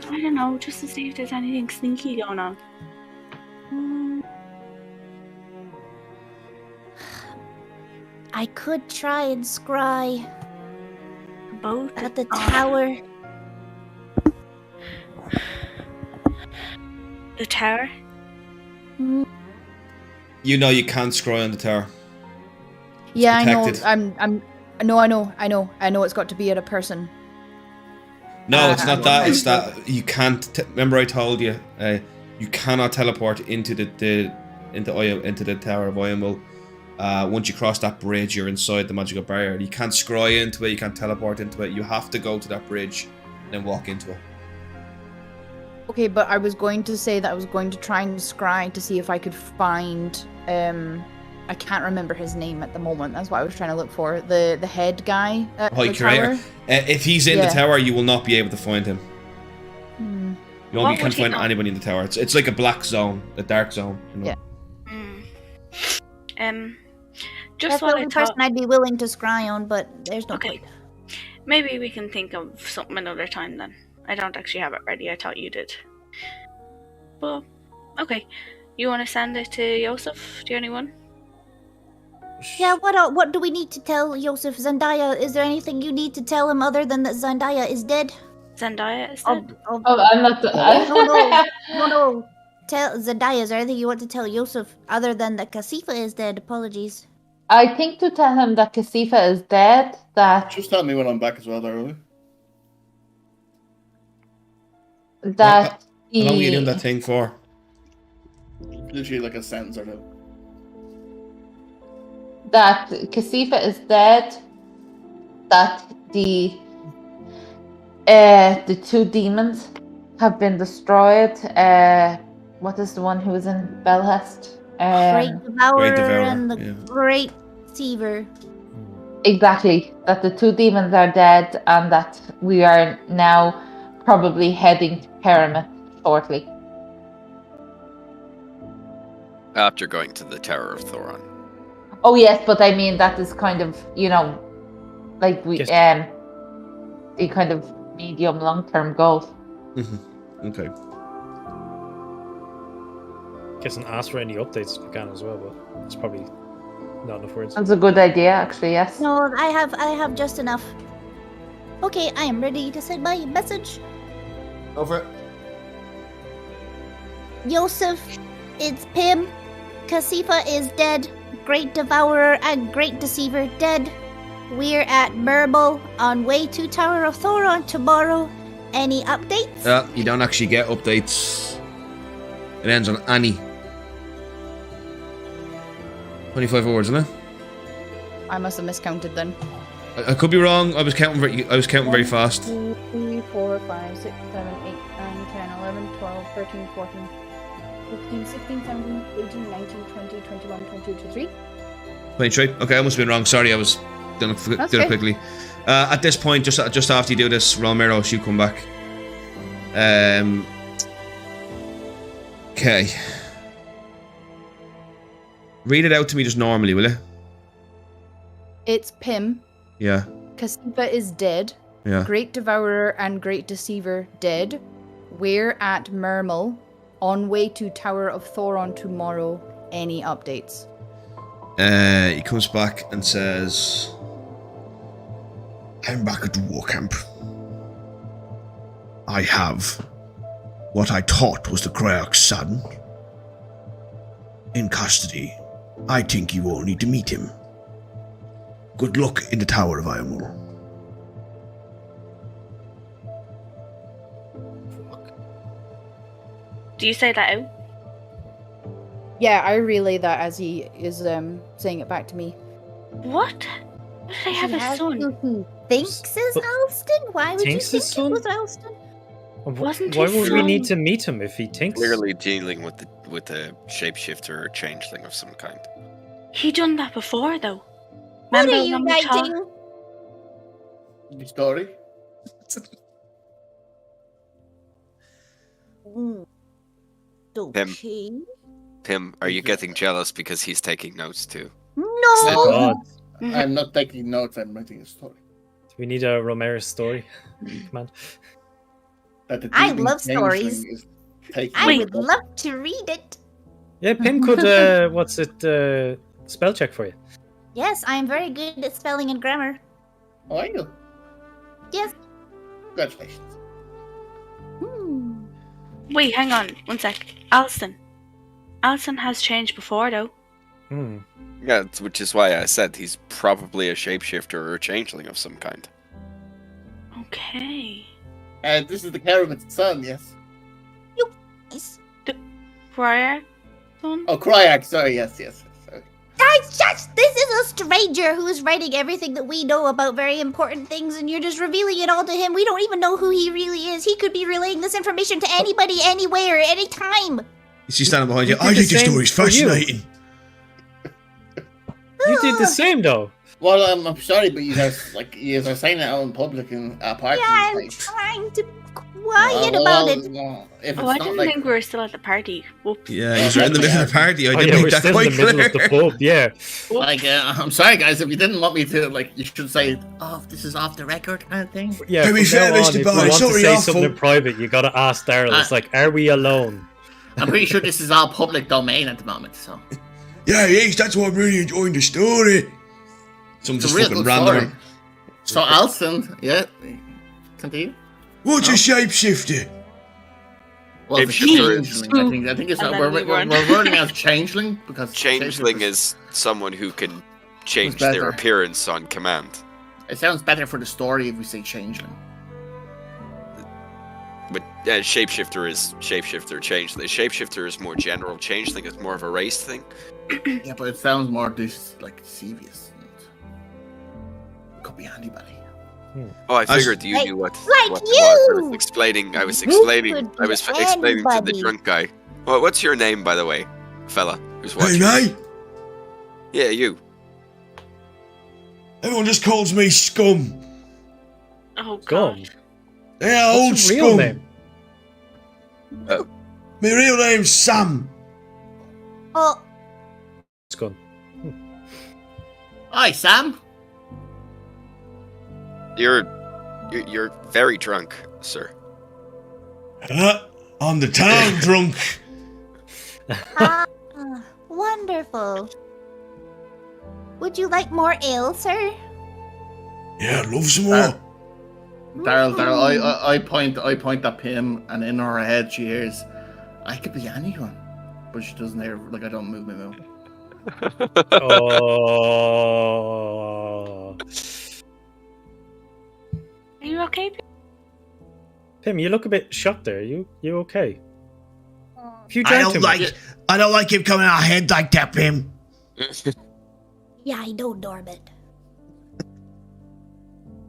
[SPEAKER 2] I don't know, just to see if there's anything sneaky going on.
[SPEAKER 8] I could try and scry
[SPEAKER 2] Both
[SPEAKER 8] at the tower.
[SPEAKER 2] The tower?
[SPEAKER 9] You know you can't scry on the tower.
[SPEAKER 3] Yeah, I know.
[SPEAKER 9] protected.
[SPEAKER 3] I know. It's got to be at a person.
[SPEAKER 9] No, it's not that. It's
[SPEAKER 3] okay.
[SPEAKER 9] that you can't. Remember, I told you, you cannot teleport into the tower of Oyamul. Once you cross that bridge, you're inside the magical barrier. You can't scry into it. You can't teleport into it. You have to go to that bridge, and then walk into it.
[SPEAKER 3] Okay, but I was going to say that I was going to try and scry to see if I could find. I can't remember his name at the moment. That's what I was trying to look for. The head guy at
[SPEAKER 9] High
[SPEAKER 3] the
[SPEAKER 9] Curator.
[SPEAKER 3] tower.
[SPEAKER 9] If he's in the tower, you will not be able to find him. You
[SPEAKER 2] What
[SPEAKER 9] can't
[SPEAKER 2] would he
[SPEAKER 9] find
[SPEAKER 2] know?
[SPEAKER 9] anybody in the tower. It's like a black zone, a dark zone. You know?
[SPEAKER 3] Yeah.
[SPEAKER 2] Just
[SPEAKER 8] That's the
[SPEAKER 2] what I
[SPEAKER 8] only
[SPEAKER 2] thought.
[SPEAKER 8] person I'd be willing to scry on, but there's no
[SPEAKER 2] Okay.
[SPEAKER 8] point.
[SPEAKER 2] Maybe we can think of something another time then. I don't actually have it ready. I thought you did. But, okay. You want to send it to Yosef? Do you anyone?
[SPEAKER 8] Yeah, what do we need to tell Yosef? Zendaya, is there anything you need to tell him other than that Zendaya is dead?
[SPEAKER 2] Zendaya is dead?
[SPEAKER 1] Oh, I'm not.
[SPEAKER 8] No. Tell Zendaya, is there anything you want to tell Yosef other than that Kasifa is dead? Apologies.
[SPEAKER 1] I think to tell him that Kasifa is dead. That
[SPEAKER 7] Just tell me when I'm back as well, there, really.
[SPEAKER 1] that
[SPEAKER 9] How long are you doing
[SPEAKER 1] he
[SPEAKER 9] that thing for?
[SPEAKER 7] Literally like a sentence or two.
[SPEAKER 1] that Kasifa is dead. That the two demons have been destroyed. What is the one who was in Belhest?
[SPEAKER 8] Great Devourer,
[SPEAKER 9] Devourer,
[SPEAKER 8] and the
[SPEAKER 9] yeah.
[SPEAKER 8] Great Deceiver.
[SPEAKER 1] Exactly. That the two demons are dead, and that we are now probably heading to Pyramid shortly.
[SPEAKER 6] After going to the Tower of Thoron.
[SPEAKER 1] Oh yes, but I mean that is kind of, like we
[SPEAKER 5] Yes.
[SPEAKER 1] the kind of medium long term goal.
[SPEAKER 9] Okay.
[SPEAKER 5] Guess and ask for any updates if you can as well, but it's probably not enough words.
[SPEAKER 1] That's a good idea, actually. Yes.
[SPEAKER 8] No, I have just enough. Okay, I am ready to send my message.
[SPEAKER 9] Go for it.
[SPEAKER 8] Yosef, it's Pim. Kasifa is dead. Great Devourer and Great Deceiver dead. We're at Merble on way to Tower of Thoron tomorrow. Any updates?
[SPEAKER 9] You don't actually get updates. It ends on Annie. 25 words, isn't it?
[SPEAKER 3] I must have miscounted then.
[SPEAKER 9] I could be wrong. I was counting very fast.
[SPEAKER 3] 1, 2, 3, 4, 5, 6, 7, 8, 9, 10, 11, 12, 13, 14, 15, 16, 17, 18, 19, 20, 21, 22, 23.
[SPEAKER 9] 23. Okay, I must have been wrong. Sorry, I was doing it quickly. At this point, just after you do this, Romero, you come back. Okay. Read it out to me just normally, will you?
[SPEAKER 3] It's Pim.
[SPEAKER 9] Yeah.
[SPEAKER 3] Kasifa is dead.
[SPEAKER 9] Yeah.
[SPEAKER 3] Great Devourer and Great Deceiver dead. We're at Mermal. On way to Tower of Thoron tomorrow. Any updates?
[SPEAKER 9] He comes back and says, I'm back at the war camp. I have what I thought was the Krayak's son in custody. I think you all need to meet him. Good luck in the Tower of Iamur.
[SPEAKER 2] Do you say that out?
[SPEAKER 3] Yeah, I relay that as he is saying it back to me.
[SPEAKER 2] What? Did I have a son?
[SPEAKER 8] Who thinks is Alston? Why would you
[SPEAKER 5] Thinks
[SPEAKER 8] think
[SPEAKER 5] his
[SPEAKER 8] it
[SPEAKER 5] son?
[SPEAKER 8] was Alston?
[SPEAKER 2] Wasn't
[SPEAKER 5] Why
[SPEAKER 2] his
[SPEAKER 5] would we
[SPEAKER 2] son-
[SPEAKER 5] need to meet him if he thinks?
[SPEAKER 6] Clearly dealing with a shapeshifter or changeling of some kind.
[SPEAKER 2] He done that before, though.
[SPEAKER 8] What
[SPEAKER 2] Remember
[SPEAKER 8] are you
[SPEAKER 2] when we talked-
[SPEAKER 8] writing?
[SPEAKER 7] The story?
[SPEAKER 8] Okay.
[SPEAKER 6] Tim, are you getting jealous because he's taking notes too?
[SPEAKER 5] Oh
[SPEAKER 8] No!
[SPEAKER 5] God.
[SPEAKER 7] I'm not taking notes, I'm writing a story.
[SPEAKER 5] Do we need a Romero's story? Command.
[SPEAKER 7] That the
[SPEAKER 8] I
[SPEAKER 7] thieving
[SPEAKER 8] love stories.
[SPEAKER 7] changeling is taking
[SPEAKER 8] I
[SPEAKER 2] Wait.
[SPEAKER 8] would love to read it.
[SPEAKER 5] Yeah, Pim could spell check for you.
[SPEAKER 8] Yes, I am very good at spelling and grammar.
[SPEAKER 7] Oh, are you?
[SPEAKER 8] Yes.
[SPEAKER 7] Congratulations.
[SPEAKER 8] Hmm.
[SPEAKER 2] Wait, hang on. 1 sec. Alston. Alston has changed before, though.
[SPEAKER 6] Yeah, which is why I said he's probably a shapeshifter or a changeling of some kind.
[SPEAKER 2] Okay.
[SPEAKER 7] And this is the Kelvytus son, yes?
[SPEAKER 8] Nice.
[SPEAKER 2] Prior son?
[SPEAKER 7] Oh, Kryak, sorry, yes. Sorry.
[SPEAKER 8] This is a stranger who is writing everything that we know about very important things, and you're just revealing it all to him. We don't even know who he really is. He could be relaying this information to anybody, anywhere, anytime.
[SPEAKER 9] Is he standing behind you?
[SPEAKER 5] You did
[SPEAKER 9] I
[SPEAKER 5] the
[SPEAKER 9] think this
[SPEAKER 5] same
[SPEAKER 9] story's
[SPEAKER 5] for you.
[SPEAKER 9] fascinating.
[SPEAKER 5] You did the same though.
[SPEAKER 7] Well, I'm sorry, but you guys are saying it out in public in parties.
[SPEAKER 8] Yeah, I'm
[SPEAKER 7] like,
[SPEAKER 8] trying to be quiet about it.
[SPEAKER 7] No, if it's
[SPEAKER 2] Oh, I
[SPEAKER 7] not
[SPEAKER 2] didn't
[SPEAKER 7] like,
[SPEAKER 2] think we were still at the party. Whoops.
[SPEAKER 9] Yeah, he's in the middle of the party. I
[SPEAKER 5] Oh
[SPEAKER 9] did
[SPEAKER 5] yeah,
[SPEAKER 9] make
[SPEAKER 5] we're
[SPEAKER 9] that
[SPEAKER 5] still
[SPEAKER 9] quite
[SPEAKER 5] in the middle of the
[SPEAKER 9] clear.
[SPEAKER 5] pub. Yeah.
[SPEAKER 7] like, I'm sorry, guys. If you didn't want me to, you should say, "Oh, this is off the record," kind of thing.
[SPEAKER 5] Yeah.
[SPEAKER 9] To be
[SPEAKER 5] from now
[SPEAKER 9] fair,
[SPEAKER 5] on,
[SPEAKER 9] Mr.
[SPEAKER 5] if you
[SPEAKER 9] Barry,
[SPEAKER 5] want to
[SPEAKER 9] sorry,
[SPEAKER 5] say
[SPEAKER 9] awful.
[SPEAKER 5] something in private, you gotta ask Daryl. It's like, are we alone?
[SPEAKER 7] I'm pretty sure this is all public domain at the moment, so
[SPEAKER 9] Yeah, yes, that's why I'm really enjoying the story. Some
[SPEAKER 7] it's a
[SPEAKER 9] just
[SPEAKER 7] real
[SPEAKER 9] fucking
[SPEAKER 7] good
[SPEAKER 9] random.
[SPEAKER 7] story. So Alston, yeah, continue.
[SPEAKER 9] What's a shapeshifter?
[SPEAKER 7] Well, the
[SPEAKER 6] Shapeshifter is-
[SPEAKER 7] changeling, I think it's
[SPEAKER 2] And then
[SPEAKER 7] we're
[SPEAKER 2] we run.
[SPEAKER 7] wording as changeling because
[SPEAKER 6] Changeling
[SPEAKER 7] shapeshifters-
[SPEAKER 6] is someone who can change
[SPEAKER 7] Who's better?
[SPEAKER 6] their appearance on command.
[SPEAKER 7] It sounds better for the story if we say changeling.
[SPEAKER 6] But shapeshifter is shapeshifter, changeling. Shapeshifter is more general. Changeling is more of a race thing.
[SPEAKER 7] Yeah, but it sounds more devious. It could be anybody.
[SPEAKER 6] Oh, I
[SPEAKER 9] I
[SPEAKER 6] figured you knew what.
[SPEAKER 8] like
[SPEAKER 6] what it was. I was
[SPEAKER 8] you!
[SPEAKER 6] explaining. I was
[SPEAKER 8] You
[SPEAKER 6] explaining.
[SPEAKER 8] could
[SPEAKER 6] I was
[SPEAKER 8] be
[SPEAKER 6] explaining to the
[SPEAKER 8] anybody.
[SPEAKER 6] drunk guy. Well, what's your name, by the way, fella who's
[SPEAKER 9] Hey,
[SPEAKER 6] watching?
[SPEAKER 9] mate.
[SPEAKER 6] Yeah, you.
[SPEAKER 9] Everyone just calls me Scum.
[SPEAKER 2] Oh,
[SPEAKER 5] Gum.
[SPEAKER 2] God.
[SPEAKER 9] Yeah, old
[SPEAKER 5] What's your real
[SPEAKER 9] Scum.
[SPEAKER 5] name?
[SPEAKER 9] My real name's Sam.
[SPEAKER 8] Oh,
[SPEAKER 5] It's gone.
[SPEAKER 7] Hi, Sam.
[SPEAKER 6] You're very drunk, sir.
[SPEAKER 9] I'm the town drunk.
[SPEAKER 8] ah, wonderful. Would you like more ale, sir?
[SPEAKER 9] Yeah, I'd love some more.
[SPEAKER 7] Daryl, I point at Pim, and in her head she hears, "I could be anyone," but she doesn't hear. Like, I don't move my mouth.
[SPEAKER 5] Oh.
[SPEAKER 2] Are you okay?
[SPEAKER 5] Pim, you look a bit shocked there. You okay? If you
[SPEAKER 9] I
[SPEAKER 5] drowned him,
[SPEAKER 9] don't like him coming out ahead like that, Pim.
[SPEAKER 8] Yeah, I know, Norman.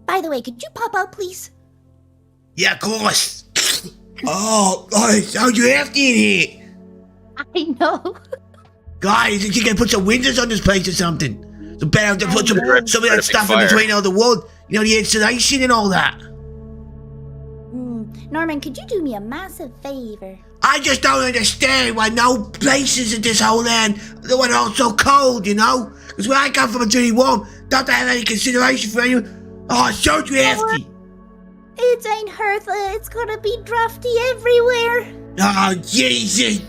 [SPEAKER 8] By the way, could you pop out, please?
[SPEAKER 9] Yeah, of course. Oh, how'd you have to in here?
[SPEAKER 8] I know.
[SPEAKER 9] Guys, you can put some windows on this place or something. So better to put some of that stuff in between all the wood. You know, the insulation and all that.
[SPEAKER 8] Norman, could you do me a massive favor?
[SPEAKER 9] I just don't understand why no places in this whole land are all so cold, you know? Because where I come from, it's really warm. Don't they have any consideration for anyone? Oh, it's so drafty.
[SPEAKER 8] It ain't Hertha. It's gonna be drafty everywhere.
[SPEAKER 9] Oh, Jesus.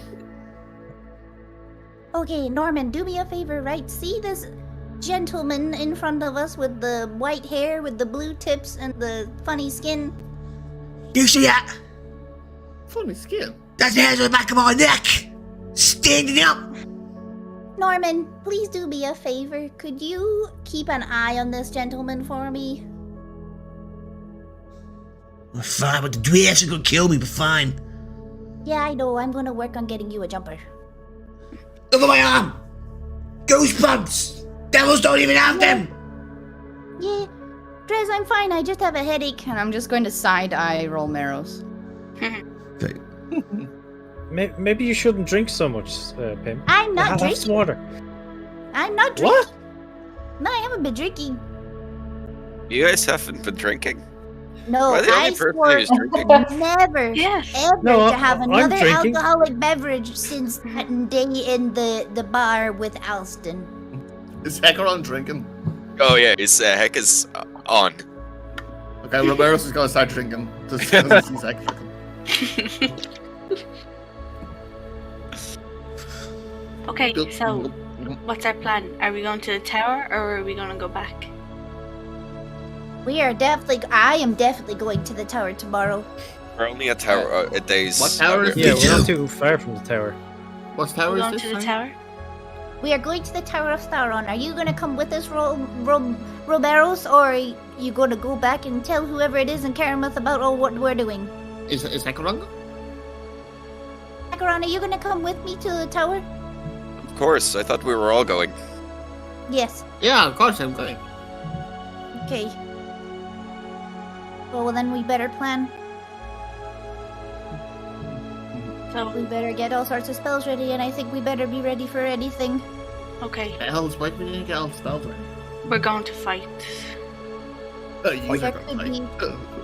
[SPEAKER 8] Okay, Norman, do me a favor, right? See this gentleman in front of us with the white hair, with the blue tips, and the funny skin?
[SPEAKER 9] You see that?
[SPEAKER 7] Funny skin.
[SPEAKER 9] That's the hairs on the back of my neck. Standing up.
[SPEAKER 8] Norman, please do me a favor. Could you keep an eye on this gentleman for me?
[SPEAKER 9] Well, fine, but the drafts are gonna kill me, but fine.
[SPEAKER 8] Yeah, I know. I'm gonna work on getting you a jumper.
[SPEAKER 9] Look at my arm. Goosebumps. Devils don't even have them.
[SPEAKER 8] Yeah, Dres, I'm fine. I just have a headache.
[SPEAKER 3] And I'm just going to side-eye Rolmeros.
[SPEAKER 9] Okay.
[SPEAKER 5] maybe you shouldn't drink so much, Pim.
[SPEAKER 8] I'm not
[SPEAKER 5] Have
[SPEAKER 8] drinking.
[SPEAKER 5] some water.
[SPEAKER 8] I'm not drinking.
[SPEAKER 5] What?
[SPEAKER 8] No, I haven't been drinking.
[SPEAKER 6] You guys haven't been drinking?
[SPEAKER 8] No,
[SPEAKER 6] Am I the only
[SPEAKER 8] I
[SPEAKER 6] person
[SPEAKER 8] swore
[SPEAKER 6] who's drinking?
[SPEAKER 8] never,
[SPEAKER 2] Yes.
[SPEAKER 8] ever
[SPEAKER 5] No,
[SPEAKER 8] to have
[SPEAKER 5] I'm
[SPEAKER 8] another
[SPEAKER 5] drinking.
[SPEAKER 8] alcoholic beverage since that day in the bar with Alston.
[SPEAKER 7] Is Hecaron drinking?
[SPEAKER 6] Oh yeah, his heck is on.
[SPEAKER 7] Okay, Roberto's is gonna start drinking. Just because he's Heck drinking.
[SPEAKER 2] Okay, so what's our plan? Are we going to the tower or are we going to go back?
[SPEAKER 8] I am definitely going to the tower tomorrow.
[SPEAKER 6] We're only a tower a day's.
[SPEAKER 7] What tower is
[SPEAKER 5] Yeah,
[SPEAKER 7] this?
[SPEAKER 5] we're not too far from the tower.
[SPEAKER 7] What tower
[SPEAKER 2] We're
[SPEAKER 7] is
[SPEAKER 2] going
[SPEAKER 7] this?
[SPEAKER 2] to the
[SPEAKER 7] sorry?
[SPEAKER 2] tower?
[SPEAKER 8] We are going to the Tower of Sauron. Are you gonna come with us, Roberos, or are you gonna go back and tell whoever it is in Karamouth about what we're doing?
[SPEAKER 7] Is Hecaron?
[SPEAKER 8] Akaran, are you gonna come with me to the tower?
[SPEAKER 6] Of course, I thought we were all going.
[SPEAKER 8] Yes.
[SPEAKER 7] Yeah, of course I'm going.
[SPEAKER 8] Okay. Well, then we better plan.
[SPEAKER 2] So,
[SPEAKER 8] We better get all sorts of spells ready, and I think we better be ready for anything.
[SPEAKER 2] okay,
[SPEAKER 7] Elves, why do we need to get elf spells ready?
[SPEAKER 2] we're going to fight.
[SPEAKER 7] You
[SPEAKER 8] There could be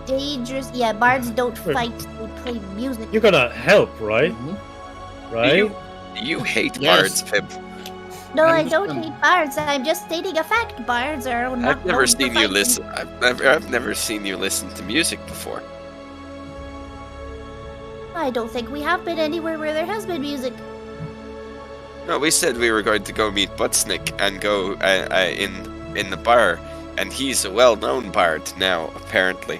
[SPEAKER 8] dangerous. Yeah, bards don't fight; they play music.
[SPEAKER 5] You're gonna help, right? Right?
[SPEAKER 6] You hate
[SPEAKER 7] Yes.
[SPEAKER 6] bards, Pip.
[SPEAKER 8] No, I
[SPEAKER 7] I'm
[SPEAKER 8] don't
[SPEAKER 7] just-
[SPEAKER 8] hate bards. I'm just stating a fact. Bards are not.
[SPEAKER 6] I've never
[SPEAKER 8] known for
[SPEAKER 6] seen you
[SPEAKER 8] fighting.
[SPEAKER 6] listen. I've never seen you listen to music before.
[SPEAKER 8] I don't think we have been anywhere where there has been music.
[SPEAKER 6] No, we said we were going to go meet Buttsnick and go in the bar, and he's a well-known bard now, apparently.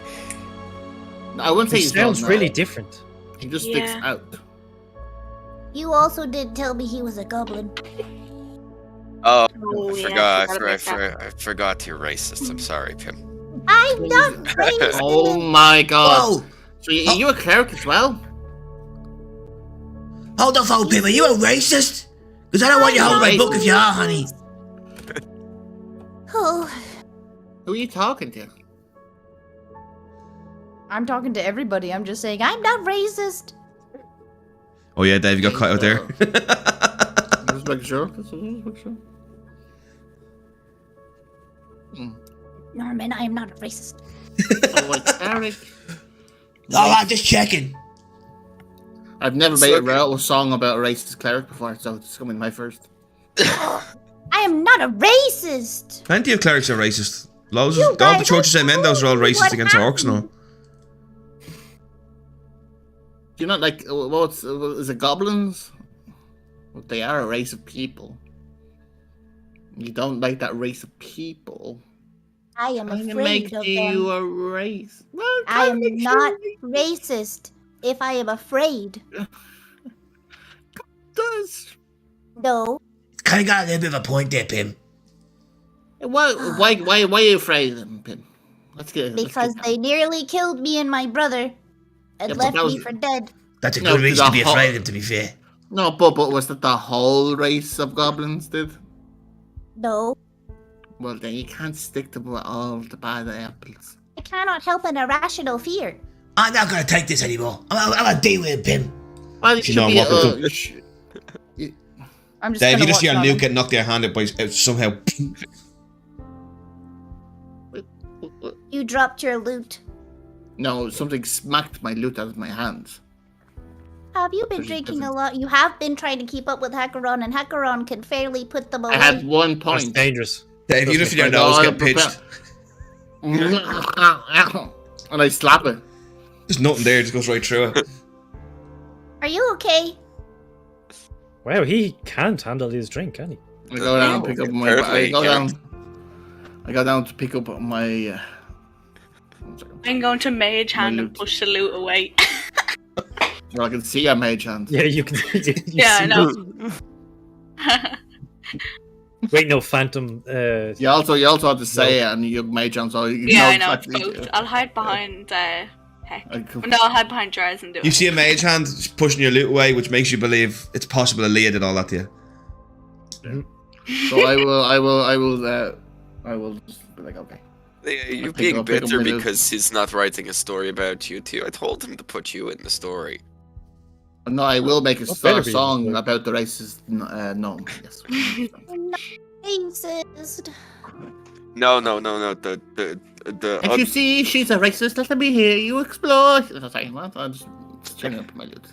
[SPEAKER 7] I wouldn't say
[SPEAKER 5] It
[SPEAKER 7] he's
[SPEAKER 5] sounds
[SPEAKER 7] not,
[SPEAKER 5] really
[SPEAKER 7] no.
[SPEAKER 5] different.
[SPEAKER 7] He just sticks
[SPEAKER 2] Yeah.
[SPEAKER 7] out.
[SPEAKER 8] You also did tell me he was a goblin.
[SPEAKER 6] Oh,
[SPEAKER 2] Oh,
[SPEAKER 6] I
[SPEAKER 2] yeah,
[SPEAKER 6] forgot.
[SPEAKER 2] about that.
[SPEAKER 6] I forgot you're racist. I'm sorry, Pim.
[SPEAKER 8] I'm not racist.
[SPEAKER 7] Oh my god.
[SPEAKER 9] Whoa!
[SPEAKER 7] So are you a cleric as well?
[SPEAKER 9] Hold the phone, Pim. Are you a racist? Because I don't want you holding my book if you are, honey.
[SPEAKER 8] Oh,
[SPEAKER 7] Who are you talking to?
[SPEAKER 3] I'm talking to everybody. I'm just saying,
[SPEAKER 8] I'm not racist.
[SPEAKER 9] Oh yeah, Dave, you got cut out there.
[SPEAKER 7] Just making sure. Just making sure.
[SPEAKER 8] Norman, I am not a racist.
[SPEAKER 7] Oh, a cleric.
[SPEAKER 9] Alright, just checking.
[SPEAKER 7] I've never made a song about a racist cleric before, so it's coming my first.
[SPEAKER 8] I am not a racist.
[SPEAKER 9] Plenty of clerics are racist. Loads
[SPEAKER 8] You
[SPEAKER 9] of all the
[SPEAKER 8] guys
[SPEAKER 9] churches
[SPEAKER 8] are
[SPEAKER 9] I Mendos are all
[SPEAKER 8] totally
[SPEAKER 9] racist
[SPEAKER 8] what
[SPEAKER 9] against orcs now.
[SPEAKER 8] happened.
[SPEAKER 7] Do you not like what's is it goblins? Well, they are a race of people. You don't like that race of people.
[SPEAKER 8] I am
[SPEAKER 7] I'm gonna
[SPEAKER 8] afraid
[SPEAKER 7] make
[SPEAKER 8] of
[SPEAKER 7] you
[SPEAKER 8] them.
[SPEAKER 7] a race. Well,
[SPEAKER 8] I
[SPEAKER 7] can't
[SPEAKER 8] am
[SPEAKER 7] make you
[SPEAKER 8] not
[SPEAKER 7] a
[SPEAKER 8] racist if I am afraid.
[SPEAKER 7] does.
[SPEAKER 8] No,
[SPEAKER 9] Kind of got a little bit of a point there, Pim.
[SPEAKER 7] Why are you afraid of them, Pim?
[SPEAKER 8] because they nearly killed me and my brother and
[SPEAKER 7] Yeah, but
[SPEAKER 8] left
[SPEAKER 7] that
[SPEAKER 8] me
[SPEAKER 7] was-
[SPEAKER 8] for dead.
[SPEAKER 9] That's a
[SPEAKER 7] No,
[SPEAKER 9] good reason to be
[SPEAKER 7] the
[SPEAKER 9] afraid of him, to be fair.
[SPEAKER 7] No, but was that the whole race of goblins did?
[SPEAKER 8] No,
[SPEAKER 7] Well, then you can't stick them with all the bad apples.
[SPEAKER 8] I cannot help an irrational fear.
[SPEAKER 9] I'm not going to take this anymore. I'm going to deal with him, Pim.
[SPEAKER 7] Well, you
[SPEAKER 9] You
[SPEAKER 7] should
[SPEAKER 9] know,
[SPEAKER 7] be,
[SPEAKER 9] walking
[SPEAKER 3] I'm just
[SPEAKER 9] Dave,
[SPEAKER 3] gonna
[SPEAKER 9] you just
[SPEAKER 3] watch
[SPEAKER 9] hear
[SPEAKER 3] Norman.
[SPEAKER 9] Luke get knocked their hand out by somehow.
[SPEAKER 8] You dropped your loot.
[SPEAKER 7] No, something smacked my loot out of my hands.
[SPEAKER 8] Have you been
[SPEAKER 7] There's a
[SPEAKER 8] drinking a
[SPEAKER 7] difference.
[SPEAKER 8] lot? You have been trying to keep up with Hackeron, and Hackeron can fairly put them away.
[SPEAKER 7] I had 1
[SPEAKER 5] That's
[SPEAKER 7] point.
[SPEAKER 5] dangerous.
[SPEAKER 9] Dave, you just feel your
[SPEAKER 7] I
[SPEAKER 9] nose
[SPEAKER 7] know,
[SPEAKER 9] get
[SPEAKER 7] I'm prepared.
[SPEAKER 9] pitched.
[SPEAKER 7] And I slap it.
[SPEAKER 9] There's nothing there, it just goes right through it.
[SPEAKER 8] Are you okay?
[SPEAKER 5] Wow, he can't handle his drink, can he?
[SPEAKER 7] I go down and pick up my.
[SPEAKER 6] Apparently
[SPEAKER 7] I go down to pick up my.
[SPEAKER 2] I'm going to mage hand and
[SPEAKER 7] loot.
[SPEAKER 2] push the loot away.
[SPEAKER 7] Well, I can see a mage hand.
[SPEAKER 5] Yeah, you can. You
[SPEAKER 2] Yeah, I
[SPEAKER 5] see-
[SPEAKER 2] know.
[SPEAKER 5] Wait, no, Phantom.
[SPEAKER 7] You also have to say it, and you mage hand, so you
[SPEAKER 2] Yeah,
[SPEAKER 7] know
[SPEAKER 2] I know. It's
[SPEAKER 7] exactly.
[SPEAKER 2] both. I'll hide behind Heck.
[SPEAKER 7] I can-
[SPEAKER 2] No, I'll hide behind Dres and do
[SPEAKER 9] You
[SPEAKER 2] it.
[SPEAKER 9] see a mage hand just pushing your loot away, which makes you believe it's possible that Leah did all that to you.
[SPEAKER 7] So I will just be like, okay.
[SPEAKER 6] You're
[SPEAKER 7] pick
[SPEAKER 6] being
[SPEAKER 7] up my
[SPEAKER 6] bitter
[SPEAKER 7] loot.
[SPEAKER 6] because he's not writing a story about you too. I told him to put you in the story.
[SPEAKER 7] No, I will make a
[SPEAKER 5] What better be
[SPEAKER 7] song
[SPEAKER 5] in the-
[SPEAKER 7] about the racist gnome. Yes.
[SPEAKER 8] I'm not racist.
[SPEAKER 6] No. The
[SPEAKER 7] If you see she's a racist, let me hear you explore. Sorry, what? I'm just turning up my loot.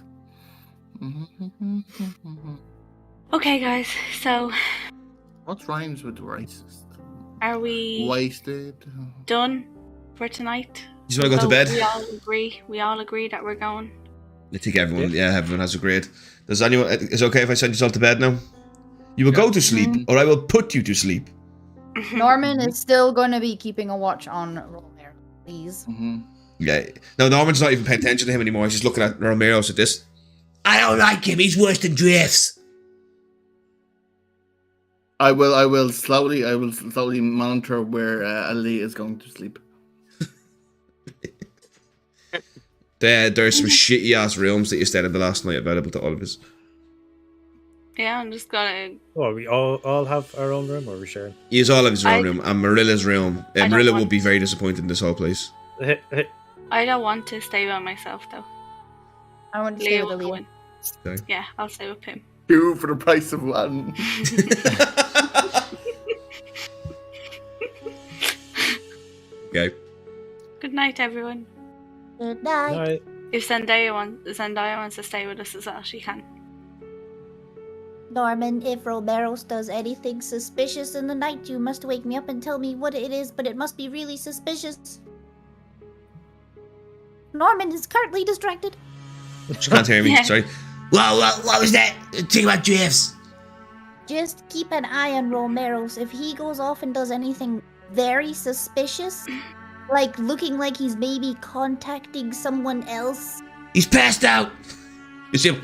[SPEAKER 2] Okay, guys. So,
[SPEAKER 7] What rhymes with racist?
[SPEAKER 2] are we
[SPEAKER 7] Wasted.
[SPEAKER 2] done for tonight?
[SPEAKER 9] You just want to go to bed?
[SPEAKER 2] We all agree. We all agree that we're going.
[SPEAKER 9] I think everyone has agreed. Does anyone? Is it okay if I send you all to bed now? You will go to sleep, or I will put you to sleep.
[SPEAKER 3] Norman is still going to be keeping a watch on Romero, please.
[SPEAKER 9] Yeah. No, Norman's not even paying attention to him anymore. He's just looking at Romero. So this. I don't like him. He's worse than Drifts.
[SPEAKER 7] I will slowly monitor where Ali is going to sleep.
[SPEAKER 9] There's some shitty ass rooms that you stayed in the last night available to all of us.
[SPEAKER 2] Yeah, I'm just gonna.
[SPEAKER 5] Oh, we all have our own room, or are we sharing?
[SPEAKER 9] He has all of his own room, and Marilla's room.
[SPEAKER 2] I don't
[SPEAKER 9] Marilla
[SPEAKER 2] want-
[SPEAKER 9] will be very disappointed in this whole place.
[SPEAKER 2] I don't want to stay by myself though.
[SPEAKER 3] I want to stay
[SPEAKER 2] Leo
[SPEAKER 3] with
[SPEAKER 2] will go
[SPEAKER 3] Aaliyah.
[SPEAKER 2] in.
[SPEAKER 9] Okay.
[SPEAKER 2] Yeah, I'll stay with him.
[SPEAKER 7] 2 for the price of 1.
[SPEAKER 9] Okay.
[SPEAKER 2] Good night, everyone.
[SPEAKER 8] Good night.
[SPEAKER 5] Alright.
[SPEAKER 2] If Zendaya wants to stay with us as well, she can.
[SPEAKER 8] Norman, if Romeros does anything suspicious in the night, you must wake me up and tell me what it is, but it must be really suspicious. Norman is currently distracted.
[SPEAKER 9] She can't hear me.
[SPEAKER 2] Yeah.
[SPEAKER 9] Sorry. What was that? Think about Drifts.
[SPEAKER 8] Just keep an eye on Romeros. If he goes off and does anything very suspicious, like looking like he's maybe contacting someone else,
[SPEAKER 9] He's passed out. You see him?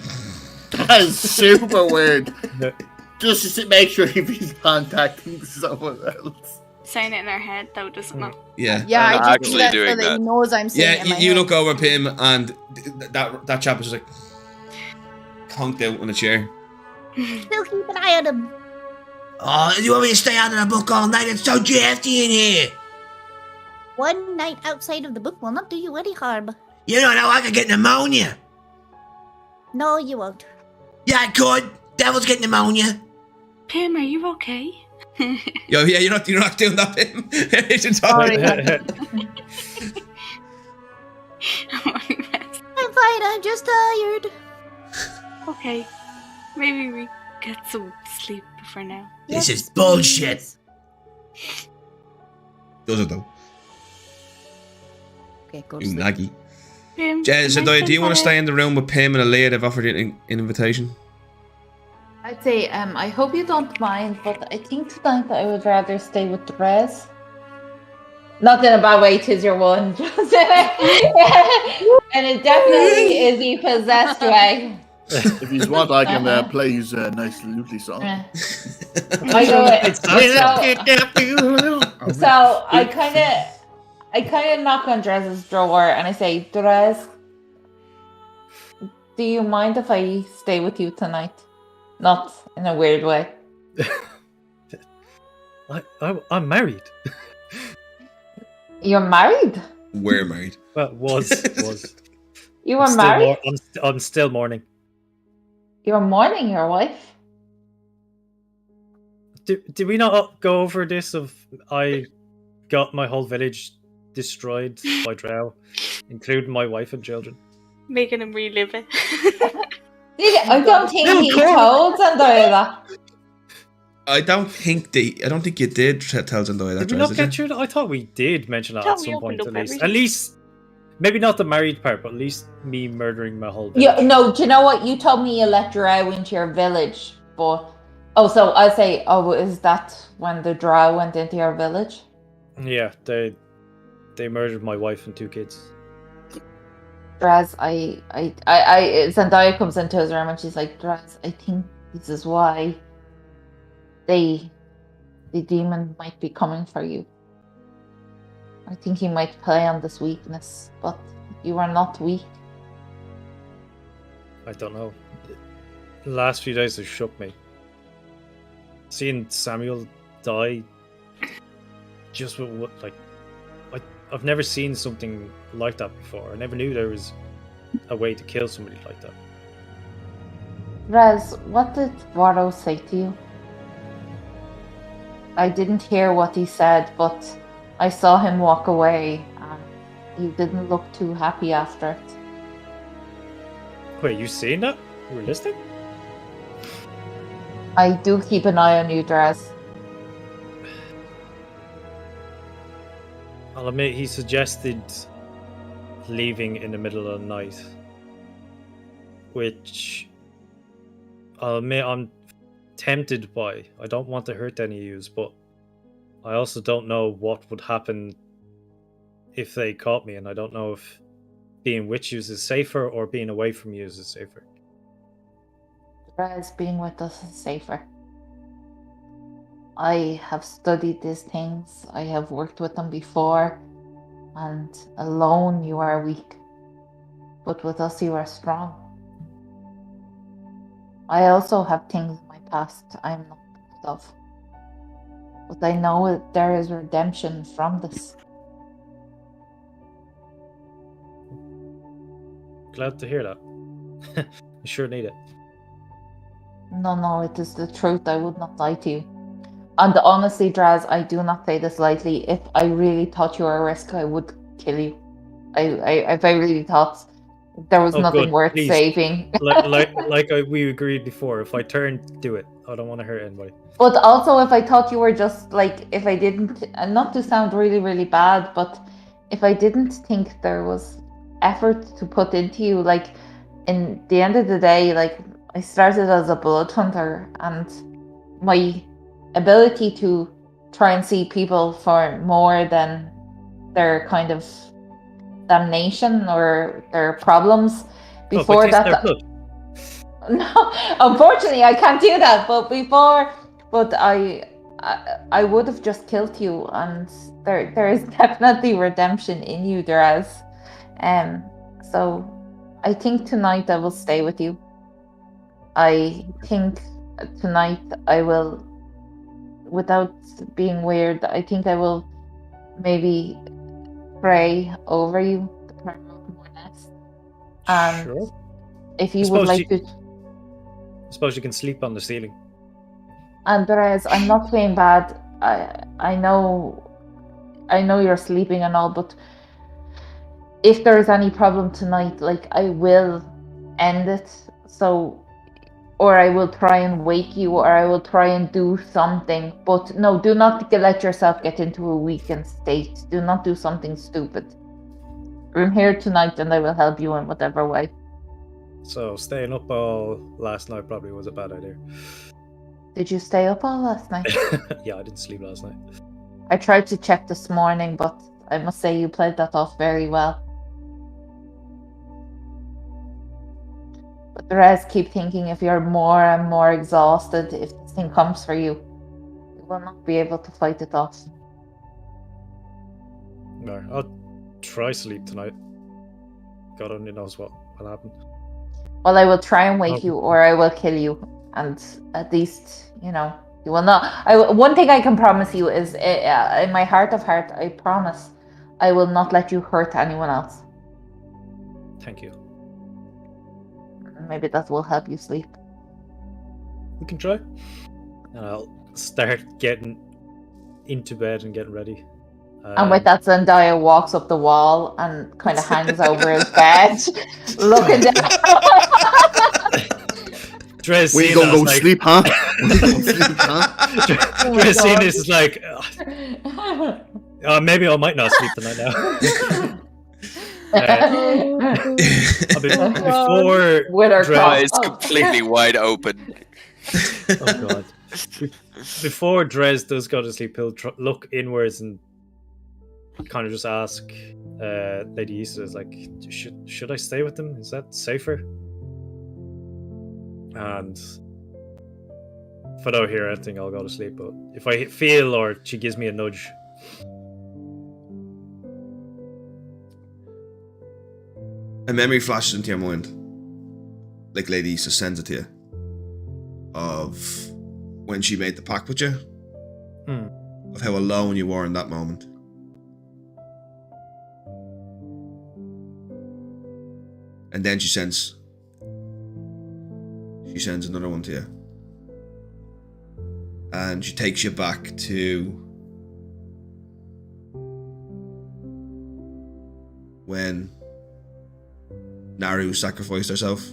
[SPEAKER 7] That is super weird.
[SPEAKER 5] No.
[SPEAKER 7] Just to make sure if he's contacting someone else.
[SPEAKER 2] Saying it in our head though doesn't matter.
[SPEAKER 9] Yeah.
[SPEAKER 3] Yeah,
[SPEAKER 6] I'm
[SPEAKER 3] I just
[SPEAKER 6] actually
[SPEAKER 3] do that so
[SPEAKER 6] doing
[SPEAKER 3] that
[SPEAKER 6] that.
[SPEAKER 3] he knows I'm saying
[SPEAKER 9] Yeah,
[SPEAKER 3] it in my
[SPEAKER 9] you
[SPEAKER 3] head.
[SPEAKER 9] look over at him, and that chap is just like conked out on a chair.
[SPEAKER 8] still keep an eye on him.
[SPEAKER 9] Oh, you want me to stay under the book all night? It's so drafty in here.
[SPEAKER 8] One night outside of the book will not do you any harm.
[SPEAKER 9] You don't know I could get pneumonia.
[SPEAKER 8] No, you won't.
[SPEAKER 9] Yeah, I could. Devil's getting pneumonia.
[SPEAKER 2] Pim, are you okay?
[SPEAKER 9] Yo, yeah, you're not doing that, Pim. It's entirely-
[SPEAKER 8] I'm fine, I'm just tired.
[SPEAKER 2] Okay, maybe we get some sleep for now.
[SPEAKER 9] This
[SPEAKER 8] Yes,
[SPEAKER 9] is bullshit.
[SPEAKER 8] please.
[SPEAKER 9] Does it though?
[SPEAKER 3] Okay, go to
[SPEAKER 9] You
[SPEAKER 3] sleep.
[SPEAKER 9] naggy.
[SPEAKER 2] Pim,
[SPEAKER 9] So,
[SPEAKER 2] can I
[SPEAKER 9] do you want to
[SPEAKER 2] spend
[SPEAKER 9] stay in the room with Pim and Aaliyah? They've offered you an invitation.
[SPEAKER 1] I'd say, I hope you don't mind, but I think tonight I would rather stay with Dres. Not in a bad way, 'tis your one. Just and it definitely is the possessed way.
[SPEAKER 7] If you want, I can play his nice lutely song.
[SPEAKER 1] I go so I kind of knock on Dres's door and I say, Dres, do you mind if I stay with you tonight? Not in a weird way.
[SPEAKER 5] I'm married.
[SPEAKER 1] You're married?
[SPEAKER 9] We're married.
[SPEAKER 5] Well, was.
[SPEAKER 1] You were married?
[SPEAKER 5] I'm still mourning.
[SPEAKER 1] You're mourning your wife?
[SPEAKER 5] Did we not go over this of I got my whole village destroyed by drow, including my wife and children?
[SPEAKER 2] Making him relive it.
[SPEAKER 1] I don't think he told Zendaya that.
[SPEAKER 9] I don't think you did tell Zendaya that.
[SPEAKER 5] Did we not get through that? I thought we did mention that at some point at least. At least, maybe not the married part, but at least me murdering my whole village.
[SPEAKER 1] Yeah, no, do you know what? You told me you let drow into your village, but... Oh, so I say, is that when the drow went into your village?
[SPEAKER 5] Yeah, they murdered my wife and 2 kids.
[SPEAKER 1] Dres, Zendaya comes into his room and she's like, Dres, I think this is why the demon might be coming for you. I think he might play on this weakness, but you are not weak.
[SPEAKER 5] I don't know. The last few days have shook me. Seeing Samuel die, just with what, like, I've never seen something like that before. I never knew there was a way to kill somebody like that.
[SPEAKER 1] Dres, what did Varro say to you? I didn't hear what he said, but I saw him walk away, and you didn't look too happy after it.
[SPEAKER 5] Wait, you seen that? You were listening?
[SPEAKER 1] I do keep an eye on you, Dres.
[SPEAKER 5] I'll admit he suggested leaving in the middle of the night, which I'll admit I'm tempted by. I don't want to hurt any of yous, but I also don't know what would happen if they caught me, and I don't know if being with yous is safer or being away from yous is safer.
[SPEAKER 1] Dres, being with us is safer. I have studied these things. I have worked with them before, and alone you are weak, but with us you are strong. I also have things in my past I am not proud of, but I know there is redemption from this.
[SPEAKER 5] Glad to hear that. I sure need it.
[SPEAKER 1] No, it is the truth. I would not lie to you. And honestly, Dres, I do not say this lightly. If I really thought you were a risk, I would kill you. If I really thought there was nothing
[SPEAKER 5] good.
[SPEAKER 1] worth
[SPEAKER 5] Please.
[SPEAKER 1] saving.
[SPEAKER 5] We agreed before. If I turn, do it. I don't want to hurt anybody.
[SPEAKER 1] But also, if I thought you were just like, if I didn't, and not to sound really, really bad, but if I didn't think there was effort to put into you, like, in the end of the day, like, I started as a blood hunter, and my ability to try and see people for more than their kind of damnation or their problems before that. No, unfortunately, I can't do that. But I would have just killed you, and there is definitely redemption in you, Dres. So I think tonight I will stay with you. I think tonight I will, without being weird, I think I will maybe pray over you, the prayer of Mawlus. And
[SPEAKER 5] sure.
[SPEAKER 1] If you would like to...
[SPEAKER 5] I suppose you can sleep on the ceiling.
[SPEAKER 1] And Dres, I'm not playing bad. I know you're sleeping and all, but if there is any problem tonight, like, I will end it. So, or I will try and wake you, or I will try and do something. But no, do not let yourself get into a weakened state. Do not do something stupid. I'm here tonight, and I will help you in whatever way.
[SPEAKER 5] So staying up all last night probably was a bad idea.
[SPEAKER 1] Did you stay up all last night?
[SPEAKER 5] Yeah, I didn't sleep last night.
[SPEAKER 1] I tried to check this morning, but I must say you played that off very well. But the rest keep thinking if you're more and more exhausted, if this thing comes for you, you will not be able to fight it off.
[SPEAKER 5] No, I'll try sleep tonight. God only knows what will happen.
[SPEAKER 1] Well, I will try and wake you, or I will kill you. And at least, you know, you will not. One thing I can promise you is, in my heart of heart, I promise I will not let you hurt anyone else.
[SPEAKER 5] Thank you.
[SPEAKER 1] Maybe that will help you sleep.
[SPEAKER 5] We can try. And I'll start getting into bed and getting ready.
[SPEAKER 1] And with that, Zendaya walks up the wall and kind of hangs over his bed, looking down.
[SPEAKER 5] Dres,
[SPEAKER 7] we gonna go sleep, huh?
[SPEAKER 5] Dres seeing this is like, maybe I might not sleep tonight now. Before
[SPEAKER 1] with her
[SPEAKER 6] eyes completely wide open.
[SPEAKER 5] Oh god! Before Dres does go to sleep, he'll look inwards and kind of just ask Lady Issa, is like, should I stay with them? Is that safer? And if I don't hear anything, I'll go to sleep. But if I feel or she gives me a nudge,
[SPEAKER 9] a memory flashes into your mind, like Lady Issa sends it to you, of when she made the pact with you, of how alone you were in that moment. And then she sends another one to you. And she takes you back to when Naru sacrificed herself.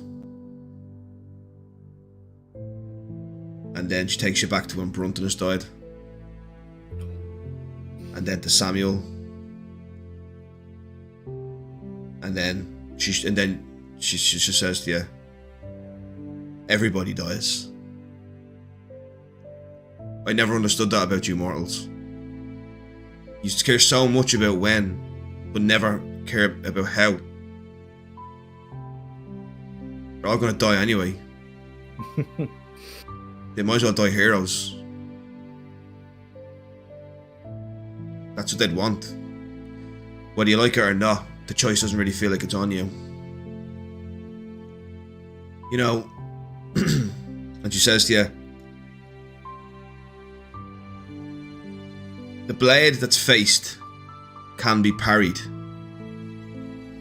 [SPEAKER 9] And then she takes you back to when Bruntonus died. And then to Samuel. And then she just says to you, everybody dies. I never understood that about you mortals. You care so much about when, but never care about how. They're all gonna die anyway. They might as well die heroes. That's what they'd want. Whether you like it or not, the choice doesn't really feel like it's on you. You know, and she says to you, the blade that's faced can be parried,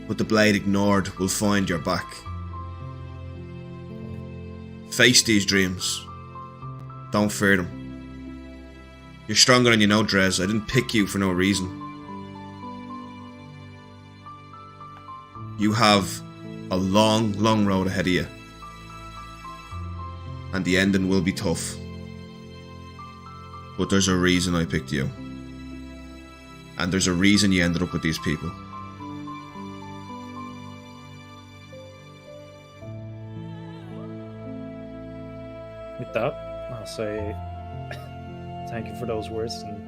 [SPEAKER 9] but the blade ignored will find your back. Face these dreams. Don't fear them. You're stronger than you know, Dres. I didn't pick you for no reason. You have a long, long road ahead of you. And the ending will be tough. But there's a reason I picked you. And there's a reason you ended up with these people.
[SPEAKER 5] with that, I'll say thank you for those words, and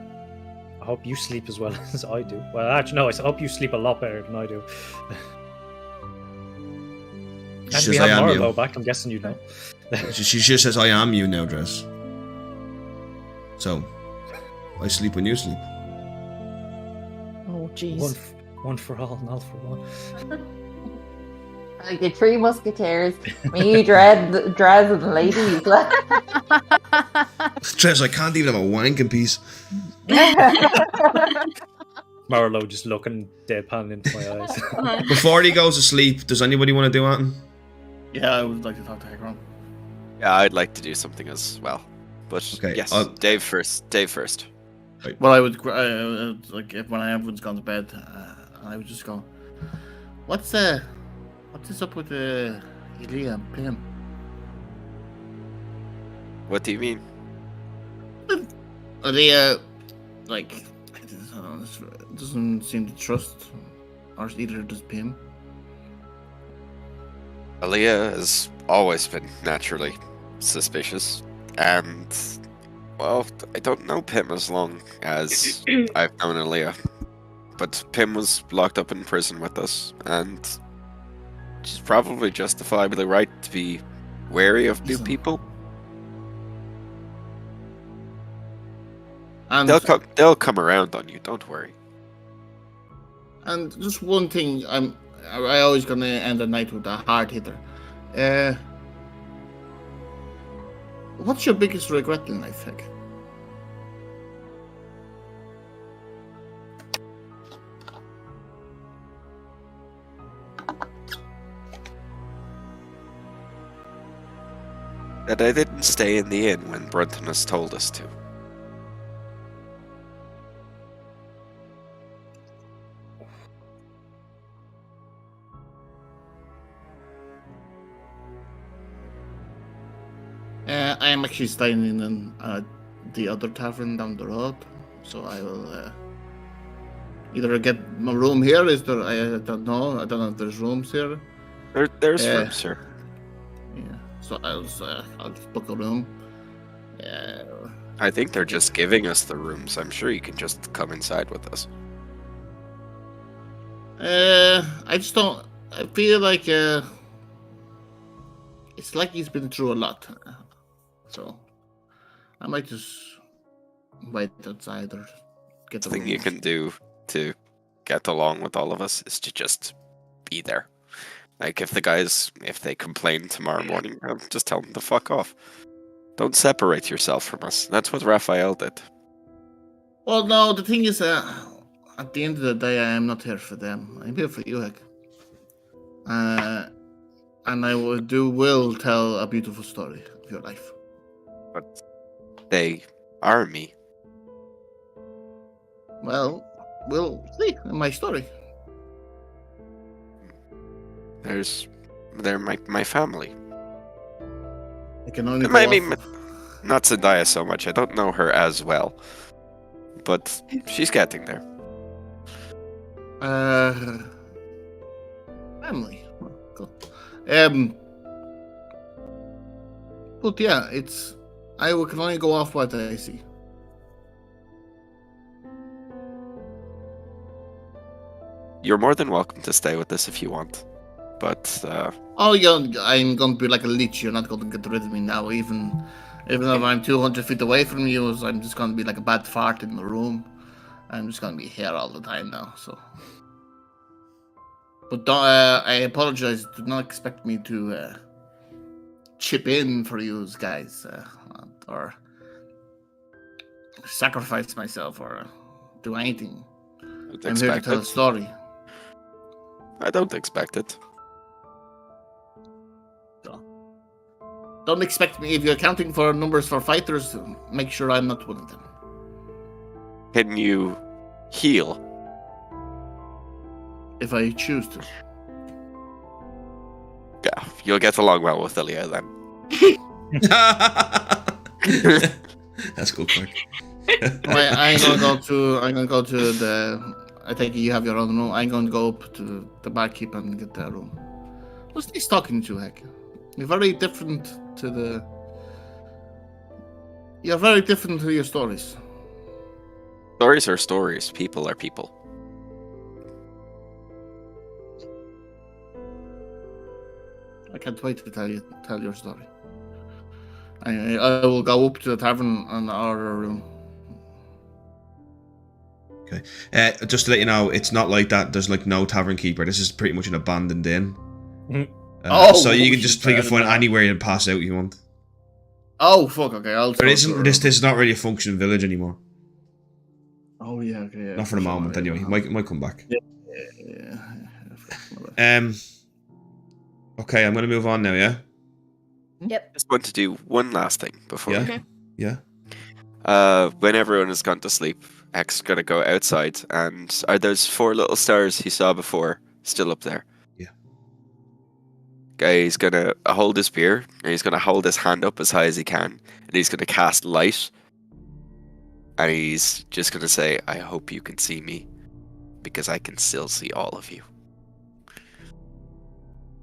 [SPEAKER 5] I hope you sleep as well as I do. Well, actually, no, I hope you sleep a lot better than I do. And we have Marlo back, I'm guessing you know.
[SPEAKER 9] She just says, I am you now, Dres. So, I sleep when you sleep.
[SPEAKER 3] Oh, jeez.
[SPEAKER 5] One for all, and all for one.
[SPEAKER 1] Like the three musketeers, me, Dres, and ladies.
[SPEAKER 9] Dres, I can't even have a wank in peace.
[SPEAKER 5] Marlo just looking deadpan into my eyes.
[SPEAKER 9] Before he goes to sleep, does anybody want to do anything?
[SPEAKER 7] Yeah, I would like to talk to Hagron.
[SPEAKER 6] Yeah, I'd like to do something as well. But
[SPEAKER 9] okay,
[SPEAKER 6] yes, Dave first. Dave first.
[SPEAKER 9] Right.
[SPEAKER 7] Well, I would like if when everyone's gone to bed, I would just go, what's this up with Elia and Pim?
[SPEAKER 6] What do you mean?
[SPEAKER 7] Elia, doesn't seem to trust, or either does Pim.
[SPEAKER 6] Aaliyah has always been naturally suspicious, and well, I don't know Pim as long as I've known Aaliyah, but Pim was locked up in prison with us, and she's probably justifiably right to be wary of new people.
[SPEAKER 7] And
[SPEAKER 6] They'll come around on you. Don't worry.
[SPEAKER 7] And just one thing, I always gonna end the night with a hard hitter. What's your biggest regret in life, Heck?
[SPEAKER 6] That I didn't stay in the inn when Bruntonus told us to.
[SPEAKER 7] I am actually staying in the other tavern down the road, so I will either get my room here. Is there? I don't know. I don't know if there's rooms here.
[SPEAKER 6] There's rooms here.
[SPEAKER 7] Yeah. So I'll just book a room.
[SPEAKER 6] I think they're just giving us the rooms. I'm sure you can just come inside with us.
[SPEAKER 7] I just don't. I feel like it's like he's been through a lot. So I might just wait outside or get the
[SPEAKER 6] thing
[SPEAKER 7] room.
[SPEAKER 6] You can do to get along with all of us is to just be there. Like if they complain tomorrow morning, just tell them to fuck off. Don't separate yourself from us. That's what Raphael did.
[SPEAKER 7] Well, no, the thing is, at the end of the day, I am not here for them. I'm here for you, Heck. And I will tell a beautiful story of your life.
[SPEAKER 6] But they are me.
[SPEAKER 7] Well, we'll see in my story.
[SPEAKER 6] They're my family.
[SPEAKER 7] I can only
[SPEAKER 6] not Zendaya so much. I don't know her as well, but she's getting there.
[SPEAKER 7] Family. Cool. But yeah, I can only go off what I see.
[SPEAKER 6] You're more than welcome to stay with us if you want, but
[SPEAKER 7] I'm going to be like a leech. You're not going to get rid of me now, even if I'm 200 feet away from you. I'm just going to be like a bad fart in the room. I'm just going to be here all the time now. So, but don't, I apologize. Do not expect me to chip in for you guys or sacrifice myself or do anything. I'm here to tell a story.
[SPEAKER 6] I don't expect it.
[SPEAKER 7] So, don't expect me. If you're counting for numbers for fighters, make sure I'm not one of them.
[SPEAKER 6] Can you heal? If
[SPEAKER 7] I choose to.
[SPEAKER 6] Yeah, you'll get along well with Ilya then.
[SPEAKER 9] That's good, Clark.
[SPEAKER 7] I'm gonna go to the. I think you have your own room. I'm going to go up to the barkeep and get that room. Who's he talking to, Heck? You're very different to your stories.
[SPEAKER 6] Stories are stories. People are people.
[SPEAKER 7] I can't wait to tell your story. I will go up to the tavern and order a room.
[SPEAKER 9] Okay. Just to let you know, it's not like that. There's like no tavern keeper. This is pretty much an abandoned inn. So you can just take a phone anywhere and pass out if you want.
[SPEAKER 7] Oh fuck! Okay,
[SPEAKER 9] This is not really a functioning village anymore.
[SPEAKER 7] Oh yeah, okay. Yeah.
[SPEAKER 9] Not for the moment, anyway. It might come back.
[SPEAKER 7] Yeah.
[SPEAKER 9] Okay, I'm gonna move on now. Yeah.
[SPEAKER 3] Yep.
[SPEAKER 6] Just want to do one last thing before.
[SPEAKER 9] Yeah.
[SPEAKER 6] When everyone has gone to sleep, X gonna go outside, and are those 4 little stars he saw before still up there?
[SPEAKER 9] Yeah.
[SPEAKER 6] Guy's gonna hold his spear, and he's gonna hold his hand up as high as he can, and he's gonna cast light, and he's just gonna say, "I hope you can see me, because I can still see all of you.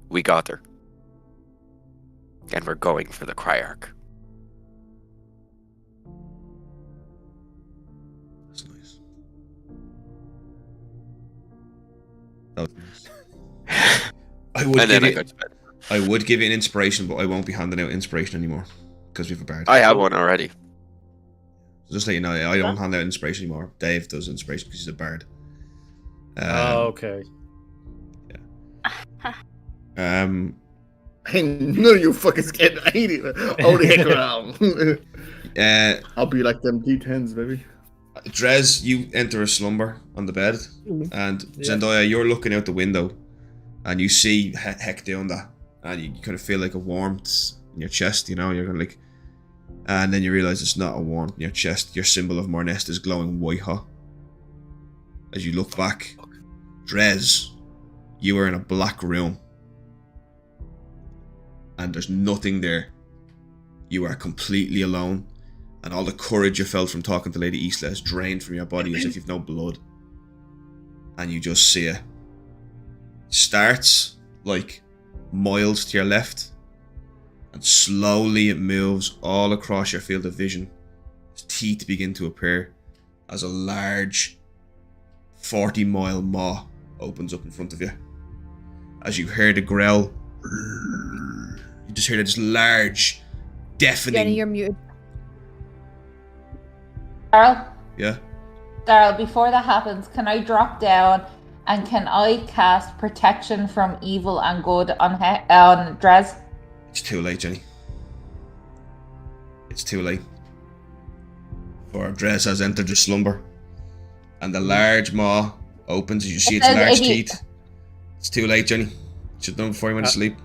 [SPEAKER 6] We got her, and we're going for the Cryarch."
[SPEAKER 9] That's nice. That was nice. I would give you an inspiration, but I won't be handing out inspiration anymore because we have a bard.
[SPEAKER 6] I have one already.
[SPEAKER 9] So just let you know, I don't hand out inspiration anymore. Dave does inspiration because he's a bard.
[SPEAKER 5] Okay.
[SPEAKER 9] Yeah.
[SPEAKER 7] I know you fucking scared. I hate it. Only heck around. I'll be like them D10s, baby.
[SPEAKER 9] Dres, you enter a slumber on the bed, and Zendaya, you're looking out the window, and you see Heck doing that, and you kind of feel like a warmth in your chest, you know, you're kind of like, and then you realize it's not a warmth in your chest. Your symbol of Mornest is glowing white hot. As you look back, Dres, you are in a black room, and there's nothing there. You are completely alone, and all the courage you felt from talking to Lady Isla is drained from your body as if you've no blood. And you just see it. Starts like miles to your left, and slowly it moves all across your field of vision. Its teeth begin to appear as a large 40-mile maw opens up in front of you. As you hear the growl, you just hear this large, deafening...
[SPEAKER 3] Jenny, you're muted.
[SPEAKER 1] Daryl?
[SPEAKER 9] Yeah?
[SPEAKER 1] Daryl, before that happens, can I drop down and can I cast protection from evil and good on Dres?
[SPEAKER 9] It's too late, Jenny. It's too late. For Dres has entered the slumber, and the large maw opens as you see its large teeth. It's too late, Jenny. Should have done it before you went to sleep.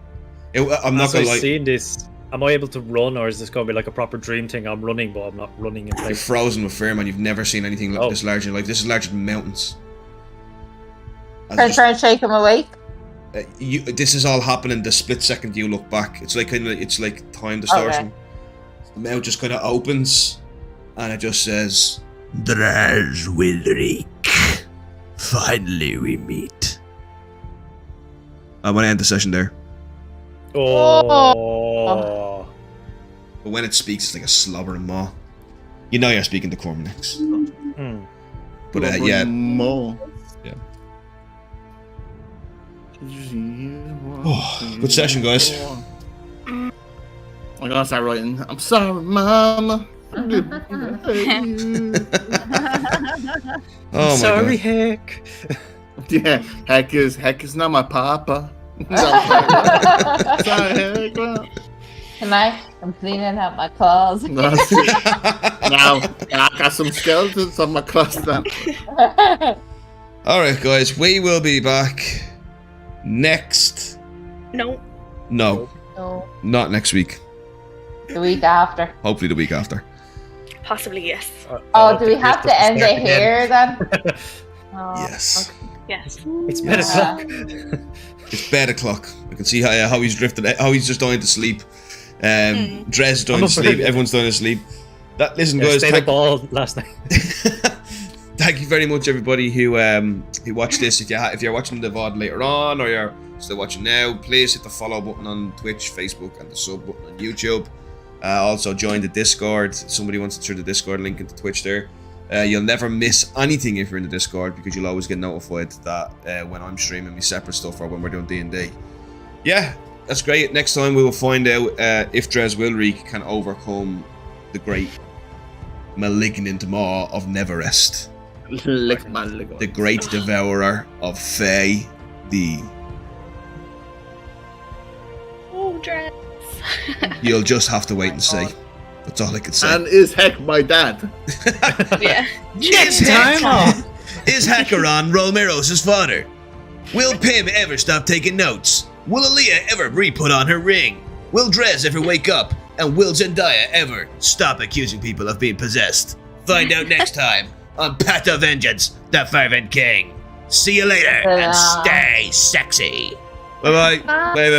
[SPEAKER 9] I'm not gonna lie.
[SPEAKER 5] Seeing this, am I able to run, or is this gonna be like a proper dream thing? I'm running, but I'm not running in place.
[SPEAKER 9] You're frozen with fear, man. You've never seen anything like this large in your life. This is larger than mountains.
[SPEAKER 1] Can I try and shake him awake?
[SPEAKER 9] This is all happening the split second you look back. It's like it's like time distortion.
[SPEAKER 1] Okay.
[SPEAKER 9] The mouth just kind of opens, and it just says, "Dres Wilric, finally we meet." I'm gonna end the session there.
[SPEAKER 5] Oh.
[SPEAKER 9] But when it speaks, it's like a slobbering maw. You know you're speaking to Cormanax. But yeah.
[SPEAKER 7] Maw.
[SPEAKER 9] Yeah. Oh, good session, guys.
[SPEAKER 7] I'm gonna start writing. I'm sorry, Mama.
[SPEAKER 9] Oh,
[SPEAKER 5] sorry, Heck.
[SPEAKER 7] Yeah, Heck is not my papa. Sorry, Heck.
[SPEAKER 1] Can I? I'm cleaning out my claws.
[SPEAKER 7] Now I got some skeletons on my claws now.
[SPEAKER 9] Alright, guys, we will be back next.
[SPEAKER 2] No.
[SPEAKER 9] No, not next week.
[SPEAKER 1] The week after.
[SPEAKER 9] Hopefully the week after.
[SPEAKER 2] Possibly, yes.
[SPEAKER 1] Do we have to end it here then?
[SPEAKER 9] Yes.
[SPEAKER 1] Okay.
[SPEAKER 2] Yes.
[SPEAKER 5] It's bed o'clock.
[SPEAKER 9] It's bed o'clock. I can see how he's drifted, how he's just dying to sleep. Dres is dying to sleep. Everyone's dying to sleep. Listen, guys.
[SPEAKER 5] Stayed up all last night.
[SPEAKER 9] Thank you very much, everybody who watched this. If you're watching the VOD later on, or you're still watching now, please hit the follow button on Twitch, Facebook, and the sub button on YouTube. Also join the Discord. Somebody wants to throw the Discord link into Twitch there. You'll never miss anything if you're in the Discord, because you'll always get notified that when I'm streaming me separate stuff or when we're doing D&D. Yeah, that's great. Next time we will find out if Dres Wilric can overcome the great malignant maw of Neverest. The great devourer of Fae,
[SPEAKER 2] Oh, Dres.
[SPEAKER 9] You'll just have to wait and see. That's all I can say.
[SPEAKER 7] And is Heck my dad?
[SPEAKER 2] Yeah.
[SPEAKER 9] Is Hackeron Rolmeros' father? Will Pim ever stop taking notes? Will Aaliyah ever re-put on her ring? Will Dres ever wake up? And will Zendaya ever stop accusing people of being possessed? Find out next time on Path of Vengeance, the Fervent King. See you later, and stay sexy. Bye-bye. Bye-bye.